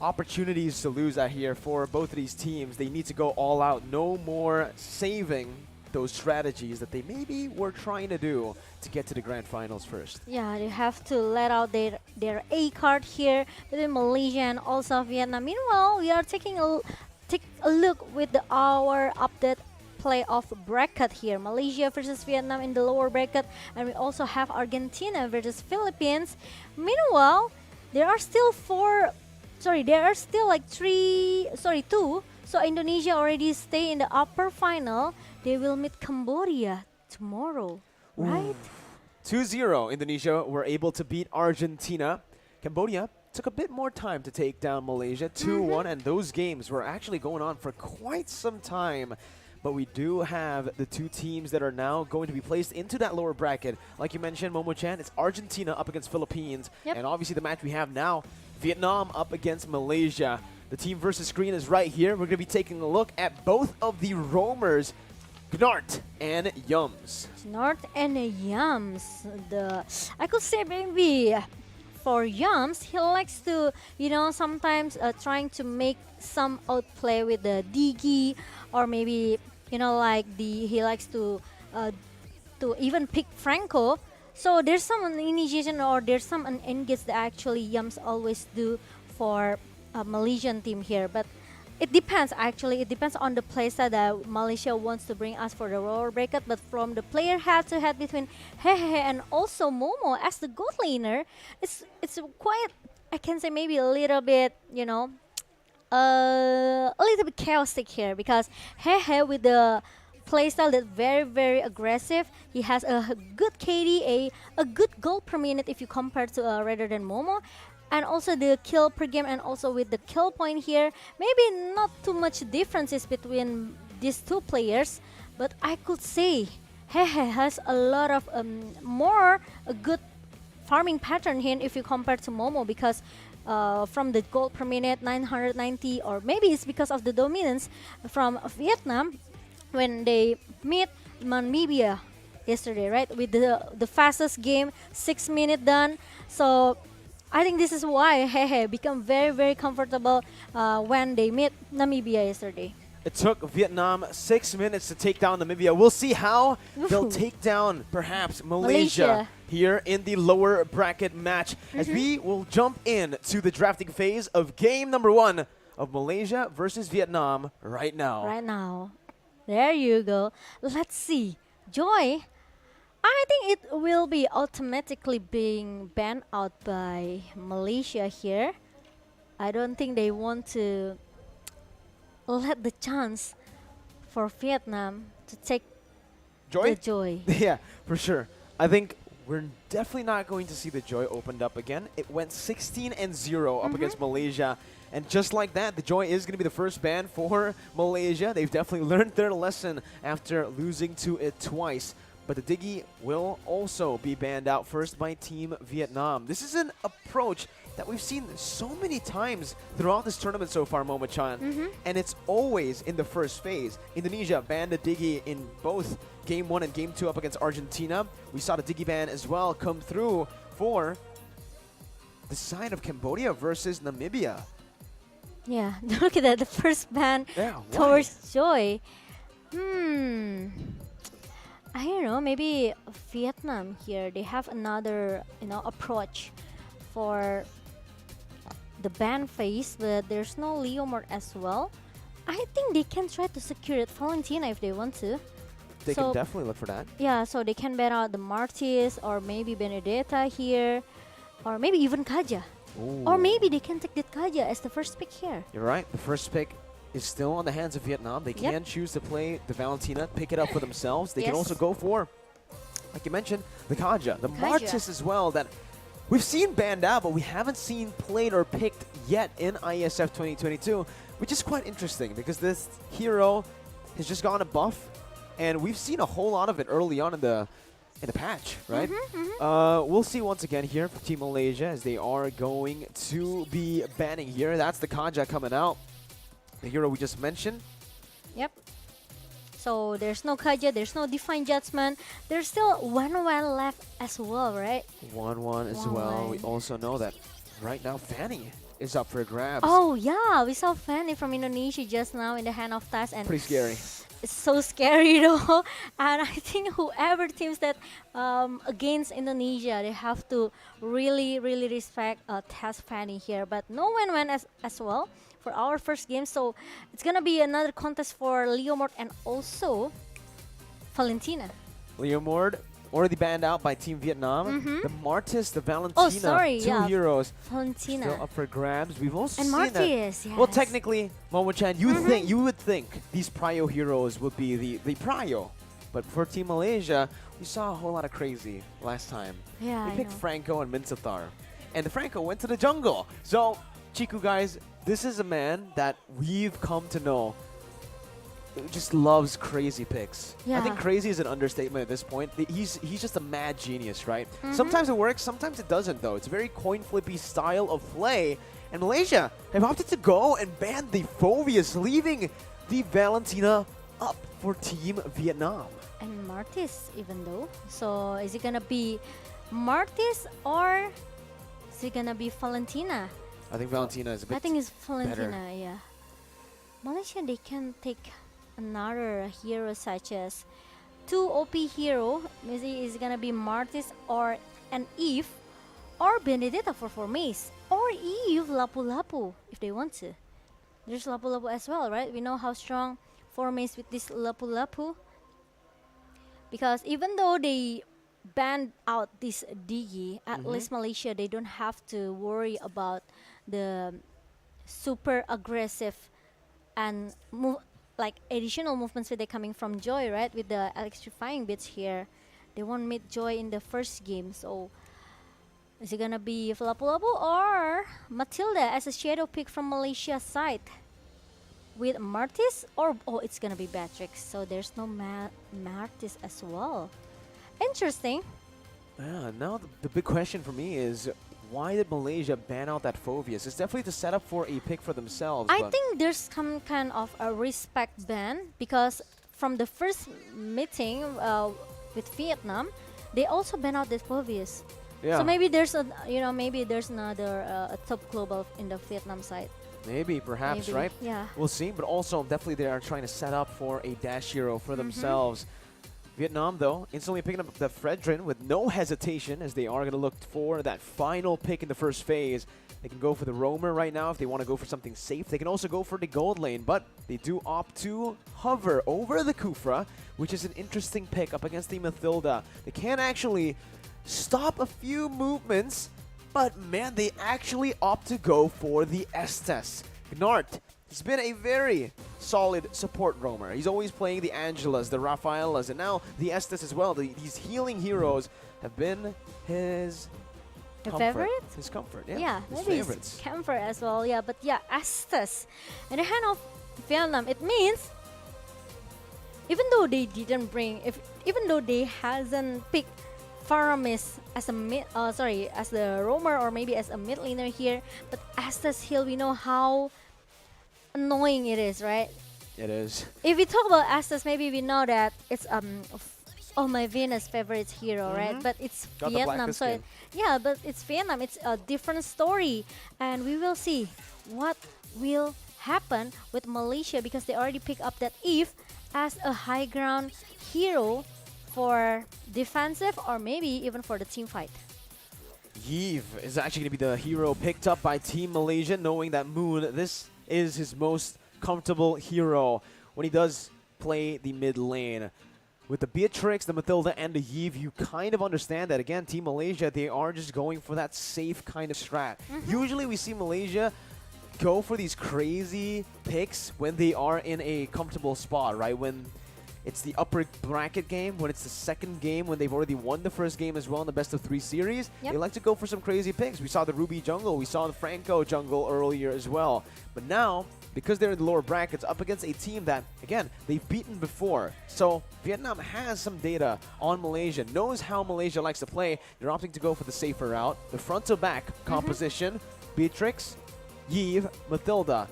opportunities to lose out here for both of these teams. They need to go all out. No more saving those strategies that they maybe were trying to do to get to the grand finals first. Yeah, they have to let out their A card here between Malaysia and also Vietnam. Meanwhile, we are taking take a look with our update playoff bracket here. Malaysia versus Vietnam in the lower bracket, and we also have Argentina versus Philippines. Meanwhile, there are still two. So Indonesia already stay in the upper final. They will meet Cambodia tomorrow, right? 2-0, Indonesia were able to beat Argentina. Cambodia took a bit more time to take down Malaysia, 2-1, and those games were actually going on for quite some time. But we do have the two teams that are now going to be placed into that lower bracket. Like you mentioned, Momo-chan, it's Argentina up against Philippines. Yep. And obviously the match we have now, Vietnam up against Malaysia. The team versus screen is right here. We're going to be taking a look at both of the roamers, Gnart and Yums. Gnart and Yums. I could say maybe for Yums, he likes to, sometimes trying to make some outplay with the Digi, or maybe, he likes to even pick Franco. So there's some initiation or there's some engage that actually Yums always do for a Malaysian team here. But it depends actually. It depends on the playstyle that Malaysia wants to bring us for the lower bracket. But from the player head-to-head between Hehe and also Momo as the gold laner, it's quite, I can say maybe a little bit, a little bit chaotic here because Hehe with the playstyle that's very, very aggressive. He has a good KD, a good goal per minute if you compare to rather than Momo. And also the kill per game and also with the kill point here. Maybe not too much differences between these two players. But I could say Hehe has a lot of a good farming pattern here if you compare to Momo because from the gold per minute 990, or maybe it's because of the dominance from Vietnam when they meet Namibia yesterday, right? With the fastest game, 6 minutes done. So I think this is why Hehe become very, very comfortable when they meet Namibia yesterday. It took Vietnam 6 minutes to take down Namibia. We'll see how they'll take down perhaps Malaysia here in the lower bracket match as we will jump in to the drafting phase of game number 1 of Malaysia versus Vietnam right now. Right now. There you go. Let's see. Joy, I think it will be automatically being banned out by Malaysia here. I don't think they want to let the chance for Vietnam to take the Joy. Yeah, for sure. I think we're definitely not going to see the Joy opened up again. It went 16-0 up against Malaysia. And just like that, the Joy is going to be the first ban for Malaysia. They've definitely learned their lesson after losing to it twice. But the Diggy will also be banned out first by Team Vietnam. This is an approach that we've seen so many times throughout this tournament so far, Momo-chan. And it's always in the first phase. Indonesia banned the Diggy in both Game 1 and Game 2 up against Argentina. We saw the Diggy ban as well come through for the side of Cambodia versus Namibia. Yeah, look at that, the first ban towards Joy. I don't know, maybe Vietnam here, they have another, approach for the ban phase, but there's no Leomord as well. I think they can try to secure it Valentina if they want to. They can definitely look for that. Yeah, so they can ban out the Martis or maybe Benedetta here, or maybe even Kaja. Or Ooh. maybe they can take that Kaja as the first pick here. You're right. The first pick is still on the hands of Vietnam. They Yep. can choose to play the Valentina, pick it up for themselves. They can Yes. also go for, like you mentioned, the Kaja, the Kaja. Martis as well, that we've seen banned out, but we haven't seen played or picked yet in IESF 2022, which is quite interesting because this hero has just gone a buff, and we've seen a whole lot of it early on in the patch, right? We'll see once again here for Team Malaysia as they are going to be banning here. That's the Kaja coming out, the hero we just mentioned. Yep. So there's no Kaja, there's no Divine Judgment. There's still 1-1 left as well, right? 1-1 as well. We also know that right now Fanny is up for grabs. Oh yeah, we saw Fanny from Indonesia just now in the hand of Tas, and Pretty scary. it's so scary though. And I think whoever teams that against Indonesia, they have to really respect Tas Fanny here. But no win-win as well for our first game. So it's gonna be another contest for Leomord and also Valentina. Leomord already banned out by Team Vietnam. The Martis, the Valentina, Oh, sorry, two yeah. heroes Valentina. still up for grabs. We've also And seen Martis, that. Well, yes. technically, Momo-chan, you would think these prio heroes would be the prio, but for Team Malaysia, we saw a whole lot of crazy last time. Yeah, we I picked know. Franco and Minsathar, and the Franco went to the jungle. So, Chiku guys, this is a man that we've come to know just loves crazy picks. I think Yeah. crazy is an understatement at this point. He's just a mad genius, right? Sometimes it works, sometimes it doesn't though. It's a very coin flippy style of play. And Malaysia have opted to go and ban the Phobius, leaving the Valentina up for Team Vietnam. And Martis even though. So is it gonna be Martis or is it gonna be Valentina? I think Valentina is a bit I think it's better. Valentina, yeah. Malaysia, they can take another hero such as 2 OP hero. Maybe it's gonna be Martis or an Eve or Benedetta for 4 Mace or Eve Lapu-Lapu if they want to. There's Lapu-Lapu as well, right? We know how strong 4 Mace with this Lapu-Lapu. Because even though they banned out this Digi, at least Malaysia, they don't have to worry about the super aggressive and like additional movements with they coming from Joy, right? With the electrifying bits here, they won't meet Joy in the first game. So is it gonna be Lapu-Lapu or Matilda as a shadow pick from Malaysia side with Martis, or it's gonna be Batrix. So there's no Martis as well. Interesting. Yeah, now the big question for me is, why did Malaysia ban out that Phobius? It's definitely to set up for a pick for themselves. I but think there's some kind of a respect ban because from the first meeting with Vietnam, they also banned out the Phobius. Yeah. So maybe there's maybe there's another a top global in the Vietnam side. Maybe, perhaps, Maybe, right? yeah. We'll see, but also definitely they are trying to set up for a dash hero for themselves. Vietnam, though, instantly picking up the Fredrin with no hesitation as they are going to look for that final pick in the first phase. They can go for the Roamer right now if they want to go for something safe. They can also go for the gold lane, but they do opt to hover over the Kufra, which is an interesting pick up against the Mathilda. They can actually stop a few movements, but man, they actually opt to go for the Estes. Gnart has been a very solid support roamer. He's always playing the Angelas, the Rafaelas, and now the Estes as well. These healing heroes have been his comfort. Favorite? His comfort, yeah. Yeah, his maybe favorites. it's comfort as well. Yeah, but yeah, Estes in the hand of Vietnam, it means even though they didn't bring, even though they hasn't picked Faramis as a as the roamer or maybe as a mid laner here, but Estes heal, we know how annoying it is, right? It is. If we talk about Estes, maybe we know that it's my Venus favorite hero, right? But it's Got the Vietnam, blackest so skin. yeah, but it's Vietnam. It's a different story, and we will see what will happen with Malaysia because they already pick up that Eve as a high ground hero for defensive or maybe even for the team fight. Yves is actually going to be the hero picked up by Team Malaysia, knowing that Moon, this is his most comfortable hero when he does play the mid lane. With the Beatrix, the Mathilda, and the Yves, you kind of understand that. Again, Team Malaysia, they are just going for that safe kind of strat. Usually we see Malaysia go for these crazy picks when they are in a comfortable spot, right? When it's the upper bracket game, when it's the second game, when they've already won the first game as well in the best of 3 series, they like to go for some crazy picks. We saw the Ruby jungle, we saw the Franco jungle earlier as well. But now, because they're in the lower brackets, up against a team that, again, they've beaten before. So Vietnam has some data on Malaysia, knows how Malaysia likes to play. They're opting to go for the safer route. The front-to-back composition, Beatrix, Yves, Mathilda.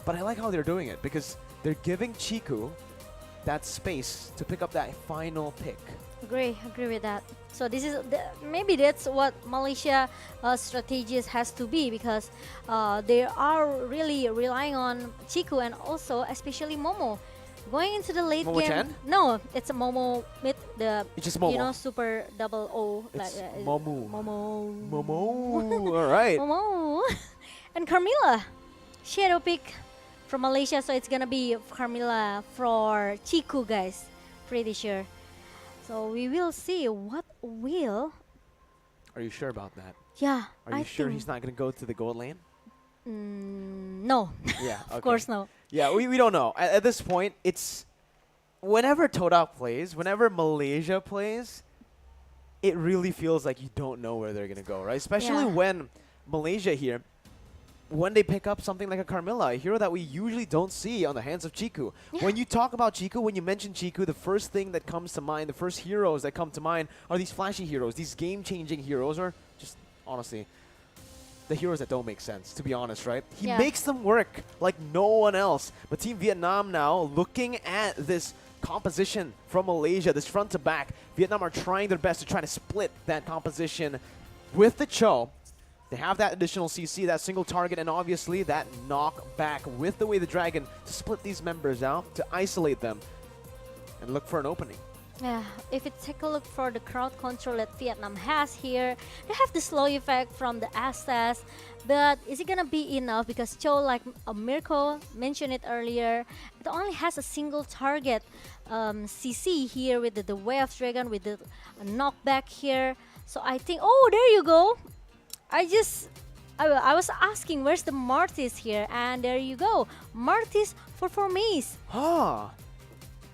But I like how they're doing it because they're giving Chiku that space to pick up that final pick. Agree with that. So this is maybe that's what Malaysia strategies has to be, because they are really relying on Chiku and also especially Momo. Going into the late Momo game. Chan? No, it's a Momo with the It's just Momo. you know, super double O. It's like, Momo. Momo. Momo. All right. Momo. And Carmilla, shadow pick from Malaysia, so it's gonna be Carmilla for Chiku, guys. Pretty sure. So we will see what will. Are you sure about that? Yeah. Are you sure he's not going to go to the gold lane? No. Yeah, Of course no. Yeah, we don't know. At this point, it's whenever Todak plays, whenever Malaysia plays, it really feels like you don't know where they're going to go, right? Especially when Malaysia here, when they pick up something like a Carmilla, a hero that we usually don't see on the hands of Chiku. When you talk about Chiku, when you mention Chiku, the first thing that comes to mind, the first heroes that come to mind are these flashy heroes, these game-changing heroes, or just, honestly, the heroes that don't make sense, to be honest, right? He makes them work like no one else. But Team Vietnam now, looking at this composition from Malaysia, this front to back, Vietnam are trying their best to try to split that composition with the Cho. They have that additional CC, that single target, and obviously that knockback with the Way the Dragon to split these members out, to isolate them, and look for an opening. Yeah, if you take a look for the crowd control that Vietnam has here, they have the slow effect from the Astas, but is it gonna be enough? Because Cho, like Mirko mentioned it earlier, it only has a single target CC here with the Way of Dragon, with the knockback here. So I think, oh, there you go. I was asking where's the Martis here, and there you go, Martis for Formace.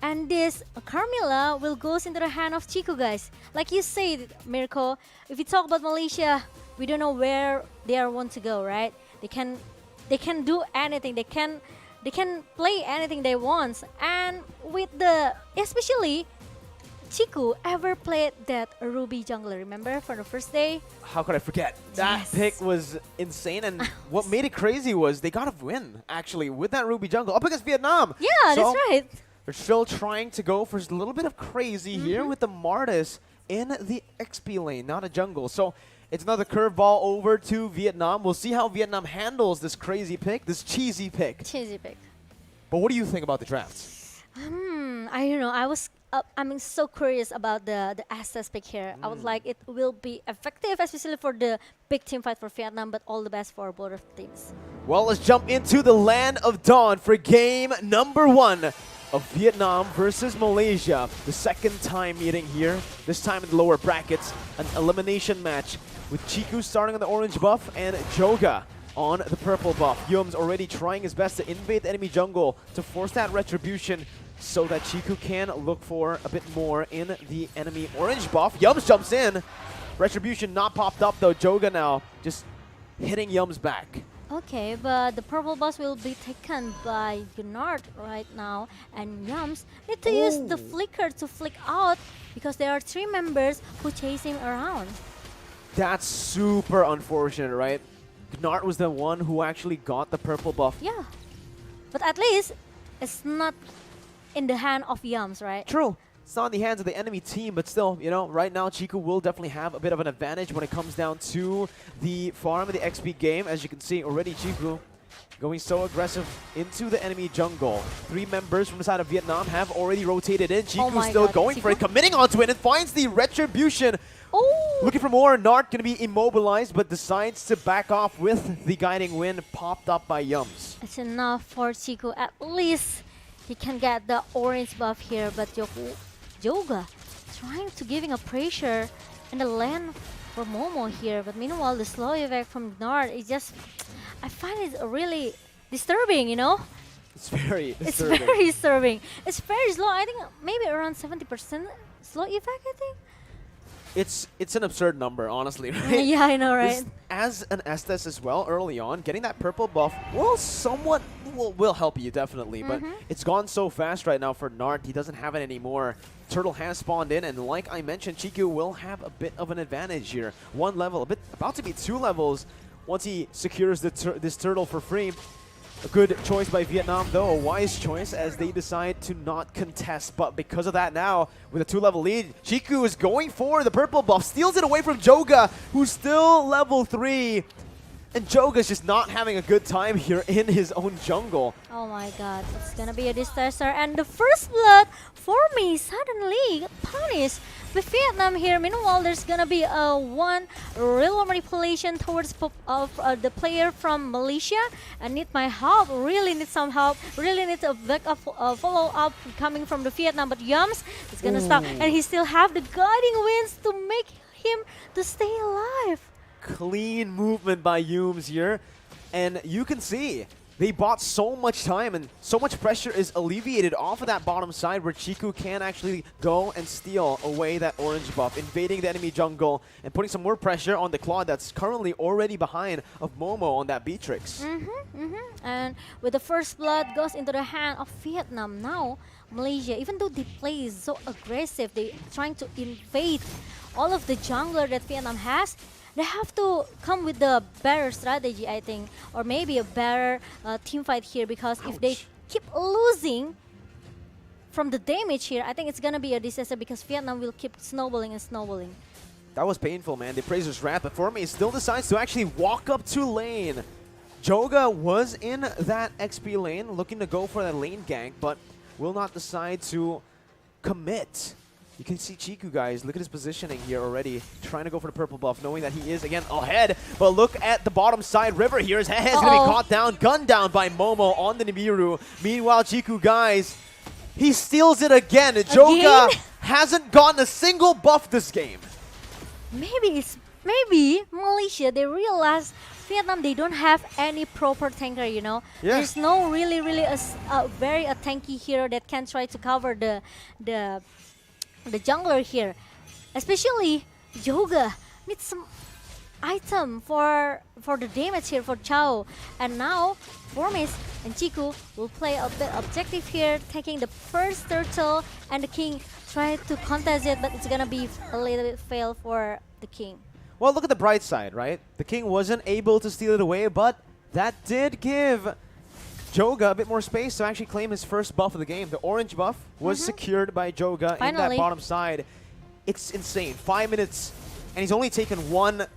And this Carmilla will goes into the hand of Chiku, guys. Like you said, Mirko, if you talk about Malaysia, we don't know where they want to go, right? They can do anything. They can play anything they want. And with the, especially Chiku ever played that Ruby jungler, remember, for the first day? How could I forget? That pick was insane, and what made it crazy was they got a win, actually, with that Ruby jungle up against Vietnam. Yeah, so that's right. They're still trying to go for a little bit of crazy here with the Martis in the XP lane, not a jungle. So it's another curveball over to Vietnam. We'll see how Vietnam handles this crazy pick, this cheesy pick. Cheesy pick. But what do you think about the draft? I don't know. I'm so curious about the Astas pick here. I would like it will be effective, especially for the big team fight for Vietnam, but all the best for both of teams. Well, let's jump into the Land of Dawn for game number 1 of Vietnam versus Malaysia. The second time meeting here, this time in the lower brackets, an elimination match with Chiku starting on the orange buff and Joga on the purple buff. Yums already trying his best to invade the enemy jungle to force that retribution so that Chiku can look for a bit more in the enemy orange buff. Yums jumps in. Retribution not popped up though. Joga now just hitting Yums back. Okay, but the purple boss will be taken by Gunnar right now, and Yums need to use the flicker to flick out because there are 3 members who chase him around. That's super unfortunate, right? Gnart was the one who actually got the purple buff. Yeah, but at least it's not in the hand of Yums, right? True. It's not in the hands of the enemy team, but still, you know, right now Chiku will definitely have a bit of an advantage when it comes down to the farm and the XP game. As you can see, already Chiku going so aggressive into the enemy jungle. 3 members from the side of Vietnam have already rotated in. Chiku still going for it, committing onto it, and finds the retribution Oh! Looking for more. Nart going to be immobilized, but decides to back off with the guiding wind popped up by Yums. It's enough for Chiku. At least he can get the orange buff here, but Joga trying to giving a pressure in the lane for Momo here. But meanwhile, the slow effect from Nart is just, I find it really disturbing, you know? It's very disturbing. It's very disturbing. It's very slow. I think maybe around 70% slow effect, I think. It's an absurd number, honestly, right? Yeah, I know, right? As an Estes as well, early on, getting that purple buff will somewhat will help you, definitely. But it's gone so fast right now for Nart. He doesn't have it anymore. Turtle has spawned in, and like I mentioned, Chiku will have a bit of an advantage here. 1 level, about to be 2 levels once he secures this turtle for free. A good choice by Vietnam, though, a wise choice as they decide to not contest. But because of that now, with a 2-level lead, Chiku is going for the purple buff, steals it away from Joga, who's still level 3. And Joga's just not having a good time here in his own jungle. Oh my god, it's gonna be a disaster. And the first blood for me suddenly punished with Vietnam here. Meanwhile, there's gonna be a one real manipulation towards the player from Malaysia. I need my help, really need some help, really need a backup follow up coming from the Vietnam. But Yums is gonna stop, and he still have the guiding winds to make him to stay alive. Clean movement by Yums here, and you can see they bought so much time and so much pressure is alleviated off of that bottom side where Chiku can actually go and steal away that orange buff, invading the enemy jungle and putting some more pressure on the Claude that's currently already behind of Momo on that Beatrix. And with the first blood goes into the hand of Vietnam. Now Malaysia, even though they play so aggressive, they trying to invade all of the jungler that Vietnam has, they have to come with the better strategy, I think, or maybe a better team fight here, because if they keep losing from the damage here, I think it's gonna be a disaster because Vietnam will keep snowballing and snowballing. That was painful, man. The Praisers wrath, but Forme still decides to actually walk up to lane. Joga was in that XP lane, looking to go for that lane gank, but will not decide to commit. You can see Chiku, guys, look at his positioning here already, trying to go for the purple buff, knowing that he is, again, ahead. But look at the bottom side. River here, his head is going to be caught down, gunned down by Momo on the Nibiru. Meanwhile, Chiku, guys, he steals it again. Joga hasn't gotten a single buff this game. Maybe Malaysia, they realize Vietnam, they don't have any proper tanker, you know. Yeah. There's no really a very tanky hero that can try to cover the jungler here. Especially Joga needs some item for the damage here for Chao. And now Formis and Chiku will play a bit objective here, taking the first turtle, and the king try to contest it, but it's gonna be a little bit fail for the king. Well, look at the bright side, right? The king wasn't able to steal it away, but that did give Joga a bit more space to actually claim his first buff of the game. The orange buff was secured by Joga in that bottom side. It's insane. 5 minutes, and he's only taken 1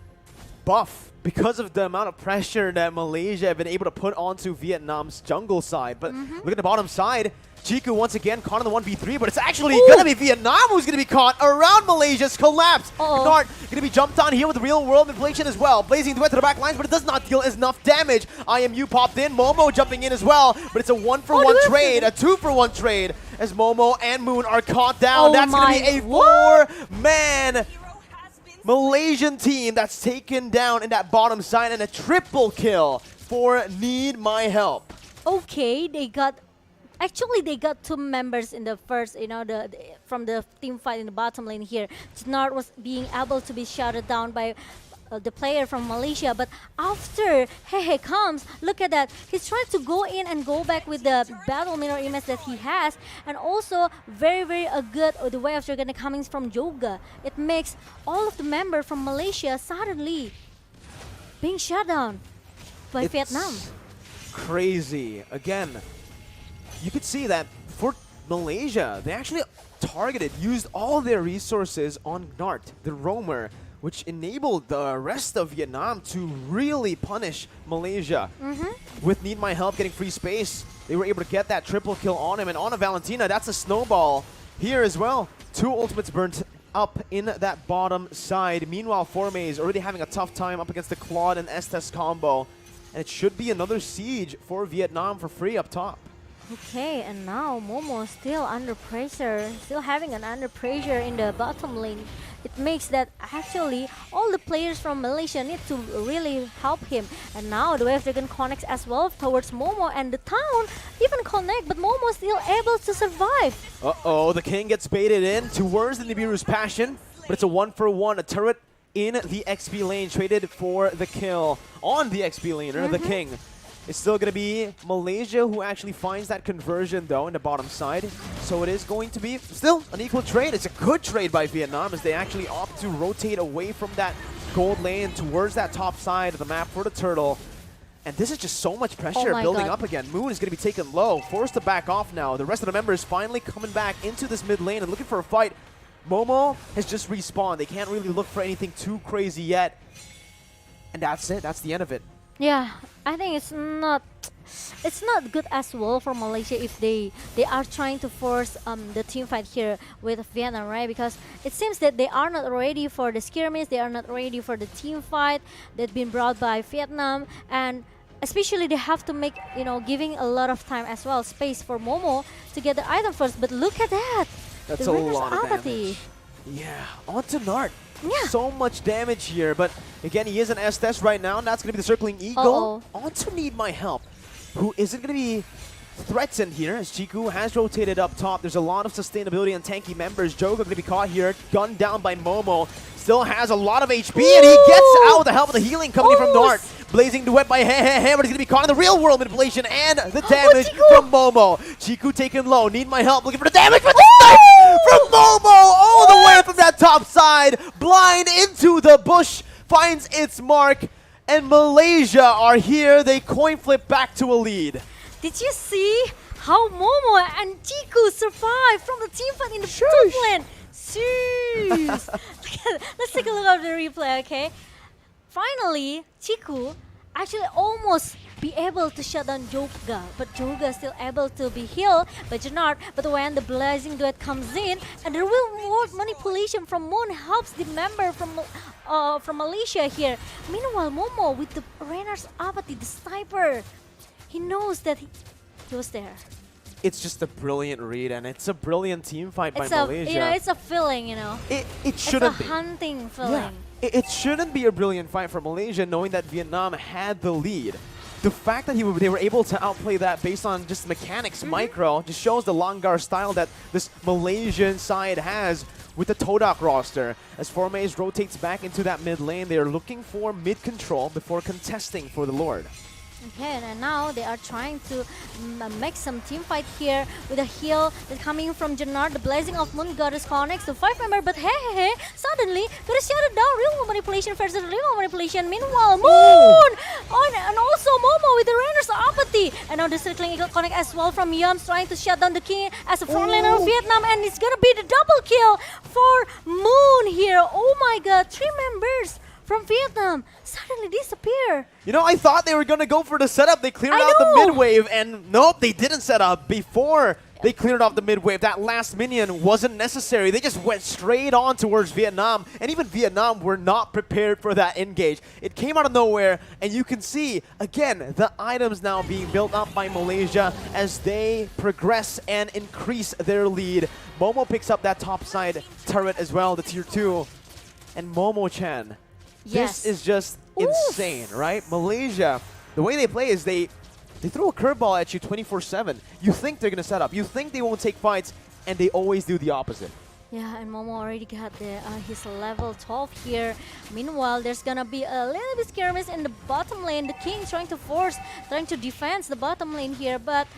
buff because of the amount of pressure that Malaysia have been able to put onto Vietnam's jungle side. But look at the bottom side. Chiku once again caught on the 1v3, but it's actually going to be Vietnam who's going to be caught around Malaysia's collapse. Nart going to be jumped on here with real world inflation as well. Blazing duet to the back lines, but it does not deal enough damage. IMU popped in, Momo jumping in as well, but it's a 1-for-1 trade, a 2-for-1 trade as Momo and Moon are caught down. That's going to be a 4-man Malaysian team that's taken down in that bottom side, and a triple kill for Need My Help. Okay, they got 2 members in the first, you know, from the team fight in the bottom lane here. Nart was being able to be shouted down by the player from Malaysia, but after Hehe comes, look at that. He's trying to go in and go back with the battle mirror image that he has, and also very good the way of Dragon coming from Joga. It makes all of the members from Malaysia suddenly being shut down by Vietnam. Crazy. Again, you could see that for Malaysia, they actually used all their resources on Nart, the roamer, which enabled the rest of Vietnam to really punish Malaysia. With Need My Help getting free space, they were able to get that triple kill on him, and on a Valentina, that's a snowball here as well. 2 ultimates burnt up in that bottom side. Meanwhile, Forme is already having a tough time up against the Claude and Estes combo. And it should be another siege for Vietnam for free up top. Okay, and now Momo still under pressure, still having an under pressure in the bottom lane. It makes that actually all the players from Malaysia need to really help him. And now the Wave Dragon connects as well towards Momo, and the town even connect, but Momo still able to survive. Uh-oh, the King gets baited in towards the Nibiru's Passion, but it's a 1-for-1, a turret in the XP lane, traded for the kill on the XP laner, the King. It's still going to be Malaysia who actually finds that conversion, though, in the bottom side. So it is going to be still an equal trade. It's a good trade by Vietnam as they actually opt to rotate away from that gold lane towards that top side of the map for the turtle. And this is just so much pressure building up again. Moon is going to be taken low, forced to back off now. The rest of the members finally coming back into this mid lane and looking for a fight. Momo has just respawned. They can't really look for anything too crazy yet. And that's it. That's the end of it. Yeah, I think it's not good as well for Malaysia if they are trying to force the team fight here with Vietnam, right? Because it seems that they are not ready for the skirmish, they are not ready for the team fight that's been brought by Vietnam, and especially they have to make, giving a lot of time as well, space for Momo to get the item first. But look at that! That's the a Renner's lot of Apathy. damage. Yeah, onto Nart. Yeah. So much damage here, but again, he is an Estes right now, and that's going to be the Circling Eagle. Onto Need My Help, who isn't going to be threatened here, as Chiku has rotated up top. There's a lot of sustainability and tanky members. Joga going to be caught here, gunned down by Momo. Still has a lot of HP, and he gets out with the help of the healing coming in from Nart. Blazing Duet by Hehehe, but he's going to be caught in the real world manipulation and the damage from Momo. Chiku taken low, Need My Help, looking for the damage, but the snipe from Momo all the way from that top side. Blind into the bush, finds its mark, and Malaysia are here. They coin flip back to a lead. Did you see how Momo and Chiku survived from the team fight in the top lane? Let's take a look at the replay, okay? Finally, Chiku actually almost be able to shut down Joga, but Joga still able to be healed by Jannard. But when the Blazing Duet comes in, and the real world manipulation from Moon helps the member from Malaysia here. Meanwhile, Momo with the Renner's Apathy, the sniper, he knows that he was there. It's just a brilliant read, and it's a brilliant team fight by Malaysia. It's a feeling, It shouldn't be. It's a hunting feeling. Yeah. It shouldn't be a brilliant fight for Malaysia, knowing that Vietnam had the lead. The fact that they were able to outplay that based on just mechanics, micro, just shows the Langar style that this Malaysian side has with the Todak roster. As Formaze rotates back into that mid lane, they are looking for mid control before contesting for the Lord. Okay, and now they are trying to make some team fight here with a heal that's coming from Jannard. The Blazing of Moon Goddess connects to 5-member, but hey, suddenly got shut it down. Real world manipulation versus real world manipulation. Meanwhile, Moon and also Momo with the Renner's Apathy. And now the Circling Eagle connect as well from Yums, trying to shut down the King as a frontliner of Vietnam, and it's gonna be the double kill for Moon here. Oh my god, 3 members from Vietnam suddenly disappear. I thought they were going to go for the setup. They cleared out the mid wave, and nope, they didn't set up before they cleared off the mid wave. That last minion wasn't necessary. They just went straight on towards Vietnam, and even Vietnam were not prepared for that engage. It came out of nowhere, and you can see, again, the items now being built up by Malaysia as they progress and increase their lead. Momo picks up that top side turret as well, the tier 2. And Momo-chan. This is just insane, right? Malaysia, the way they play is they throw a curveball at you 24/7. You think they're going to set up. You think they won't take fights, and they always do the opposite. Yeah, and Momo already got his level 12 here. Meanwhile, there's going to be a little bit skirmish in the bottom lane. The King trying to defend the bottom lane here, but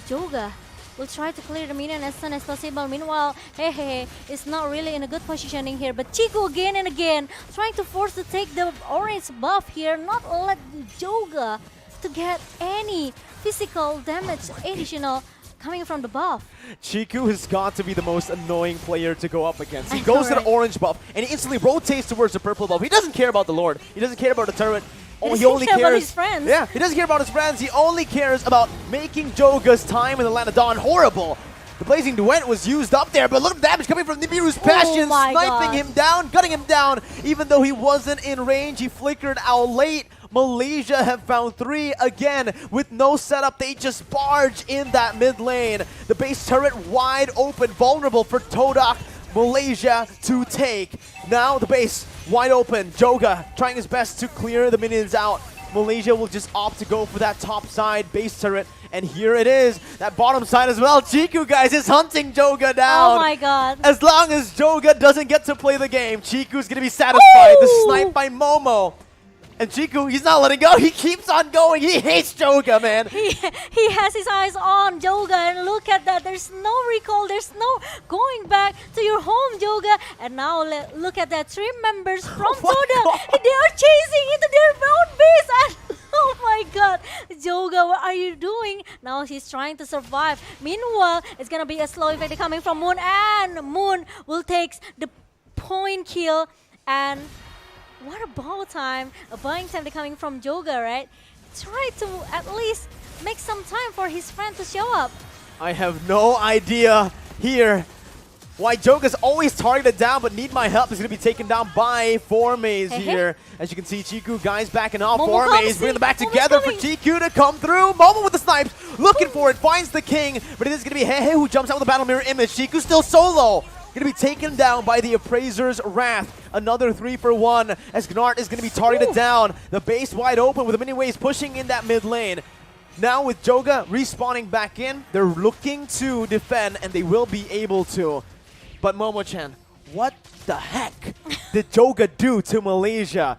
Joga will try to clear the minion as soon as possible. Meanwhile, Hehe is not really in a good positioning here, but Chiku again and again trying to force to take the orange buff here, not let Joga to get any physical damage additional coming from the buff. Chiku has got to be the most annoying player to go up against. He goes to the orange buff, and he instantly rotates towards the purple buff. He doesn't care about the Lord. He doesn't care about the turret. He only cares about his friends. Yeah, he doesn't care about his friends. He only cares about making Joga's time in the Land of Dawn horrible. The Blazing Duet was used up there, but look at the damage coming from Nibiru's Passion, my sniping God. him down, gutting him down, even though he wasn't in range. He flickered out late. Malaysia have found 3 again with no setup. They just barge in that mid lane. The base turret wide open, vulnerable for Todak Malaysia to take. Now the base wide open. Joga trying his best to clear the minions out. Malaysia will just opt to go for that top side base turret. And here it is, that bottom side as well. Chiku, guys, is hunting Joga down. Oh my God. As long as Joga doesn't get to play the game, Chiku's going to be satisfied. The snipe by Momo. And Chiku, he's not letting go. He keeps on going. He hates Joga, man. He has his eyes on Joga, and look at that. There's no recall. There's no going back to your home, Joga. And now look at that. 3 members from Soda. They are chasing into their own base. And oh my God, Joga, what are you doing? Now he's trying to survive. Meanwhile, it's gonna be a slow effect coming from Moon, and Moon will take the point kill. And what a buying time coming from Joga, right? Try to at least make some time for his friend to show up. I have no idea here why Joga's always targeted down, but Need My Help is going to be taken down by Formaze here. As you can see, Chiku, guys, backing off. Formaze bringing them back together for Chiku to come through. Momo with the snipes, looking for it, finds the king, but it is going to be Hehe who jumps out with the battle mirror image. Chiku still solo. Going to be taken down by the Appraiser's Wrath. Another 3 for 1 as Gnart is going to be targeted down. The base wide open with the mini waves pushing in that mid lane. Now with Joga respawning back in, they're looking to defend, and they will be able to. But Momo-chan, what the heck did Joga do to Malaysia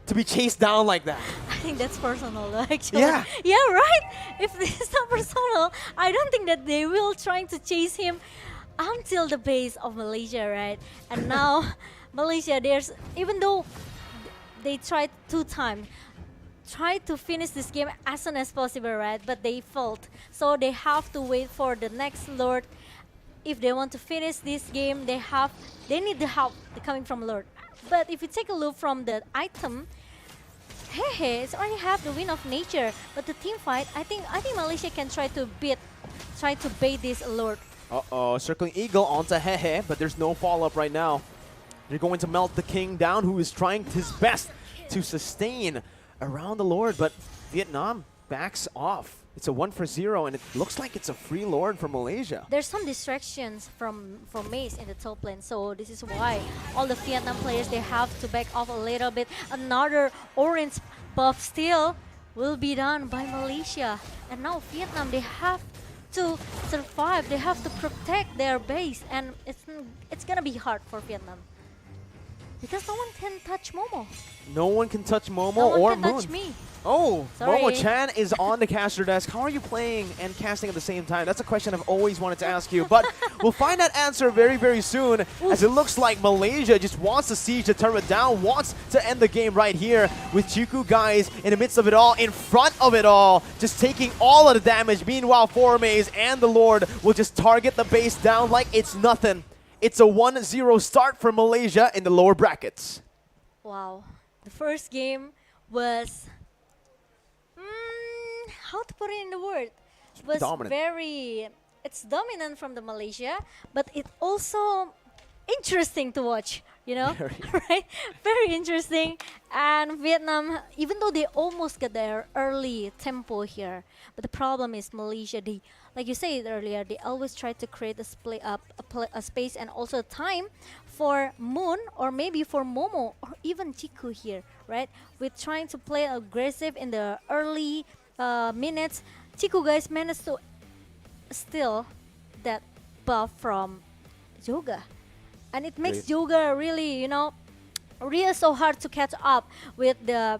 to be chased down like that? I think that's personal, though, actually. Yeah. Yeah, right? If this is not personal, I don't think that they will trying to chase him until the base of Malaysia, right? And now Malaysia, even though they tried 2 times, tried to finish this game as soon as possible, right? But they failed. So they have to wait for the next Lord. If they want to finish this game, they need the help coming from Lord. But if you take a look from the item, Hehe, it's already have the win of nature. But the team fight, I think Malaysia can try to bait this Lord. Uh-oh, circling Eagle onto Hehe, but there's no follow-up right now. They're going to melt the king down, who is trying his best to sustain around the Lord, but Vietnam backs off. It's a 1-for-0, and it looks like it's a free Lord for Malaysia. There's some distractions from Mace in the top lane, so this is why all the Vietnam players, they have to back off a little bit. Another orange buff still will be done by Malaysia. And now Vietnam, they have to survive. They have to protect their base, and it's gonna be hard for Vietnam because no one can touch Momo. No one can touch Momo No one or can Moon. touch me. Oh, Sorry. Momo-chan is on the caster desk. How are you playing and casting at the same time? That's a question I've always wanted to ask you, but we'll find that answer very, very soon, as it looks like Malaysia just wants to siege the turret down, wants to end the game right here with Chiku, guys, in the midst of it all, in front of it all, just taking all of the damage. Meanwhile, Formaze and the Lord will just target the base down like it's nothing. It's a 1-0 start for Malaysia in the lower brackets. Wow, the first game was how to put it in the word? Was dominant. It's dominant from the Malaysia, but it also interesting to watch, you know, right? Very interesting. And Vietnam, even though they almost got their early tempo here, but the problem is Malaysia, they, like you said earlier, they always try to create a space and also time for Moon or maybe for Momo or even Chiku here, right? With trying to play aggressive in the early minutes. Chiku, guys, managed to steal that buff from Joga, and it makes Joga really, you know, really so hard to catch up with the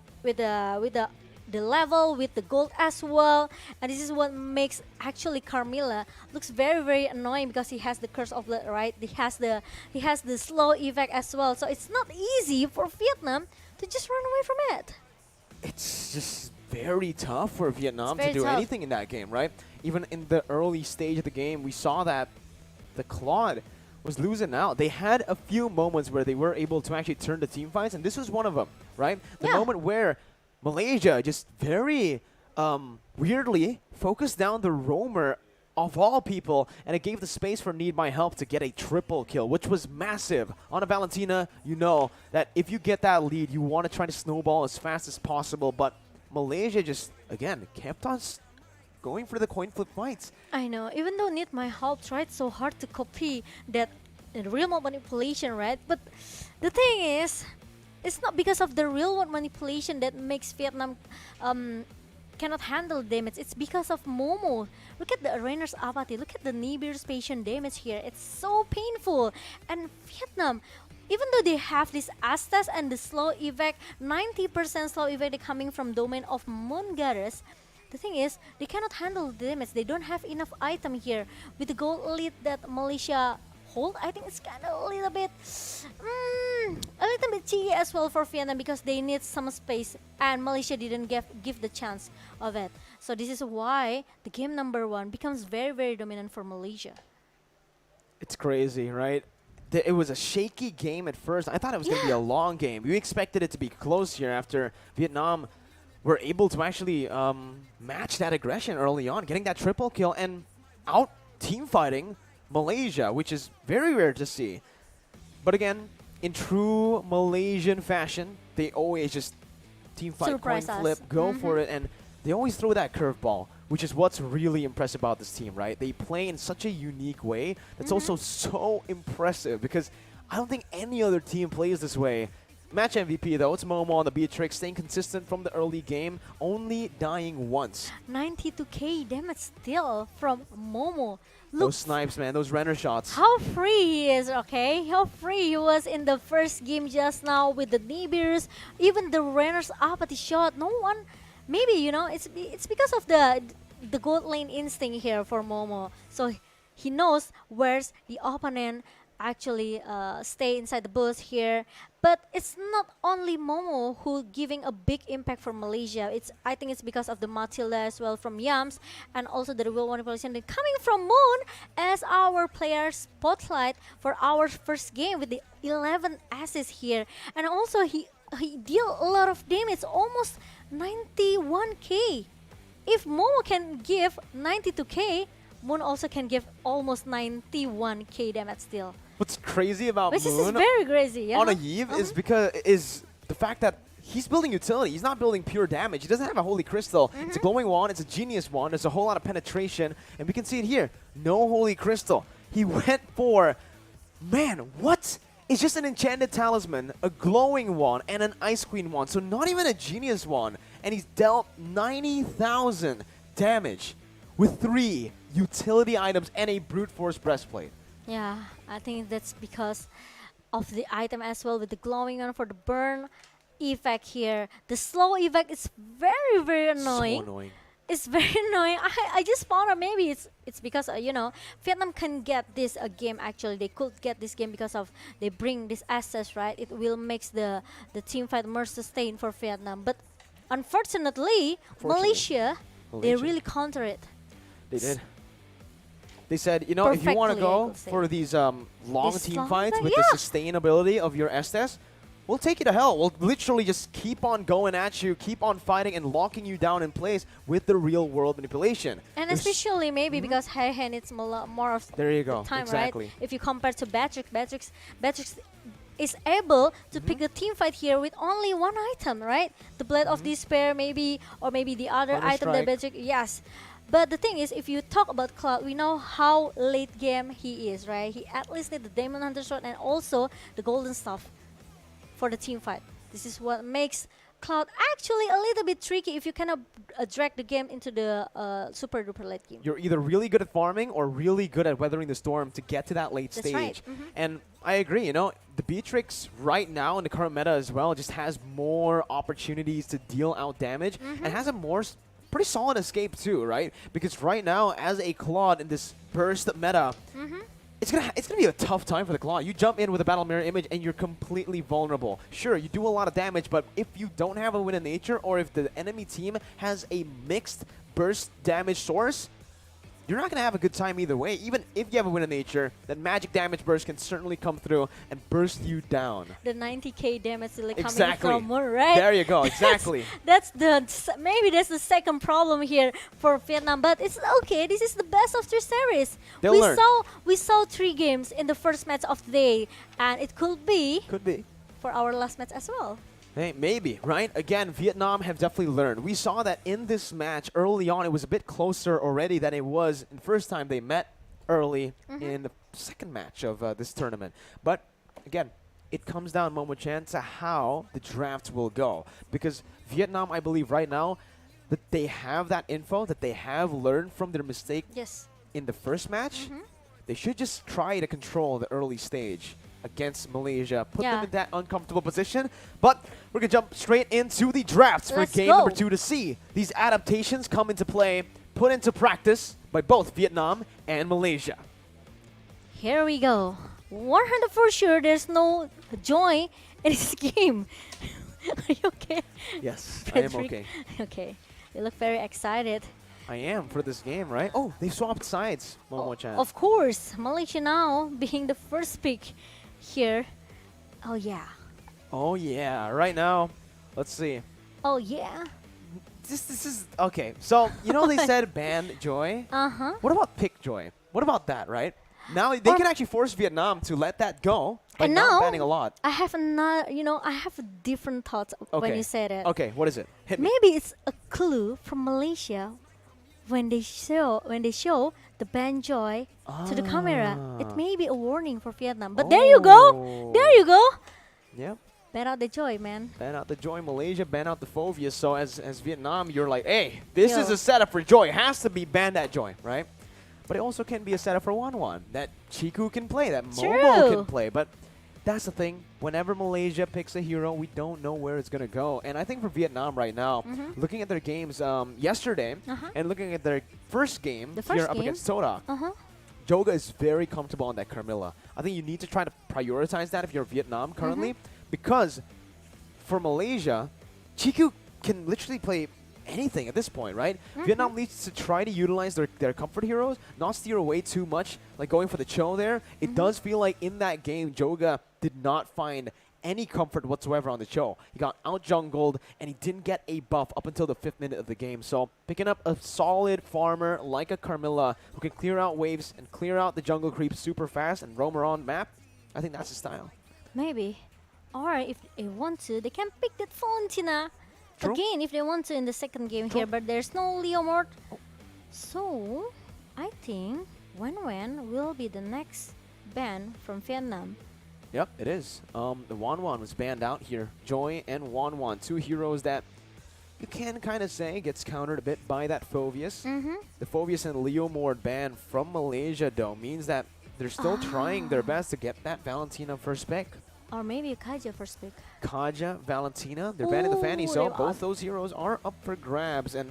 level, with the gold as well. And this is what makes actually Carmilla looks very, very annoying, because he has the curse of blood, right? He has the slow effect as well, so it's not easy for Vietnam to just run away from it. It's just very tough for Vietnam to do tough. anything in that game, right? Even in the early stage of the game, we saw that the Claude was losing out. They had a few moments where they were able to actually turn the team fights, and this was one of them, right? The moment where Malaysia just very weirdly focused down the roamer of all people, and it gave the space for Need My Help to get a triple kill, which was massive. On a Valentina, you know that if you get that lead, you want to try to snowball as fast as possible, but Malaysia just, again, kept on going for the coin flip fights. I know, even though Need My Help tried so hard to copy that real mode manipulation, right? But the thing is, it's not because of the real world manipulation that makes Vietnam cannot handle damage. It's because of Momo. Look at the Arena's apathy. Look at the Nibir's patient damage here. It's so painful. And Vietnam, even though they have this Astas and the slow evac, 90% slow evac coming from domain of Moon Goddess, the thing is, they cannot handle the damage. They don't have enough item here. With the gold lead that Malaysia hold, I think it's kind of a little bit cheeky as well for Vietnam, because they need some space and Malaysia didn't give the chance of it. So this is why the game number 1 becomes very, very dominant for Malaysia. It's crazy, right? It was a shaky game at first. I thought it was going to be a long game. We expected it to be close here after Vietnam were able to actually match that aggression early on, getting that triple kill and out team fighting Malaysia, which is very rare to see. But again, in true Malaysian fashion, they always just team fight, Surprise coin us. flip, go for it, and they always throw that curveball, which is what's really impressive about this team, right? They play in such a unique way that's also so impressive, because I don't think any other team plays this way. Match MVP though, it's Momo on the Beatrix, staying consistent from the early game, only dying once. 92k damage still from Momo. Look, Those snipes, man, those Renner shots. how free he is, okay? How free he was in the first game just now with the Nibirs, even the Renner's apathy shot. No one, maybe, you know, it's because of the gold lane instinct here for Momo. So he knows where's the opponent actually stay inside the bush here. But it's not only Momo who giving a big impact for Malaysia. I think it's because of the Matilda as well from Yams, and also the real manipulation coming from Moon as our player spotlight for our first game with the 11 assists here. And also he deal a lot of damage, almost 91k. If Momo can give 92k, Moon also can give almost 91k damage still. What's crazy about Which Moon is very crazy, yeah. on a Eve is the fact that he's building utility. He's not building pure damage. He doesn't have a Holy Crystal. It's a glowing wand. It's a genius wand. There's a whole lot of penetration, and we can see it here. No Holy Crystal. He went for, man, what? It's just an enchanted talisman, a glowing wand, and an Ice Queen wand. So not even a genius wand, and he's dealt 90,000 damage with 3 utility items and a brute force breastplate. Yeah, I think that's because of the item as well, with the glowing one for the burn effect here. The slow effect is very, very annoying. So annoying. It's very annoying. I just found out maybe it's because you know, Vietnam can get this game. Actually, they could get this game because of they bring this assets, right? It will make the team fight more sustained for Vietnam. But unfortunately, Malaysia, they really counter it. They did. They said, you know, if you want to go for these long team fights with the sustainability of your Estes, we'll take you to hell. We'll literally just keep on going at you, keep on fighting and locking you down in place with the real world manipulation. And especially maybe because Haihan it's more of there you go. the time, Exactly. right? If you compare to Beatrix is able to pick the team fight here with only one item, right? The Blade of Despair maybe, or maybe the other item that Beatrix, yes. But the thing is, if you talk about Cloud, we know how late game he is, right? He at least need the Demon Hunter sword and also the golden stuff for the team fight. This is what makes Cloud actually a little bit tricky if you cannot drag the game into the super duper late game. You're either really good at farming or really good at weathering the storm to get to that late That's stage. right. And I agree, you know, the Beatrix right now in the current meta as well just has more opportunities to deal out damage and has a more pretty solid escape too, right? Because right now, as a Claude in this burst meta, it's gonna be a tough time for the Claw. You jump in with a Battle Mirror image and you're completely vulnerable. Sure, you do a lot of damage, but if you don't have a win in nature, or if the enemy team has a mixed burst damage source, you're not going to have a good time either way. Even if you have a Wind of Nature, that magic damage burst can certainly come through and burst you down. The 90k damage really coming Exactly. from Moon, right? There you go, exactly. Maybe that's the second problem here for Vietnam, but it's okay. This is the best of 3 series. They'll learn. We saw 3 games in the first match of the day, and it could be for our last match as well. Hey, maybe, right? Again, Vietnam have definitely learned. We saw that in this match early on, it was a bit closer already than it was in the first time they met early in the second match of this tournament. But again, it comes down, Momo-chan, to how the draft will go. Because Vietnam, I believe right now, that they have that info, that they have learned from their mistake in the first match. They should just try to control the early stage against Malaysia, put them in that uncomfortable position. But we're going to jump straight into the drafts for game number 2 to see these adaptations come into play, put into practice by both Vietnam and Malaysia. Here we go. 100 for sure there's no joy in this game. Are you okay? Yes, I am Frederick? okay. Okay. You look very excited. I am for this game, right? Oh, they swapped sides, Momo-chan. Of course, Malaysia now being the first pick here. Oh yeah. Oh yeah, right now, let's see. Oh yeah. This is, okay, so, you know they said ban Joy? Uh-huh. What about pick Joy? What about that, right? Now they can actually force Vietnam to let that go by And not now, banning a lot. I have another, I have a different thoughts when you said it. Okay, what is it? Hit me. Maybe it's a clue from Malaysia when they show the ban Joy to the camera. It may be a warning for Vietnam. But there you go. There you go. Yep. Ban out the Joy, man. Ban out the Joy, Malaysia, ban out the Phobia. So as Vietnam, you're like, hey, this Yo. is a setup for Joy. It has to be ban that Joy, right? But it also can be a setup for 1-1 that Chiku can play, that Momo can play. But that's the thing. Whenever Malaysia picks a hero, we don't know where it's going to go. And I think for Vietnam right now, looking at their games yesterday and looking at their first game up against Toda, Joga is very comfortable on that Carmilla. I think you need to try to prioritize that if you're Vietnam currently, because for Malaysia, Chiku can literally play anything at this point, right? Vietnam needs to try to utilize their comfort heroes, not steer away too much, like going for the Cho there. It does feel like in that game, Joga did not find any comfort whatsoever on the Cho. He got out-jungled, and he didn't get a buff up until the 5th minute of the game. So picking up a solid farmer like a Carmilla who can clear out waves and clear out the jungle creep super fast and roam around map, I think that's his style. Maybe. Or if they want to, they can pick that Valentina. True. Again, if they want to in the second game here, but there's no Leomord. So, I think Wen will be the next ban from Vietnam. Yep, it is. The Wan was banned out here. Joy and Wan, 2 heroes that you can kind of say gets countered a bit by that Phovius. The Phovius and Leomord ban from Malaysia, though, means that they're still trying their best to get that Valentina first pick. Or maybe Kaja first pick. Kaja, Valentina, they're banning the Fanny, so they're both those heroes are up for grabs. And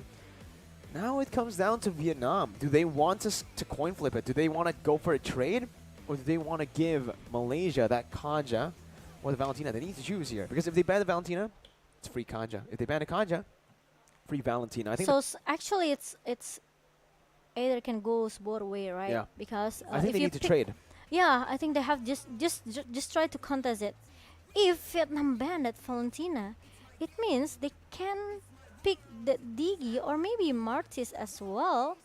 now it comes down to Vietnam. Do they want to coin flip it? Do they want to go for a trade? Or do they want to give Malaysia that Kaja or the Valentina? They need to choose here. Because if they ban the Valentina, it's free Kaja. If they ban a Kaja, free Valentina. I think so actually it's either can go both way, right? Yeah. Because I think if they you need to pick- trade. Yeah, I think they have just try to contest it. If Vietnam ban that Valentina, it means they can pick the Digi or maybe Martis as well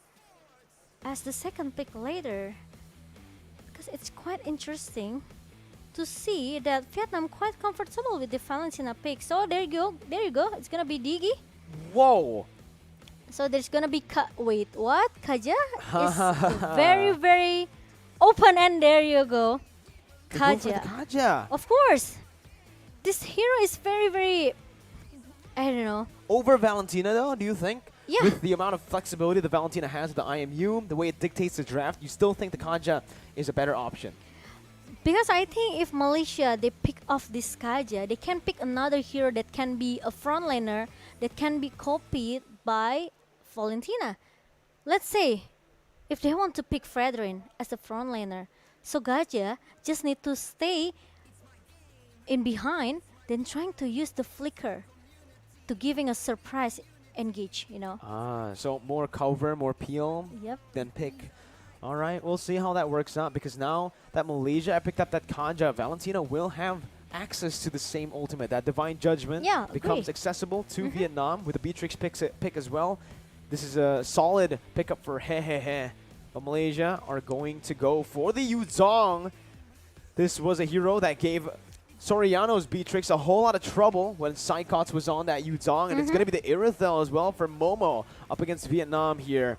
as the second pick later. Because it's quite interesting to see that Vietnam quite comfortable with the Valentina pick. So there you go. It's gonna be Digi. Whoa! So there's gonna be wait, what? Kaja is very, very open, and there you go. Kaja. Of course. This hero is very, very, I don't know. Over Valentina, though, do you think? Yeah. With the amount of flexibility the Valentina has with the IMU, the way it dictates the draft, you still think the Kaja is a better option? Because I think if Malaysia, they pick off this Kaja, they can pick another hero that can be a frontliner that can be copied by Valentina. Let's say, if they want to pick Fredrin as a frontliner, so Gaja just need to stay in behind, then trying to use the flicker to giving a surprise engage, you know. So more cover, more peel Yep. than pick. All right, we'll see how that works out, because now that Malaysia picked up that Kaja, Valentina will have access to the same ultimate. That Divine Judgment Yeah, becomes agree. accessible to Vietnam with the Beatrix pick as well. This is a solid pickup for He. But Malaysia are going to go for the Yuzong. This was a hero that gave Soriano's Beatrix a whole lot of trouble when Psychots was on that Yuzong, and it's going to be the Irithel as well for Momo up against Vietnam here.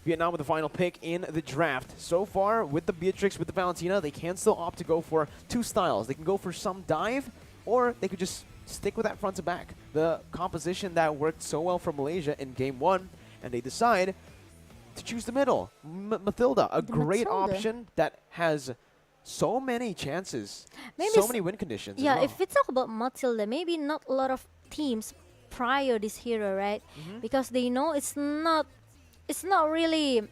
Vietnam with the final pick in the draft. So far, with the Beatrix, with the Valentina, they can still opt to go for two styles. They can go for some dive, or they could just stick with that front to back. The composition that worked so well for Malaysia in Game 1, and they decide to choose the middle. Mathilda, a great Mathilda. option that has so many chances, Maybe so many win conditions. as Yeah, well. if we talk about Matilda, maybe not a lot of teams prior this hero, right? Because they know it's not really.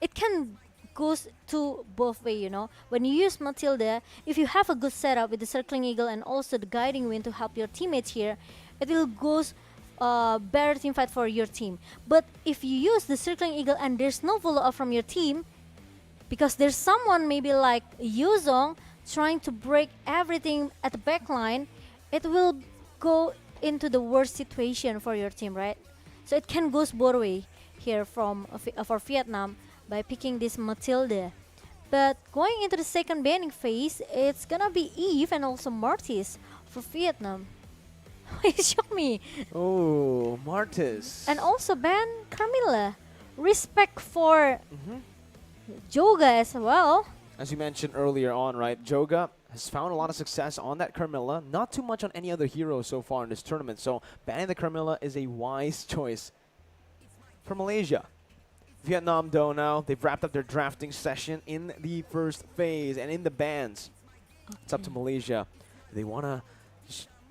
It can goes to both way, you know. When you use Matilda, if you have a good setup with the Circling Eagle and also the Guiding Wind to help your teammates here, it will goes better team fight for your team. But if you use the Circling Eagle and there's no follow up from your team, because there's someone maybe like Yuzong trying to break everything at the back line, it will go into the worst situation for your team, right? So it can goes both way here from for Vietnam by picking this Matilda. But going into the second banning phase, it's gonna be Eve and also Mortis for Vietnam. Show me. Oh, Martis. And also ban Carmilla. Respect for Joga as well. As you mentioned earlier on, right, Joga has found a lot of success on that Carmilla, not too much on any other hero so far in this tournament, so banning the Carmilla is a wise choice for Malaysia. Vietnam, though, now, they've wrapped up their drafting session in the first phase and in the bans. It's up to Malaysia. Do they want to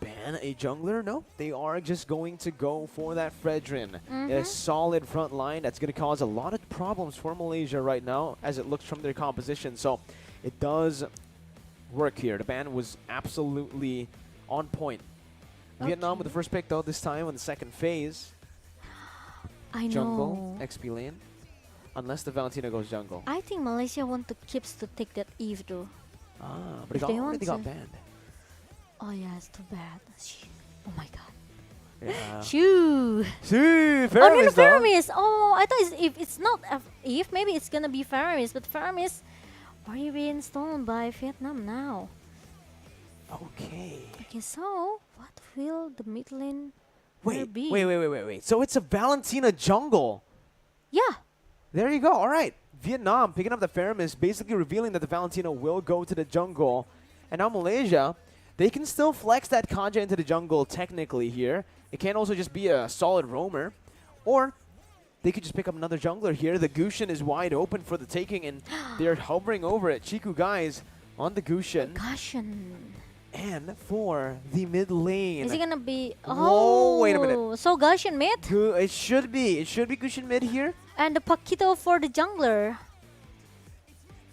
ban a jungler? No, they are just going to go for that Fredrin. A solid front line that's going to cause a lot of problems for Malaysia right now as it looks from their composition. So it does work here. The ban was absolutely on point. Vietnam with the first pick, though, this time on the second phase. I Jungle, know. XP lane. Unless the Valentina goes jungle. I think Malaysia want to keeps to take that Eve though. But If they want they got to. banned. Oh yeah, it's too bad. Oh my god. Yeah. Shoo. Shoo, Oh no, no, Faramis, though. Faramis. Oh, I thought if it's not Eve, maybe it's gonna be Faramis. But Faramis already being stolen by Vietnam now. Okay. Okay, so what will the mid lane be? Wait. So it's a Valentina jungle. Yeah. There you go. All right. Vietnam picking up the Faramis, basically revealing that the Valentina will go to the jungle. And now Malaysia, they can still flex that Kaja into the jungle technically here. It can also just be a solid roamer. Or they could just pick up another jungler here. The Gushin is wide open for the taking, and they're hovering over it. Chiku guys on the Gushin. And for the mid lane. Is it gonna be? Whoa, wait a minute. So Gushin mid. It should be. It should be Gushin mid here. And the Paquito for the jungler.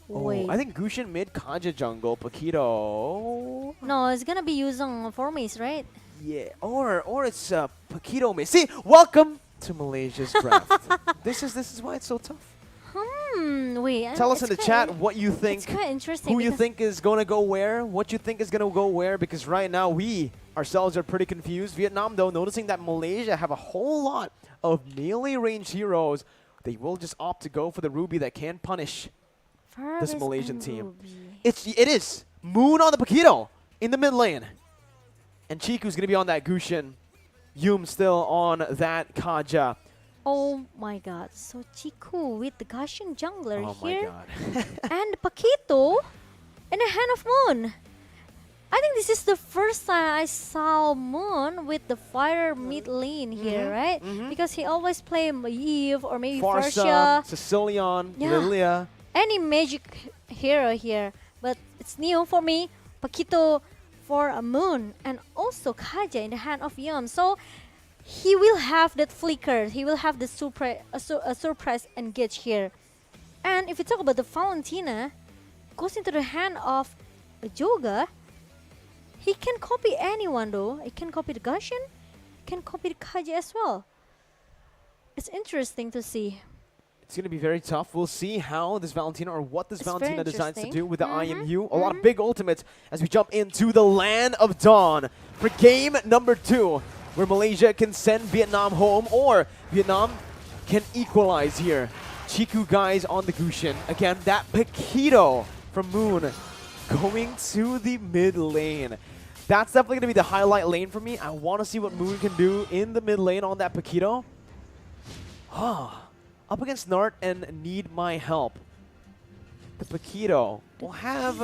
Wait. I think Gushin mid, Kaja jungle, Paquito. No, it's gonna be Yuzong Formis, right? Yeah, or it's Paquito mid. See, welcome to Malaysia's draft. This is why it's so tough. Wait. Tell us in the it's chat quite- what you think. It's quite interesting. Who you because- think is going to go where, what you think is going to go where, because right now we ourselves are pretty confused. Vietnam, though, noticing that Malaysia have a whole lot of melee range heroes, they will just opt to go for the Ruby that can punish this Faramis Malaysian and team. Ruby. It is Moon on the Paquito in the mid lane. And Chiku's going to be on that Gushin. Yum still on that Kaja. Oh my god. So Chiku with the Gushin jungler Oh my here. god. And Paquito in the hand of Moon. I think this is the first time I saw Moon with the fire mid lane here, right? Because he always play Eve or maybe Farsa, Farsia. Sicilian, Yeah. Lilia. Any magic hero here, but it's new for me. Paquito for a Moon and also Kaja in the hand of Yum. So he will have that flicker. He will have the surprise engage here. And if you talk about the Valentina, goes into the hand of Joga. He can copy anyone though. He can copy the Gushin, can copy the Kaja as well. It's interesting to see. It's going to be very tough. We'll see how this Valentina or what this It's Valentina very decides to interesting. do with the Mhm, IMU. A lot of big ultimates as we jump into the Land of Dawn for game number 2, where Malaysia can send Vietnam home or Vietnam can equalize here. Chiku guys on the Gushin. Again, that Paquito from Moon going to the mid lane. That's definitely going to be the highlight lane for me. I want to see what Moon can do in the mid lane on that Paquito. Up against Nart and Need My Help. The Paquito will have,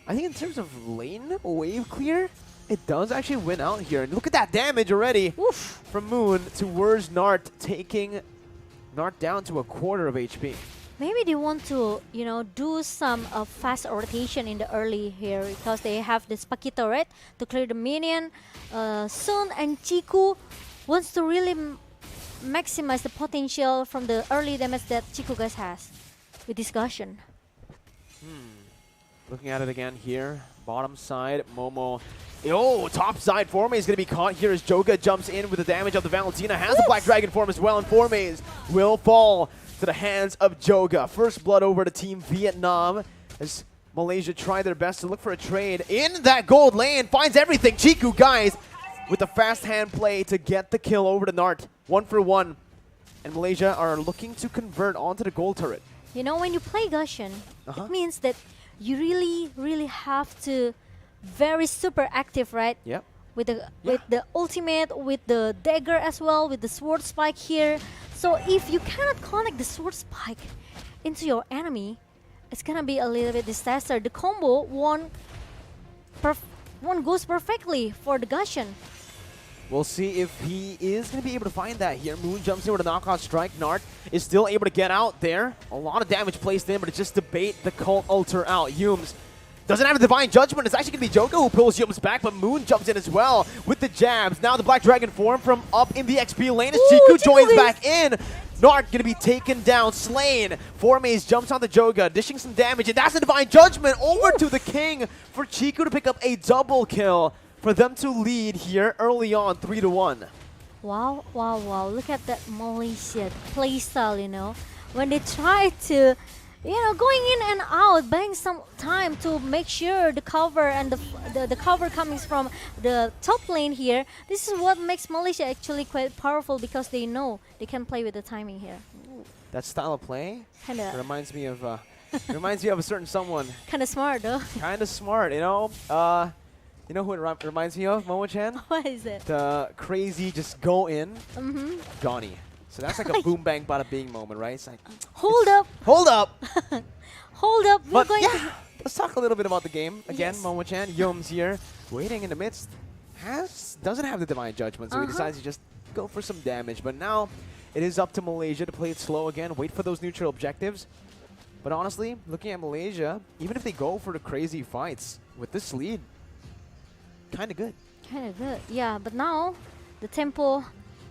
I think in terms of lane wave clear, it does actually win out here. And look at that damage already from Moon towards Nart, taking Nart down to a quarter of HP. Maybe they want to, you know, do some fast rotation in the early here because they have this Paquito, right, to clear the minion soon, and Chiku wants to really maximize the potential from the early damage that Chiku guys has with this Gushin. Looking at it again here, bottom side, Momo. Oh, top side, Formaze is going to be caught here as Joga jumps in with the damage of the Valentina. Has the Black Dragon form as well, and Formaze will fall to the hands of Joga. First blood over to Team Vietnam as Malaysia try their best to look for a trade in that gold lane. Finds everything. Chiku, guys, with the fast hand play to get the kill over to Nart. 1 for 1. And Malaysia are looking to convert onto the gold turret. You know, when you play Gushin, it means that you really have to very super active, right? Yep. With the ultimate, with the dagger as well, with the sword spike here. So if you cannot connect the sword spike into your enemy, it's gonna be a little bit disaster. The combo one goes perfectly for the Gushin. We'll see if he is going to be able to find that here. Moon jumps in with a knockout strike. Nart is still able to get out there. A lot of damage placed in, but it's just to bait the Cult Altar out. Yums doesn't have a Divine Judgment. It's actually going to be Joga who pulls Yums back, but Moon jumps in as well with the jabs. Now the Black Dragon form from up in the XP lane as Chiku joins back in. Nart going to be taken down, slain. Formaze jumps on the Joga, dishing some damage, and that's a Divine Judgment over to the King for Chiku to pick up a double kill. For them to lead here early on, 3-1. Wow, wow, wow. Look at that Malaysia playstyle, you know. When they try to, you know, going in and out, buying some time to make sure the cover and the cover coming from the top lane here. This is what makes Malaysia actually quite powerful because they know they can play with the timing here. Ooh. That style of play Kinda reminds me of a certain someone. Kinda smart though. Kinda smart, you know. You know who it reminds me of, Momo-chan? What is it? The crazy just go in, Johnny. So that's like a boom bang bada bing moment, right? It's like, hold up. Hold up. Hold up. We're But going yeah, to let's talk a little bit about the game. Again, Yes. Momo-chan, Yums here, waiting in the midst. Doesn't have the Divine Judgment, so he decides to just go for some damage. But now it is up to Malaysia to play it slow again, wait for those neutral objectives. But honestly, looking at Malaysia, even if they go for the crazy fights with this lead, kind of good. Kind of good, yeah. But now the tempo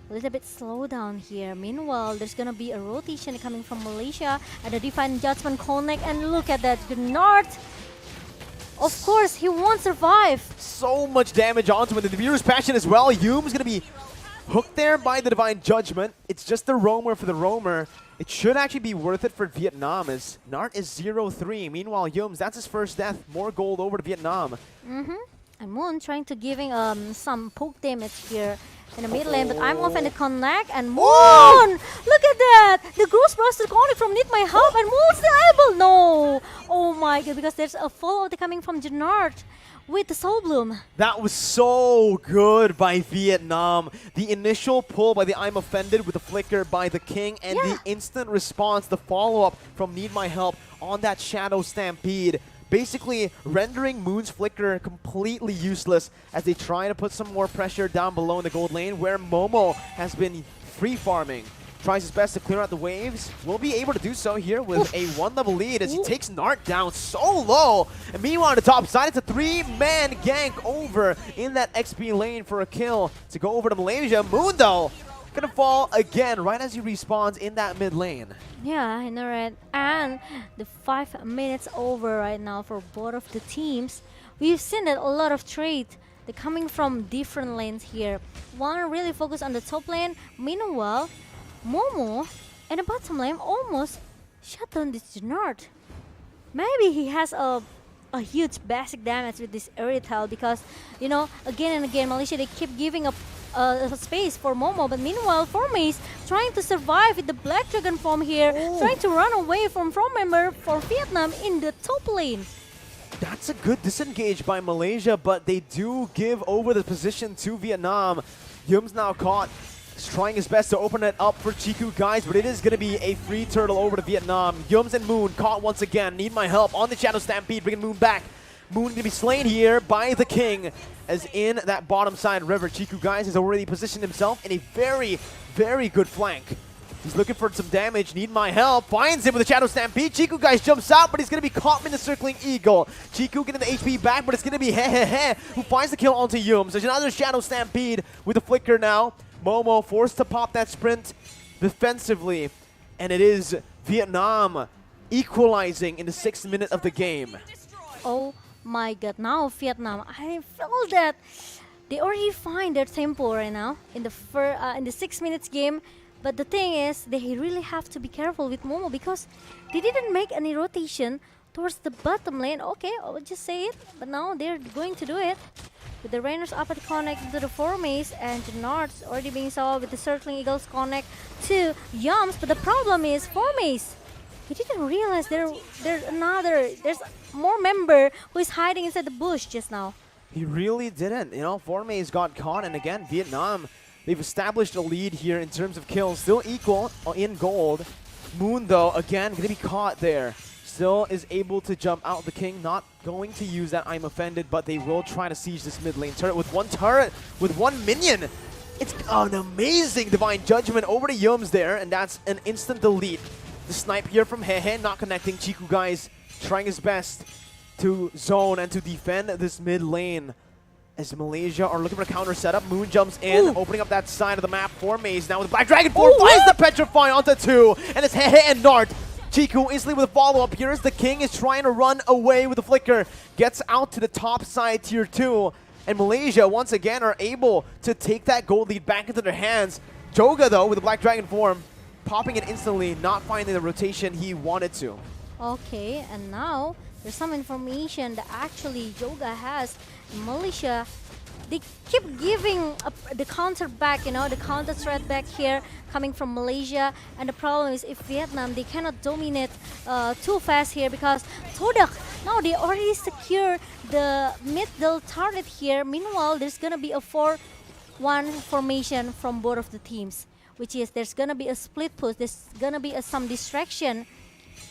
a little bit slow down here. Meanwhile, there's gonna be a rotation coming from Malaysia and the Divine Judgment connect. And look at that, Nart. Of course, he won't survive. So much damage onto him. The viewer's passion as well. Yum's gonna be hooked there by the Divine Judgment. It's just the roamer for the roamer. It should actually be worth it for Vietnam as Nart is 0-3. Meanwhile, Yums, that's his first death. More gold over to Vietnam. And Moon trying to giving some poke damage here in the mid lane, but I'm off in the connect, and Moon! Look at that! The Grossbuster connect from Need My Help, and Moon's still able! No! Oh my god, because there's a follow-up coming from Janart with the Soul Bloom. That was so good by Vietnam. The initial pull by the I'm Offended with the flicker by the King, and the instant response, the follow-up from Need My Help on that Shadow Stampede. Basically rendering Moon's flicker completely useless as they try to put some more pressure down below in the gold lane where Momo has been free farming. Tries his best to clear out the waves. Will be able to do so here with a 1-level lead as he takes Nart down so low. And meanwhile on the top side, it's a 3-man gank over in that XP lane for a kill to go over to Malaysia. Moon though, gonna fall again right as he respawns in that mid lane. Yeah, I know, right? And the 5 minutes over right now for both of the teams. We've seen that a lot of trade. They're coming from different lanes here. One really focused on the top lane. Meanwhile, Momo in the bottom lane almost shut down this Junard. Maybe he has a huge basic damage with this Erythel because, you know, again and again, Malaysia, they keep giving up space for Momo. But meanwhile, Formace trying to survive with the Black Dragon form here, trying to run away from member for Vietnam in the top lane. That's a good disengage by Malaysia, but they do give over the position to Vietnam. Yum's now caught. He's trying his best to open it up for Chiku, guys, but it is going to be a free turtle over to Vietnam. Yums and Moon caught once again. Need my help on the Shadow Stampede, bringing Moon back. Moon going to be slain here by the King, as in that bottom side river. Chiku, guys, has already positioned himself in a very, very good flank. He's looking for some damage. Need my help. Finds him with a Shadow Stampede. Chiku, guys, jumps out, but he's going to be caught in the Circling Eagle. Chiku getting the HP back, but it's going to be Hehehe who finds the kill onto Yums. There's another Shadow Stampede with a flicker now. Momo forced to pop that sprint defensively, and it is Vietnam equalizing in the 6th minute of the game. Oh my god, now Vietnam, I feel that they already find their tempo right now in the 6 minutes game. But the thing is, they really have to be careful with Momo because they didn't make any rotation towards the bottom lane. Okay, I would just say it, but now they're going to do it. With the Rainers up at connect to the Formace, and Junard's already being solved with the Circling Eagles connect to Yums. But the problem is Formace, he didn't realize there's more member who is hiding inside the bush just now. He really didn't. You know, Formace got caught, and again, Vietnam, they've established a lead here in terms of kills. Still equal in gold. Moon, though, again, going to be caught there. Still is able to jump out. The King not going to use that I'm offended, but they will try to siege this mid lane turret with one turret, with one minion. It's an amazing Divine Judgment over to Yums there, and that's an instant delete. The snipe here from Hehe not connecting. Chiku, guys, trying his best to zone and to defend this mid lane. As Malaysia are looking for a counter setup, Moon jumps in, opening up that side of the map for Maze. Now with Black Dragon 4, finds the Petrify onto 2, and it's Hehe and Nart. Chiku instantly with a follow-up. Here is the King is trying to run away with the flicker. Gets out to the top side, tier 2. And Malaysia, once again, are able to take that gold lead back into their hands. Joga, though, with the Black Dragon form, popping it instantly, not finding the rotation he wanted to. Okay, and now there's some information that actually Joga has. Malaysia, they keep giving the counter back, you know, the counter threat back here coming from Malaysia. And the problem is if Vietnam, they cannot dominate too fast here because Todak, now they already secure the middle target here. Meanwhile, there's gonna be a 4-1 formation from both of the teams, which is there's gonna be a split push, there's gonna be some distraction.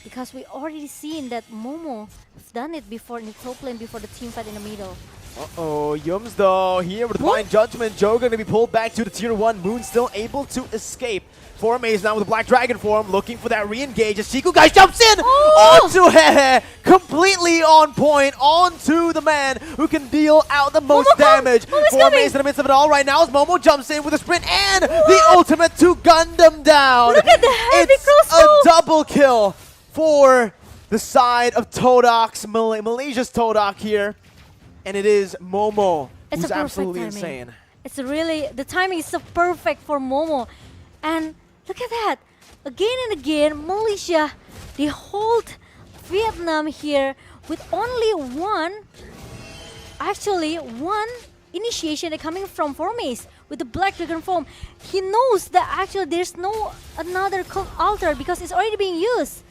Because we already seen that Momo have done it before in the top lane before the team fight in the middle. Uh-oh, Yums though, here with Divine Judgment. Joga going to be pulled back to the tier 1. Moon still able to escape. Formace now with the Black Dragon form, looking for that re-engage as Chiku, guys, jumps in onto Hehe. Completely on point, onto the man who can deal out the most damage. Formace in the midst of it all right now as Momo jumps in with a sprint and the ultimate to gun them down. Look at the heavy It's a double kill for the side of Todok's, Malaysia's Todak here. And it is Momo, who's absolutely insane. It's really, the timing is so perfect for Momo. And look at that. Again and again, Malaysia, they hold Vietnam here with only one initiation coming from Formace with the Black Dragon form. He knows that actually there's no another cult altar because it's already being used.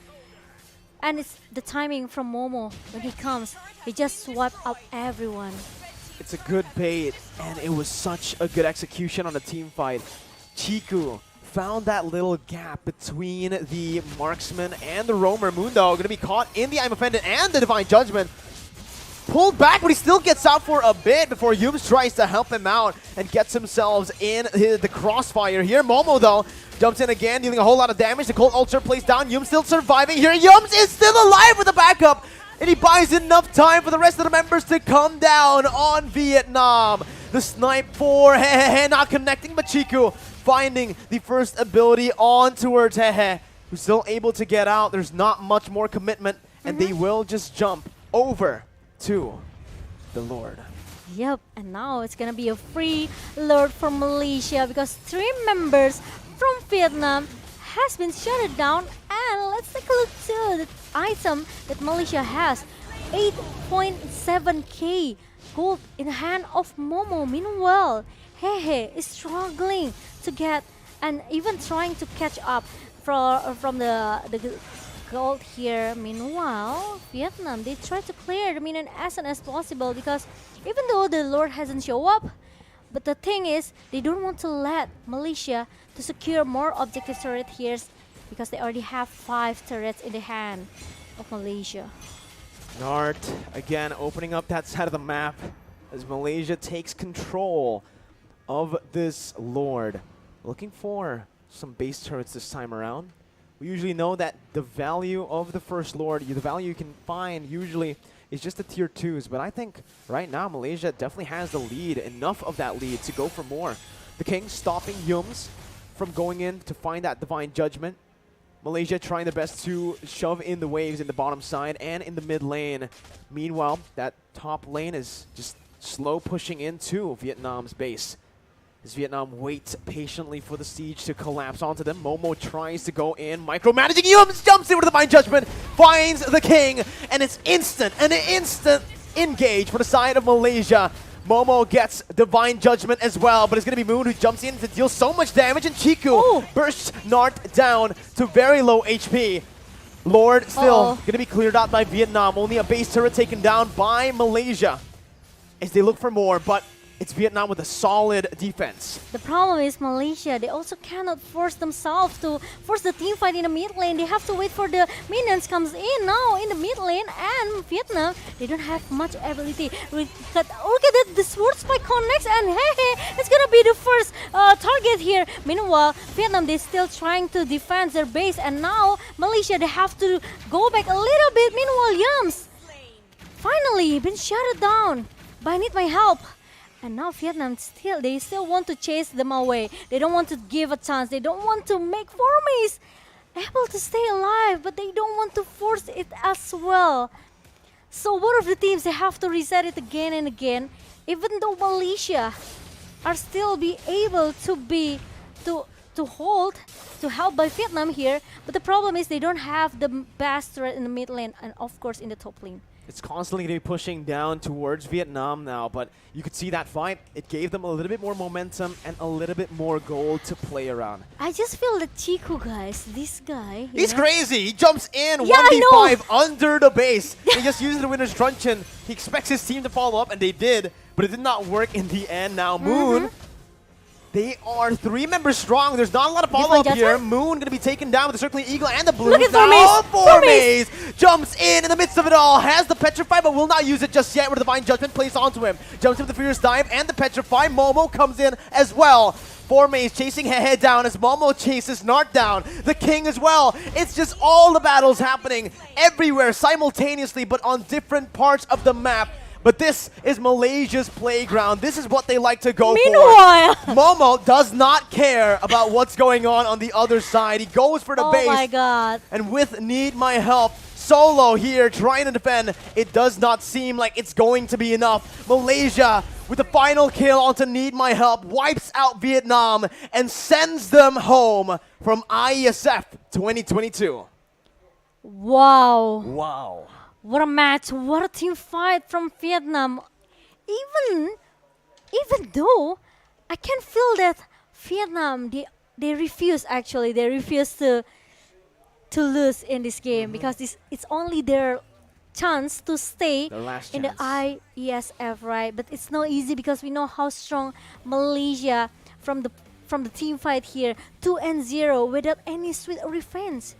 And it's the timing from Momo when he comes. He just swept up everyone. It's a good bait, and it was such a good execution on the team fight. Chiku found that little gap between the marksman and the roamer. Mundo going to be caught in the I'm Offended and the Divine Judgment. Pulled back, but he still gets out for a bit before Yums tries to help him out and gets himself in the crossfire here. Momo, though, jumps in again, dealing a whole lot of damage. The Cold Ulcer plays down. Yums still surviving here. Yums is still alive with the backup, and he buys enough time for the rest of the members to come down on Vietnam. The snipe for Hehe not connecting, but Chiku finding the first ability on towards Hehe, who's still able to get out. There's not much more commitment, and they will just jump over to the Lord. Yep, and now it's gonna be a free lord for Malaysia because 3 members from Vietnam has been shut down. And let's take a look to the item that Malaysia has. 8.7k gold in the hand of Momo. Meanwhile, Hehe is struggling to get and even trying to catch up from the gold here. Meanwhile, Vietnam, they try to clear the minion as soon as possible because even though the Lord hasn't show up, but the thing is, they don't want to let Malaysia to secure more objective turret here because they already have 5 turrets in the hand of Malaysia. Nart again opening up that side of the map as Malaysia takes control of this Lord. Looking for some base turrets this time around. We usually know that the value of the first Lord, the value you can find usually is just the tier 2s, but I think right now Malaysia definitely has the lead, enough of that lead to go for more. The King stopping Yums from going in to find that Divine Judgment. Malaysia trying their best to shove in the waves in the bottom side and in the mid lane. Meanwhile, that top lane is just slow pushing into Vietnam's base. As Vietnam waits patiently for the siege to collapse onto them, Momo tries to go in, micromanaging Yums, jumps in with the Divine Judgment, finds the King, and it's an instant engage for the side of Malaysia. Momo gets Divine Judgment as well, but it's going to be Moon who jumps in to deal so much damage, and Chiku bursts Nart down to very low HP. Lord still going to be cleared out by Vietnam. Only a base turret taken down by Malaysia as they look for more, but it's Vietnam with a solid defense. The problem is Malaysia, they also cannot force themselves to force the team fight in the mid lane. They have to wait for the minions comes in now in the mid lane, and Vietnam, they don't have much ability. Look at that, the sword spike connects, and hey, it's gonna be the first target here. Meanwhile, Vietnam, they're still trying to defend their base, and now Malaysia, they have to go back a little bit. Meanwhile, Yums finally been shut down by Need My Help. And now Vietnam they still want to chase them away. They don't want to give a chance. They don't want to make Formies able to stay alive, but they don't want to force it as well. So both of the teams, they have to reset it again and again, even though Malaysia are still be able to hold, to help by Vietnam here. But the problem is they don't have the best threat in the mid lane and of course in the top lane. It's constantly going to be pushing down towards Vietnam now, but you could see that fight. It gave them a little bit more momentum and a little bit more gold to play around. I just feel that Chiku, guys, this guy... He's crazy! He jumps in 1v5 under the base. He just uses the winner's truncheon. He expects his team to follow up, and they did, but it did not work in the end. Now Moon... They are 3 members strong. There's not a lot of follow-up here. Moon going to be taken down with the Circling Eagle and the Blue. Look at now Formies jumps in the midst of it all. Has the Petrify, but will not use it just yet with the Divine Judgment placed onto him. Jumps in with the Fierce Dive and the Petrify. Momo comes in as well. Formies chasing Hehe down as Momo chases Nart down. The King as well. It's just all the battles happening everywhere simultaneously, but on different parts of the map. But this is Malaysia's playground. This is what they like to go Meanwhile, for. Momo does not care about what's going on the other side. He goes for the base. Oh my god. And with Need My Help, solo here trying to defend, it does not seem like it's going to be enough. Malaysia with the final kill onto Need My Help wipes out Vietnam and sends them home from IESF 2022. Wow. Wow. What a match, what a team fight from Vietnam. Even though I can feel that Vietnam, they refuse to lose in this game because it's only their chance to stay in the IESF, right? But it's not easy because we know how strong Malaysia from the team fight here, 2-0 without any sweet revenge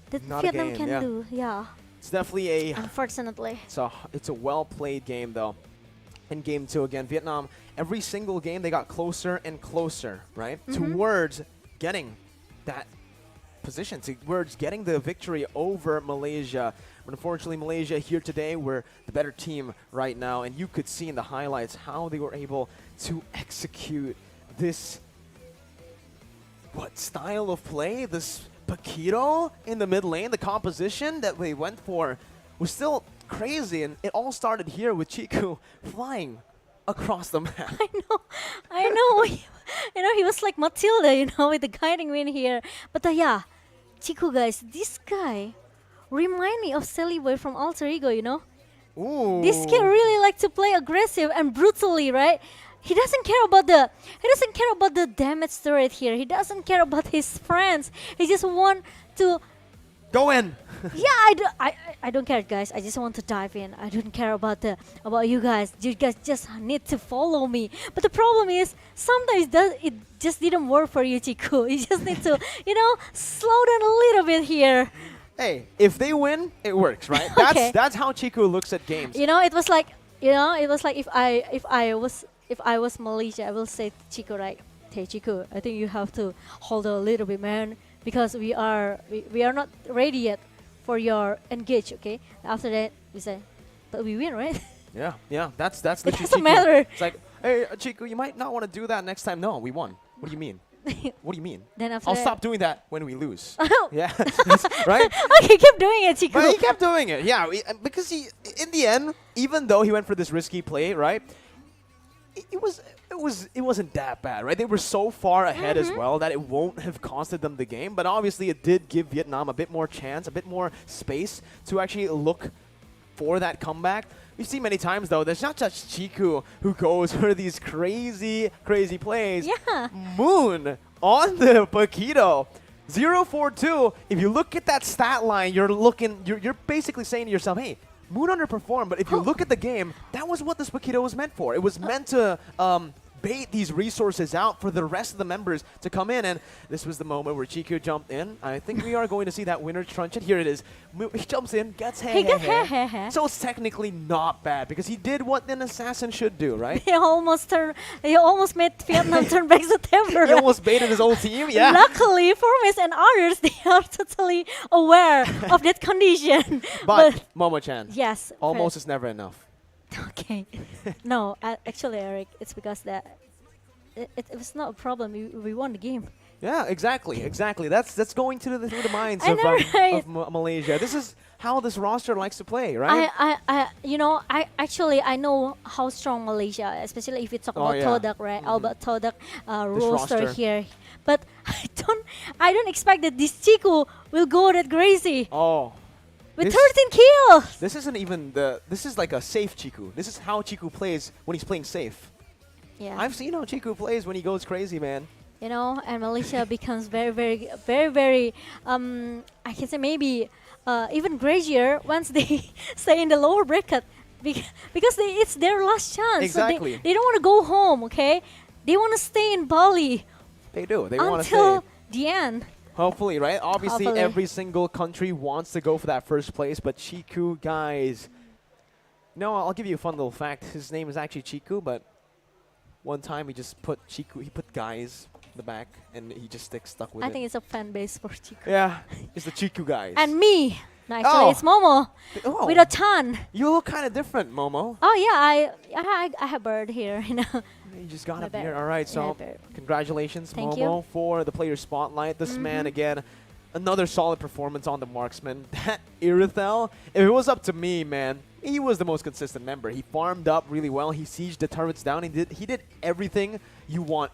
that Not Vietnam a game, can yeah. do. Yeah. It's definitely unfortunately. It's a well-played game though. In game 2 again, Vietnam, every single game they got closer and closer, right? Towards getting that position, towards getting the victory over Malaysia. But unfortunately, Malaysia here today were the better team right now, and you could see in the highlights how they were able to execute this style of play, this Paquito in the mid lane. The composition that they went for was still crazy, and it all started here with Chiku flying across the map. I know. He was like Matilda, with the guiding win here. But yeah, Chiku guys, this guy remind me of Sally Boy from Alter Ego, Ooh. This kid really like to play aggressive and brutally, right? He doesn't care about the damage turret here. He doesn't care about his friends. He just want to go in. Yeah, I don't care, guys. I just want to dive in. I don't care about you guys. You guys just need to follow me. But the problem is sometimes it just didn't work for you, Chiku. You just need to slow down a little bit here. Hey, if they win, it works, right? Okay. That's how Chiku looks at games. It was like if I was Malaysia, I will say to Chiku, right? Hey Chiku, I think you have to hold on a little bit, man, because we are not ready yet for your engage, okay? After that, we say, but we win, right? Yeah, that's the It doesn't matter. It's like, hey, Chiku, you might not want to do that next time. No, we won. What do you mean? What do you mean? Then after I'll that- stop doing that when we lose. Oh. Yeah, right? Okay, keep doing it, Chiku. But he kept doing it, yeah, because in the end, even though he went for this risky play, right? It wasn't that bad, right? They were so far ahead as well that it won't have costed them the game. But obviously, it did give Vietnam a bit more chance, a bit more space to actually look for that comeback. We see many times though, there's not just Chiku who goes for these crazy plays. Yeah. Moon on the Paquito. 0-4-2. If you look at that stat line, you're basically saying to yourself, hey, Moon underperformed, but if you look at the game, that was what this Paquito was meant for. It was meant to bait these resources out for the rest of the members to come in, and this was the moment where Chiku jumped in. I think we are going to see that winner truncheon. Here it is. He jumps in, gets He got hey. So it's technically not bad because he did what an assassin should do, right? He almost made Vietnam turn back September. He almost baited his whole team, yeah. Luckily, Formis and others, they are totally aware of that condition. But Momo-chan, yes, almost is never enough. Okay. No, actually, Eric, it's because that it was not a problem. We won the game. Yeah, exactly. That's going through the minds I of, know, right? of Malaysia. This is how this roster likes to play, right? I know how strong Malaysia, especially if you talk about yeah. Todak, right? About Todak roster roster. here. But I don't expect that this Chiku will go that crazy. Oh. With This- 13 kills. This isn't even this is like a safe Chiku. This is how Chiku plays when he's playing safe. Yeah. I've seen how Chiku plays when he goes crazy, man. And Malaysia becomes very, I can say maybe even crazier once they stay in the lower bracket because it's their last chance. Exactly. So they don't want to go home, okay? They want to stay in Bali They do. They want to stay. until the end. Hopefully, right? Obviously, Hopefully. every single country wants to go for that first place, but Chiku, guys. No, I'll give you a fun little fact. His name is actually Chiku, but one time he just put Chiku, he put guys in the back, and he just stuck with I it. think it's a fan base for Chiku. Yeah, it's the Chiku guys. And me. No, actually, Oh. it's Momo Oh. with a ton. You look kind of different, Momo. Oh yeah, I have bird here. You just got My up here. bad. All right, so Yeah, bad. congratulations, Thank Momo, you. for the player spotlight. This man, Mhm. again, another solid performance on the marksman. That Irithel, if it was up to me, man, he was the most consistent member. He farmed up really well. He sieged the turrets down. He did everything you want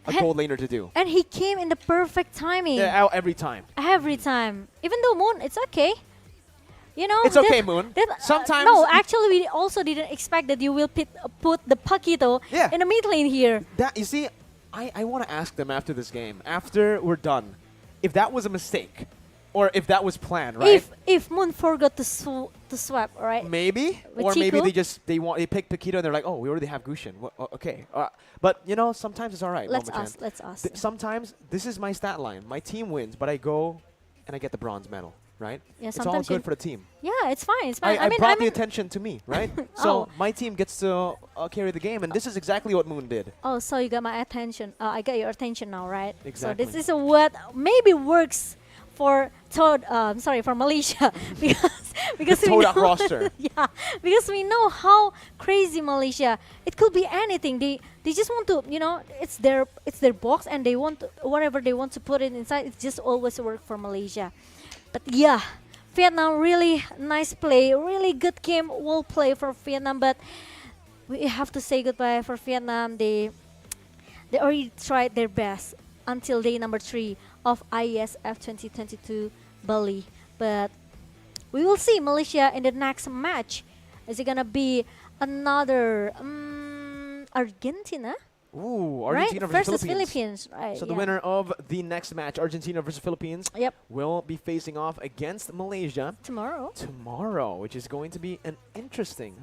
a gold laner to do. And he came in the perfect timing. Yeah, out every time. Every time. Even though Moon, it's okay. It's okay, Moon. Sometimes no, you- actually, we also didn't expect that you will put the Paquito in the mid lane here. That you see, I want to ask them after this game, after we're done, if that was a mistake, or if that was planned, right? If Moon forgot to swap, right? Maybe, With or maybe Chiku? they pick Paquito and they're like, oh, we already have Gushin. Okay, but sometimes it's all right. Let's Momo-chan. ask. Let's ask. Sometimes this is my stat line. My team wins, but I go and I get the bronze medal, right? Yeah, it's all sometimes good you- for the team. Yeah, it's fine. It's fine. I mean, brought the attention to me, right? So Oh. my team gets to carry the game, and this is exactly what Moon did. Oh, so you got my attention. I got your attention now, right? Exactly. So this is what maybe works for for Malaysia because The we Todak know roster. yeah, because we know how crazy Malaysia. It could be anything. They just want to, it's their box and they want whatever they want to put it inside. It just always work for Malaysia. But yeah, Vietnam really nice play, really good game, well play for Vietnam. But we have to say goodbye for Vietnam. They already tried their best until day number 3 of IESF 2022 Bali. But we will see Malaysia in the next match. Is it gonna be another Argentina? Ooh, Argentina right? versus Philippines. Right. So the winner of the next match, Argentina versus Philippines, will be facing off against Malaysia tomorrow, which is going to be an interesting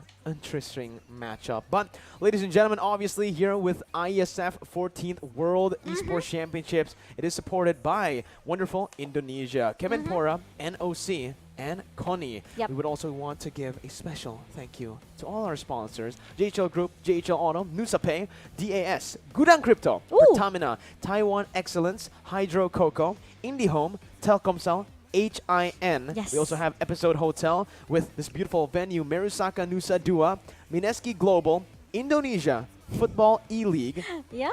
matchup. But ladies and gentlemen, obviously here with IESF 14th World Esports Championships, it is supported by wonderful Indonesia, Kemenpora, NOC, and Connie. We would also want to give a special thank you to all our sponsors: JHL Group, JHL Auto, NusaPay, DAS, Gudang Crypto, Pertamina, Taiwan Excellence, Hydro Coco, IndyHome, Telkomsel, HIN. We also have Episode Hotel with this beautiful venue, Merusaka Nusa Dua, Mineski Global, Indonesia, Football E-League,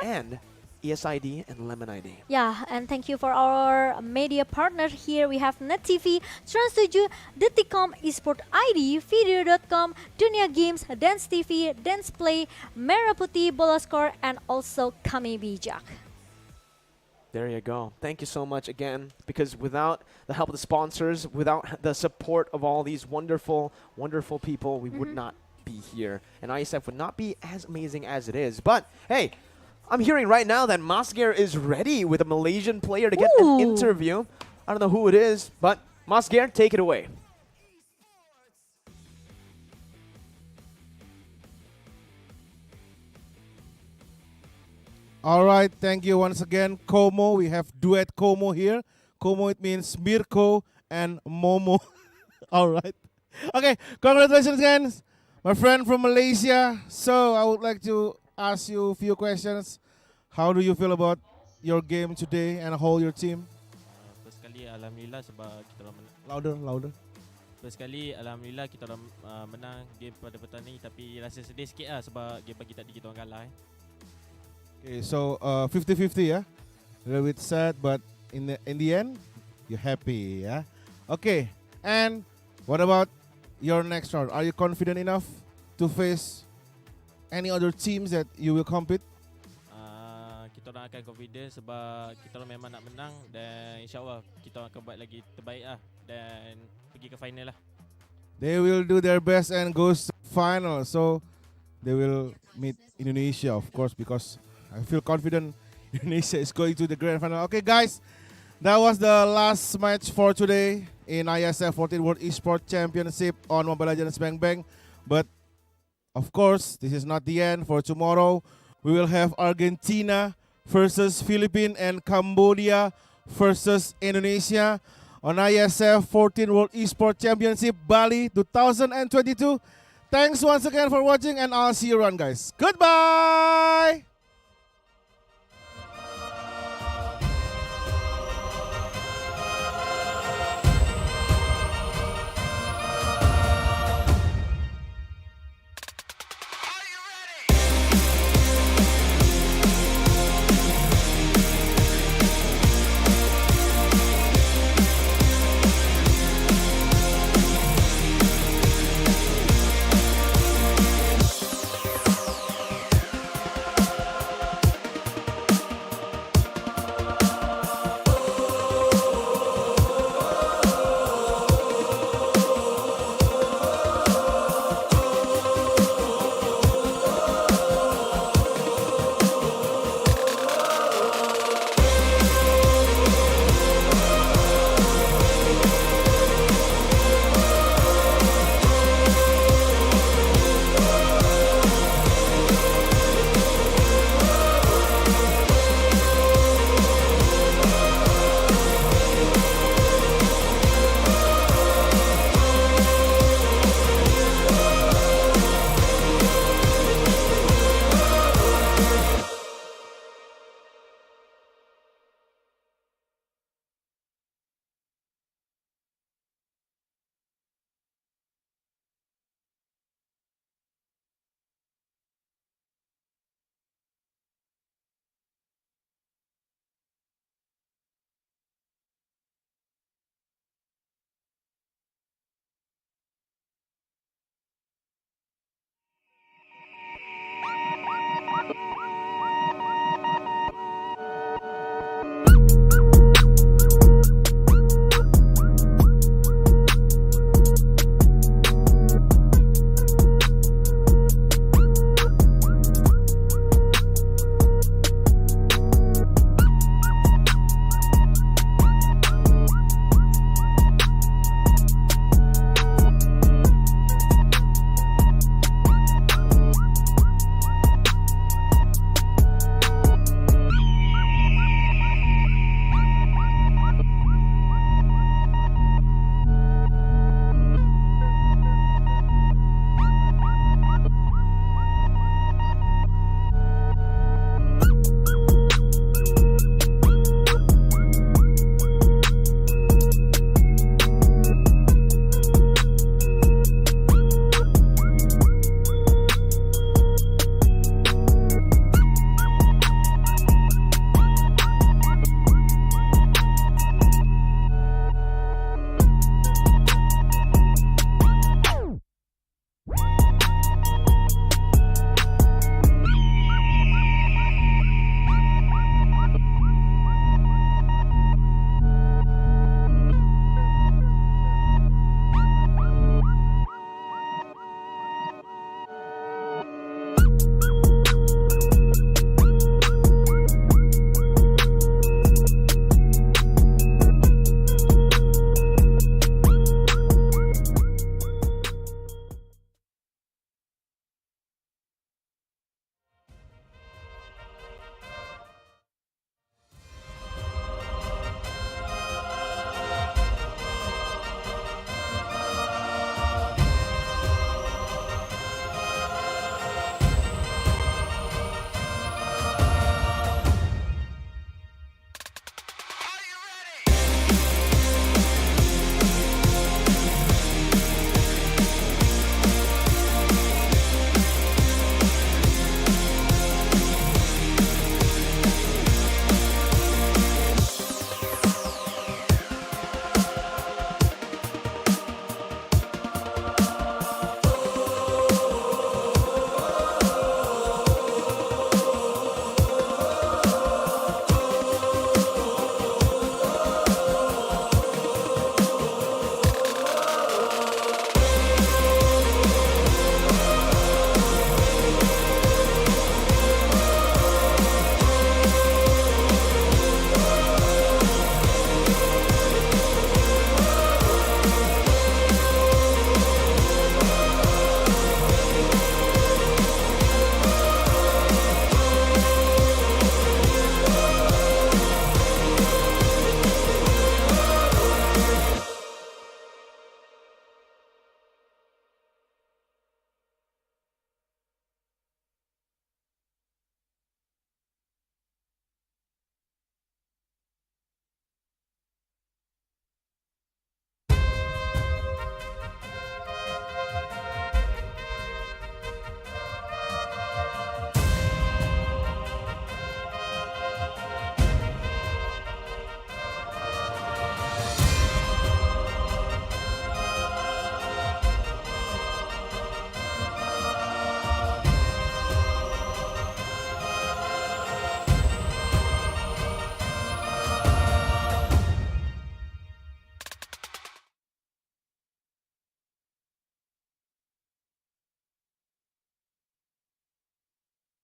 and ESID and Lemon ID. Yeah, and thank you for our media partner here. We have Net TV, Trans7, Detikcom, Esport ID, Video.com, Dunia Games, Dance TV, Dance Play, Merah Putih, Bola Score, and also Kami Bijak. There you go. Thank you so much again, because without the help of the sponsors, without the support of all these wonderful, wonderful people, we would not be here. And IESF would not be as amazing as it is. But hey, I'm hearing right now that Masger is ready with a Malaysian player to get an interview. I don't know who it is, but Masger, take it away. All right, thank you once again, Como. We have duet Como here. Como, it means Mirko and Momo. All right. Okay, congratulations again, my friend from Malaysia. So I would like to ask you a few questions. How do you feel about your game today and how your team? First kali alhamdulillah sebab kita orang Louder. First kali alhamdulillah kita orang menang game pada petang ni, tapi rasa sedih sikit lah sebab game pagi tadi kita orang kalah. Okay, so 50-50 yeah. A little bit sad, but in the end, you're happy, yeah. Okay, and what about your next round? Are you confident enough to face any other teams that you will compete? Kita orang akan confident sebab kita orang memang nak menang, dan insyaAllah kita orang akan buat lagi terbaik lah dan pergi ke final lah. They will do their best and goes to final, so they will meet Indonesia, of course, because I feel confident Indonesia is going to the grand final. Okay, guys, that was the last match for today in IESF 14th World Esports Championship on Mobile Legends Bang Bang. But of course, this is not the end. For tomorrow, we will have Argentina versus Philippines and Cambodia versus Indonesia on IESF 14th World Esports Championship Bali 2022. Thanks once again for watching, and I'll see you around, guys. Goodbye!